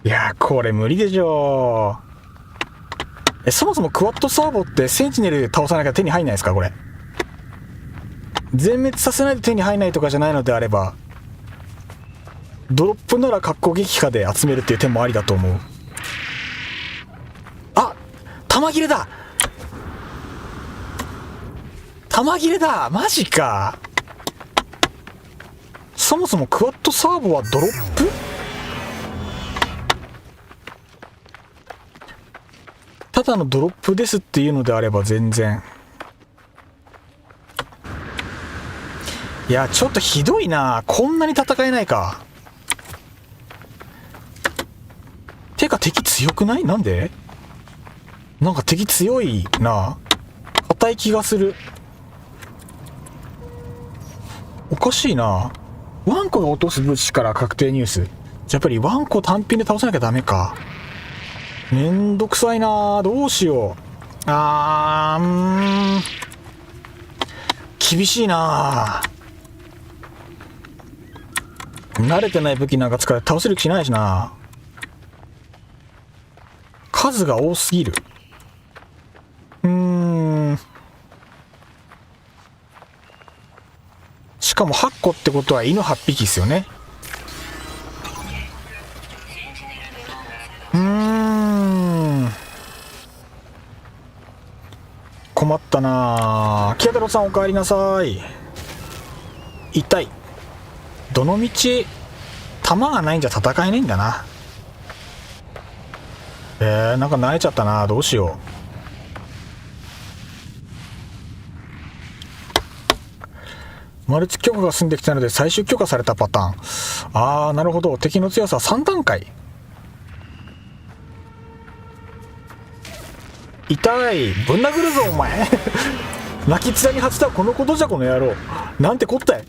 いやー、これ無理でしょそもそもクワッドサーボってセンチネル倒さなきゃ手に入んないですか？これ全滅させないと手に入んないとかじゃないのであれば、ドロップなら格好撃破で集めるっていう手もありだと思う。あ、弾切れだ。弾切れだ。マジか。そもそもクワッドサーボはドロップ？ただのドロップですっていうのであれば全然。いや、ちょっとひどいな。こんなに戦えないか。てか敵強くない？なんで？なんか敵強いな。硬い気がする。おかしいな。ワンコが落とす物資から確定ニュース。やっぱりワンコ単品で倒さなきゃダメか。めんどくさいな。どうしよう。厳しいな。慣れてない武器なんか使って倒せる気しないしな。数が多すぎる。しかも8個ってことは犬8匹っすよね。困ったな。キア太郎さんお帰りなさい。痛い。どのみち弾がないんじゃ戦えないんだな。なんか慣れちゃったな。どうしよう。マルチ許可が済んできたので最終許可されたパターン。なるほど。敵の強さは3段階。痛い。ぶん殴るぞお前泣き面に発したこのことじゃこの野郎。なんてこったい。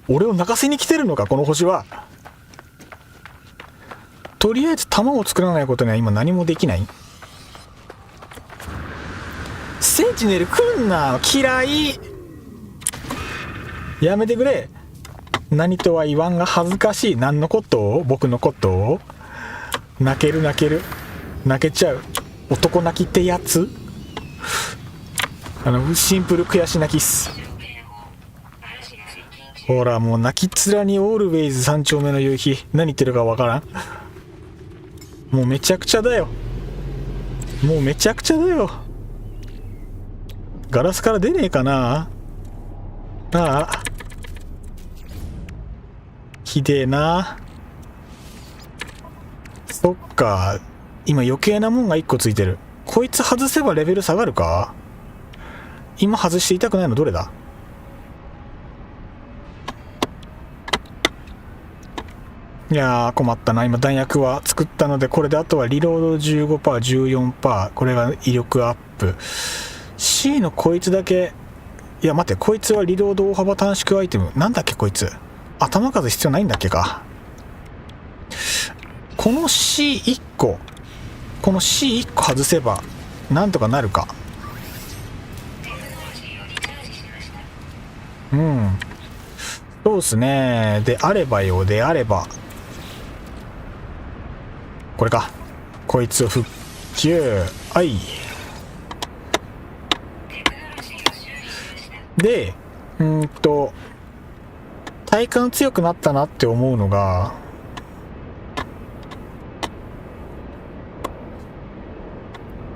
俺を泣かせに来てるのかこの星は。とりあえず弾を作らないことには今何もできない。センチネル来んな。嫌い。やめてくれ。何とは言わんが恥ずかしい。何のことを？僕のことを？泣ける泣ける。泣けちゃう。男泣きってやつ？シンプル悔し泣きっす。ほらもう泣き面にオールウェイズ3丁目の夕日。何言ってるかわからん。もうめちゃくちゃだよ。もうめちゃくちゃだよ。ガラスから出ねえかな。ひでえな。そっか。今余計なもんが1個ついてる。こいつ外せばレベル下がるか。今外して痛くないのどれだ。いやー困ったな。今弾薬は作ったので、これであとはリロード 15%、14%。これが威力アップ。C のこいつだけ。いや待って、こいつはリロード大幅短縮アイテム。なんだっけこいつ。頭数必要ないんだっけか。この C1 個。この C1 個外せばなんとかなるか。そうっすね。であればよ。であればこれか。こいつを復旧。はい。で体感強くなったなって思うのが、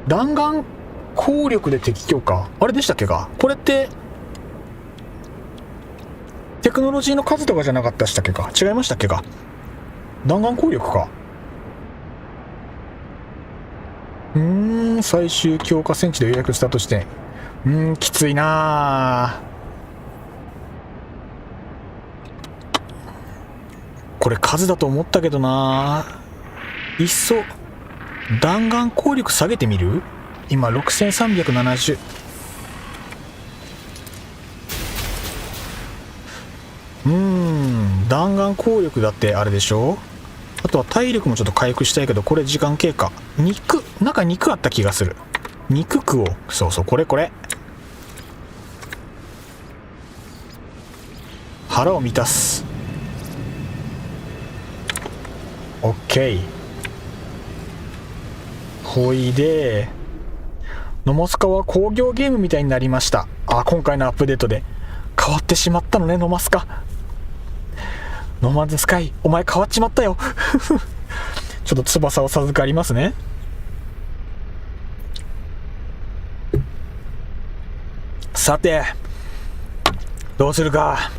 弾丸効力で敵強化。あれでしたっけか。これってテクノロジーの数とかじゃなかったでしたっけか。違いましたっけか。弾丸効力か。最終強化戦地で予約したとして、きついな。これ数だと思ったけどな。いっそ弾丸効力下げてみる。今6370。弾丸攻力だってあれでしょ。あとは体力もちょっと回復したいけど、これ時間経過。なんか肉あった気がする。肉食おう。そうそう、これ。腹を満たす。オッケー。ほいで、ノモスカは工業ゲームみたいになりました。今回のアップデートで変わってしまったのね、ノマスカ。ノーマンズスカイ、お前変わっちまったよ。ちょっと翼を授かりますね。さて、どうするか。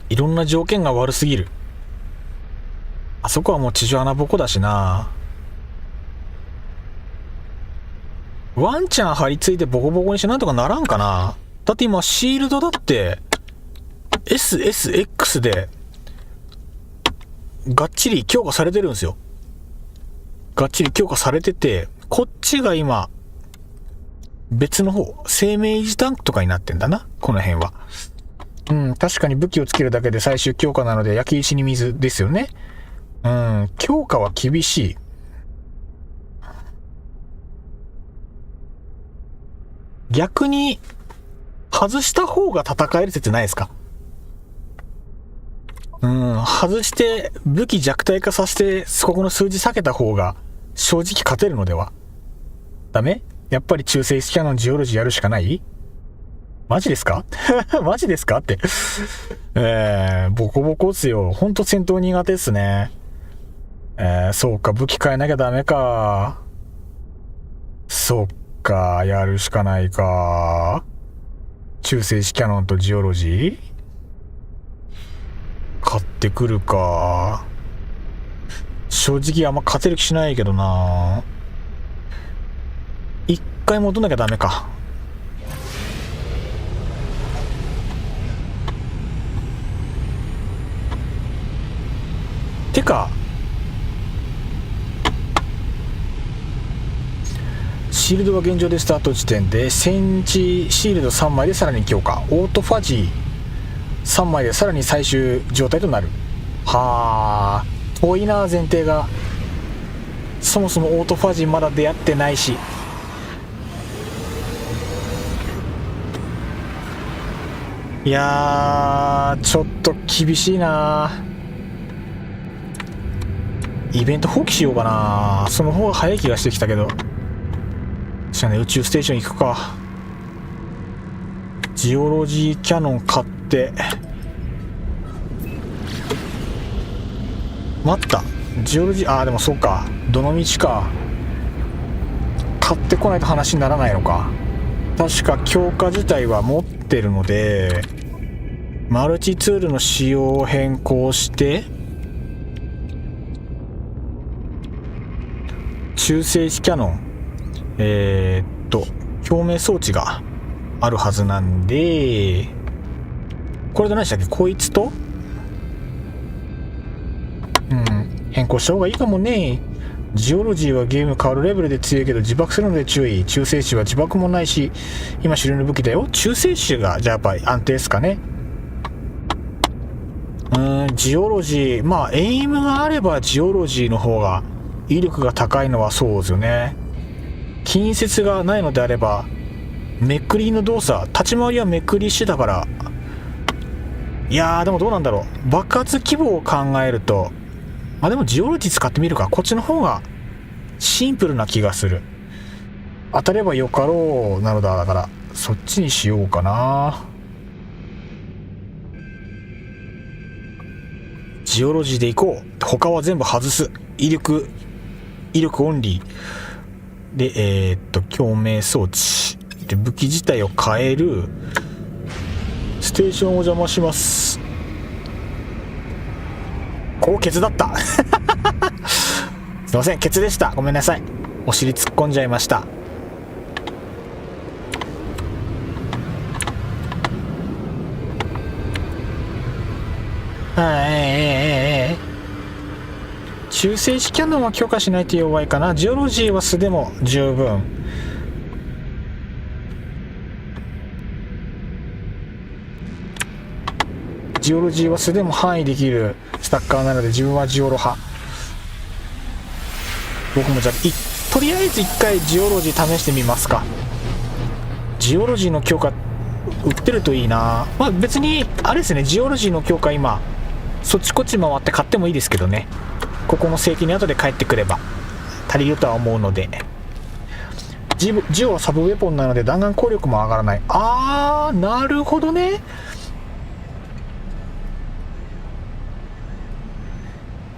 いろんな条件が悪すぎる。あそこはもう地上穴ぼこだしな。ワンチャン張り付いてボコボコにしてなんとかならんかな。だって今シールドだって SSX でがっちり強化されてるんですよ。がっちり強化されてて、こっちが今別の方、生命維持タンクとかになってんだな、この辺は。確かに武器をつけるだけで最終強化なので焼き石に水ですよね。強化は厳しい。逆に外した方が戦える説ないですか。外して武器弱体化させてここの数字避けた方が正直勝てるのでは。ダメ？やっぱり中性子キャノンジオロジーやるしかない？マジですか？マジですかって。ボコボコっすよ。ほんと戦闘苦手っすね。そうか、武器変えなきゃダメか。そっか、やるしかないか。中性子キャノンとジオロジー買ってくるか。正直あんま勝てる気しないけどな。一回戻んなきゃダメか。てかシールドは現状でスタート時点で戦地シールド3枚でさらに強化、オートファジー3枚でさらに最終状態となる。はあ、遠いな。前提がそもそもオートファジーまだ出会ってないし。いやー、ちょっと厳しいな。イベント放棄しようかな。その方が早い気がしてきたけど。じゃあね、宇宙ステーション行くか。ジオロジーキャノン買って、待った、ジオロジー、でもそうか、どの道か買ってこないと話にならないのか。確か強化自体は持ってるので、マルチツールの仕様を変更して中性子キャノン、共鳴装置があるはずなんで、これで何でしたっけ、こいつと変更した方がいいかもね。ジオロジーはゲーム変わるレベルで強いけど自爆するので注意。中性子は自爆もないし今主流の武器だよ。中性子がじゃあやっぱり安定ですかね。ジオロジー、エイムがあればジオロジーの方が威力が高いのはそうですよね。近接がないのであればめくりの動作、立ち回りはめくりしてたから、いやーでもどうなんだろう。爆発規模を考えると、でもジオロジー使ってみるか。こっちの方がシンプルな気がする。当たればよかろうなのだからそっちにしようかな。ジオロジーでいこう。他は全部外す。威力オンリーで、共鳴装置で武器自体を変える。ステーションをお邪魔します。ここケツだったすいません、ケツでした。ごめんなさい。お尻突っ込んじゃいました。中性子キャノンは強化しないと弱いかな。ジオロジーは素でも十分。ジオロジーは素でも範囲できるスタッカーなので、自分はジオロ派。僕もじゃあとりあえず一回ジオロジー試してみますか。ジオロジーの強化売ってるといいな。まあ別にあれですね、ジオロジーの強化今そっちこっち回って買ってもいいですけどね、ここの正規に後で帰ってくれば足りるとは思うので。ジオはサブウェポンなので弾丸攻力も上がらない。あー、なるほどね。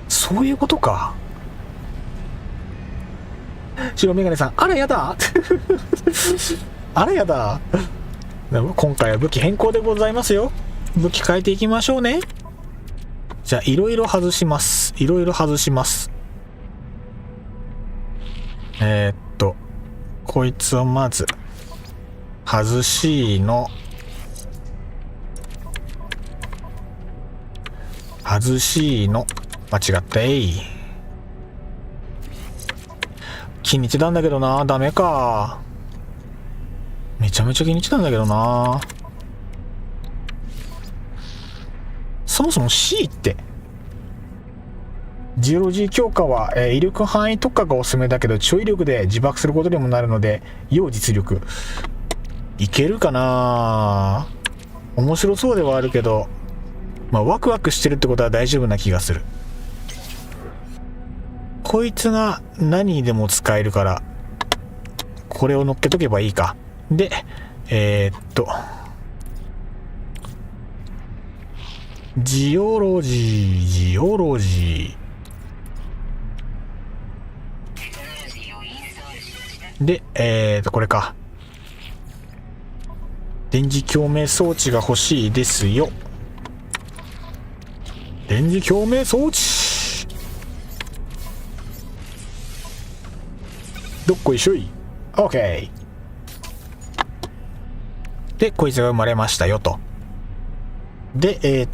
そういうことか。白メガネさん、あらやだあらやだ。今回は武器変更でございますよ。武器変えていきましょうね。じゃあいろいろ外します。いろいろ外します。こいつをまず外しの間違った気に入ってたんだけどな。ダメか。めちゃめちゃ気に入ってたんだけどな。そもそも C ってジオロジー強化は、威力範囲特化がおすすめだけど、超威力で自爆することにもなるので要実力。いけるかな。面白そうではあるけど、まあワクワクしてるってことは大丈夫な気がする。こいつが何にでも使えるからこれを乗っけとけばいいか。でジオロジーでこれか。電磁共鳴装置が欲しいですよ。電磁共鳴装置どっこいしょい。 OK でこいつが生まれましたよと。で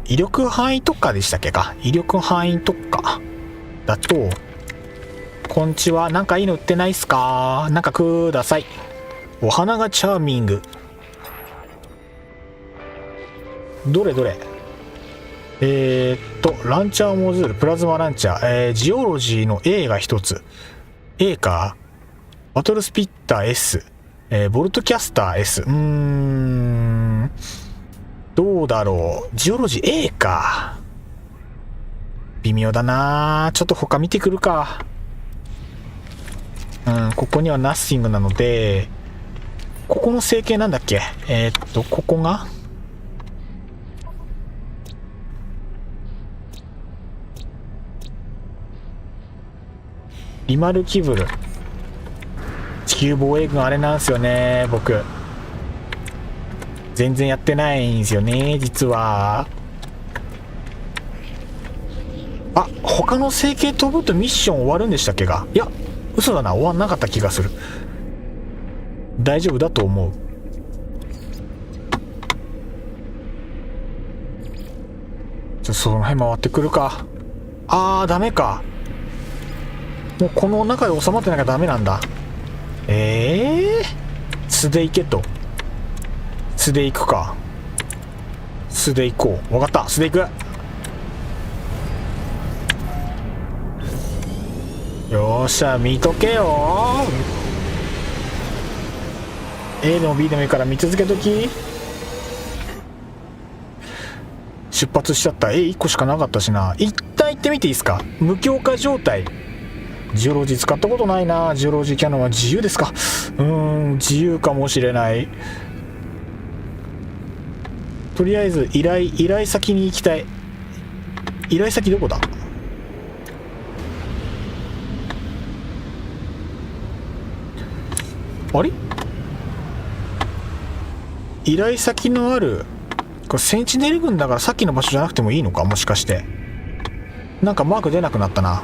威力範囲特化でしたっけか。威力範囲特化だと、こんにちは、なんかいいの売ってないっすか。なんかください。お花がチャーミング。どれランチャーモズール、プラズマランチャー、ジオロジーの A が一つ。A か。バトルスピッター S、ボルトキャスター S。どうだろう。ジオロジー A か。微妙だな。ちょっと他見てくるか。ここにはナッシングなので、ここの成形なんだっけ。ここがリマルキブル。地球防衛軍あれなんですよね。僕全然やってないんですよね、実は。あ、他の成形飛ぶとミッション終わるんでしたっけが。いや、嘘だな、終わんなかった気がする。大丈夫だと思う。その辺回ってくるか。ダメか。もうこの中で収まってなきゃダメなんだ。素で行けと。素で行くか。素で行こう。分かった、素で行く。よっしゃ、見とけよ。 A でも B でもいいから見続けとき。出発しちゃった。1個しかなかったしな。一旦行ってみていいですか。無強化状態。ジオロジー使ったことないな。ジオロジーキャノンは自由ですか。自由かもしれない。とりあえず依頼先に行きたい。依頼先どこだ。あれ、依頼先のある、これセンチネル軍だからさっきの場所じゃなくてもいいのか。もしかしてなんかマーク出なくなったな。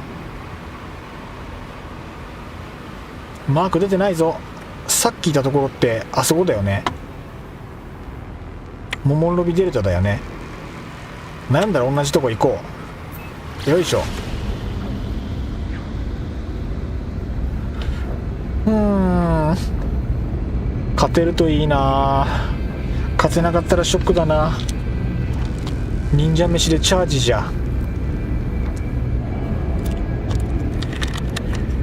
マーク出てないぞ。さっきいたところってあそこだよね。モモンロビデルタだよね。なんだろう、同じとこ行こう。よいしょ。勝てるといいな。勝てなかったらショックだな。忍者飯でチャージじゃ。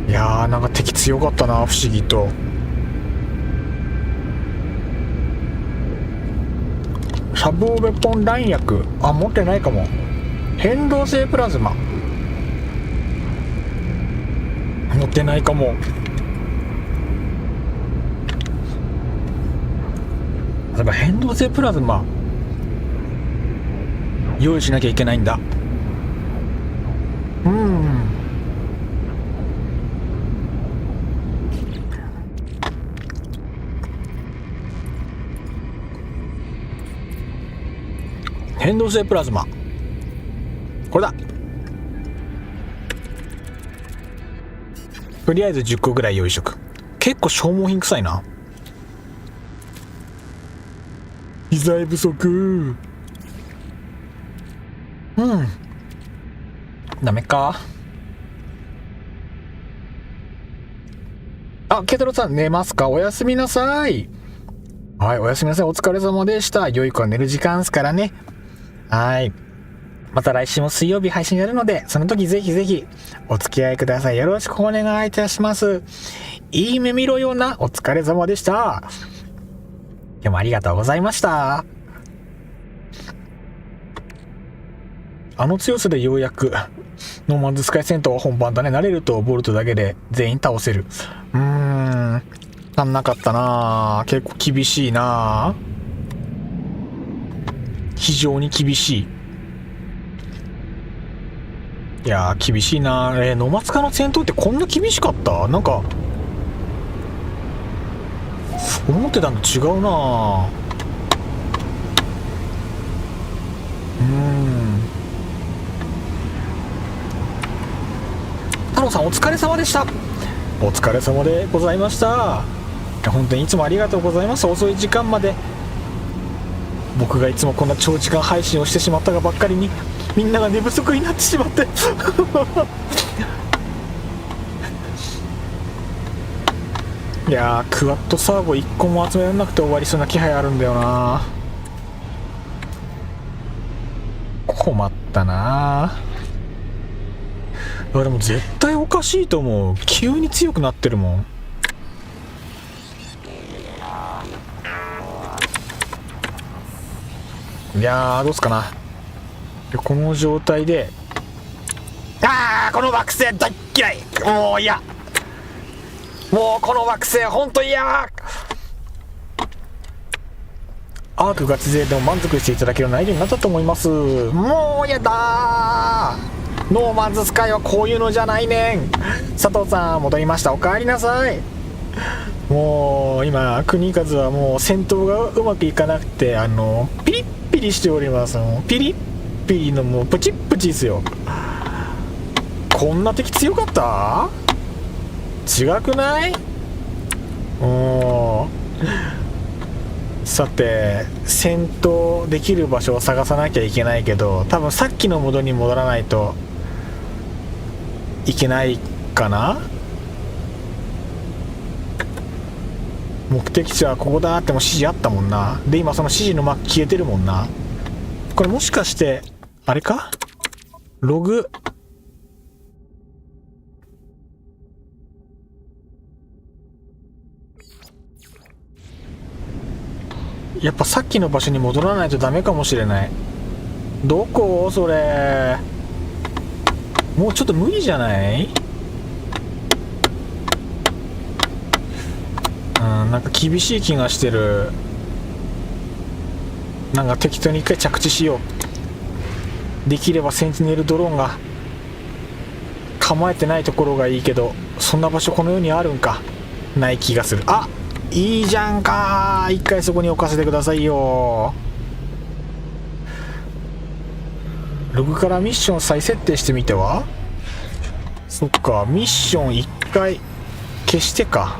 いやー、なんか敵強かったな、不思議と。サブウェポン弾薬、あ、持ってないかも。変動性プラズマ持ってないかも。例えば変動性プラズマ用意しなきゃいけないんだ。変動性プラズマ、これだ。とりあえず10個ぐらい用意しとく。結構消耗品臭いな。機材不足。ダメか。あ、ケトロさん寝ますか？おやすみなさい。はい、おやすみなさい。お疲れ様でした。良い子は寝る時間ですからね。はい。また来週も水曜日配信やるので、その時ぜひぜひお付き合いください。よろしくお願いいたします。いい夢見ろよな。お疲れ様でした。今日もありがとうございました。あの強さでようやくノーマンズスカイ戦闘は本番だね。慣れるとボルトだけで全員倒せる。足んなかったな。結構厳しいな。非常に厳しい。いやー厳しいな。ノマツカの戦闘ってこんな厳しかった？なんか思ってたの違うな。太郎さんお疲れ様でした。お疲れ様でございました。本当にいつもありがとうございます。遅い時間まで僕がいつもこんな長時間配信をしてしまったがばっかりにみんなが寝不足になってしまっていやークワッドサーボ1個も集められなくて終わりそうな気配あるんだよな。困ったな。でも絶対おかしいと思う。急に強くなってるもん。いやーどうすかな。でこの状態でこの惑星大っ嫌い。もう嫌。もうこの惑星ほんと嫌。アークガチ勢でも満足していただける内容になったと思います。もうやだー。ノーマンズスカイはこういうのじゃないねん。佐藤さん戻りました。おかえりなさい。もう今国数はもう戦闘がうまくいかなくてピリッピリしております。もうピリッピリのもうプチップチですよ。こんな敵強かった？違くない？さて戦闘できる場所を探さなきゃいけないけど、多分さっきのモードに戻らないといけないかな。目的地はここだっても指示あったもんな。で今その指示のマーク消えてるもんな。これもしかしてあれか？ログやっぱさっきの場所に戻らないとダメかもしれない。どこそれ。もうちょっと無理じゃない？なんか厳しい気がしてる。なんか適当に一回着地しよう。できればセンチネルドローンが構えてないところがいいけど、そんな場所この世にあるんか。ない気がする。あ、いいじゃんか。一回そこに置かせてくださいよ。ログからミッション再設定してみては。そっか、ミッション一回消してか。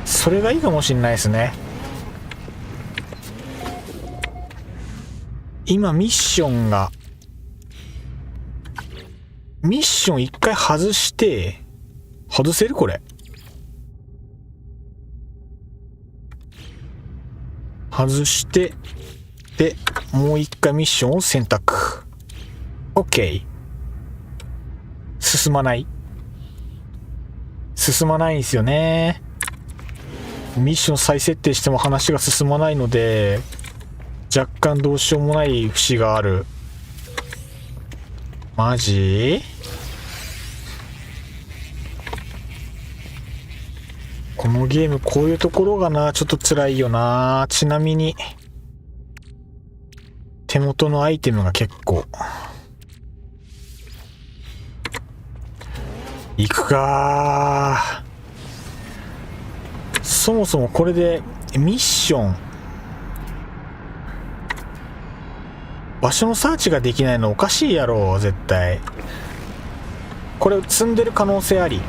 それがいいかもしんないですね。今ミッション一回外して外せる？これ外してでもう一回ミッションを選択。 OK。 進まないんですよね。ミッション再設定しても話が進まないので若干どうしようもない節がある。マジ？このゲームこういうところがなちょっと辛いよな。ちなみに手元のアイテムが結構いくか。そもそもこれでミッション場所のサーチができないのおかしいやろ絶対。これ積んでる可能性あり。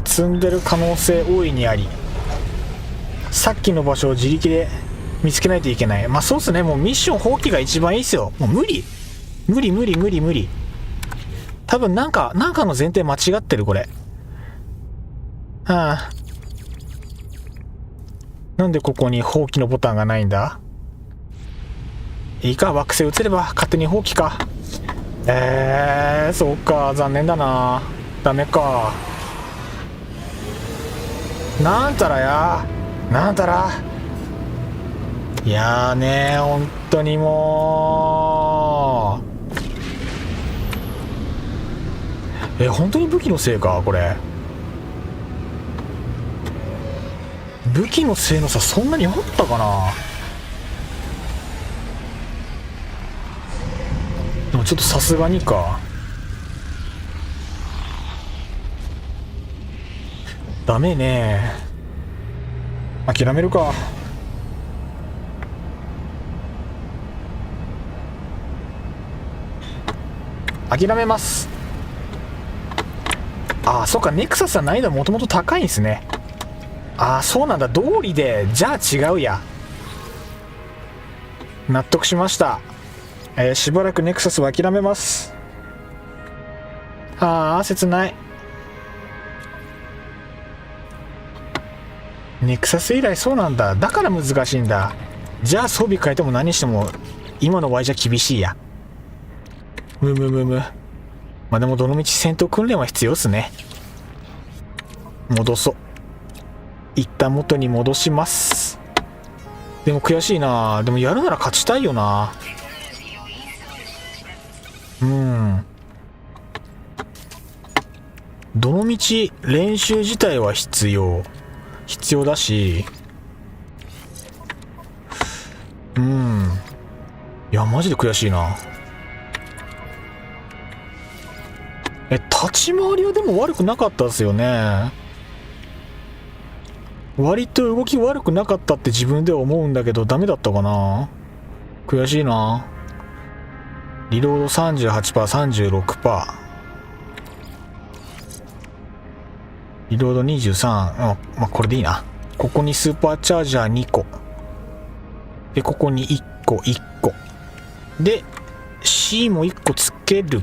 積んでる可能性大いにあり。さっきの場所を自力で見つけないといけない。まあそうっすね。もうミッション放棄が一番いいっすよ。もう無理多分なんかの前提間違ってるこれ。なんでここに放棄のボタンがないんだ。いいか、惑星移れば勝手に放棄か。そうか、残念だな。ダメか。なんたらいやーねー、本当にもう本当に武器のせいかこれ。武器の性能差そんなにあったかな。でもちょっとさすがにか。ダメね。諦めるか。諦めます。そうか、ネクサスは難易度もともと高いんですね。そうなんだ。道理でじゃあ違うや。納得しました。しばらくネクサスは諦めます。切ない。ネクサス以来そうなんだ。だから難しいんだ。じゃあ装備変えても何しても今の Y じゃ厳しいや。まあでもどのみち戦闘訓練は必要っすね。戻そう。一旦元に戻します。でも悔しいな。でもやるなら勝ちたいよな。どのみち練習自体は必要だし、いやマジで悔しいな。立ち回りはでも悪くなかったですよね。割と動き悪くなかったって自分では思うんだけどダメだったかな。悔しいな。リロード 38%、36%、リロード23。まあこれでいいな。ここにスーパーチャージャー2個で、ここに1個で C も1個つける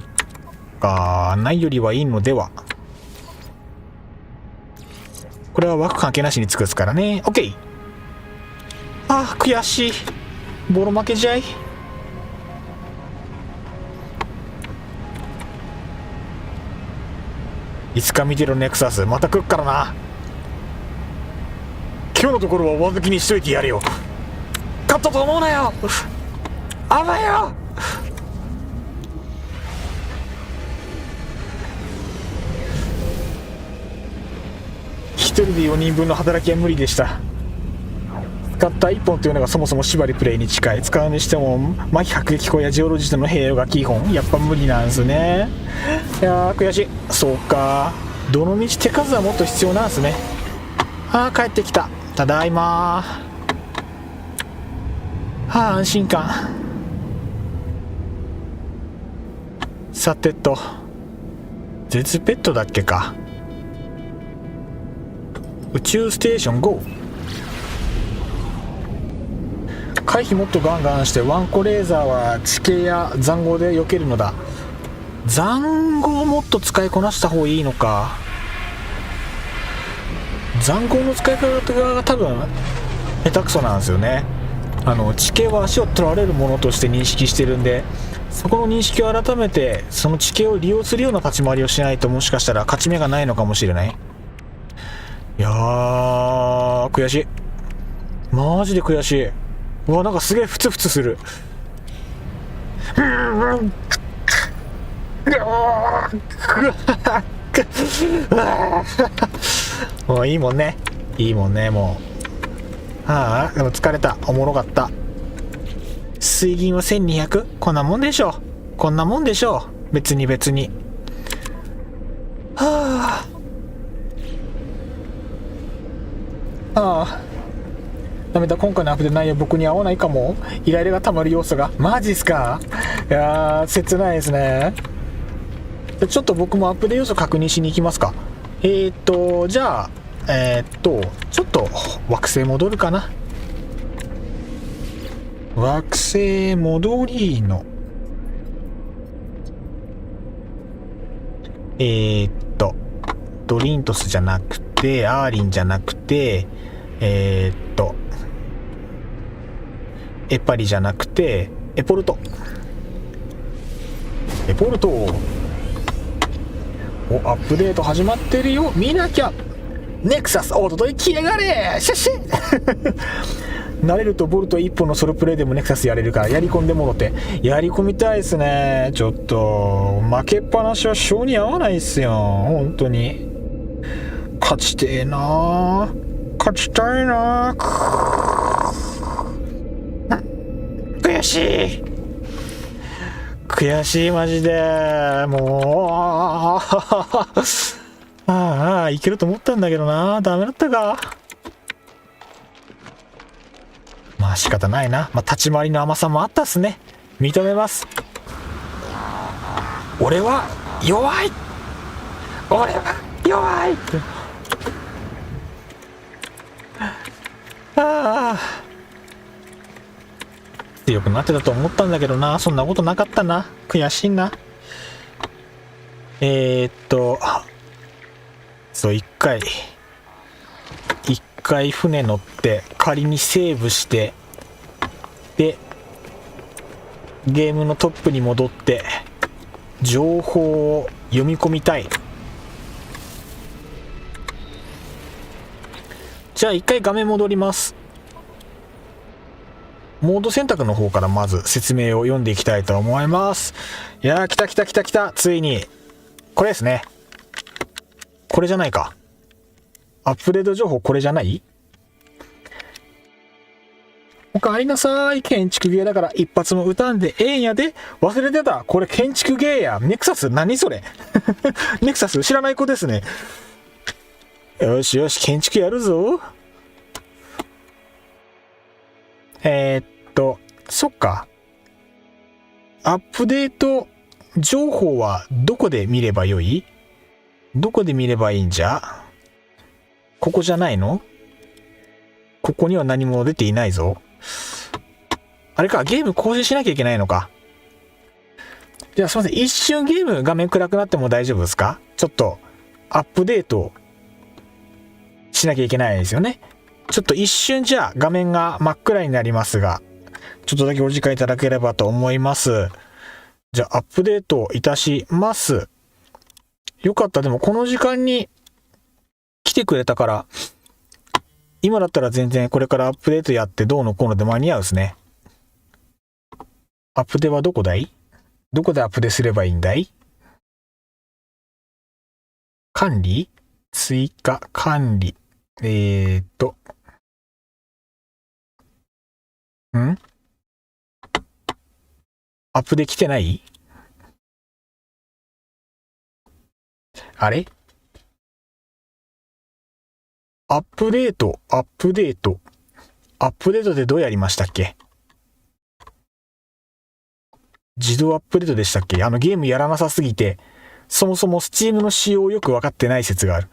か。ないよりはいいのでは。これは枠関係なしにつくですからね。 OK。 悔しい。ボロ負けじゃい。いつか見てろネクサス、また来っからな。今日のところはお預けにしといてやれよ。勝ったと思うなよ。あばよ。一人で4人分の働きは無理でした。使った1本というのがそもそも縛りプレイに近い。使うにしても麻痺迫撃砲やジオロジストの兵が基本やっぱ無理なんですね。いや悔しい。そうか、どのみち手数はもっと必要なんですね。帰ってきた。ただいま。安心感。さてと、絶ペットだっけか。宇宙ステーション GO。 回避もっとガンガンして、ワンコレーザーは地形や塹壕で避けるのだ。塹壕をもっと使いこなした方がいいのか。塹壕の使い方が多分下手くそなんですよね。地形は足を取られるものとして認識してるんで、そこの認識を改めてその地形を利用するような立ち回りをしないと、もしかしたら勝ち目がないのかもしれない。いやー悔しい、マジで悔しい。うわ、なんかすげえフツフツする。もういいもんね、いいもんね、もう。ああ、でも疲れた。おもろかった。水銀は 1200？ こんなもんでしょ、こんなもんでしょう。別にはあダメだ、今回のアップデート内容僕に合わないかも。イライラが溜まる要素が。マジっすか。いやー切ないですね。ちょっと僕もアップデート要素確認しに行きますか。じゃあちょっと惑星戻るかな。惑星戻りのドリントスじゃなくて、アーリンじゃなくて、エパリじゃなくて、エポルト。お、アップデート始まってるよ、見なきゃ。ネクサスおととい来やがれ、シャッシャ慣れるとボルト一本のソロプレイでもネクサスやれるから、やり込んでもろて。やり込みたいですね。ちょっと負けっぱなしは性に合わないっすよ、本当に。勝ちてえな、勝ちたいな。悔しい、悔しい、マジでもうああいけると思ったんだけどな、ダメだったか。まあ仕方ないな。まあ立ち回りの甘さもあったっすね。認めます。俺は弱い、俺は弱いってああ強くなってたと思ったんだけどな、そんなことなかったな。悔しいな。そう、一回船乗って仮にセーブして、でゲームのトップに戻って情報を読み込みたい。じゃあ一回画面戻ります。モード選択の方からまず説明を読んでいきたいと思います。いやー、来た、ついにこれですね。これじゃないか、アップデート情報これじゃない？おかえりなさい、建築ゲーだから一発も歌んでええんやで。忘れてた、これ建築ゲーや。ネクサス何それネクサス知らない子ですね。よしよし、建築やるぞ。そっか。アップデート情報はどこで見ればよい？どこで見ればいいんじゃ？ここじゃないの？ここには何も出ていないぞ。あれか、ゲーム更新しなきゃいけないのか。じゃあすいません、一瞬ゲーム画面暗くなっても大丈夫ですか？ちょっとアップデートしなきゃいけないですよね。ちょっと一瞬じゃあ画面が真っ暗になりますが、ちょっとだけお時間いただければと思います。じゃあアップデートいたします。よかった。でもこの時間に来てくれたから、今だったら全然これからアップデートやってどうのこうので間に合うですね。アップデはどこだい？どこでアップデすればいいんだい？管理？追加管理。アップで来てない？あれ？アップデートでどうやりましたっけ？自動アップデートでしたっけ？ゲームやらなさすぎて、そもそも Steam の仕様をよく分かってない説がある。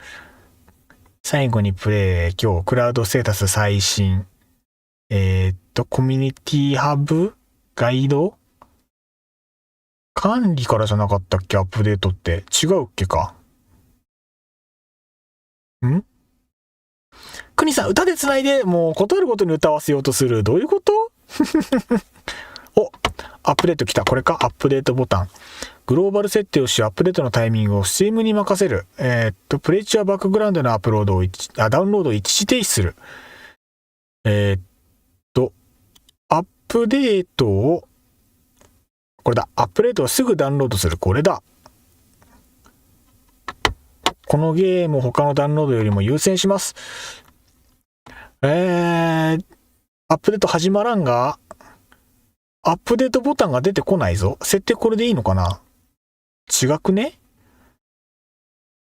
最後にプレイ、今日、クラウドステータス最新。コミュニティハブ？ガイド？管理からじゃなかったっけ？アップデートって。違うっけか？国さん、歌で繋いで、もう断るごとに歌わせようとする。どういうこと？お、アップデート来た。これか。アップデートボタン。グローバル設定をし、アップデートのタイミングを Steam に任せる。プレイ中はバックグラウンドのダウンロードを一時停止する。アップデートを、これだ。アップデートをすぐダウンロードする。これだ。このゲームを他のダウンロードよりも優先します。アップデート始まらんが、アップデートボタンが出てこないぞ。設定これでいいのかな？違くね？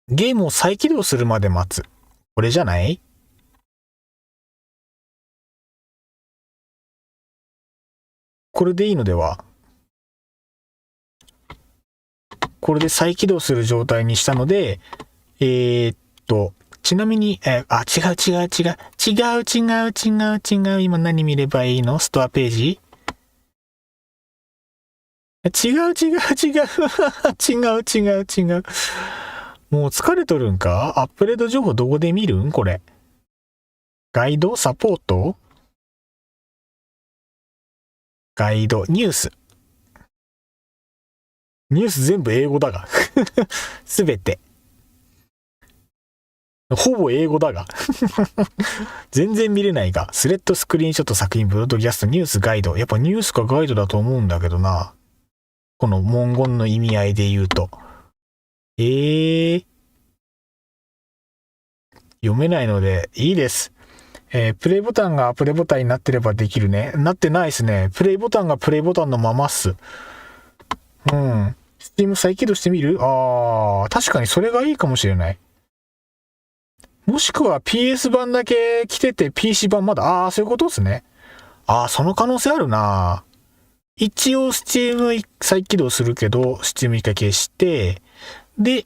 ゲームを再起動するまで待つ。これじゃない？これでいいのでは？これで再起動する状態にしたので、ちなみに、違う。今何見ればいいの？ストアページ？違う。もう疲れとるんか？アップデート情報どこで見るん？これ。ガイド？サポート？ガイド？ニュース？ニュース全部英語だが。すべて。ほぼ英語だが。全然見れないが。スレッド、スクリーンショット、作品、ブロードキャスト、ニュース、ガイド。やっぱニュースかガイドだと思うんだけどな。この文言の意味合いで言うと。読めないのでいいです。プレイボタンがプレイボタンになってればできるね。なってないですね。プレイボタンがプレイボタンのままっす。Steam 再起動してみる？確かにそれがいいかもしれない。もしくは PS 版だけ来てて PC 版まだ、そういうことですね。その可能性あるな。一応 Steam 再起動するけど、Steam 一回消して、で、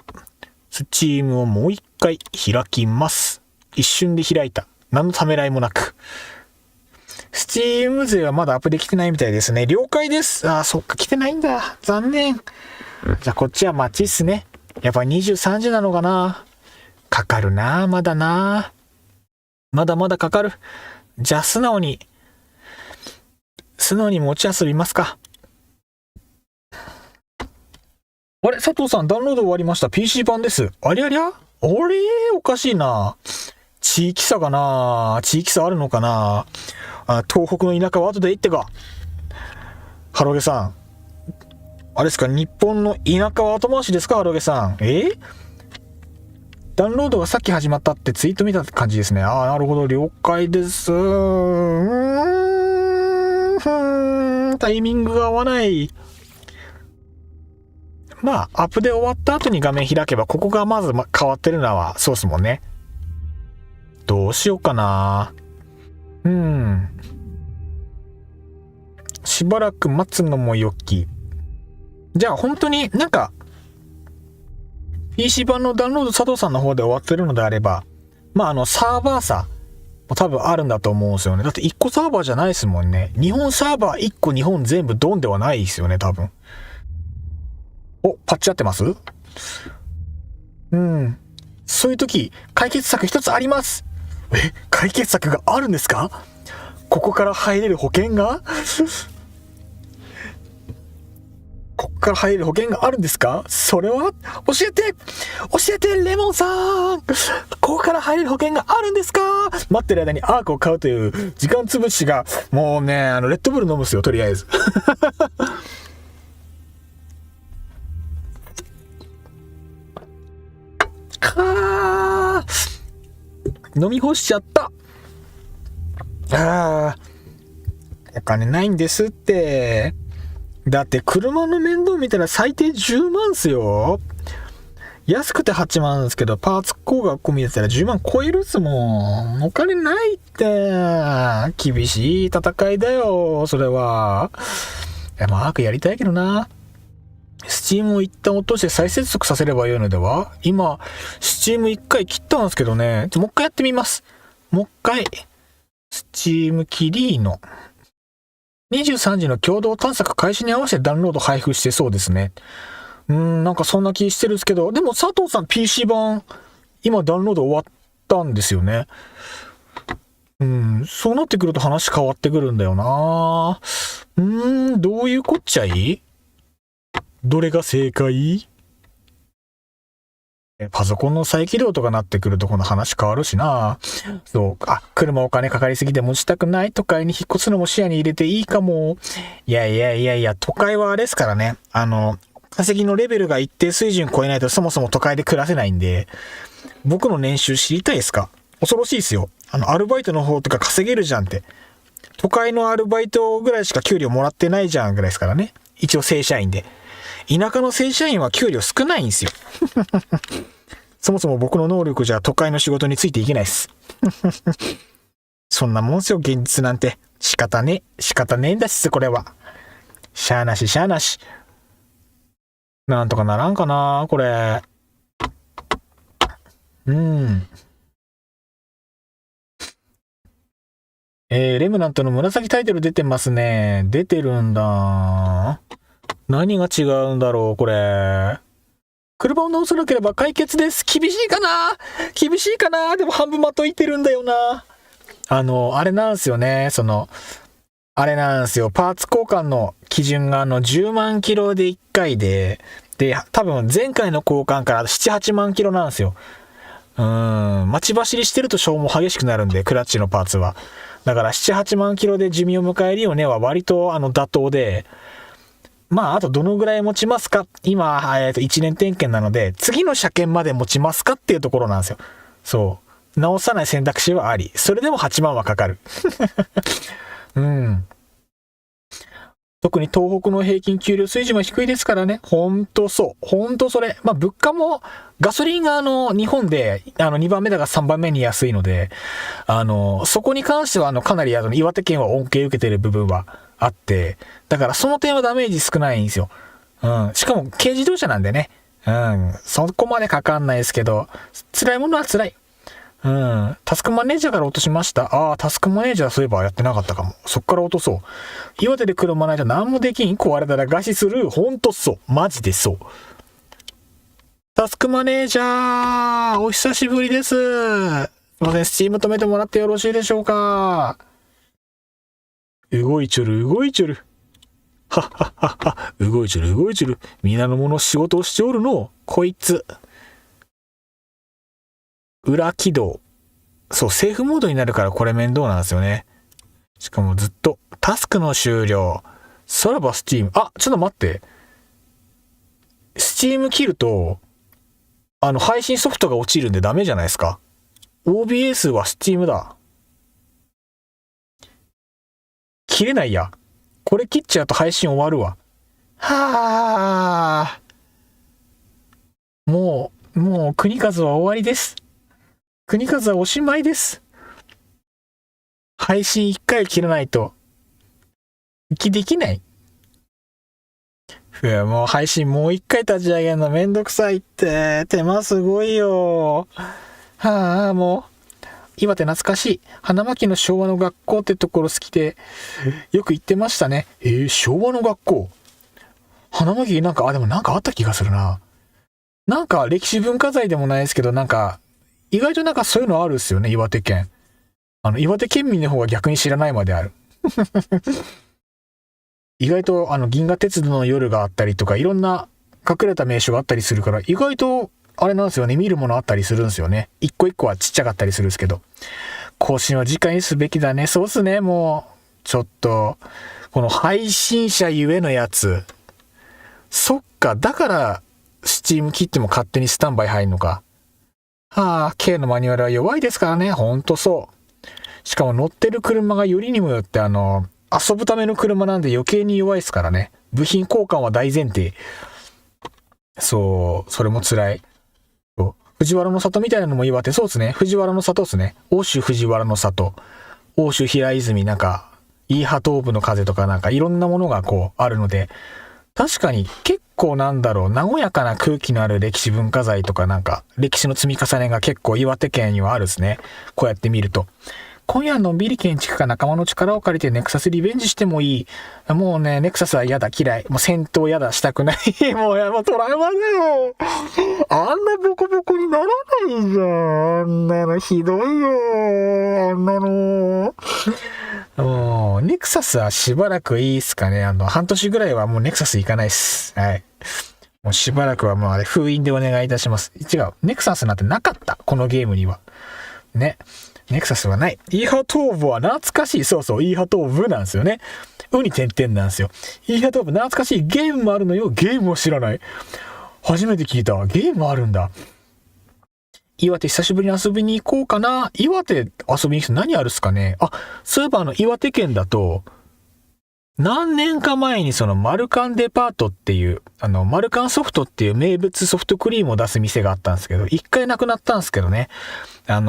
Steam をもう一回開きます。一瞬で開いた。何のためらいもなく。Steam 勢はまだアップできてないみたいですね。了解です。そっか、来てないんだ。残念。じゃあこっちは待ちっすね。やっぱ23時なのかな。かかるな、まだな。まだまだかかる。じゃあ素直に持ち遊びますか。あれ、佐藤さんダウンロード終わりました。PC 版です。ありゃりゃ？おかしいな。地域差あるのかな。東北の田舎は後で行ってか。ハロゲさん。あれですか、日本の田舎は後回しですか、ハロゲさん。ダウンロードがさっき始まったってツイート見た感じですね。なるほど、了解です。タイミングが合わない。アップで終わった後に画面開けば、ここがまず変わってるのはそうっすもんね。どうしようかな。しばらく待つのもよき。じゃあ本当にPC 版のダウンロード佐藤さんの方で終わってるのであれば、サーバー差も多分あるんだと思うんですよね。だって1個サーバーじゃないですもんね。日本サーバー1個日本全部ドンではないですよね、多分。パッチ合ってます？そういう時、解決策一つあります。解決策があるんですか？ここから入れる保険があるんですか？それは教えてレモンさん。ここから入れる保険があるんですか？待ってる間にアークを買うという時間潰しが、もうね、レッドブル飲むっすよ、とりあえず。飲み干しちゃった。お金ないんですって。だって車の面倒見たら最低10万っすよ。安くて8万ですけど、パーツ工学込みだったら10万超えるっすもん。お金ないって。厳しい戦いだよ、それは。アークやりたいけどな。スチームを一旦落として再接続させればよいのでは？今、スチーム1回切ったんですけどね。もう一回やってみます。もう一回。スチームキリーノ。23時の共同探索開始に合わせてダウンロード配布してそうですね。そんな気してるんですけど、でも佐藤さん PC 版、今ダウンロード終わったんですよね。そうなってくると話変わってくるんだよな。どういうこっちゃい？どれが正解？パソコンの再起動とかなってくるとこの話変わるしな。そう、車お金かかりすぎて持ちたくない都会に引っ越すのも視野に入れていいかも。いや、都会はあれですからね。稼ぎのレベルが一定水準超えないとそもそも都会で暮らせないんで、僕の年収知りたいですか？恐ろしいですよ。アルバイトの方とか稼げるじゃんって。都会のアルバイトぐらいしか給料もらってないじゃんぐらいですからね。一応正社員で。田舎の正社員は給料少ないんですよ。そもそも僕の能力じゃ都会の仕事についていけないです。そんなもんすよ、現実なんて。仕方ねえんだっす、これは。しゃーなし。なんとかならんかな、これ。レムナントの紫タイトル出てますね。出てるんだ。何が違うんだろう、これ。車を直さなければ解決です。厳しいかなでも半分まといてるんだよな。あれなんですよね。あれなんですよ。パーツ交換の基準が10万キロで1回で、多分前回の交換から7、8万キロなんですよ。待ち走りしてると消耗激しくなるんで、クラッチのパーツは。だから7、8万キロで寿命を迎えるよねは割と妥当で、あとどのぐらい持ちますか？今、1年点検なので、次の車検まで持ちますかっていうところなんですよ。そう。直さない選択肢はあり。それでも8万はかかる。特に東北の平均給料水準は低いですからね。ほんとそれ。物価も、ガソリンが日本で、2番目だから3番目に安いので、そこに関してはかなり岩手県は恩恵受けてる部分はあって、だからその点はダメージ少ないんですよ。しかも軽自動車なんでね。そこまでかかんないですけど、辛いものは辛い。タスクマネージャーから落としました。タスクマネージャーそういえばやってなかったかも。そっから落とそう。岩手で車ないと何もできん。壊れたら餓死する。ほんとそう。マジでそう。タスクマネージャー、お久しぶりです。すいません、スチーム止めてもらってよろしいでしょうか。動いちょる。はっはっはっは。動いちょる。皆の者仕事をしておるの。こいつ。裏起動。そう、セーフモードになるからこれ面倒なんですよね。しかもずっと、タスクの終了。さらばスチーム。ちょっと待って。スチーム切ると、配信ソフトが落ちるんでダメじゃないですか。OBS はスチームだ。切れないや。これ切っちゃうと配信終わるわ。もう国数は終わりです。国数はおしまいです。配信1回切らないと、息できない。もう配信もう1回立ち上げるのめんどくさいって、手間すごいよ。もう。岩手懐かしい。花巻の昭和の学校ってところ好きで、よく行ってましたね。昭和の学校。花巻でもあった気がするな。歴史文化財でもないですけど、意外とそういうのあるっすよね、岩手県。岩手県民の方が逆に知らないまである。意外と銀河鉄道の夜があったりとか、いろんな隠れた名所があったりするから、意外とあれなんですよね、見るものあったりするんですよね。一個一個はちっちゃかったりするんですけど。更新は次回にすべきだね。そうっすね、もう。ちょっと、この配信者ゆえのやつ。そっか、だから、スチーム切っても勝手にスタンバイ入んのか。K のマニュアルは弱いですからね、ほんとそう。しかも乗ってる車がよりにもよって遊ぶための車なんで余計に弱いですからね。部品交換は大前提。そう、それも辛い。藤原の里みたいなのも岩手、そうですね。藤原の里ですね。欧州藤原の里。欧州平泉、イーハ東部の風とかいろんなものがあるので、確かに結構和やかな空気のある歴史文化財とか歴史の積み重ねが結構岩手県にはあるですね。こうやって見ると。今夜のんびり建築か仲間の力を借りてネクサスリベンジしてもいい。もうね、ネクサスは嫌だ、嫌い。もう戦闘嫌だ、したくない。もうトラウマだよ。あんなボコボコにならないじゃん。あんなのひどいよ。あんなの。もう、ネクサスはしばらくいいっすかね。半年ぐらいはもうネクサス行かないっす。はい。もうしばらくはもうあれ封印でお願いいたします。違う。ネクサスなんてなかった。このゲームには。ね。ネクサスはない。イーハトーブは懐かしい。そうそう。イーハトーブなんですよね。ウに点々なんですよ。イーハトーブ懐かしい。ゲームもあるのよ。ゲームを知らない。初めて聞いた。ゲームあるんだ。岩手久しぶりに遊びに行こうかな。岩手遊びに行くと何あるっすかね。あ、そういえば岩手県だと、何年か前にそのマルカンデパートっていう、マルカンソフトっていう名物ソフトクリームを出す店があったんですけど、一回なくなったんですけどね。あ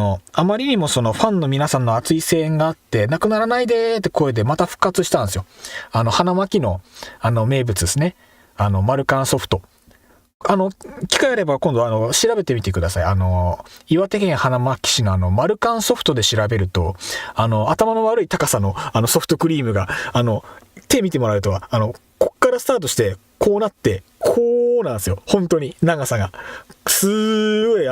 まりにもそのファンの皆さんの熱い声援があって、なくならないでーって声でまた復活したんですよ。花巻の、名物ですね。マルカンソフト。機会あれば今度調べてみてください。岩手県花巻市のマルカンソフトで調べると、頭の悪い高さのソフトクリームが、手見てもらうと、こっからスタートして、こうなって、こうなんですよ。本当に、長さが。すごい、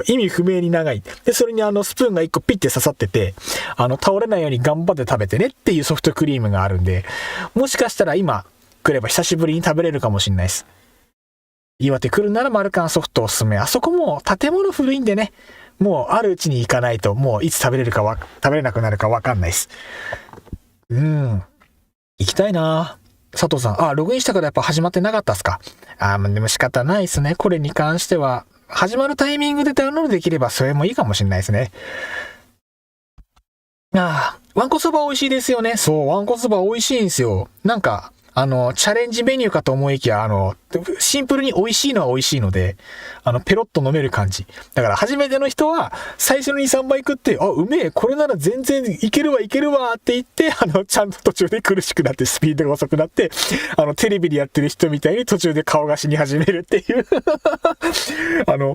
意味不明に長い。で、それにスプーンが一個ピッて刺さってて、倒れないように頑張って食べてねっていうソフトクリームがあるんで、もしかしたら今来れば久しぶりに食べれるかもしれないです。岩手来るならマルカンソフトおすすめ。あそこも建物古いんでね、もうあるうちに行かないと、もういつ食べれなくなるかわかんないです。行きたいな佐藤さん。ログインしたからやっぱ始まってなかったっすか。でも仕方ないですね。これに関しては。始まるタイミングでダウンロードできればそれもいいかもしれないですね。わんこそば美味しいですよね。そう、わんこそば美味しいんですよ。なんか、チャレンジメニューかと思いきや、シンプルに美味しいのは美味しいので、ペロッと飲める感じ。だから初めての人は、最初の2、3杯食って、うめえ、これなら全然いけるわって言って、ちゃんと途中で苦しくなって、スピードが遅くなって、テレビでやってる人みたいに途中で顔が死に始めるっていう。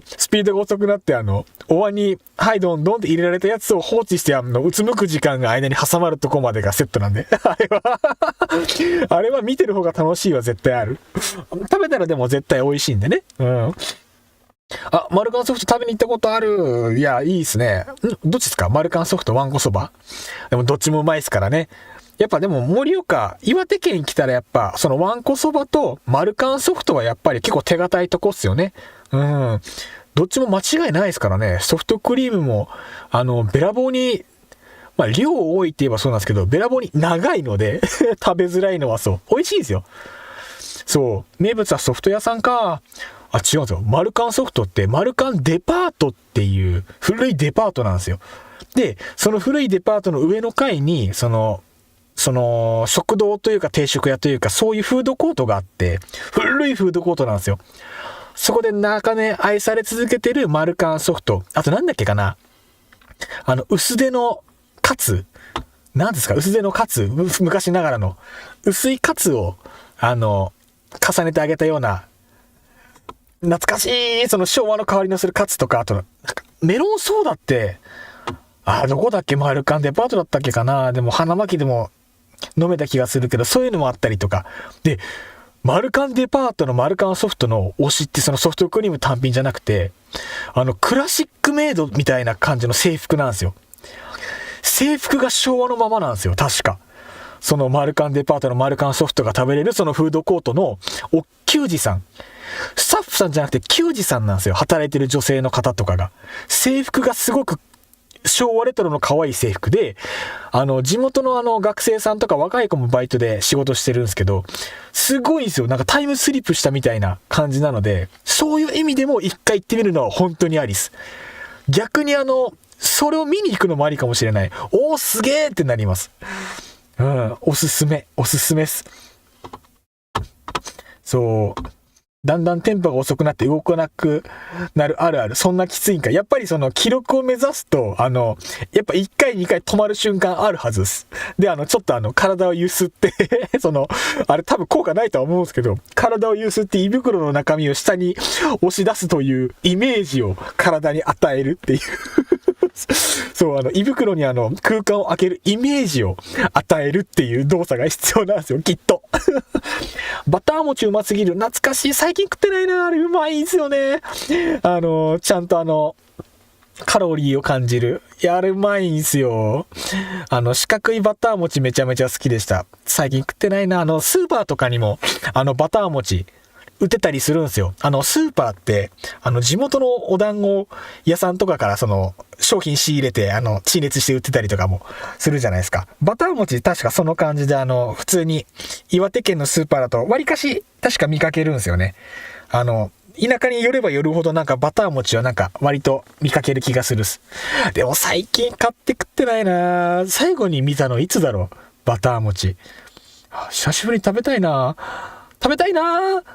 スピードが遅くなって、お椀に、はいどんどんって入れられたやつを放置して、うつむく時間が間に挟まるとこまでがセットなんで。あれは見てる方が楽しいは絶対ある。食べたらでも絶対美味しいんでね。マルカンソフト食べに行ったことある。いや、いいっすね。どっちですか？マルカンソフト、わんこそば？でもどっちもうまいっすからね。やっぱでも岩手県来たらやっぱ、そのわんこそばとマルカンソフトはやっぱり結構手堅いとこっすよね。どっちも間違いないですからね。ソフトクリームも、べらぼうに、量多いって言えばそうなんですけど、べらぼうに長いので、食べづらいのはそう。美味しいんですよ。そう。名物はソフト屋さんか。違うんですよ。マルカンソフトってマルカンデパートっていう古いデパートなんですよ。で、その古いデパートの上の階に、その食堂というか定食屋というかそういうフードコートがあって、古いフードコートなんですよ。そこで長年愛され続けてるマルカンソフト。あとなんだっけかな。薄手のカツ。何ですか？薄手のカツ。昔ながらの。薄いカツを、重ねてあげたような、懐かしい、その昭和の代わりのするカツとか、あと、なんかメロンソーダって、どこだっけ？マルカンデパートだったっけかな。でも花巻でも飲めた気がするけど、そういうのもあったりとか。で、マルカンデパートのマルカンソフトの推しってそのソフトクリーム単品じゃなくて、クラシックメイドみたいな感じの制服なんですよ。制服が昭和のままなんですよ、確か。そのマルカンデパートのマルカンソフトが食べれるそのフードコートの球児さん。スタッフさんじゃなくて球児さんなんですよ。働いてる女性の方とかが。制服がすごく昭和レトロの可愛い制服で、地元の学生さんとか若い子もバイトで仕事してるんですけど、すごいんですよ。なんかタイムスリップしたみたいな感じなので、そういう意味でも一回行ってみるのは本当にありです。逆にそれを見に行くのもありかもしれない。すげーってなります。おすすめっす。そう。だんだんテンポが遅くなって動かなくなるあるある。そんなきついんか。やっぱりその記録を目指すと、やっぱ1回2回止まる瞬間あるはずです。で、ちょっと体をゆすってあれ多分効果ないとは思うんですけど、体をゆすって胃袋の中身を下に押し出すというイメージを体に与えるっていうそう、胃袋に空間を開けるイメージを与えるっていう動作が必要なんですよ、きっと。バター餅うますぎる。懐かしい。最近食ってないな。あれうまいんですよね。ちゃんとカロリーを感じる。いや、あれうまいんすよ。四角いバター餅めちゃめちゃ好きでした。最近食ってないな。スーパーとかにも、バター餅、売ってたりするんですよ。スーパーって、地元のお団子屋さんとかから商品仕入れて、陳列して売ってたりとかもするじゃないですか。バター餅確かその感じで、普通に、岩手県のスーパーだと、割かし、確か見かけるんですよね。田舎に寄れば寄るほどバター餅は割と見かける気がするっす。でも最近買って食ってないな。最後に見たのいつだろう、バター餅。久しぶりに食べたいな。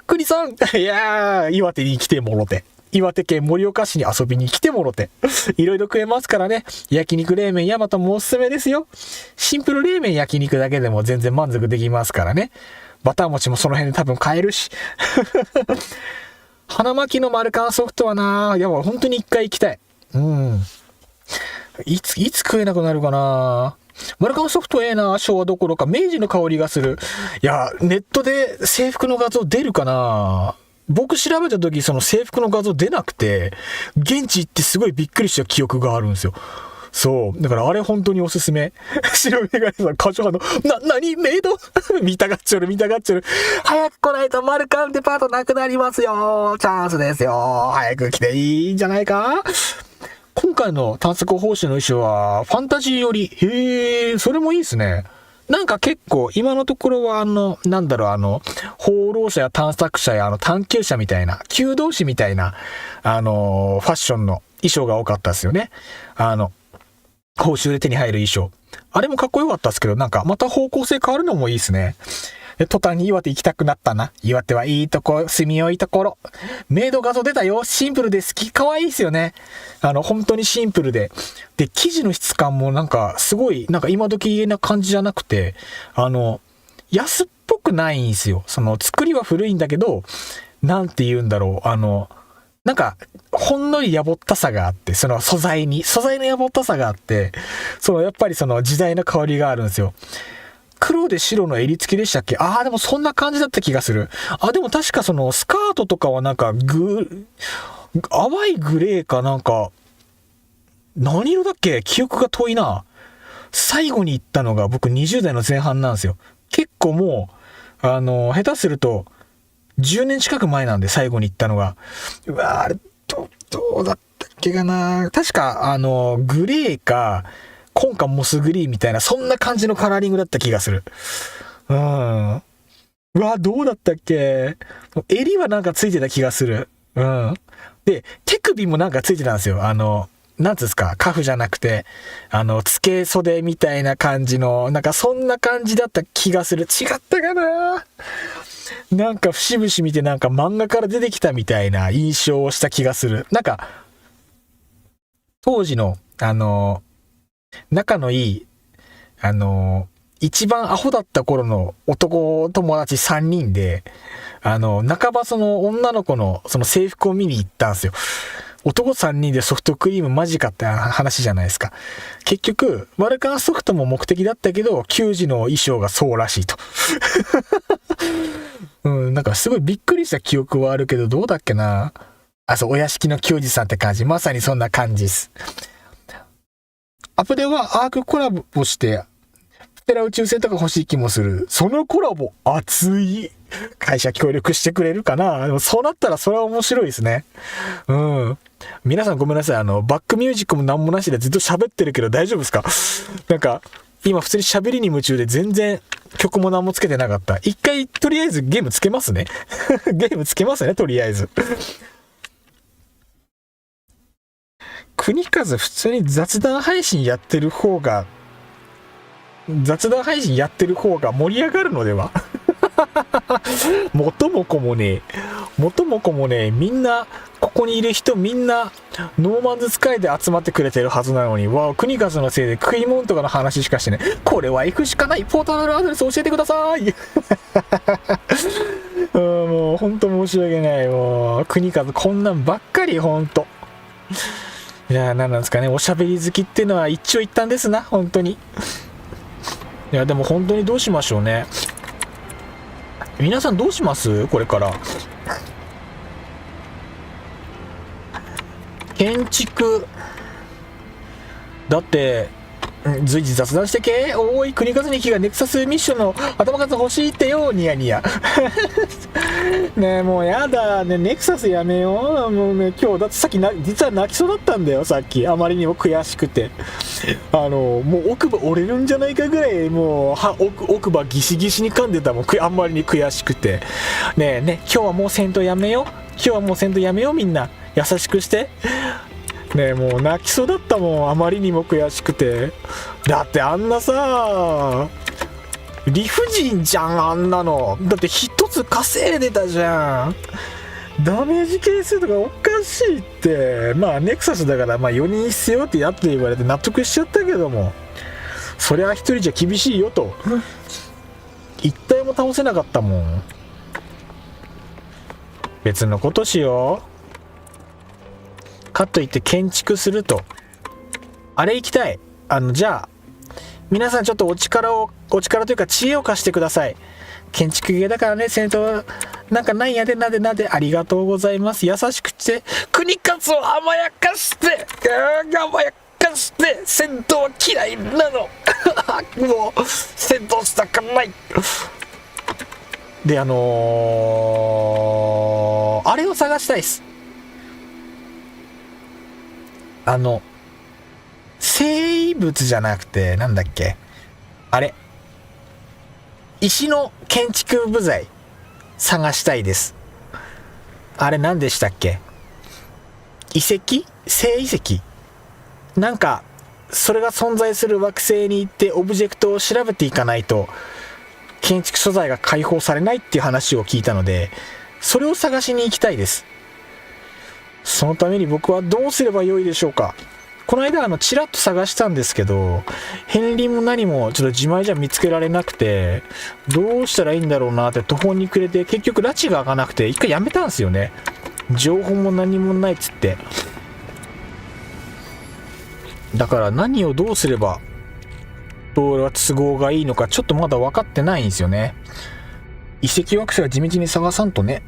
国さん。いやー、岩手に来てもろて。岩手県盛岡市に遊びに来てもろて。いろいろ食えますからね。焼肉冷麺ヤマトもおすすめですよ。シンプル冷麺焼肉だけでも全然満足できますからね。バター餅もその辺で多分買えるし。花巻のマルカンソフトはな、いや、本当に一回行きたい。いつ食えなくなるかな。マルカンソフト昭和どころか明治の香りがする。いや、ネットで制服の画像出るかな。僕調べた時その制服の画像出なくて、現地行ってすごいびっくりした記憶があるんですよ。そう。だからあれ本当におすすめ。白メガネさん、過剰反応。何メイド見たがっちゃる。早く来ないとマルカンデパートなくなりますよ。チャンスですよ。早く来ていいんじゃないか。今回の探索報酬の衣装はファンタジーより。へー、それもいいですね。結構今のところは放浪者や探索者や探求者みたいな、弓道士みたいな、ファッションの衣装が多かったですよね。報酬で手に入る衣装。あれもかっこよかったですけど、また方向性変わるのもいいですね。途端に岩手行きたくなったな。岩手はいいとこ、住みよいところ。メイド画像出たよ。シンプルで好き。可愛いですよね。本当にシンプルで。で、生地の質感もすごい、今時な感じじゃなくて、安っぽくないんですよ。作りは古いんだけど、なんて言うんだろう。ほんのりやぼったさがあって、素材のやぼったさがあって、やっぱり時代の香りがあるんですよ。黒で白の襟付きでしたっけ？でもそんな感じだった気がする。でも確かスカートとかは淡いグレーか何色だっけ？記憶が遠いな。最後に行ったのが僕20代の前半なんですよ。結構もう、下手すると、10年近く前なんで最後に行ったのが。うわー、あれ、どうだったっけかな。確か、グレーか、紺かモスグリーンみたいな、そんな感じのカラーリングだった気がする。うわ、どうだったっけ。襟はついてた気がする。で、手首もついてたんですよ。なんつうんですか、カフじゃなくて、付け袖みたいな感じの、そんな感じだった気がする。違ったかな。節々見て漫画から出てきたみたいな印象をした気がする。当時の、仲のいい、一番アホだった頃の男友達3人で、半ば女の子の制服を見に行ったんですよ。男3人でソフトクリームマジかって話じゃないですか。結局、マルカンソフトも目的だったけど、球児の衣装がそうらしいと。すごいびっくりした記憶はあるけど、どうだっけな。そう、お屋敷の球児さんって感じ。まさにそんな感じです。アプデはアークコラボして、プテラ宇宙船とか欲しい気もする。そのコラボ、熱い。会社協力してくれるかな。でもそうなったらそれは面白いですね。皆さんごめんなさい。バックミュージックもなんもなしでずっと喋ってるけど大丈夫ですか？今普通に喋りに夢中で全然曲も何もつけてなかった。一回とりあえずゲームつけますね。ゲームつけますね、とりあえず。国数普通に雑談配信やってる方が盛り上がるのでは。元も子もね、みんな、ここにいる人みんな、ノーマンズスカイで集まってくれてるはずなのに、国数のせいで食い物とかの話しかしてね、これは行くしかない、ポータルアドレス教えてください。もう、ほんと申し訳ない。もう、国数こんなんばっかり、ほんと。いや、なんなんですかね、おしゃべり好きっていうのは一長一短ですな、本当に。いや、でも本当にどうしましょうね。皆さんどうします？これから。建築。だって、随時雑談してけ。おい、国和樹がネクサスミッションの頭数欲しいってよ、ニヤニヤ。ねえ、もうやだね、ネクサスやめよう。もうね、今日だってさっき実は泣きそうだったんだよ、さっき。あまりにも悔しくて。もう奥歯折れるんじゃないかぐらい、もう奥歯ギシギシに噛んでたもん。あんまりに悔しくて。ねえね、今日はもう戦闘やめよう。今日はもう戦闘やめよう、みんな。優しくして。ねえ、もう泣きそうだったもん、あまりにも悔しくて。だってあんなさ、理不尽じゃん、あんなの。だって一つ稼いでたじゃん。ダメージ係数とかおかしいって。まあネクサスだからまあ4人必要ってやって言われて納得しちゃったけども、そりゃ一人じゃ厳しいよと。一体も倒せなかったもん。別のことしよう。かといって建築するとあれ行きたい。じゃあ皆さんちょっとお力というか知恵を貸してください。建築系だからね、戦闘なんかないやで、なでありがとうございます。優しくて国数を甘やかして戦闘は嫌いなの。もう戦闘したくない。であれを探したいっす。生物じゃなくて、なんだっけ、あれ、石の建築部材探したいです。あれ何でしたっけ？遺跡？生遺跡？なんかそれが存在する惑星に行ってオブジェクトを調べていかないと建築素材が解放されないっていう話を聞いたので、それを探しに行きたいです。そのために僕はどうすればよいでしょうか。この間ちらっと探したんですけど、片鱗も何もちょっと自前じゃ見つけられなくて、どうしたらいいんだろうなって途方に暮れて、結局拉致が開かなくて一回やめたんですよね。情報も何もないっつって。だから何をどうすればそれは都合がいいのかちょっとまだ分かってないんですよね。遺跡惑星は地道に探さんとね。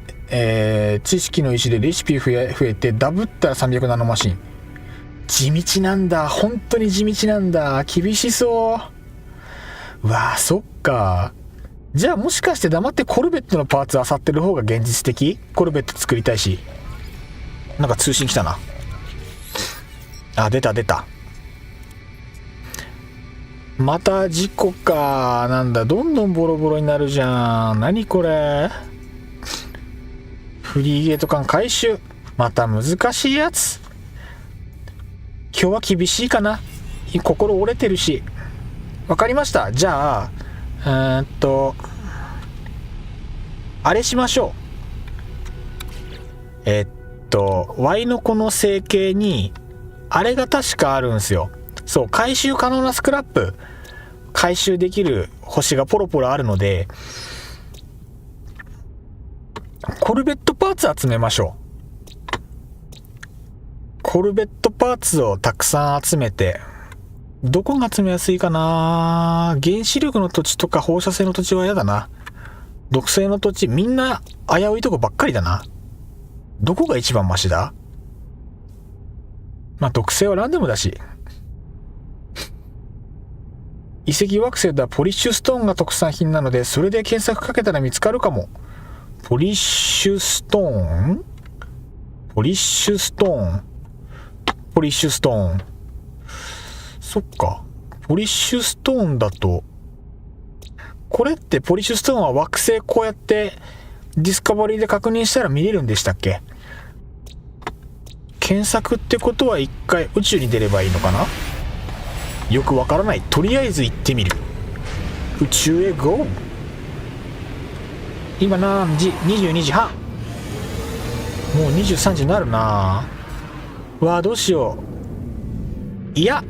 知識の石でレシピ増えてダブったら300ナノマシン。地道なんだ、本当に地道なんだ。厳しそう。うわあ、そっか。じゃあもしかして黙ってコルベットのパーツ漁ってる方が現実的？コルベット作りたいし。なんか通信来たな。あ、出た。また事故か。なんだ、どんどんボロボロになるじゃん。何これ。フリーゲート間回収。また難しいやつ。今日は厳しいかな。心折れてるし。わかりました。じゃああれしましょう。Y のこの成形にあれが確かあるんですよ。そう、回収可能なスクラップ回収できる星がポロポロあるので、コルベットパーツ集めましょう。コルベットパーツをたくさん集めて、どこが集めやすいかな。原子力の土地とか放射性の土地は嫌だな。毒性の土地、みんな危ういとこばっかりだな。どこが一番マシだ？まあ毒性はランダムだし。遺跡惑星ではポリッシュストーンが特産品なので、それで検索かけたら見つかるかも。ポリッシュストーン？そっか。ポリッシュストーンだと、これってポリッシュストーンは惑星こうやってディスカバリーで確認したら見れるんでしたっけ？検索ってことは一回宇宙に出ればいいのかな？よくわからない。とりあえず行ってみる。宇宙へ GO。 今何時？22時半。もう23時になるな。わあ、どうしよう。いや、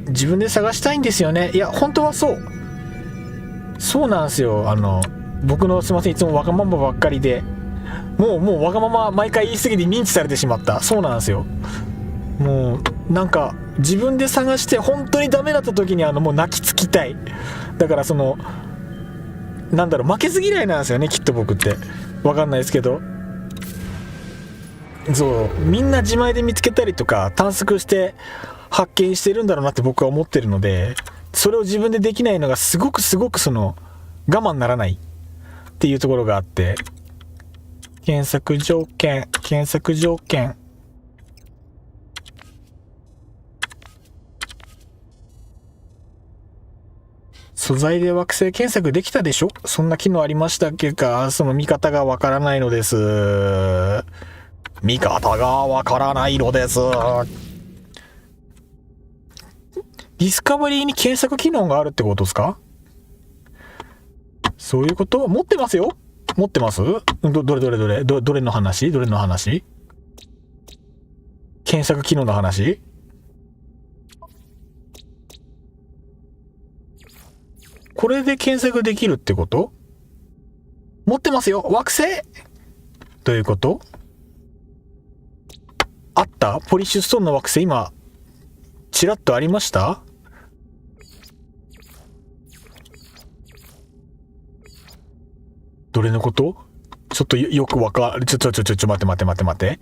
自分で探したいんですよね。いや、本当はそうなんですよ。僕のすいません、いつもわがままばっかりで、もうわがまま毎回言い過ぎて認知されてしまった。そうなんですよ。もうなんか自分で探して本当にダメだった時にもう泣きつきたい。だからなんだろう、負けず嫌いなんですよね、きっと僕って。わかんないですけど、そうみんな自前で見つけたりとか探索して発見してるんだろうなって僕は思ってるので、それを自分でできないのがすごく我慢ならないっていうところがあって、検索条件素材で惑星検索できたでしょ。そんな機能ありましたっけか。その見方がわからないのです。見方がわからないのです。ディスカバリーに検索機能があるってことですか。そういうこと。持ってますよ。持ってます。どれの話検索機能の話。これで検索できるってこと。持ってますよ。惑星どういうこと。あった。ポリッシュストーンの惑星今ちらっとありました。どれのこと。ちょっとよくわかる。ちょ待って。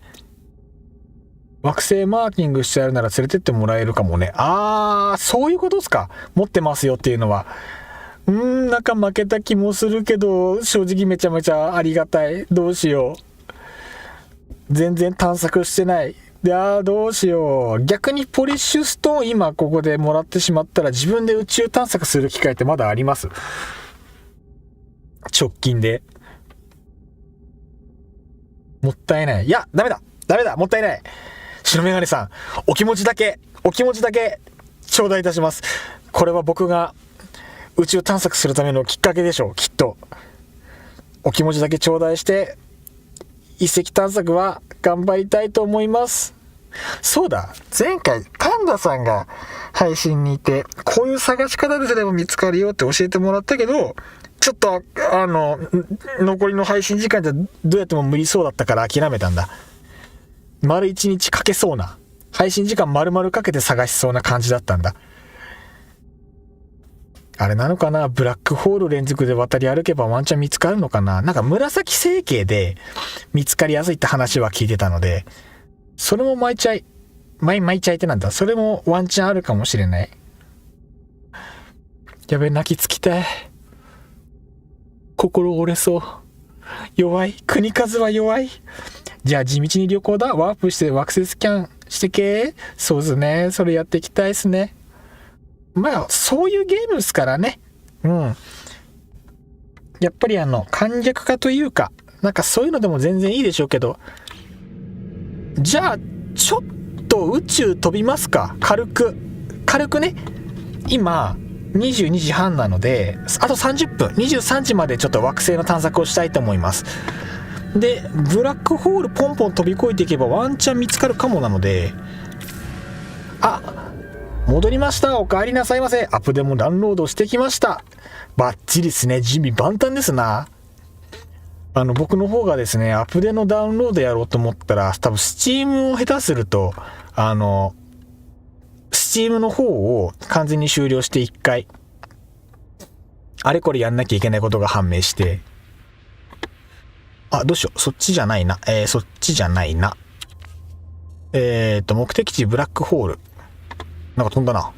惑星マーキングしてあるなら連れてってもらえるかもね。そういうことですか。持ってますよっていうのは。なんか負けた気もするけど、正直めちゃめちゃありがたい。どうしよう。全然探索してない。どうしよう。逆にポリッシュストーン今ここでもらってしまったら自分で宇宙探索する機会ってまだあります？直近で。もったいない。いや、ダメだ。もったいない。白メガネさん、お気持ちだけ頂戴いたします。これは僕が宇宙探索するためのきっかけでしょう、きっと。お気持ちだけ頂戴して遺跡探索は頑張りたいと思います。そうだ、前回パンダさんが配信にいて、こういう探し方ですれば見つかるよって教えてもらったけど、ちょっと残りの配信時間じゃどうやっても無理そうだったから諦めたんだ。丸1日かけそうな、配信時間丸々かけて探しそうな感じだったんだ。あれなのかな、ブラックホール連続で渡り歩けばワンチャン見つかるのかな。なんか紫星系で見つかりやすいって話は聞いてたので、それも巻いちゃいってなんだ。それもワンチャンあるかもしれない。やべ、泣きつきたい。心折れそう。弱い。国数は弱い。じゃあ地道に旅行だ。ワープして惑星スキャンしてけ。そうですね。それやっていきたいですね。まあそういうゲームですからね。やっぱり簡略化というか、なんかそういうのでも全然いいでしょうけど、じゃあちょっと宇宙飛びますか。軽くね。今22時半なので、あと30分、23時までちょっと惑星の探索をしたいと思います。でブラックホールポンポン飛び越えていけばワンチャン見つかるかもなので、戻りました。お帰りなさいませ。アップデもダウンロードしてきました。バッチリですね。準備万端ですな。僕の方がですね、アップデのダウンロードやろうと思ったら、多分スチームを下手するとスチームの方を完全に終了して1回あれこれやんなきゃいけないことが判明して、どうしよう。そっちじゃないな。目的地ブラックホール。なんか飛んだな。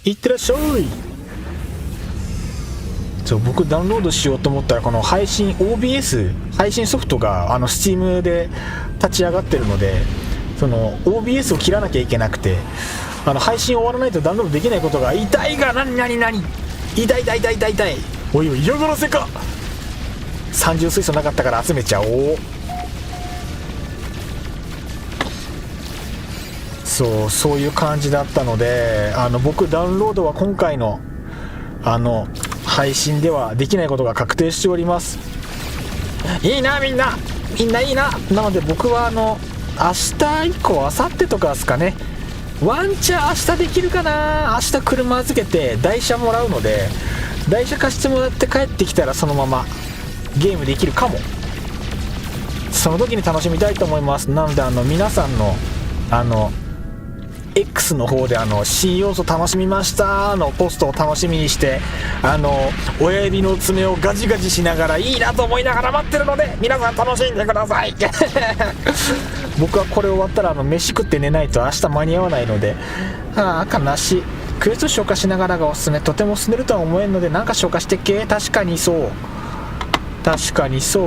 いってらっしゃい。僕ダウンロードしようと思ったら、この配信 OBS 配信ソフトがSteam で立ち上がってるので、その OBS を切らなきゃいけなくて、配信終わらないとダウンロードできないことが。痛いが何痛い。おい嫌がらせか。三重水素なかったから集めちゃおう。そういう感じだったので、僕ダウンロードは今回の配信ではできないことが確定しております。いいな、みんないいな。なので僕は明日以降、明後日とかですかね、ワンチャン明日できるかな。明日車預けて台車もらうので、台車貸してもらって帰ってきたらそのままゲームできるかも。その時に楽しみたいと思います。なので皆さんのX の方で新要素楽しみましたのポストを楽しみにして親指の爪をガジガジしながらいいなと思いながら待ってるので、皆さん楽しんでください僕はこれ終わったら飯食って寝ないと明日間に合わないので、悲しい。クエスト消化しながらがおすすめ。とても進めるとは思えんのでなんか消化してっけ。確かにそ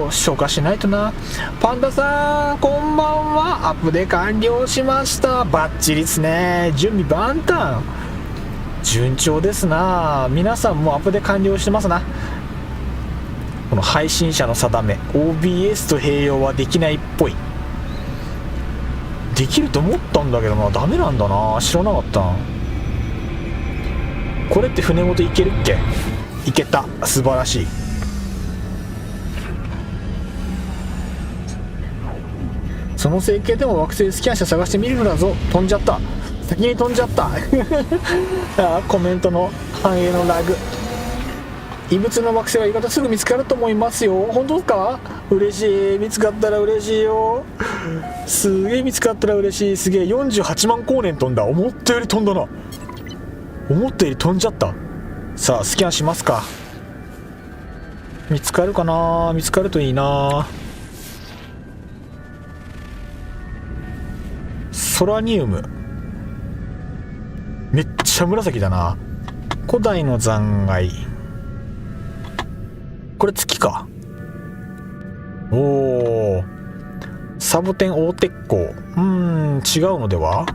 う消化しないとな。パンダさんこんばんは。アップで完了しました。バッチリですね。準備万端、順調ですな。皆さんもアップで完了してますな。この配信者の定め OBS と併用はできないっぽい。できると思ったんだけどな、ダメなんだな。知らなかった。これって船ごといけるっけ。いけた。素晴らしい。その整形でも惑星スキャンして探してみるのだぞ。飛んじゃった。先に飛んじゃったコメントの反映のラグ。異物の惑星は意外とすぐ見つかると思いますよ。本当ですか。嬉しい。見つかったら嬉しいよ。すげえ見つかったら嬉しい。すげえ48万光年飛んだ。思ったより飛んだな。思ったより飛んじゃった。さあスキャンしますか。見つかるかな。見つかるといいな。ソラニウムめっちゃ紫だな。古代の残骸。これ月か。おお、サボテン大鉄鋼。違うのでは。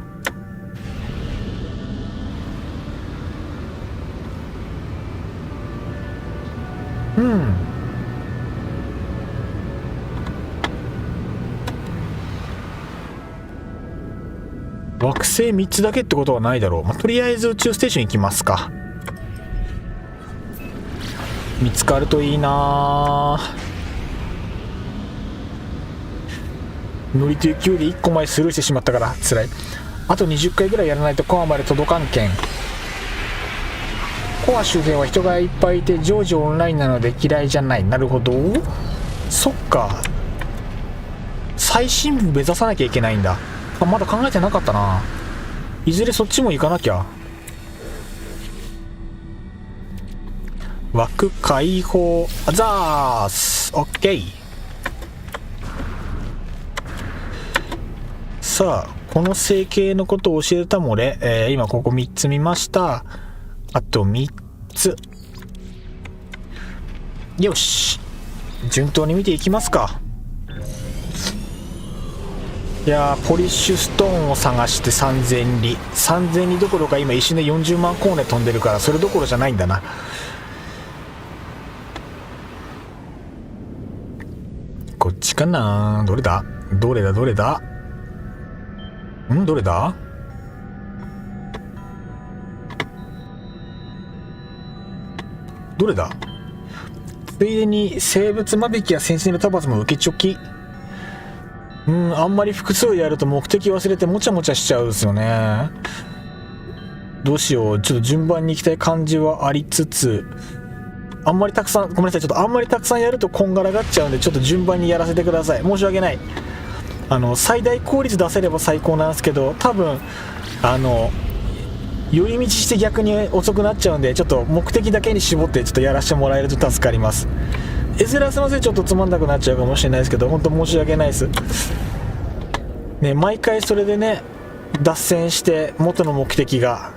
惑星3つだけってことはないだろう。とりあえず宇宙ステーション行きますか。見つかるといいな。乗りという勢いで1個前スルーしてしまったから辛い。あと20回ぐらいやらないとコアまで届かんけん。コア周辺は人がいっぱいいて常時オンラインなので嫌いじゃない。なるほど。そっか、最深部目指さなきゃいけないんだ。まだ考えてなかったな。いずれそっちも行かなきゃ。枠解放ザース。オッケー。さあこの成形のことを教えたもれ、今ここ3つ見ました。あと3つ。よし、順当に見ていきますか。いやー、ポリッシュストーンを探して3000里どころか今一瞬で40万光年飛んでるから、それどころじゃないんだな。こっちかな。どれだどれだどれだどれだ。どれだ。ついでに生物間引きや先生のタバスも受けちょき。あんまり複数やると目的忘れてもちゃもちゃしちゃうんですよね。どうしよう。ちょっと順番に行きたい感じはありつつ、あんまりたくさん、ごめんなさい、ちょっとあんまりたくさんやるとこんがらがっちゃうんで、ちょっと順番にやらせてください。申し訳ない。最大効率出せれば最高なんですけど、多分寄り道して逆に遅くなっちゃうんで、ちょっと目的だけに絞ってちょっとやらせてもらえると助かります。絵面すいません、ちょっとつまんなくなっちゃうかもしれないですけど、本当申し訳ないですね。毎回それでね、脱線して元の目的が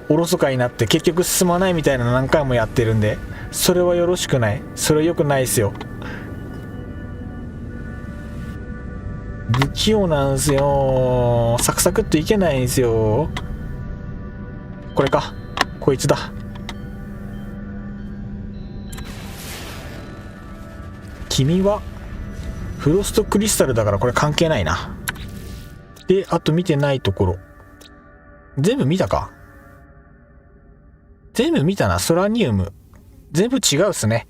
おろそかになって結局進まないみたいなの何回もやってるんで、それはよろしくない。それは良くないですよ。不器用なんですよ。サクサクっといけないんですよ。これか、こいつだ。君はフロストクリスタルだからこれ関係ないな。で、あと見てないところ全部見たか。全部見たな。ソラニウム全部違うっすね。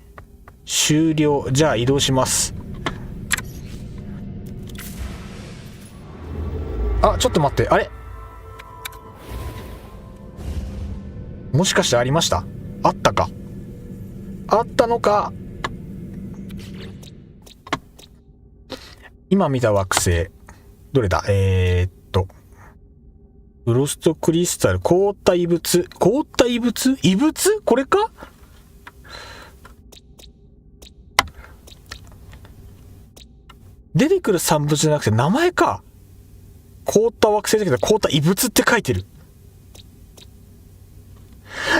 終了。じゃあ移動します。あ、ちょっと待って。あれ、もしかしてありました？あったか、あったのか。今見た惑星どれだ。フロストクリスタル、凍った異物、凍った異物、異物、これか。出てくる産物じゃなくて名前か。凍った惑星だけど凍った異物って書いてる。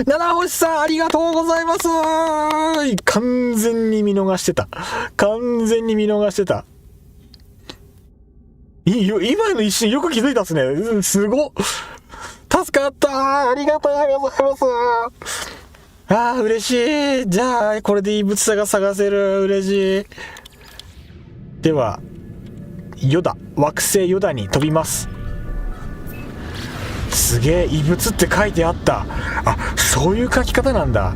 七星さんありがとうございます。完全に見逃してた。完全に見逃してた。いいよ、今の一瞬よく気づいたっすね。すごっ。助かった。ありがとうございます。ああ、嬉しい。じゃあ、これで異物が探せる。嬉しい。では、ヨダ、惑星ヨダに飛びます。すげえ、異物って書いてあった。あ、そういう書き方なんだ。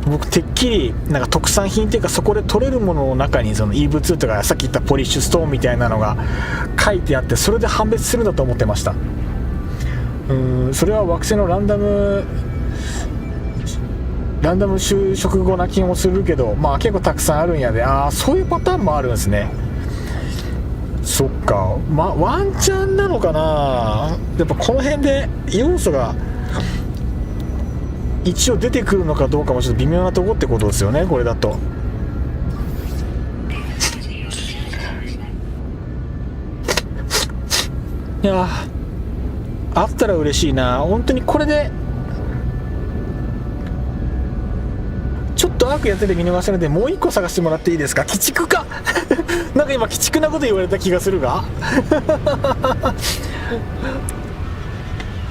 僕てっきりなんか特産品っていうか、そこで取れるものの中にその異物とかさっき言ったポリッシュストーンみたいなのが書いてあって、それで判別するんだと思ってました。それは惑星のランダム就職後な気もするけど、まあ結構たくさんあるんやで。ああ、そういうパターンもあるんですね。そっか、ワンチャンなのかな。やっぱこの辺で要素が一応出てくるのかどうかもちょっと微妙なとこってことですよね、これだと。いやあったら嬉しいな。本当にこれでちょっとアークやってて見逃したので、もう一個探してもらっていいですか。鬼畜かなんか今鬼畜なこと言われた気がするが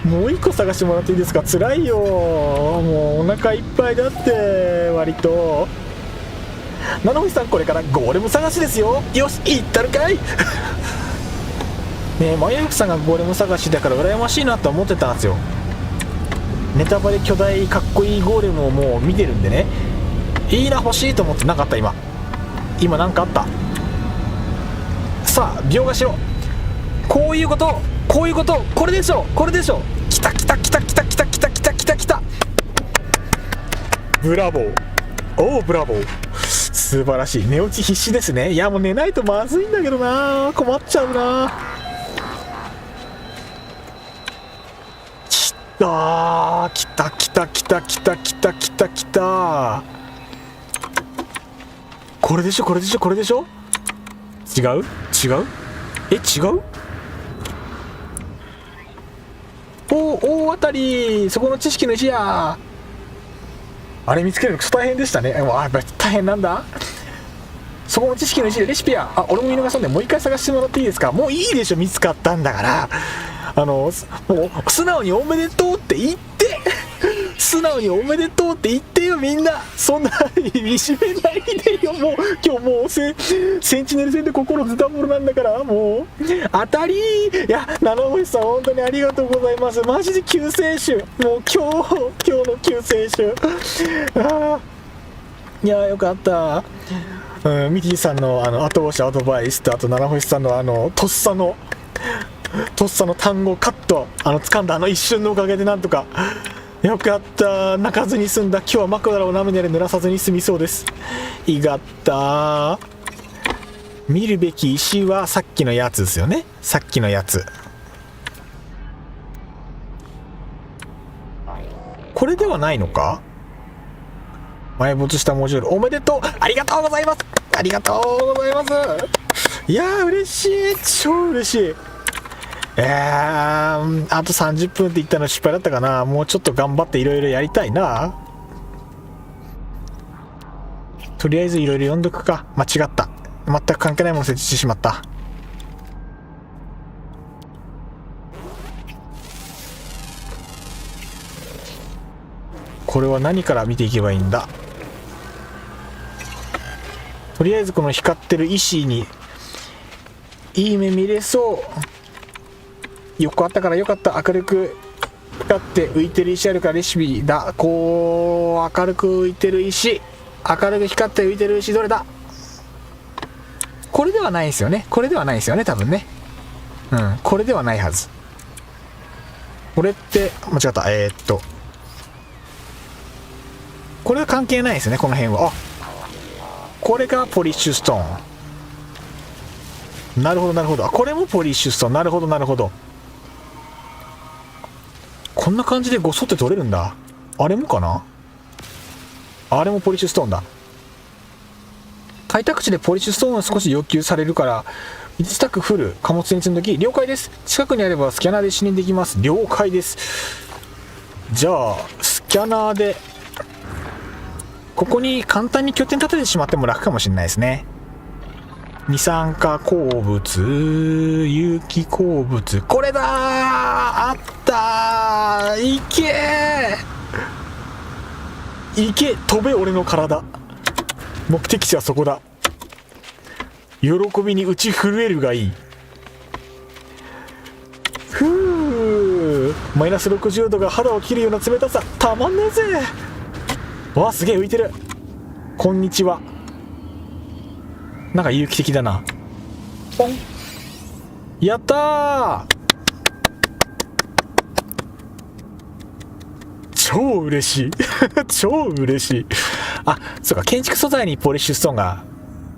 もう一個探してもらっていいですか。辛いよ、もうお腹いっぱいだって。割と七星さん、これからゴーレム探しですよ。よし、行ったるかいねえ、マヤフさんがゴーレム探しだから羨ましいなと思ってたんですよ。ネタバレ巨大かっこいいゴーレムをもう見てるんでね、いいな、欲しいと思ってなかった。今なんかあった。さあ描画しろ。こういうこと、こういうこと、これでしょ、これでしょ。きたきたきたきたきたきたきたきたきた。ブラボー、おおブラボー、素晴らしい。寝落ち必死ですね。いやもう寝ないとまずいんだけどな、困っちゃうな。きたきたきたきたきたきたきた。これでしょ、これでしょ、これでしょ。違う違う、え、違う。大当たり。そこの知識の石や。あれ見つけるのクソ大変でしたね。やっぱり大変なんだ。そこの知識の石でレシピや。あ、俺も見逃したんでもう一回探してもらっていいですか。もういいでしょ、見つかったんだから。もう素直におめでとうって言って素直におめでとうって言ってよ、みんな。そんなにしめないでよ。もう今日もうセンチネル戦で心ズタボロなんだから。もう当たり。いや、七星さん本当にありがとうございます。マジで救世主。もう今日の救世主。いやよかった。ミキーさんの後押しアドバイスと、あと七星さんのとっさの単語カット掴んだ一瞬のおかげでなんとかよかった。泣かずに済んだ。今日は枕を涙で濡らさずに済みそうです。いがった。見るべき石はさっきのやつですよね。さっきのやつ。これではないのか。埋没したモジュールおめでとう。ありがとうございます。ありがとうございます。いやー嬉しい、超嬉しい。あと30分って言ったの失敗だったかな。もうちょっと頑張っていろいろやりたいな。とりあえずいろいろ読んどくか。間違った。全く関係ないもの設置してしまった。これは何から見ていけばいいんだ。とりあえずこの光ってる石にいい目見れそう。横あったからよかった。明るく光って浮いてる石あるからレシピだ。こう明るく浮いてる石、明るく光って浮いてる石、どれだ。これではないですよね。これではないですよね、多分ね。これではないはず。これって間違った。これは関係ないですね、この辺は。あ、これがポリッシュストーン。なるほどなるほど。あ、これもポリッシュストーン。なるほどなるほど。こんな感じでごそって取れるんだ。あれもかな。あれもポリッシュストーンだ。開拓地でポリッシュストーンが少し要求されるから1スタックフル貨物船積んどき。了解です。近くにあればスキャナーで視認できます。了解です。じゃあスキャナーでここに簡単に拠点立ててしまっても楽かもしれないですね。二酸化鉱物、有機鉱物、これだー、あったー、いけー、いけ、飛べ俺の体。目的地はそこだ。喜びに打ち震えるがいい。ふう、マイナス60度が肌を切るような冷たさ、たまんねえぜ。わあ、すげえ浮いてる。こんにちは。なんか有機的だな。ポン。やったー。超嬉しい超嬉しい。あ、そうか、建築素材にポリッシュストーンが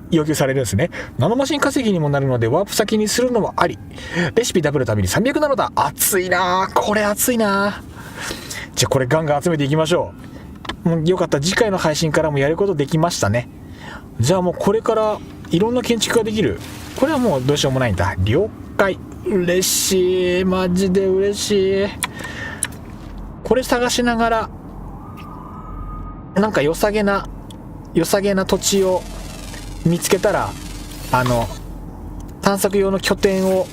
要求されるんですね。ナノマシン稼ぎにもなるのでワープ先にするのもあり。レシピダブルために300ナノだ。熱いなー、これ熱いなー。じゃあこれガンガン集めていきましょう。よかった、次回の配信からもやることできましたね。じゃあもうこれからいろんな建築ができる。これはもうどうしようもないんだ。了解。嬉しい、マジで嬉しい。これ探しながらなんか良さげな土地を見つけたら、探索用の拠点を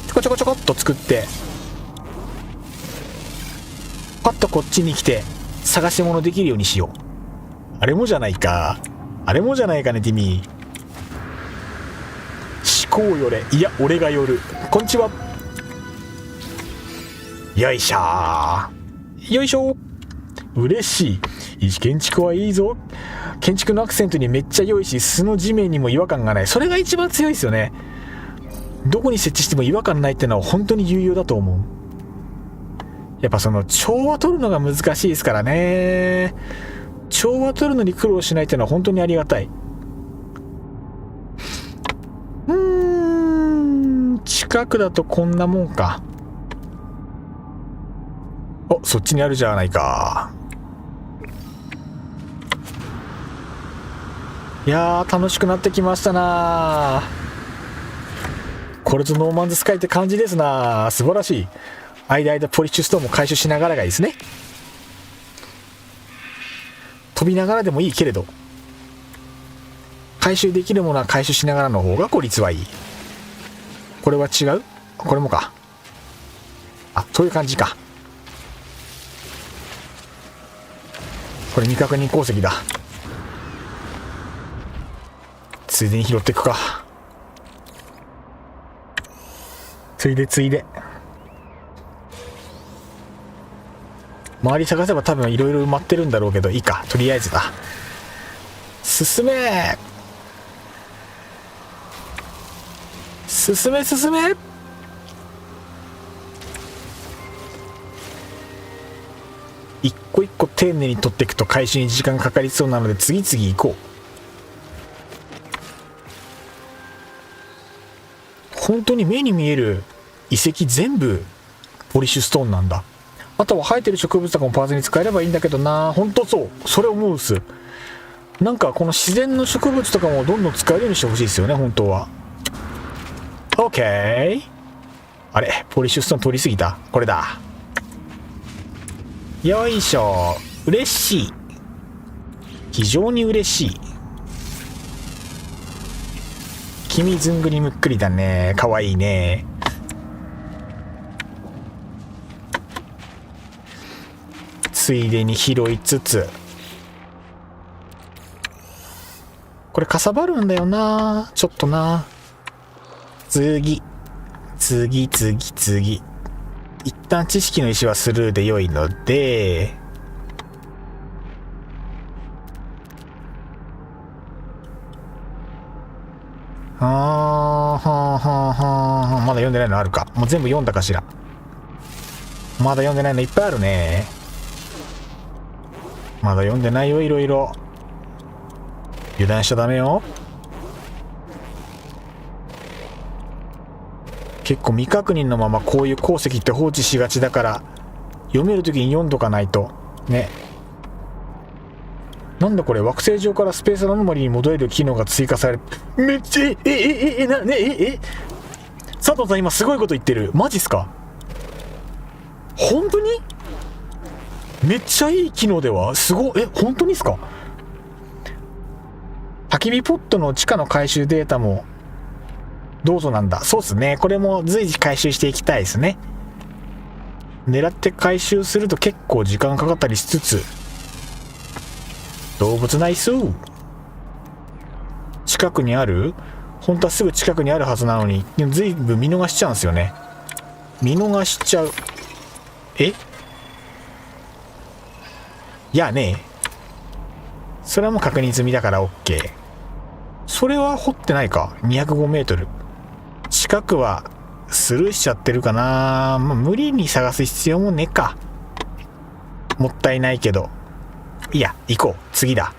ちょこちょこちょこっと作って、パッとこっちに来て探し物できるようにしよう。あれもじゃないか、あれもじゃないかね、ティミー。思考よれ、いや俺が寄る。こんにちは。よいしょー、よいしょ。嬉しい。建築はいいぞ。建築のアクセントにめっちゃ良いし、素の地面にも違和感がない。それが一番強いですよね。どこに設置しても違和感ないってのは本当に有用だと思う。やっぱその調和取るのが難しいですからね。調和取るのに苦労しないってのは本当にありがたい。近くだとこんなもんか。お、そっちにあるじゃないか。いやー、楽しくなってきましたな。これぞノーマンズスカイって感じですな。素晴らしい。間ポリッシュストーンも回収しながらがいいですね。飛びながらでもいいけれど、回収できるものは回収しながらの方が効率はいい。これは違う？これもか。あ、そういう感じか。これ未確認鉱石だ。ついでに拾っていくか。ついで周り探せば多分いろいろ埋まってるんだろうけど、いいか、とりあえずだ。進め進め進め。一個一個丁寧に取っていくと回収に時間かかりそうなので、次々行こう。本当に目に見える遺跡全部ポリッシュストーンなんだ。あとは生えてる植物とかもパーツに使えればいいんだけどな。本当そう、それ思うっす。なんかこの自然の植物とかもどんどん使えるようにしてほしいですよね、本当は。 OK。 あれ、ポリッシュストーン取りすぎた。これだ。よいしょ。嬉しい、非常に嬉しい。君ずんぐりむっくりだね。かわいいね。ついでに拾いつつ、これかさばるんだよな、ちょっとな。次一旦知識の石はスルーで良いので、まだ読んでないのあるか。もう全部読んだかしら。まだ読んでないのいっぱいあるね。まだ読んでないよ、いろいろ。油断しちゃダメよ。結構未確認のままこういう鉱石って放置しがちだから、読めるときに読んどかないとね。なんだこれ、惑星上からスペースアノマリに戻れる機能が追加される。めっちゃ佐藤さん今すごいこと言ってる。マジっすか？本当に？めっちゃいい機能では？すごい。本当にっすか？焚き火ポットの地下の回収データもどうぞなんだ。そうっすね。これも随時回収していきたいですね。狙って回収すると結構時間かかったりしつつ、動物ナイス。近くにある？本当はすぐ近くにあるはずなのに、でも随分見逃しちゃうんですよね。見逃しちゃう。いやね、それはもう確認済みだから OK。 それは掘ってないか。205メートル近くはスルーしちゃってるかな。まあ、無理に探す必要もねえか。もったいないけど、いや行こう。次だ。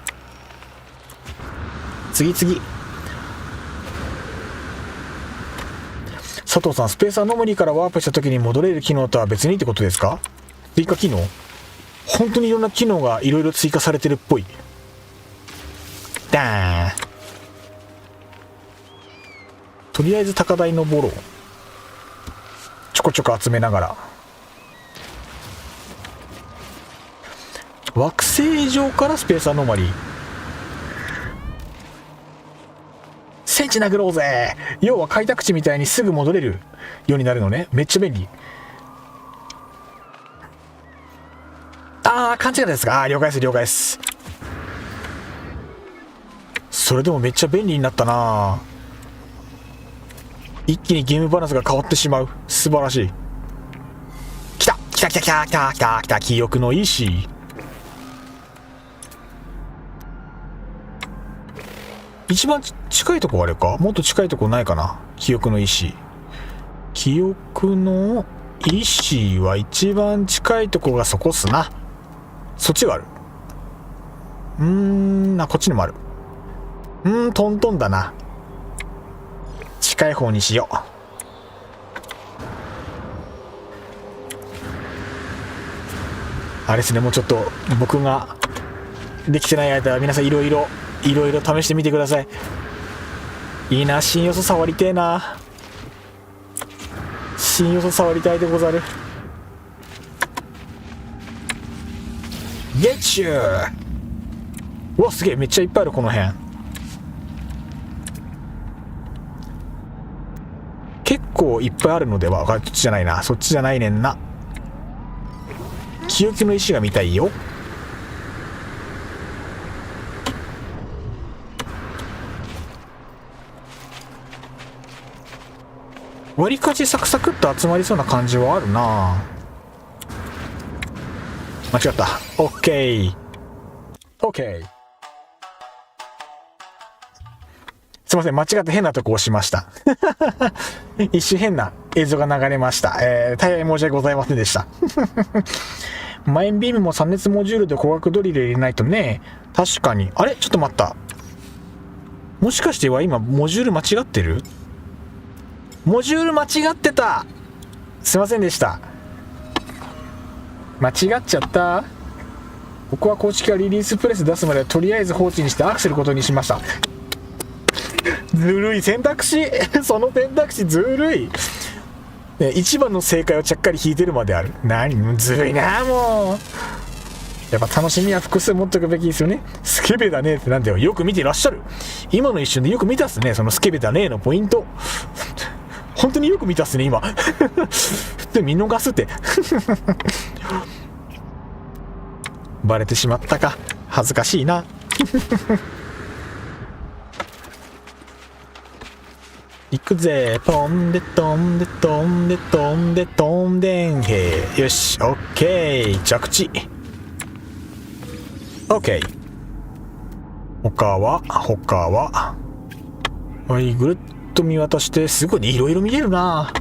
次佐藤さん、スペースアノマリーからワープした時に戻れる機能とは別にってことですか？追加機能？本当にいろんな機能がいろいろ追加されてるっぽい。ダーン。とりあえず高台登ろう。ちょこちょこ集めながら。惑星上からスペースアノマリー。戦地殴ろうぜ。要は開拓地みたいにすぐ戻れるようになるのね。めっちゃ便利。勘違いですか？了解です。それでもめっちゃ便利になったな。一気にゲームバランスが変わってしまう。素晴らしい。来た。記憶のいいし。一番近いとこあれか？もっと近いとこないかな。記憶のいいし。記憶のいいしは一番近いとこがそこっすな。そっちがある。こっちにもある。トントンだな。近い方にしよう。あれですね、もうちょっと僕ができてない間は皆さんいろいろ試してみてください。いいな、新要素触りてえな。新要素触りたいでござる。ゲッチュー。うわ、すげえ、めっちゃいっぱいあるこの辺。結構いっぱいあるのでは。そっちじゃないな。そっちじゃないねんな。記憶の石が見たいよ。わりかしサクサクっと集まりそうな感じはあるな。間違った。オッケー。すいません、間違って変なとこ押しました。一瞬変な映像が流れました。大変申し訳ございませんでした。マインビームも3熱モジュールで光学ドリル入れないとね。確かに。あれ、ちょっと待った。もしかしては今モジュール間違ってる？モジュール間違ってた。すいませんでした。間違っちゃった。僕は公式がリリースプレス出すまでとりあえず放置にしてアクセルことにしました。ずるい選択肢。その選択肢ずるい。ね、一番の正解をちゃっかり引いてるまである。ずるいな。もうやっぱ楽しみは複数持っておくべきですよね。スケベだねってなんだよ。よく見てらっしゃる。今の一瞬でよく見たっすね。そのスケベだねのポイント。本当によく見たっすね今。普通見逃すって。バレてしまったか。恥ずかしいな。行くぜ。飛んで飛んで飛んで飛んで飛んでんへ。よし、オッケー。着地。オッケー。他ははい、ぐるっと見渡して、すごいね、いろいろ見れるな。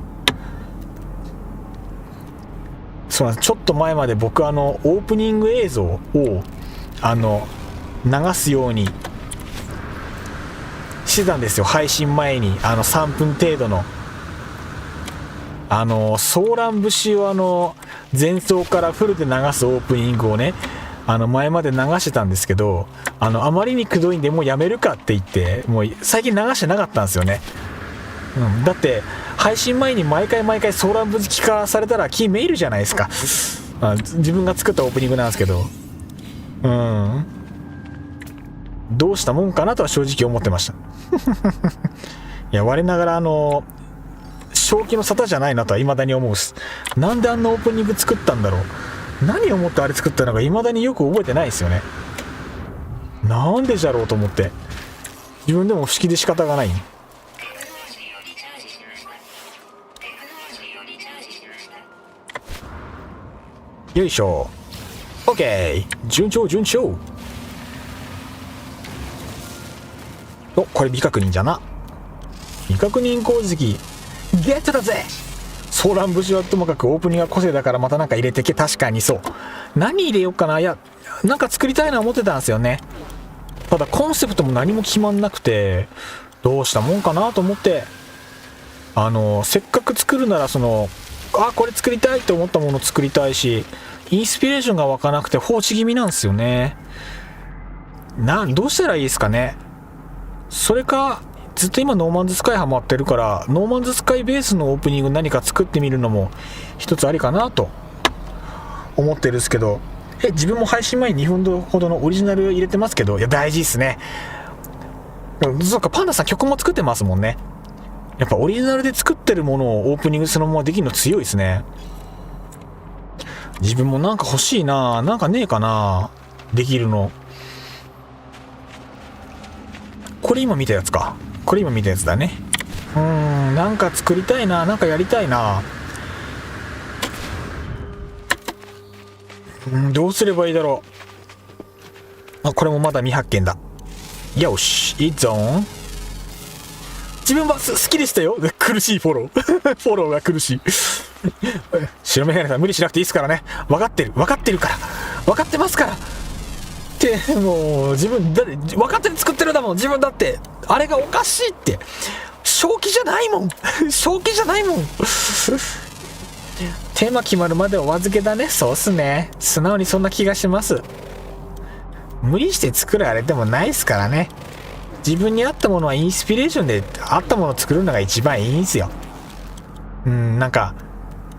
そうなんです。ちょっと前まで僕オープニング映像を流すようにしてたんですよ、配信前に。3分程度のソーラン節を前奏からフルで流すオープニングをね、前まで流してたんですけど、あまりにくどいんでもうやめるかって言って、もう最近流してなかったんですよね。だって配信前に毎回ソーラン節聞かされたら気めいるじゃないですか。自分が作ったオープニングなんですけど、どうしたもんかなとは正直思ってました。いや、我ながら正気の沙汰じゃないなとは未だに思うっす。なんであんなオープニング作ったんだろう。何を思ってあれ作ったのか未だによく覚えてないですよね。なんでじゃろうと思って自分でも不思議で仕方がない。よいしょ。 OK、 順調。お、これ未確認じゃな。未確認鉱石ゲットだぜ。ソーラン節はともかくオープニングが個性だからまたなんか入れてけ。確かにそう。何入れようかな。いや、なんか作りたいな思ってたんですよね。ただコンセプトも何も決まんなくて、どうしたもんかなと思って、せっかく作るならこれ作りたいと思ったもの作りたいし、インスピレーションが湧かなくて放置気味なんですよね。どうしたらいいですかね。それかずっと今ノーマンズスカイハマってるから、ノーマンズスカイベースのオープニング何か作ってみるのも一つありかなと思ってるんですけど、自分も配信前に2分ほどのオリジナル入れてますけど、いや大事ですね。そうか、パンダさん曲も作ってますもんね。やっぱオリジナルで作ってるものをオープニングそのままできるの強いですね。自分もなんか欲しいな。なんかねえかな、できるの。これ今見たやつか。これ今見たやつだね。なんか作りたいな。なんかやりたいな。どうすればいいだろう。これもまだ未発見だ。よし、いいぞん。自分は好きでしたよ。苦しいフォロー。フォローが苦しい。白メガネさん無理しなくていいですからね。分かってるから。分かってますから。ってもう自分だって分かって作ってるだもん。自分だってあれがおかしいって。正気じゃないもん。正気じゃないもん。テーマ決まるまでお預けだね。そうっすね。素直にそんな気がします。無理して作るあれでもないですからね。自分に合ったものはインスピレーションで合ったものを作るのが一番いいんすよ。なんか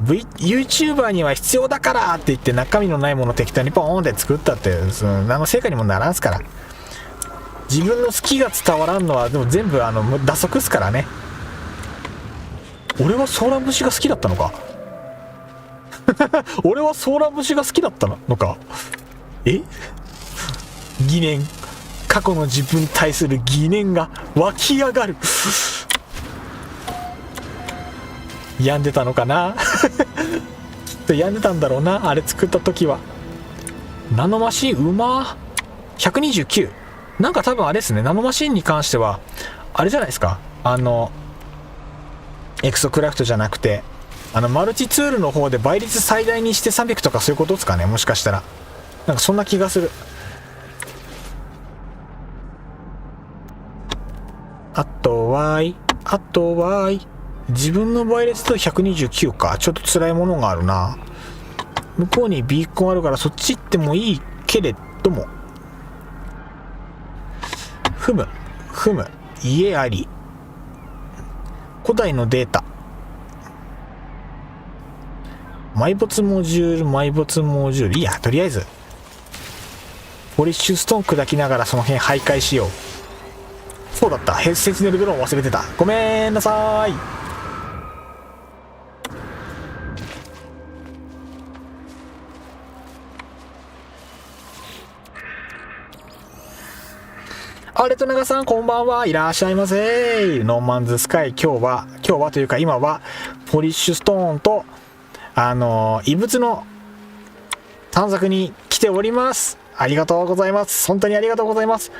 YouTuber には必要だからって言って中身のないものを適当にポーンって作ったって何の成果にもならんすから。自分の好きが伝わらんのはでも全部打足っすからね。俺はソーラン節が好きだったのか。俺はソーラン節が好きだったのか。疑念、過去の自分に対する疑念が湧き上がる。病んでたのかな。きっと病んでたんだろうな、あれ作った時は。ナノマシンうま129。なんか多分あれですね、ナノマシンに関してはあれじゃないですか。エクソクラフトじゃなくてマルチツールの方で倍率最大にして300とかそういうことですかね。もしかしたらなんかそんな気がする。あとは自分の倍率と129か。ちょっと辛いものがあるな。向こうにビーコンあるからそっち行ってもいいけれども、ふむ家あり、古代のデータ、埋没モジュール。いいや、とりあえずポリッシュストーン砕きながらその辺徘徊しよう。そうだった、センチネルドローン忘れてた。ごめんなさい。レトナガさんこんばんは。いらっしゃいませ。ノーマンズスカイ、今日はというか今はポリッシュストーンと異物の探索に来ております。ありがとうございます。本当にありがとうございます。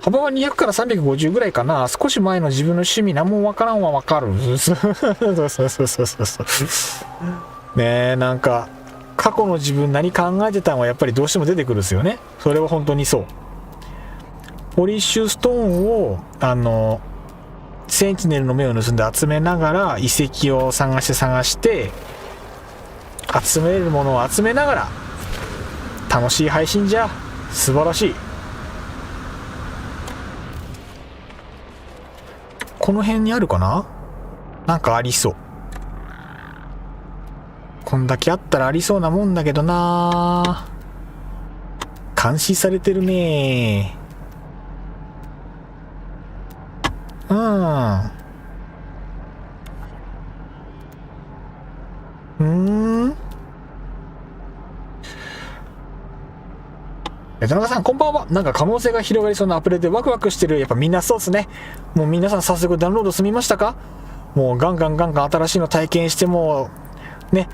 幅は200から350ぐらいかな。少し前の自分の趣味何もわからんはわかる。そうねえ、なんか過去の自分何考えてたのはやっぱりどうしても出てくるんですよね。それは本当にそう。ポリッシュストーンをセンチネルの目を盗んで集めながら遺跡を探して集めるものを集めながら楽しい配信じゃ。素晴らしい。この辺にあるかな。なんかありそう。こんだけあったらありそうなもんだけどな。監視されてるね。うん。田中さんこんばんは。なんか可能性が広がりそうなアプリでワクワクしてる。やっぱみんなそうっすね。もう皆さん早速ダウンロード済みましたか？もうガンガン新しいの体験してもね、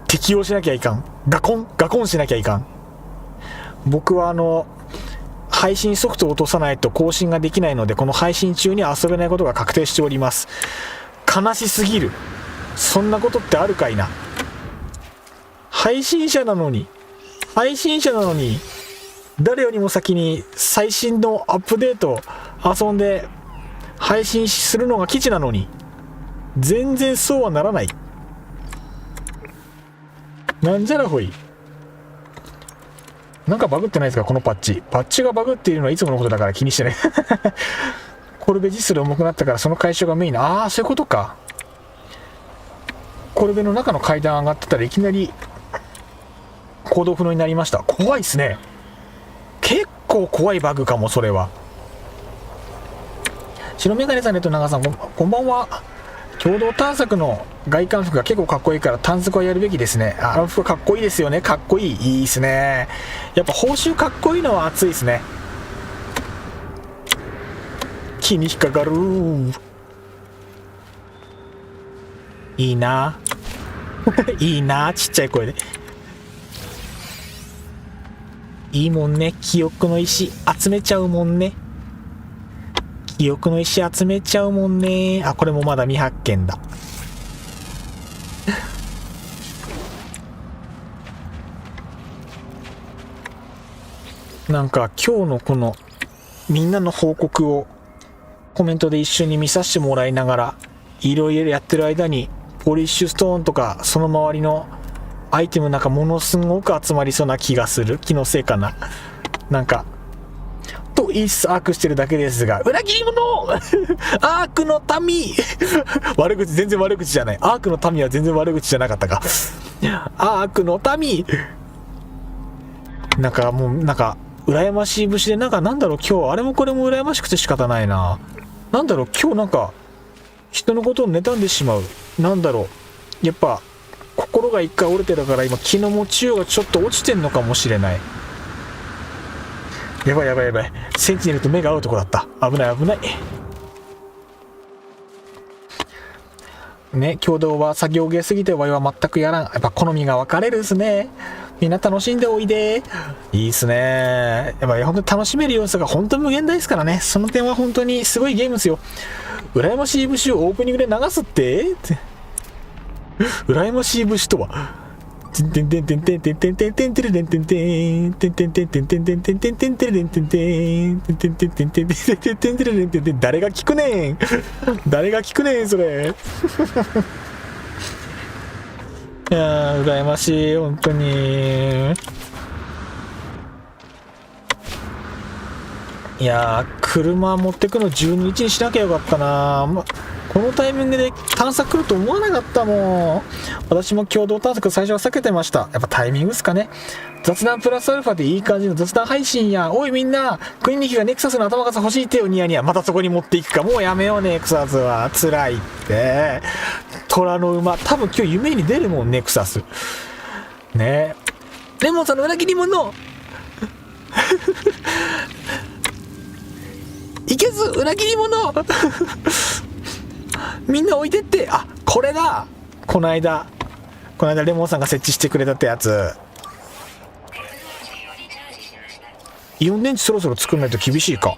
適応しなきゃいかん。ガコンしなきゃいかん。僕は配信ソフトを落とさないと更新ができないので、この配信中に遊べないことが確定しております。悲しすぎる。そんなことってあるかいな。配信者なのに誰よりも先に最新のアップデート遊んで配信するのが基地なのに全然そうはならない。なんじゃらほい。なんかバグってないですかこのパッチがバグっているのはいつものことだから気にしてねコルベ実数で重くなったからその解消がメインな。ああそういうことか。コルベの中の階段上がってたらいきなり行動不能になりました。怖いっすね。結構怖いバグかも。それは白メガネさん、ネット長さん、こんばんは。共同探索の外観服が結構かっこいいから探索はやるべきですね。あの服かっこいいですよね。かっこいい。いいですね。やっぱ報酬かっこいいのは熱いですね。気に引っかかる。いいないいな、ちっちゃい声で。いいもんね。記憶の石集めちゃうもんね。記憶の石集めちゃうもんね。あ、これもまだ未発見だ。なんか今日のこのみんなの報告をコメントで一緒に見させてもらいながらいろいろやってる間にポリッシュストーンとかその周りのアイテムなんかものすごく集まりそうな気がする。気のせいかな。なんかと言いつつアークしてるだけですが、裏切り者アークの民全然悪口じゃない。アークの民は全然悪口じゃなかったかアークの民なんかもうなんか羨ましい節でなんだろう今日あれもこれも羨ましくて仕方ないな。なんだろう今日なんか人のことを妬んでしまう。なんだろうやっぱ心が一回折れてたから今気の持ちようがちょっと落ちてんのかもしれない。やばい。センチネルと目が合うとこだった。危ないね。共同は作業芸すぎてワイは全くやらん。やっぱ好みが分かれるっすね。みんな楽しんでおいで。いいっすね。やっぱり本当に楽しめる要素が本当に無限大ですからね。その点は本当にすごいゲームですよ。羨ましい節をオープニングで流すって羨ましい節とは誰が聞くねんそれいやー羨ましい本当に。いやー車持ってくの12日にしなきゃよかったな。このタイミングで探索来ると思わなかったもん。私も共同探索最初は避けてました。やっぱタイミングっすかね。雑談プラスアルファでいい感じの雑談配信や。おいみんなクリニキがネクサスの頭傘欲しいってよ。ニヤニヤ。またそこに持っていくか。もうやめようネクサスは辛いって。虎の馬多分今日夢に出るもんネクサスね。レモンさんの裏切り者いけず裏切り者みんな置いてって。あ、これだ。この間レモンさんが設置してくれたってやつ。イオン電池そろそろ作んないと厳しいか。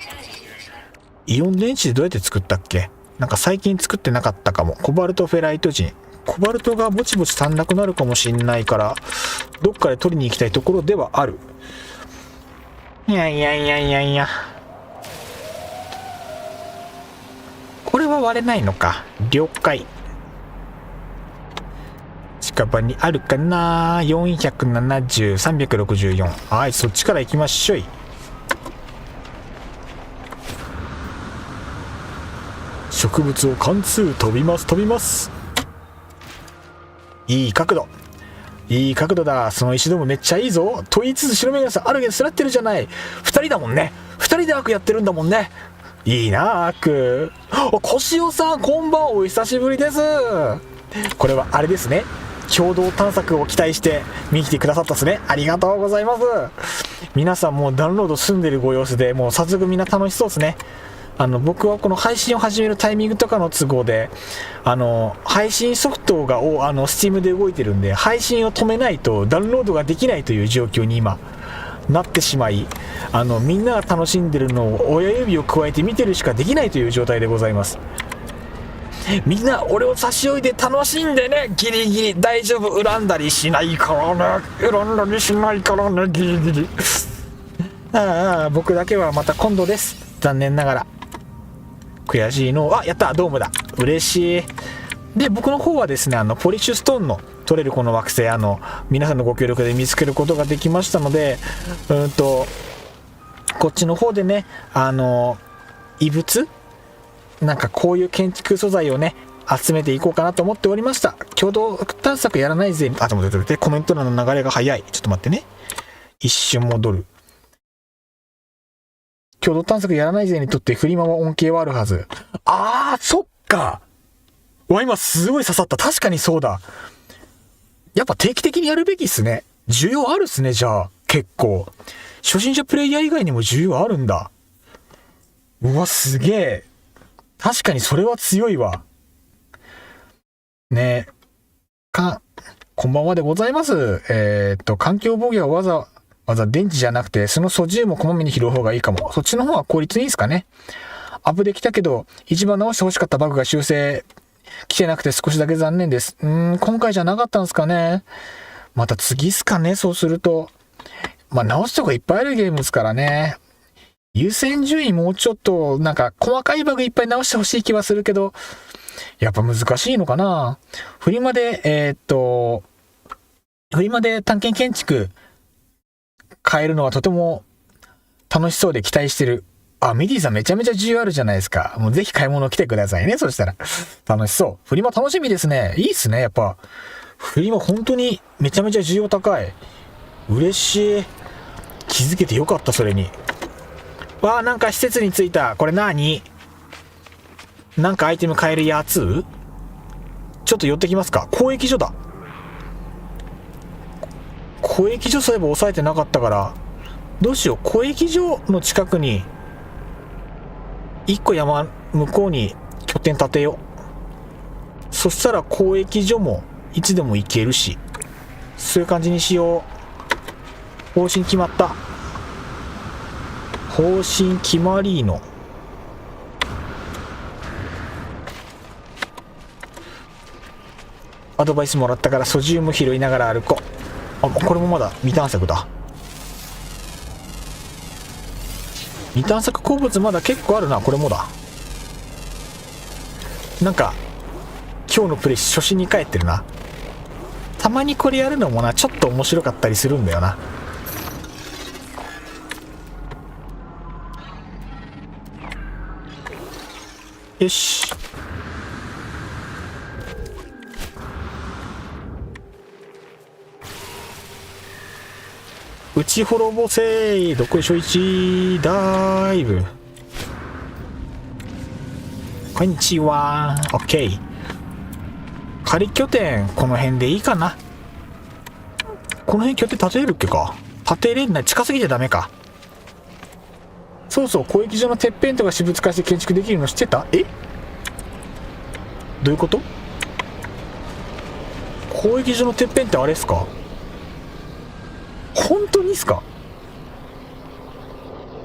イオン電池でどうやって作ったっけ。なんか最近作ってなかったかも。コバルトフェライト人。コバルトがぼちぼち足んなくなるかもしんないから、どっかで取りに行きたいところではある。いやいやいやいやいや。これは割れないのか。了解。近場にあるかな。470、364。はい、そっちから行きましょい。植物を貫通。飛びます飛びます。いい角度。いい角度だ。その石どもめっちゃいいぞ。と言いつつ白目がさあるけどすらってるじゃない。2人だもんね。2人でアークやってるんだもんね。いいなアーク。コシオさんこんばんお久しぶりです。これはあれですね、共同探索を期待して見に来てくださったっすね。ありがとうございます。皆さんもうダウンロード済んでるご様子で、もう早速みんな楽しそうですね。僕はこの配信を始めるタイミングとかの都合で配信ソフトがSteam で動いてるんで、配信を止めないとダウンロードができないという状況に今なってしまい、みんなが楽しんでるのを親指を加えて見てるしかできないという状態でございます。みんな俺を差し置いて楽しんでね。ギリギリ大丈夫。恨んだりしないからね。恨んだりしないからね。ギリギリああ、僕だけはまた今度です。残念ながら。悔しいの。あ、やった、ドームだ。嬉しい。で、僕の方はですね、ポリッシュストーンの取れるこの惑星、皆さんのご協力で見つけることができましたので、こっちの方でね、異物なんかこういう建築素材をね、集めていこうかなと思っておりました。共同探索やらないぜ。あ、でも待って、コメント欄の流れが早い。ちょっと待ってね。一瞬戻る。共同探索やらないぜにとってフリマは恩恵はあるはず。あー、そっか。今すごい刺さった。確かにそうだ。やっぱ定期的にやるべきっすね。需要あるっすね、じゃあ。結構。初心者プレイヤー以外にも需要あるんだ。うわ、すげえ。確かにそれは強いわ。ねえ。こんばんはでございます。環境防御はわざわざ電池じゃなくて、その素地もこまめに拾う方がいいかも。そっちの方が効率いいですかね。アップできたけど、一番直して欲しかったバグが修正来てなくて少しだけ残念です。今回じゃなかったんですかね。また次っすかね、そうすると。直すとこいっぱいあるゲームですからね。優先順位もうちょっと、なんか細かいバグいっぱい直してほしい気はするけど、やっぱ難しいのかな。フリマで探検建築変えるのはとても楽しそうで期待してる。あ、ミディさんめちゃめちゃ需要あるじゃないですか。もうぜひ買い物来てくださいね。そしたら。楽しそう。フリマ楽しみですね。いいっすね。やっぱ。フリマ本当にめちゃめちゃ需要高い。嬉しい。気づけてよかった、それに。わあ、なんか施設に着いた。これ何？なんかアイテム買えるやつ？ちょっと寄ってきますか。交易所だ。交易所そういえば押さえてなかったから、どうしよう。交易所の近くに、一個山向こうに拠点建てよう。そしたら交易所もいつでも行けるし、そういう感じにしよう。方針決まった。方針決まりの。アドバイスもらったから素地も拾いながら歩こう。あ、これもまだ未探索だ。未探索鉱物まだ結構あるな。これもだ。なんか今日のプレイ初心に帰ってるな。たまにこれやるのもな、ちょっと面白かったりするんだよな。よし。打ち滅ぼせ。どこでしょ1ダイブ。こんにちは。オッケー。仮拠点この辺でいいかな。この辺拠点建てれるっけか。建てれんない。近すぎてダメか。そうそう、交易所のてっぺんとか私物化して建築できるの知ってた？え？どういうこと？交易所のてっぺんってあれっすか？本当にっすか？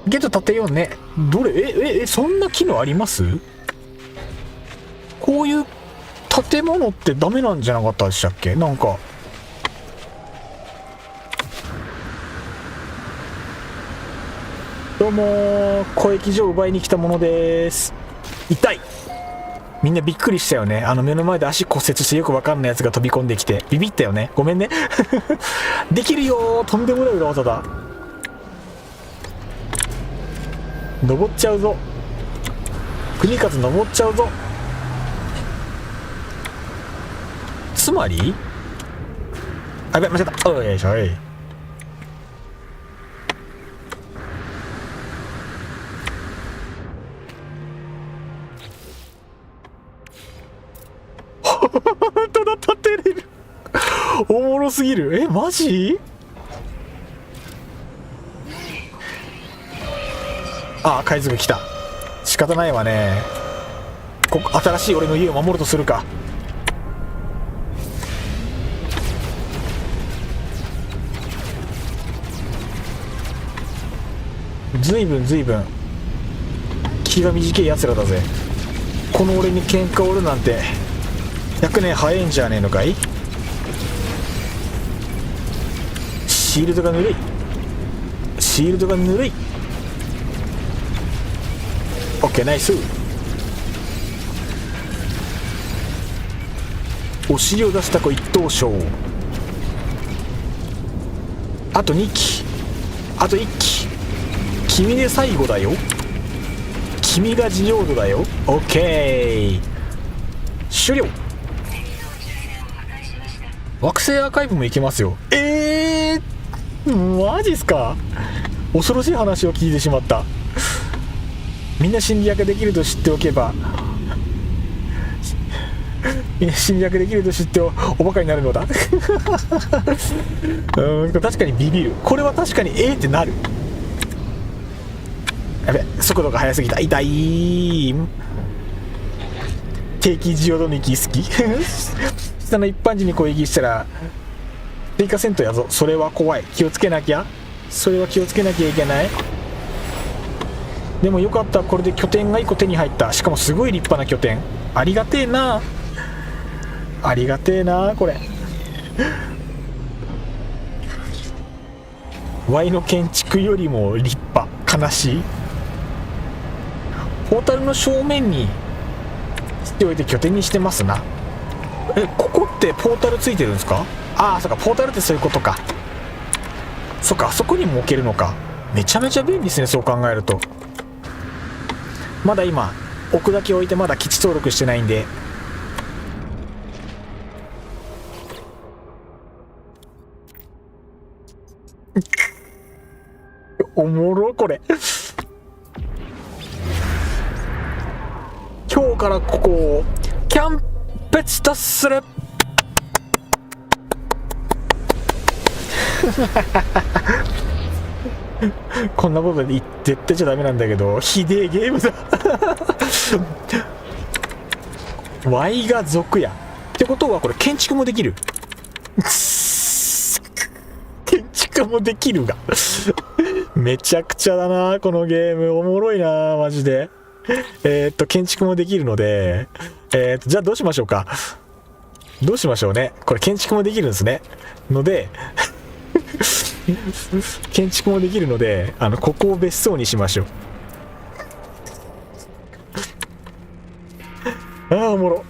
ゲット建てようね。どれ？そんな機能あります？こういう建物ってダメなんじゃなかったでしたっけ？なんかどうもー、小液所を奪いに来たものです。痛い。みんなびっくりしたよね。目の前で足骨折してよくわかんないやつが飛び込んできてビビったよね。ごめんねできるよー、とんでもない裏技だ。登っちゃうぞ、国勝登っちゃうぞ。つまりあ、やべ、間違った。おいしょい。本当だ、立てれるおもろすぎる。え、マジ？あ、海賊来た。仕方ないわね。新しい俺の家を守るとするか。ずいぶん気が短いやつらだぜ。この俺に喧嘩を売るなんて100年早いんじゃねえのかい。シールドがぬるい、シールドがぬるい。オッケー、ナイス。お尻を出した子一等賞。あと2機、あと1機。君で最後だよ、君がジオードだよ。オッケー、終了。惑星アーカイブも行けますよ。マジっすか。恐ろしい話を聞いてしまった。みんな侵略できると知っておけばみんな侵略できると知っておバカになるのだ確かにビビる。これは確かにってなる。やべ、速度が速すぎた。痛い。敵ジオドミキ好き下の一般人に攻撃したら追加戦闘やぞ。それは怖い。気をつけなきゃ。それは気をつけなきゃいけない。でもよかった、これで拠点が1個手に入った。しかもすごい立派な拠点。ありがてえな、ありがてえなこれY の建築よりも立派。悲しい。ポータルの正面にしておいて拠点にしてますな。ここってポータルついてるんですか？ああ、そっか、ポータルってそういうことか。そっか、あそこにも置けるのか。めちゃめちゃ便利ですね、そう考えると。まだ今置くだけ置いてまだ基地登録してないんで。おもろこれ今日からここをキャンペチとするこんなことで言ってちゃダメなんだけど、ひでえゲームだY が族やってことはこれ建築もできる建築もできるがめちゃくちゃだなこのゲーム。おもろいなマジで。建築もできるので、じゃあどうしましょうか。どうしましょうね。これ建築もできるんですね。ので建築もできるので、ここを別荘にしましょう。ああ、おもろ。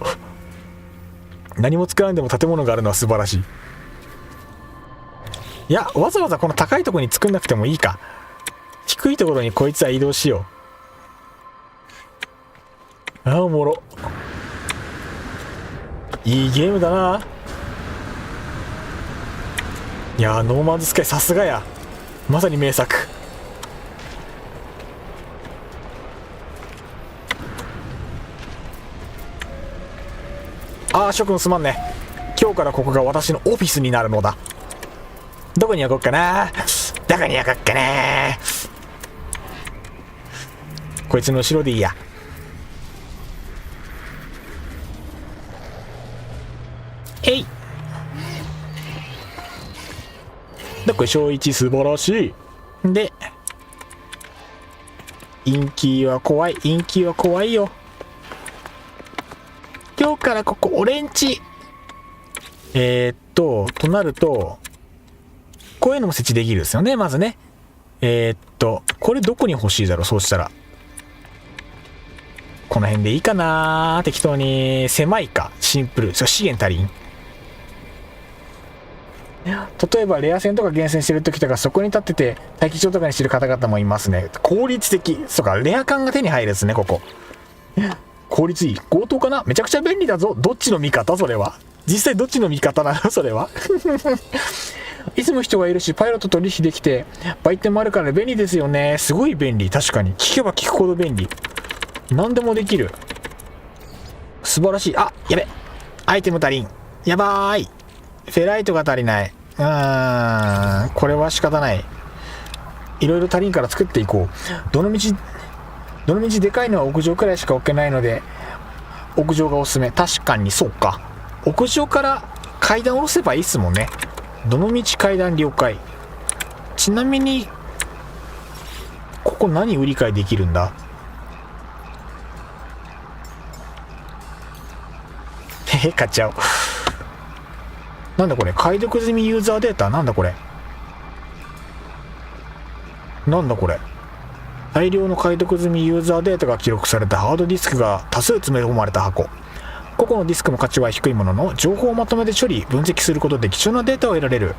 何も作らんでも建物があるのは素晴らしい。いや、わざわざこの高いところに作んなくてもいいか。低いところにこいつは移動しよう。ああ、おもろ。いいゲームだな。いやー、ノーマンズスカイさすがや。まさに名作。ああ、諸君すまんね。今日からここが私のオフィスになるのだ。どこに置こうかな。どこに置こうかな。こいつの後ろでいいや。えい。どこ小一素晴らしい。で、インキーは怖い。インキーは怖いよ。了からここ俺んちとなるとこういうのも設置できるですよねまずね。これどこに欲しいだろう。そうしたらこの辺でいいかな。適当に狭いかシンプル。資源足りん。例えばレア戦とか厳選してる時とかそこに立ってて待機場とかにしてる方々もいますね。効率的。そうか、レア感が手に入るですねここ。効率いい。強盗かな。めちゃくちゃ便利だぞ。どっちの味方それは。実際どっちの味方なのそれは。いつも人がいるしパイロットと取引できて売店もあるから便利ですよね。すごい便利。確かに聞けば聞くほど便利。何でもできる。素晴らしい。あ、やべ、アイテム足りん。やばーい。フェライトが足りない。これは仕方ない。いろいろ足りんから作っていこう。どの道でかいのは屋上くらいしか置けないので屋上がおすすめ。確かにそうか。屋上から階段下ろせばいいっすもんね。どの道階段了解。ちなみにここ何売り買いできるんだ。買っちゃおう。なんだこれ。解読済みユーザーデータ。なんだこれ。なんだこれ。大量の解読済みユーザーデータが記録されたハードディスクが多数詰め込まれた箱。個々のディスクの価値は低いものの情報をまとめて処理分析することで貴重なデータを得られる。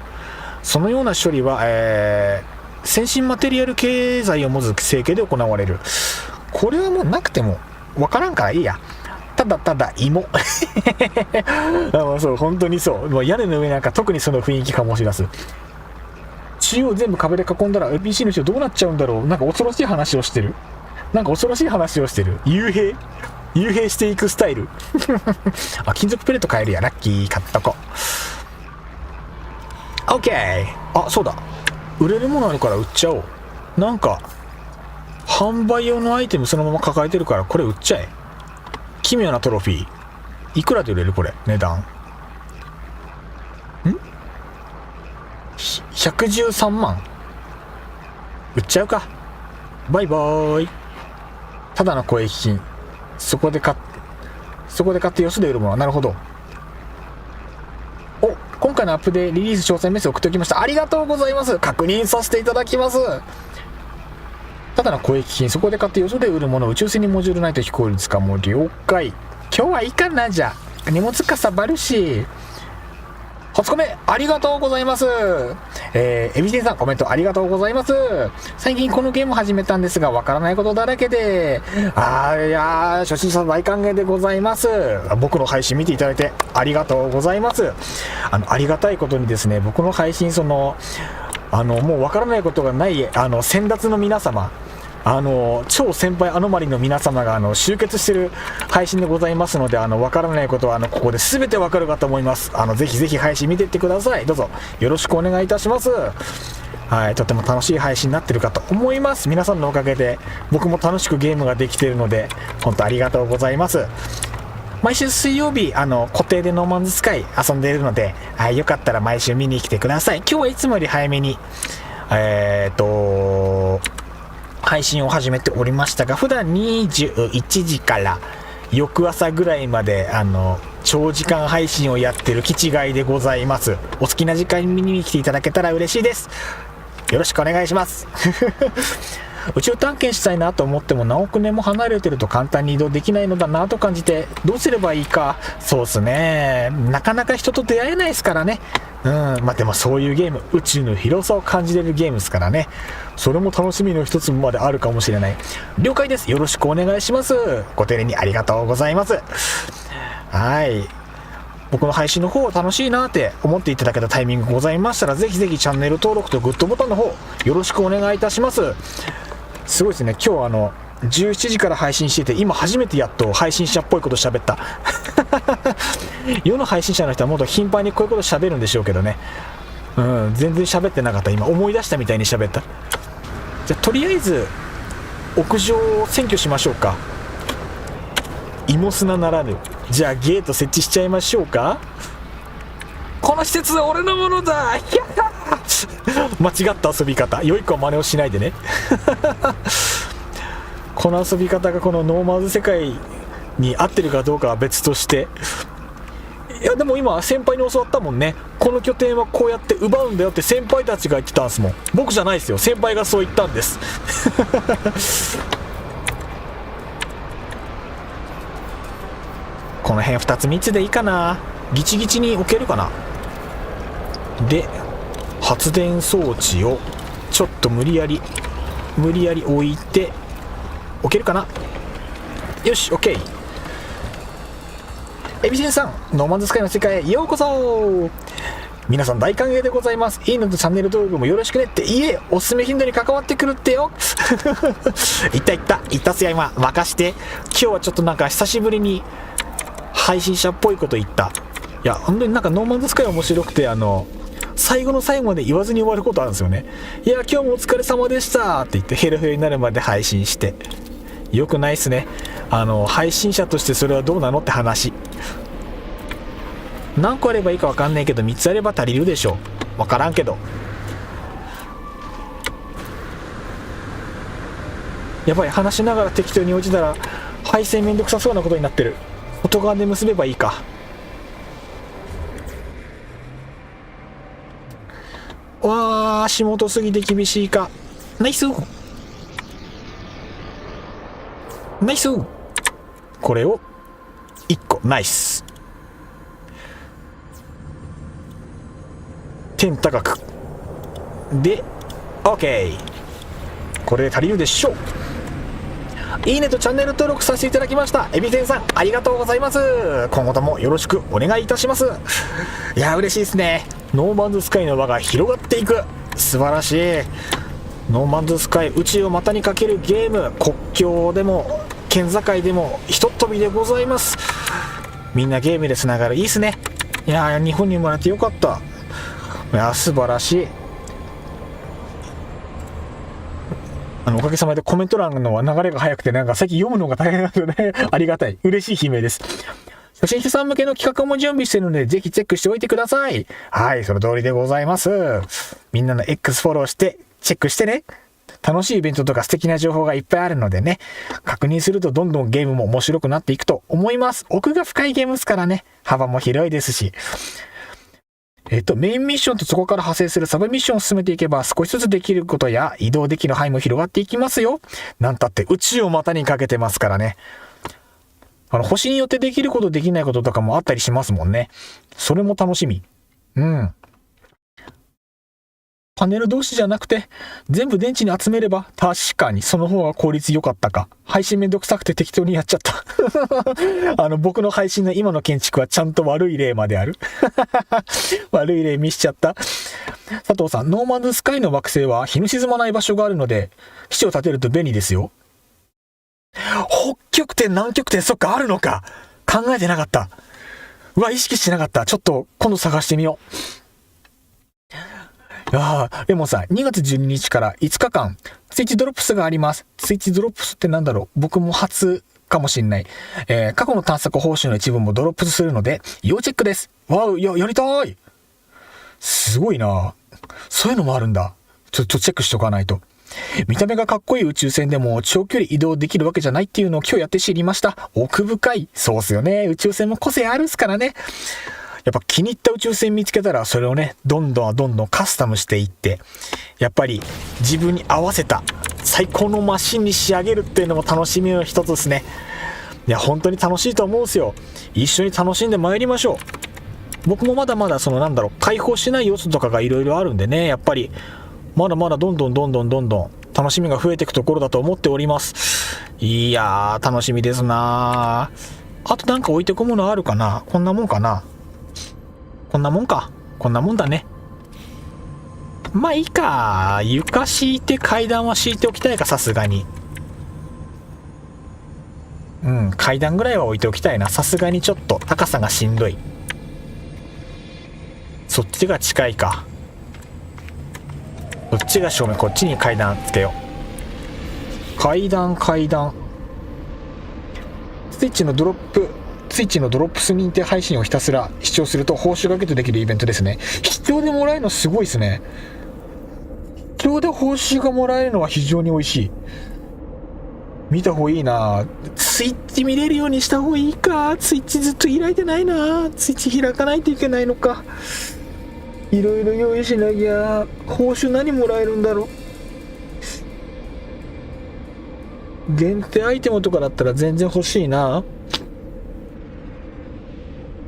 そのような処理は、先進マテリアル経済を持つ成形で行われる。これはもうなくてもわからんからいいや。ただただ芋。そう本当にそう。もう屋根の上なんか特にその雰囲気醸し出す。中央全部壁で囲んだら NPC の人どうなっちゃうんだろう。なんか恐ろしい話をしてる。幽閉していくスタイル。あ、金属プレート買えるや。ラッキー。買っとこう。 OK。 あ、そうだ、売れるものあるから売っちゃおう。なんか販売用のアイテムそのまま抱えてるからこれ売っちゃえ。奇妙なトロフィー。いくらで売れるこれ。値段113万。売っちゃうか。バイバーイ。ただの交易品。そこで買ってよそで売るもの。なるほど。お、今回のアップでリリース詳細メッセージ送っておきました。ありがとうございます。確認させていただきます。ただの交易品。そこで買ってよそで売るもの。宇宙船にモジュールないと非効率かも。了解。今日はいいかな。じゃあ荷物かさばるし。初コメありがとうございます。エビデンさんコメントありがとうございます。最近このゲーム始めたんですがわからないことだらけで、いや初心者大歓迎でございます。僕の配信見ていただいてありがとうございます。ありがたいことにですね、僕の配信もうわからないことがない先達の皆様、超先輩アノマリの皆様が集結してる配信でございますので、わからないことはここで全てわかるかと思います。ぜひぜひ配信見ていってください。どうぞよろしくお願いいたします。はい、とても楽しい配信になってるかと思います。皆さんのおかげで僕も楽しくゲームができているので本当ありがとうございます。毎週水曜日固定でノーマンズスカイ遊んでいるので、よかったら毎週見に来てください。今日はいつもより早めに配信を始めておりましたが、普段21時から翌朝ぐらいまで長時間配信をやってる気違いでございます。お好きな時間に見に来ていただけたら嬉しいです。よろしくお願いします。宇宙探検したいなと思っても何億年も離れてると簡単に移動できないのだなと感じて、どうすればいいか。そうっすね、なかなか人と出会えないですからね。でもそういうゲーム、宇宙の広さを感じれるゲームですからね。それも楽しみの一つまであるかもしれない。了解です。よろしくお願いします。ご丁寧にありがとうございます。はい、僕の配信の方楽しいなって思っていただけたタイミングございましたら、ぜひぜひチャンネル登録とグッドボタンの方よろしくお願いいたします。すごいですね、今日17時から配信してて、今初めてやっと配信者っぽいこと喋った世の配信者の人はもっと頻繁にこういうこと喋るんでしょうけどね。全然喋ってなかった。今思い出したみたいに喋った。じゃあとりあえず屋上を占拠しましょうか。芋砂ならぬ。じゃあゲート設置しちゃいましょうか。この施設は俺のものだ。間違った遊び方。良い子は真似をしないでね。この遊び方がこのノーマーズ世界に合ってるかどうかは別として、いやでも今先輩に教わったもんね。この拠点はこうやって奪うんだよって先輩たちが言ってたんですもん。僕じゃないですよ、先輩がそう言ったんですこの辺2つ3つでいいかな。ギチギチに置けるかな。で発電装置をちょっと無理やり置いて置けるかな。よし OK。 エビセンさん、ノーマンズスカイの世界へようこそ。皆さん大歓迎でございます。いいのとチャンネル登録もよろしくねって。いえ、おすすめ頻度に関わってくるってよいったっすよ。今任して。今日はちょっとなんか久しぶりに配信者っぽいこと言った。いや本当になんかノーマンズスカイ面白くて、最後の最後まで言わずに終わることあるんですよね。いや今日もお疲れ様でしたって言ってヘロヘロになるまで配信して、よくないっすね。配信者としてそれはどうなのって話。何個あればいいか分かんないけど3つあれば足りるでしょ。分からんけど、やばい、話しながら適当に落ちたら配線めんどくさそうなことになってる。外側で結べばいいか。わー、足元すぎて厳しいか。ナイスナイス。これを1個ナイス。点高くで OK。 これで足りるでしょう。いいねとチャンネル登録させていただきましたエビセンさん、ありがとうございます。今後ともよろしくお願いいたします。いや嬉しいですね。ノーマンズスカイの輪が広がっていく。素晴らしい。ノーマンズスカイ、宇宙を股にかけるゲーム、国境でも県境でもひとっ飛びでございます。みんなゲームでつながる。いいっすね。いや日本に生まれてよかった。いや素晴らしい。おかげさまでコメント欄の流れが早くて、なんか最近読むのが大変なのでありがたい、嬉しい悲鳴です。初心者さん向けの企画も準備しているので、ぜひチェックしておいてください。はい、その通りでございます。みんなの X フォローしてチェックしてね。楽しいイベントとか素敵な情報がいっぱいあるのでね、確認するとどんどんゲームも面白くなっていくと思います。奥が深いゲームですからね、幅も広いですし。メインミッションとそこから派生するサブミッションを進めていけば、少しずつできることや移動できる範囲も広がっていきますよ。なんたって宇宙を股にかけてますからね。星によってできることできないこととかもあったりしますもんね。それも楽しみ。パネル同士じゃなくて全部電池に集めれば、確かにその方が効率良かったか。配信めんどくさくて適当にやっちゃった僕の配信の今の建築はちゃんと悪い例まである悪い例見しちゃった。佐藤さん、ノーマンズスカイの惑星は日の沈まない場所があるので基地を建てると便利ですよ。北極点南極点、そっか、あるのか。考えてなかった。うわ、意識してなかった。ちょっと今度探してみよう。レモンさん、2月12日から5日間スイッチドロップスがあります。スイッチドロップスってなんだろう。僕も初かもしんない。過去の探索報酬の一部もドロップスするので要チェックです。わう、やりたい。すごいな。そういうのもあるんだ。ちょっとチェックしとかないと。見た目がかっこいい宇宙船でも長距離移動できるわけじゃないっていうのを今日やって知りました。奥深い。そうっすよね。宇宙船も個性あるっすからね。やっぱ気に入った宇宙船見つけたら、それをね、どんどんカスタムしていって、やっぱり自分に合わせた最高のマシンに仕上げるっていうのも楽しみの一つですね。いや本当に楽しいと思うんですよ。一緒に楽しんでまいりましょう。僕もまだまだ解放しない要素とかがいろいろあるんでね、やっぱりまだまだどんどん楽しみが増えていくところだと思っております。いやー楽しみですな。あとなんか置いてくものあるかな。こんなもんかな。こんなもんか。こんなもんだね。まあいいか。床敷いて階段は敷いておきたいか、さすがに。階段ぐらいは置いておきたいな。さすがにちょっと高さがしんどい。そっちが近いか。こっちが正面、こっちに階段つけよう。階段。スイッチのドロップス認定配信をひたすら視聴すると報酬がゲットできるイベントですね。視聴でもらえるのすごいですね。視聴で報酬がもらえるのは非常に美味しい。見た方がいいな。スイッチ見れるようにした方がいいか。スイッチずっと開いてないな。スイッチ開かないといけないのか。いろいろ用意しなきゃ。報酬何もらえるんだろう。限定アイテムとかだったら全然欲しいな。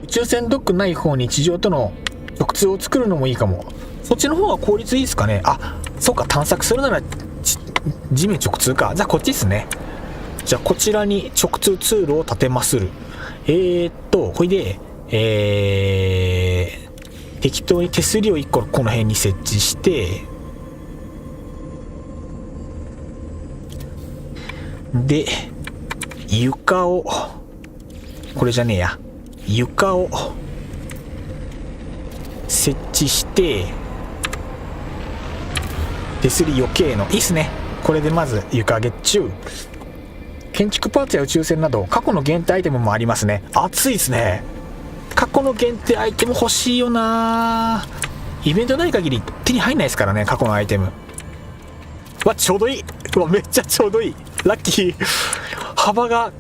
宇宙船ドックない方に地上との直通を作るのもいいかも。そっちの方が効率いいですかね。あ、そうか、探索するなら地面直通か。じゃあこっちですね。じゃあこちらに直通通路を立てまする。ほいで、適当に手すりを1個この辺に設置して、で、床を、これじゃねえや。床を設置して、手すり余計の、いいっすね。これでまず床月中。建築パーツや宇宙船など過去の限定アイテムもありますね。熱いですね。過去の限定アイテム欲しいよな。イベントない限り手に入んないですからね、過去のアイテム。わ、ちょうどいい。うわ、めっちゃちょうどいい。ラッキー。幅が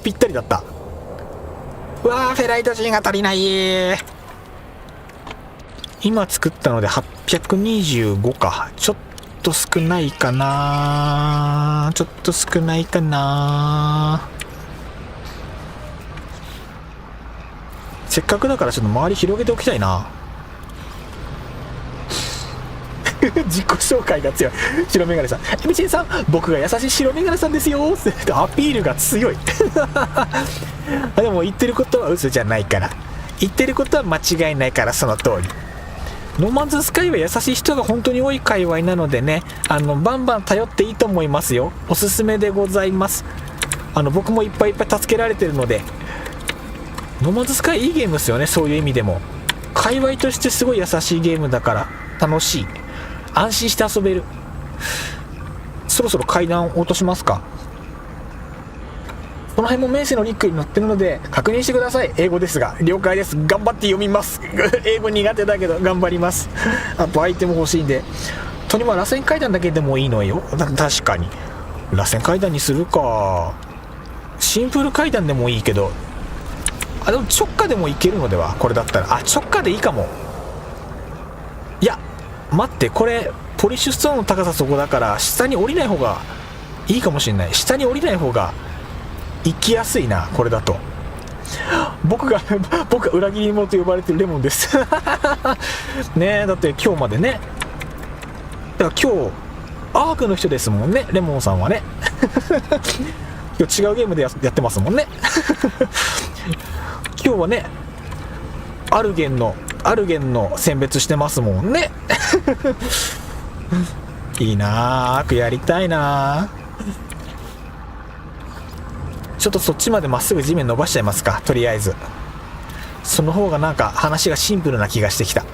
ぴったりだった。うわー、フェライト G が足りない。今作ったので825か。ちょっと少ないかな。ちょっと少ないかな。せっかくだからちょっと周り広げておきたいな。自己紹介が強い。白メガネさん、エミチンさん、僕が優しい白メガネさんですよ。アピールが強い。でも言ってることは嘘じゃないから。言ってることは間違いないから、その通り。ノーマンズスカイは優しい人が本当に多い界隈なのでね、バンバン頼っていいと思いますよ。おすすめでございます。僕もいっぱいいっぱい助けられてるので。ノーマンズスカイいいゲームですよね、そういう意味でも。界隈としてすごい優しいゲームだから楽しい。安心して遊べる。そろそろ階段を落としますか。この辺も名詞のリックに載ってるので確認してください。英語ですが。了解です。頑張って読みます。英語苦手だけど頑張ります。あとアイテム欲しいんで。とにも螺旋階段だけでもいいのよ。確かに螺旋階段にするか。シンプル階段でもいいけど、でも直下でもいけるのでは。これだったら直下でいいかも。いや待って、これポリッシュストーンの高さそこだから下に降りない方がいいかもしれない。下に降りない方が行きやすいな、これだと。僕が裏切り者と呼ばれてるレモンです。ねえ、だって今日までね。だから今日アークの人ですもんね、レモンさんはね。今日違うゲームでやってますもんね。今日はね、アルゲンの選別してますもんね。いいなあ、アークやりたいなあ。ちょっとそっちまでまっすぐ地面伸ばしちゃいますか、とりあえず。その方がなんか話がシンプルな気がしてきた。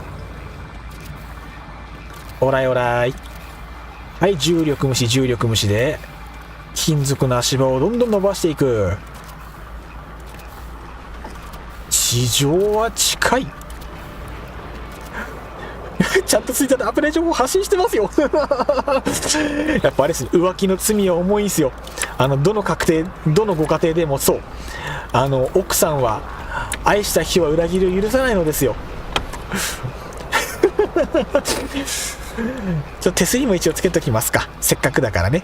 オライオライ。はい、重力無視で金属の足場をどんどん伸ばしていく。地上は近い。ちゃんとツイッターでアプデ情報発信してますよ。やっぱあれですね、浮気の罪は重いんすよ。どのご家庭でもそう。奥さんは愛した日は裏切りを許さないのですよ。手すりも一応つけときますか、せっかくだからね。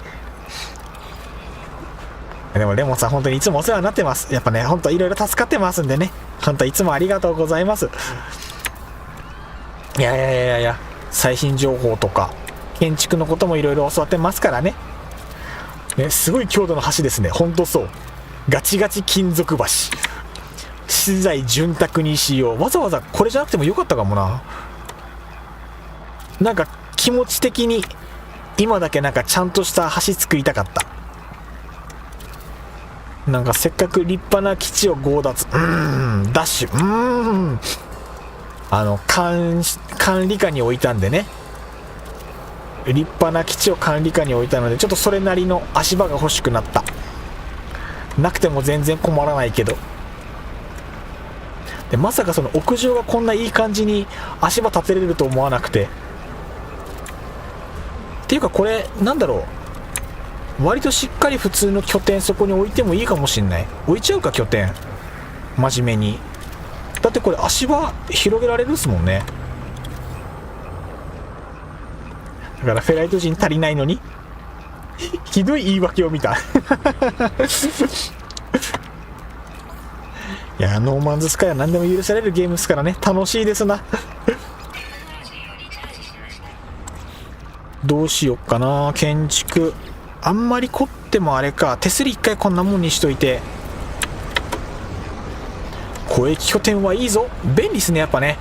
でもレモンさん本当にいつもお世話になってます。やっぱね、本当いろいろ助かってますんでね、本当いつもありがとうございます。いや最新情報とか建築のこともいろいろ教わってますからね。すごい強度の橋ですね。ほんとそう。ガチガチ金属橋。資材潤沢にしよう。わざわざこれじゃなくてもよかったかもな。なんか気持ち的に今だけなんかちゃんとした橋作りたかった。なんかせっかく立派な基地を強奪。ダッシュ。管理下に置いたんでね。立派な基地を管理下に置いたので、ちょっとそれなりの足場が欲しくなった。なくても全然困らないけど。でまさかその屋上がこんないい感じに足場立てれると思わなくて。っていうかこれなんだろう、割としっかり普通の拠点そこに置いてもいいかもしんない。置いちゃうか拠点、真面目に。だってこれ足場広げられるっすもんね。だからフェライト人足りないのにひどい言い訳を見たいや、ノーマンズスカイは何でも許されるゲームですからね。楽しいですなどうしよっかな。建築あんまり凝ってもあれか。手すり一回こんなもんにしといて。交易拠点はいいぞ。便利っすね、やっぱね。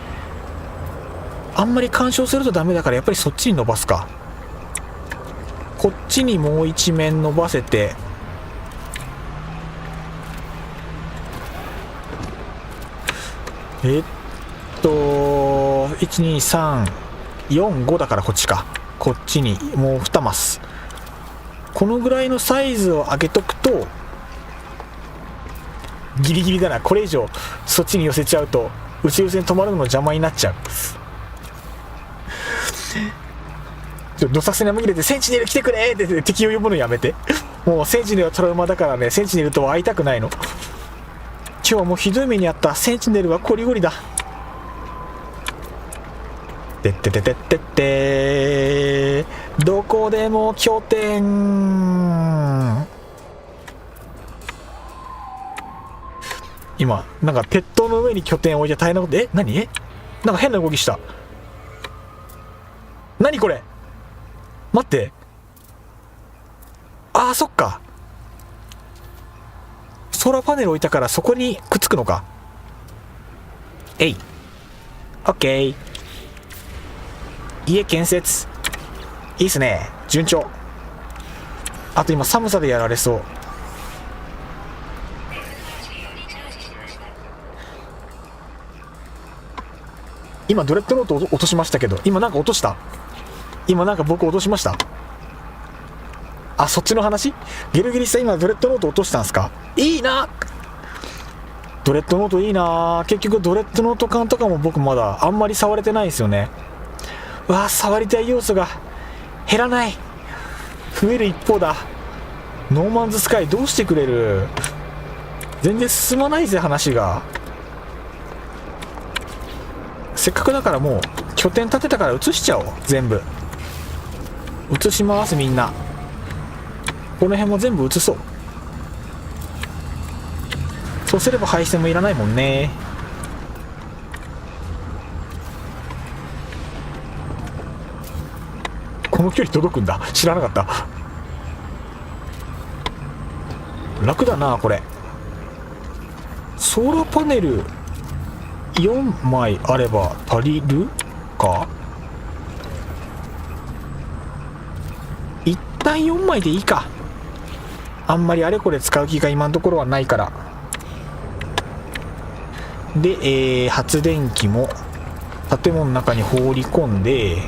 あんまり干渉するとダメだから、やっぱりそっちに伸ばすか。こっちにもう一面伸ばせて、12345だからこっちか。こっちにもう2マス。このぐらいのサイズを上げとくとギリギリだな。これ以上そっちに寄せちゃうと宇宙船止まるのの邪魔になっちゃう。どさくさに紛れてセンチネル来てくれって敵を呼ぶのやめて。もうセンチネルはトラウマだからね。センチネルとは会いたくないの。今日はもうひどい目にあった。センチネルはコリゴリだ。てってててってってどこでも拠点。今なんか鉄塔の上に拠点を置いて大変なこと。何？なんか変な動きした。何これ。待って。あー、そっか。ソーラーパネル置いたからそこにくっつくのか。えい。オッケー。家建設。いいっすね。順調。あと今寒さでやられそう。今ドレッドノート落としましたけど、今なんか落とした。今なんか僕落としました。あ、そっちの話。ゲルギリさん今ドレッドノート落としたんすか。いいな。ドレッドノートいいな。結局ドレッドノート缶とかも僕まだあんまり触れてないんですよね。わあ、触りたい要素が減らない。増える一方だ。ノーマンズスカイどうしてくれる。全然進まないぜ話が。せっかくだからもう拠点建てたから移しちゃおう。全部移します。みんなこの辺も全部移そう。そうすれば配線もいらないもんね。この距離届くんだ。知らなかった。楽だなこれ。ソーラーパネル4枚あれば足りるか。一旦4枚でいいか。あんまりあれこれ使う気が今のところはないから。で、発電機も建物の中に放り込んで、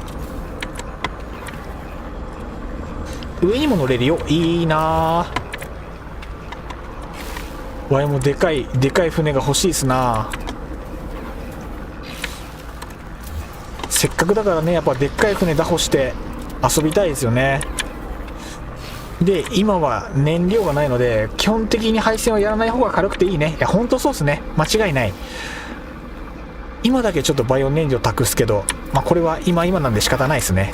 上にも乗れるよ。いいなぁ。わいもでかい船が欲しいっすな。せっかくだからね、やっぱでっかい船だほして遊びたいですよね。で今は燃料がないので基本的に配線はやらない方が軽くていいね。いやほんとそうっすね。間違いない。今だけちょっとバイオ燃料託すけど、まあこれは今なんで仕方ないですね。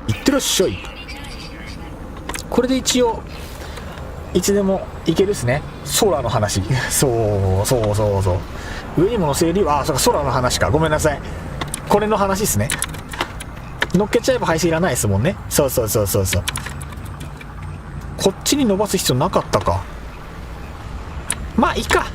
いってらっしゃい。これで一応いつでもいけるっすね。ソーラーの話そう上にも乗せるよ。あ、そうか、ソーラーの話か。ごめんなさい。これの話っすね。乗っけちゃえば排水いらないですもんね。そうこっちに伸ばす必要なかったか。まあいいか。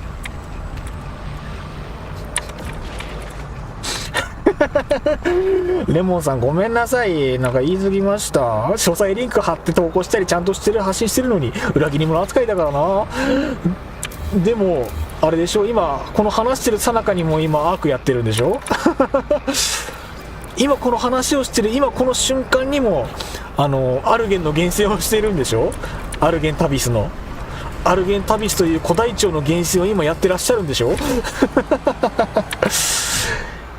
レモンさんごめんなさい。なんか言い過ぎました。詳細リンク貼って投稿したりちゃんとしてる発信してるのに裏切り者扱いだからな。でもあれでしょ、今この話してる最中にも今アークやってるんでしょ今この話をしてる今この瞬間にもアルゲンの厳選をしてるんでしょ。アルゲンタビスという古代長の厳選を今やってらっしゃるんでしょ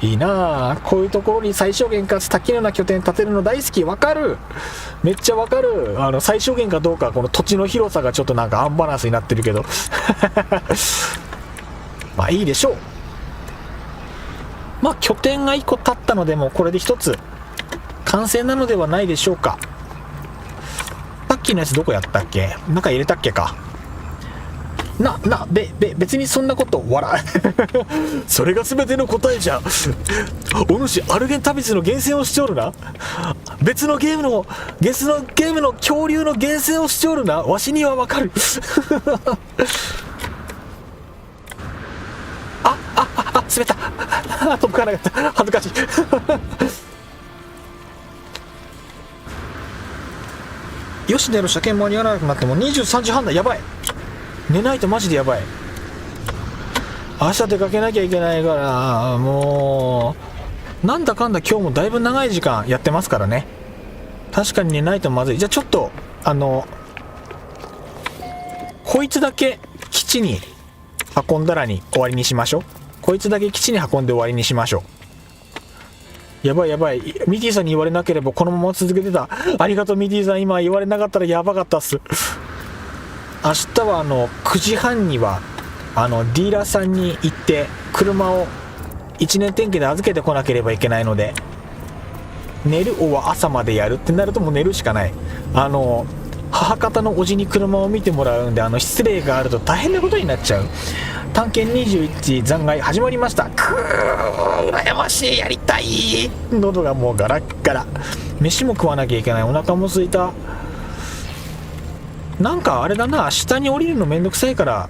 いいなあ、こういうところに最小限かつ多機能な拠点建てるの大好き。わかる、めっちゃわかる。最小限かどうか、この土地の広さがちょっとなんかアンバランスになってるけどまあいいでしょう。まあ拠点が1個建ったので、もうこれで1つ完成なのではないでしょうか。さっきのやつどこやったっけ、なんか入れたっけか。別にそんなこと笑それが全ての答えじゃ。お主アルゲンタビスの厳選をしておるな。別のゲームの恐竜の厳選をしておるな。わしにはわかる滑った飛ぶかなかった、恥ずかしいよし寝ろ、車検間に合わなくなっても23時半だ。やばい、寝ないとマジでやばい。明日出かけなきゃいけないから、もうなんだかんだ今日もだいぶ長い時間やってますからね。確かに寝ないとまずい。じゃあちょっとこいつだけ基地に運んだらに終わりにしましょう。こいつだけ基地に運んで終わりにしましょう。やばいやばい、ミディさんに言われなければこのまま続けてた。ありがとうミディさん、今言われなかったらやばかったっす。明日は9時半にはディーラーさんに行って車を1年点検で預けてこなければいけないので、寝るをは朝までやるってなるともう寝るしかない。母方のおじに車を見てもらうんで、失礼があると大変なことになっちゃう。探検21残骸始まりました。羨ましい、やりたい。喉がもうガラッガラ、飯も食わなきゃいけない、お腹も空いた。なんかあれだな、下に降りるのめんどくさいから、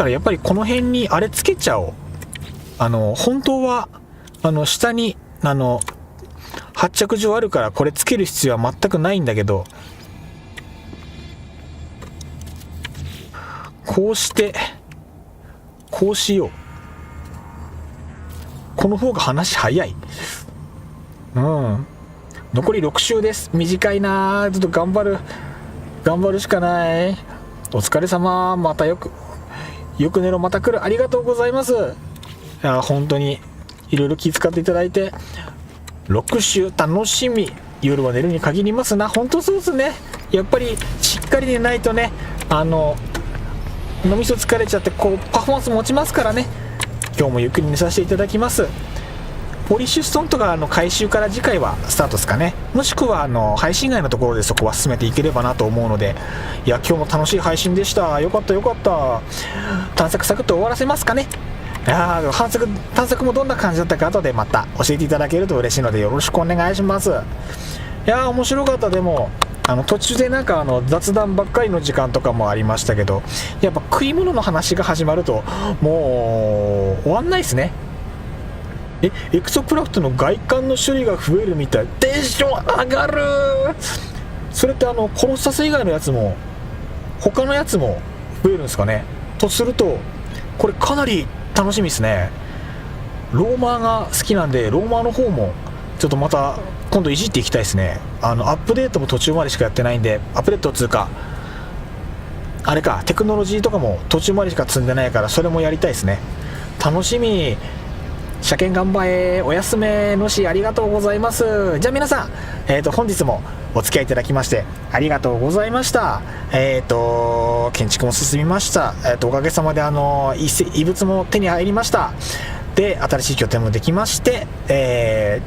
やっぱりこの辺にあれつけちゃおう。本当は下に発着場あるからこれつける必要は全くないんだけど、こうしよう。この方が話早い。残り6周です。短いな、ちょっと頑張るしかない。お疲れ様。またよく寝ろ、また来る。ありがとうございます。いや本当にいろいろ気遣っていただいて。6週楽しみ。夜は寝るに限りますな。本当そうですね。やっぱりしっかり寝ないとね、脳みそ疲れちゃってこうパフォーマンス持ちますからね。今日もゆっくり寝させていただきます。ポリッシュストーンとか回収から次回はスタートですかね。もしくは配信外のところでそこは進めていければなと思うので、いや今日も楽しい配信でした。よかった。探索サクッと終わらせますかね。探索もどんな感じだったか後でまた教えていただけると嬉しいのでよろしくお願いします。いや面白かった。でも途中でなんか雑談ばっかりの時間とかもありましたけど、やっぱ食い物の話が始まるともう終わんないですね。エクソクラフトの外観の種類が増えるみたい。テンション上がる。それってコロッサス以外のやつも他のやつも増えるんですかね。とするとこれかなり楽しみですね。ローマーが好きなんで、ローマーの方もちょっとまた今度いじっていきたいですね。アップデートも途中までしかやってないんで、アップデートつうかあれか、テクノロジーとかも途中までしか積んでないから、それもやりたいですね。楽しみ。車検頑張れ。おやすめのしありがとうございます。じゃあ皆さん、本日もお付き合いいただきましてありがとうございました。建築も進みました。おかげさまで遺物も手に入りました。で新しい拠点もできまして、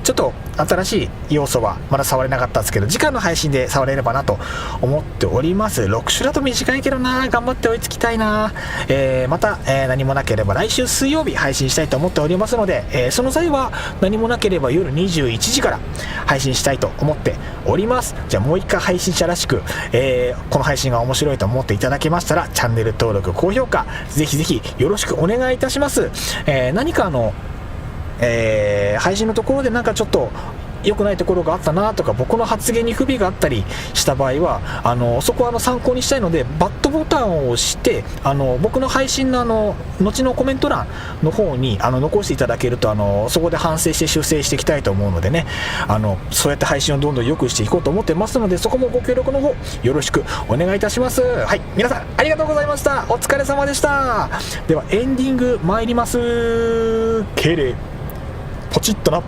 ちょっと新しい要素はまだ触れなかったんですけど、次回の配信で触れればなと思っております。6週だと短いけどな、頑張って追いつきたいな。また、何もなければ来週水曜日配信したいと思っておりますので、その際は何もなければ夜21時から配信したいと思っております。じゃあもう一回配信者らしく、この配信が面白いと思っていただけましたらチャンネル登録高評価ぜひぜひよろしくお願いいたします。何か配信のところでなんかちょっと良くないところがあったなとか、僕の発言に不備があったりした場合はそこは参考にしたいので、バッドボタンを押して僕の配信の後のコメント欄の方に残していただけるとそこで反省して修正していきたいと思うのでね、そうやって配信をどんどん良くしていこうと思ってますので、そこもご協力の方よろしくお願いいたします。はい、皆さんありがとうございました。お疲れ様でした。ではエンディング参ります。敬礼ポチッとな。